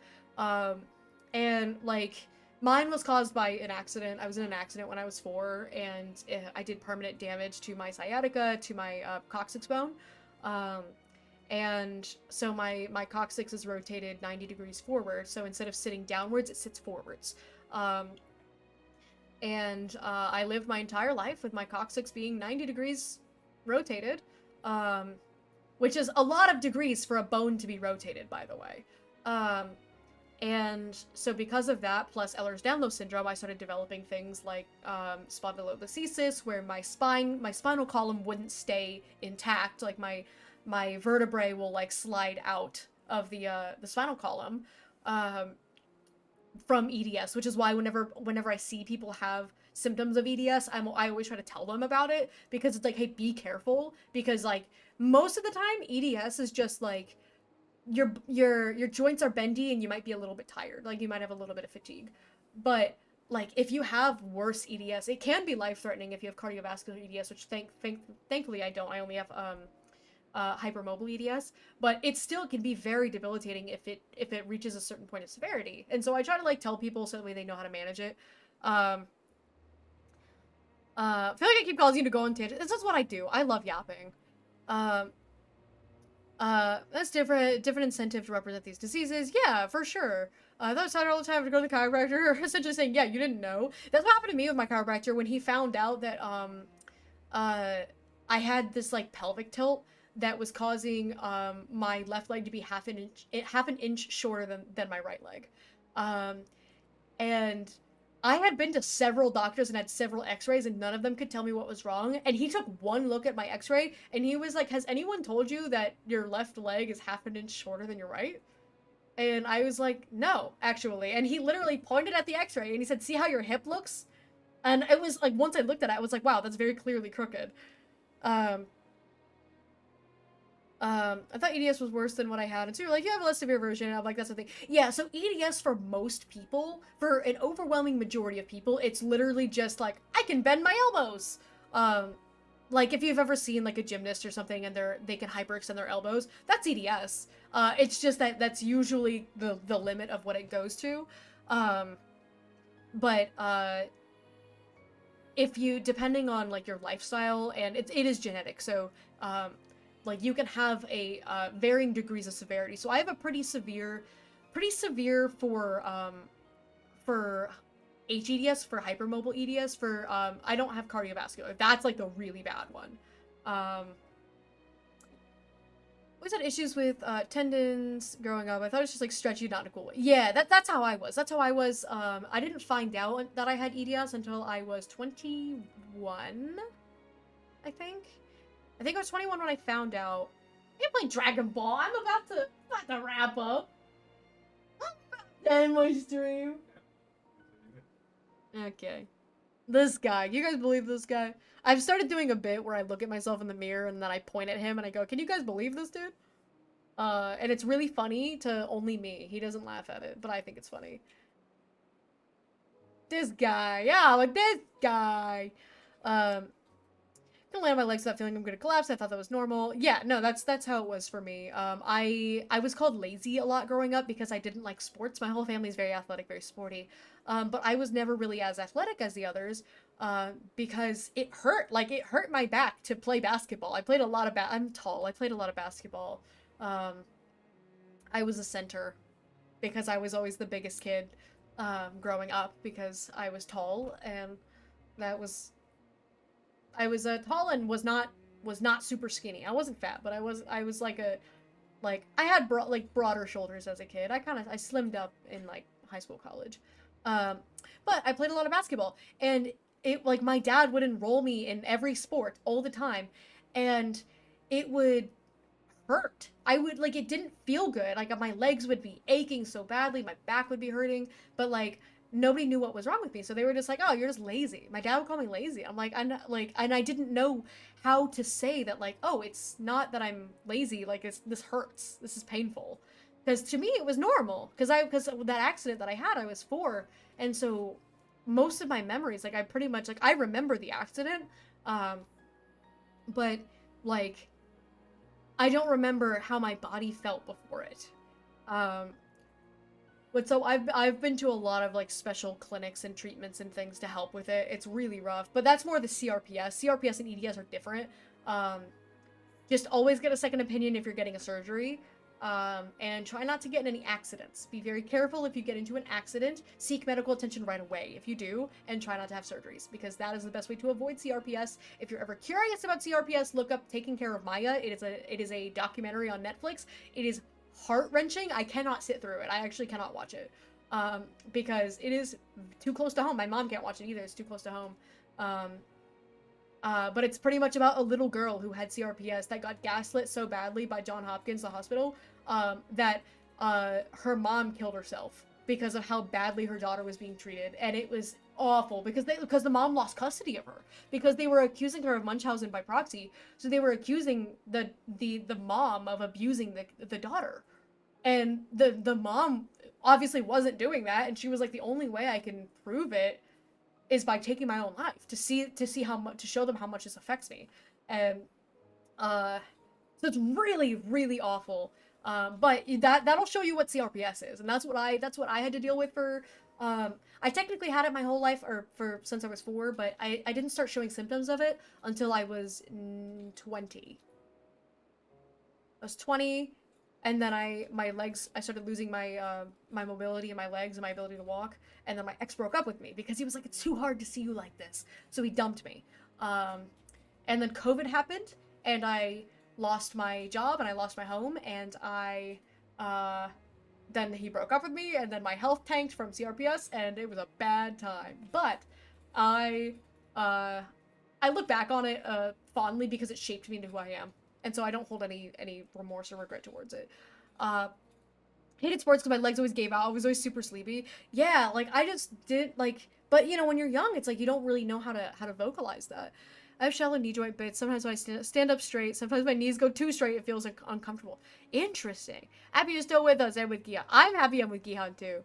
And like, mine was caused by an accident. I was in an accident when I was 4, and I did permanent damage to my sciatica, to my coccyx bone. And so my coccyx is rotated 90 degrees forward, so instead of sitting downwards, it sits forwards. And I lived my entire life with my coccyx being 90 degrees rotated, which is a lot of degrees for a bone to be rotated, by the way. And so because of that, plus Ehlers-Danlos syndrome, I started developing things like spondylolisthesis, where my spinal column wouldn't stay intact. Like my vertebrae will like slide out of the spinal column from EDS, which is why whenever I see people have symptoms of EDS, I always try to tell them about it, because it's like, hey, be careful, because like most of the time EDS is just like your joints are bendy and you might be a little bit tired, like you might have a little bit of fatigue. But like if you have worse EDS, it can be life-threatening if you have cardiovascular EDS, which thankfully I don't. I only have hypermobile EDS, but it still can be very debilitating if it reaches a certain point of severity. And so I try to like tell people so that way they know how to manage it. I feel like I keep causing you to go on tangents. This is what I do. I love yapping. That's different incentive to represent these diseases. Yeah, for sure. That was all the time to go to the chiropractor, essentially saying, yeah, you didn't know. That's what happened to me with my chiropractor when he found out that I had this like pelvic tilt that was causing my left leg to be half an inch shorter than my right leg. And I had been to several doctors and had several x-rays, and none of them could tell me what was wrong. And he took one look at my x-ray and he was like, has anyone told you that your left leg is half an inch shorter than your right? And I was like, no, actually. And he literally pointed at the x-ray and he said, see how your hip looks? And it was like, once I looked at it, I was like, wow, that's very clearly crooked. I thought EDS was worse than what I had. And so you're like, you have a less severe version. I'm like, that's the thing. Yeah, so EDS for most people, for an overwhelming majority of people, it's literally just like, I can bend my elbows. Like if you've ever seen like a gymnast or something and they can hyperextend their elbows, that's EDS. It's just that that's usually the limit of what it goes to. But if you, depending on like your lifestyle, and it is genetic, so like you can have a varying degrees of severity. So I have a pretty severe for HEDS, for hypermobile EDS, for I don't have cardiovascular. That's like the really bad one. Always had issues with tendons growing up. I thought it was just like stretchy, not in a cool way. Yeah, that's how I was. That's how I was. I didn't find out that I had EDS until I was 21, I think. I think I was 21 when I found out. I play Dragon Ball. I'm about to wrap up. End my stream. Okay. This guy. You guys believe this guy? I've started doing a bit where I look at myself in the mirror and then I point at him and I go, can you guys believe this dude? And it's really funny to only me. He doesn't laugh at it, but I think it's funny. This guy. Yeah, like this guy. Gonna land on my legs without feeling I'm gonna collapse. I thought that was normal. Yeah, no, that's how it was for me. I was called lazy a lot growing up because I didn't like sports. My whole family's very athletic, very sporty. But I was never really as athletic as the others because it hurt. Like, it hurt my back to play basketball. I played a lot of I'm tall. I played a lot of basketball I was a center because I was always the biggest kid growing up because I was tall, and that was I was tall and was not super skinny. I wasn't fat, but I was like I had broader shoulders as a kid. I slimmed up in like high school, college. But I played a lot of basketball, and my dad would enroll me in every sport all the time, and it would hurt. It didn't feel good. Like, my legs would be aching so badly, my back would be hurting, but like nobody knew what was wrong with me, so they were just like, oh, you're just lazy. My dad would call me lazy. I'm like, I'm not, and I didn't know how to say that, like, oh, it's not that I'm lazy, like, this hurts, this is painful, because to me it was normal, because that accident that I had, I was 4, and so most of my memories, like, I pretty much, like, I remember the accident, but like I don't remember how my body felt before it. But so I've been to a lot of like special clinics and treatments and things to help with it. It's really rough, but that's more the CRPS. CRPS and EDS are different. Just always get a second opinion if you're getting a surgery. And try not to get in any accidents. Be very careful if you get into an accident. Seek medical attention right away if you do, and try not to have surgeries, because that is the best way to avoid CRPS. If you're ever curious about CRPS, look up Taking Care of Maya. It is a documentary on Netflix. It is heart-wrenching. I cannot sit through it. I actually cannot watch it. Because it is too close to home. My mom can't watch it either. It's too close to home. But it's pretty much about a little girl who had CRPS that got gaslit so badly by Johns Hopkins, the hospital, that her mom killed herself because of how badly her daughter was being treated. And it was awful because the mom lost custody of her because they were accusing her of Munchausen by proxy. So they were accusing the mom of abusing the daughter. And the mom obviously wasn't doing that, and she was like, the only way I can prove it is by taking my own life to see how much, to show them how much this affects me. And so it's really, really awful. But that'll show you what CRPS is, and that's what I had to deal with for I technically had it my whole life, or since I was 4, but I didn't start showing symptoms of it until I was 20. I was 20, and then I started losing my my mobility in my legs and my ability to walk, and then my ex broke up with me because he was like, it's too hard to see you like this, so he dumped me. And then COVID happened, and I lost my job, and I lost my home, and then he broke up with me, and then my health tanked from CRPS, and it was a bad time. But I look back on it fondly because it shaped me into who I am. And so I don't hold any remorse or regret towards it. Hated sports because my legs always gave out. I was always super sleepy. Yeah, like, I just didn't, like, but, you know, when you're young, it's like you don't really know how to vocalize that. I have shallow knee joint bits. Sometimes when I stand up straight, sometimes my knees go too straight. It feels like uncomfortable. Interesting. Happy you're still with us and with Gihan. I'm happy I'm with Gihan too.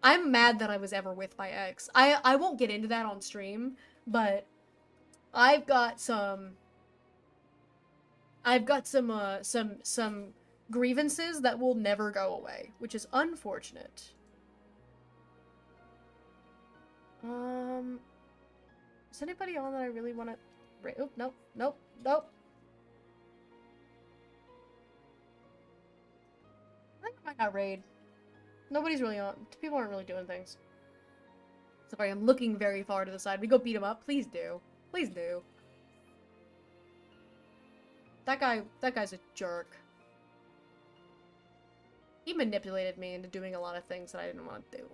I'm mad that I was ever with my ex. I won't get into that on stream, but I've got some grievances that will never go away, which is unfortunate. Is anybody on that I really want to... Oh, nope, nope, nope. I think I might not raid. Nobody's really on. People aren't really doing things. Sorry, I'm looking very far to the side. We go beat him up. Please do. Please do. That guy's a jerk. He manipulated me into doing a lot of things that I didn't want to do.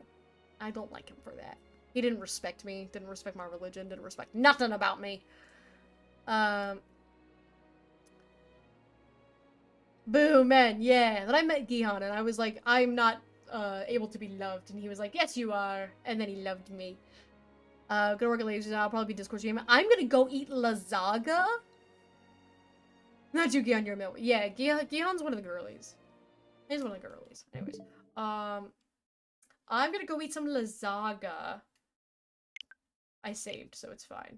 I don't like him for that. He didn't respect me, didn't respect my religion, didn't respect nothing about me. Boom, man, yeah. Then I met Gihan, and I was like, I'm not able to be loved. And he was like, yes, you are. And then he loved me. Gonna work at Lasers, I'll probably be Discord streaming. I'm gonna go eat lasagna? Not you, Gihan, you're a middle. Yeah, Gihan's one of the girlies. He's one of the girlies. Anyways, I'm gonna go eat some lasagna. I saved, so it's fine.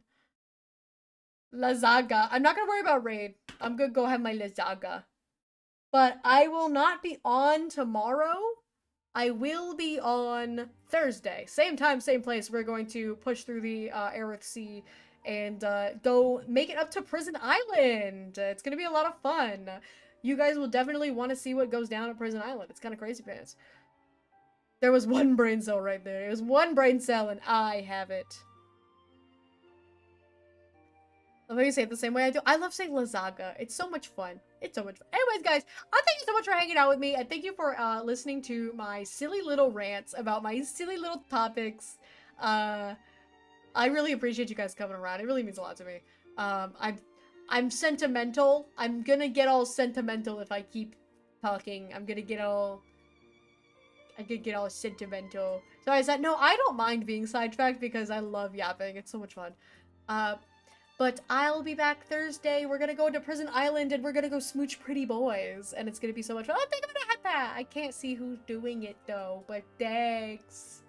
Lasagna. I'm not gonna worry about raid. I'm gonna go have my lasagna. But I will not be on tomorrow. I will be on Thursday. Same time, same place. We're going to push through the Aerith Sea and go make it up to Prison Island. It's gonna be a lot of fun. you guys will definitely want to see what goes down at Prison Island. It's kind of crazy pants. There was one brain cell right there. It was one brain cell and I have it. Let me say it the same way I do. I love saying Lazaga. It's so much fun. It's so much fun. Anyways, guys, I thank you so much for hanging out with me. I thank you for listening to my silly little rants about my silly little topics. I really appreciate you guys coming around. It really means a lot to me. I'm sentimental. I'm gonna get all sentimental if I keep talking. I'm gonna get all sentimental. So I said, no, I don't mind being sidetracked because I love yapping. It's so much fun. But I'll be back Thursday. We're gonna go to Prison Island and we're gonna go smooch pretty boys. And it's gonna be so much fun. I think I'm gonna have that. I can't see who's doing it though, but thanks.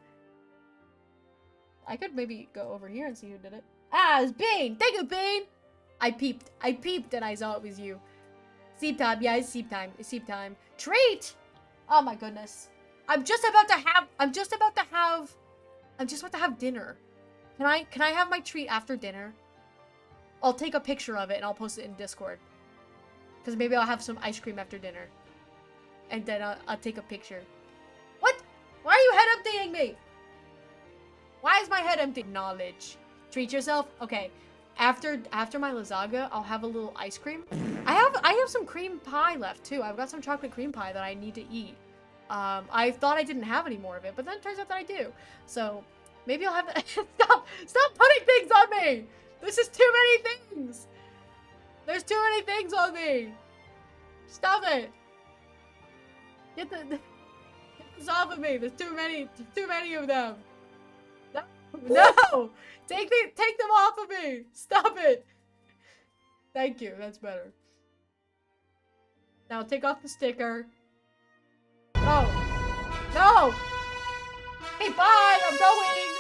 I could maybe go over here and see who did it. Ah, it's Bean! Thank you, Bean! I peeped and I saw it was you. Sleep time, yeah, it's sleep time. It's sleep time. Treat! Oh my goodness. I'm just about to have dinner. Can I have my treat after dinner? I'll take a picture of it and I'll post it in Discord. Because maybe I'll have some ice cream after dinner. And then I'll take a picture. What? Why are you head emptying me? Why is my head empty? Knowledge. Treat yourself? Okay. After my lasagna, I'll have a little ice cream. I have some cream pie left too. I've got some chocolate cream pie that I need to eat. I thought I didn't have any more of it, but then it turns out that I do. So maybe I'll have Stop putting things on me! This is too many things! There's too many things on me! Stop it! Get this off of me! There's too many of them! No! Take them off of me! Stop it! Thank you, that's better. Now take off the sticker. No! No! Hey, bye! I'm going!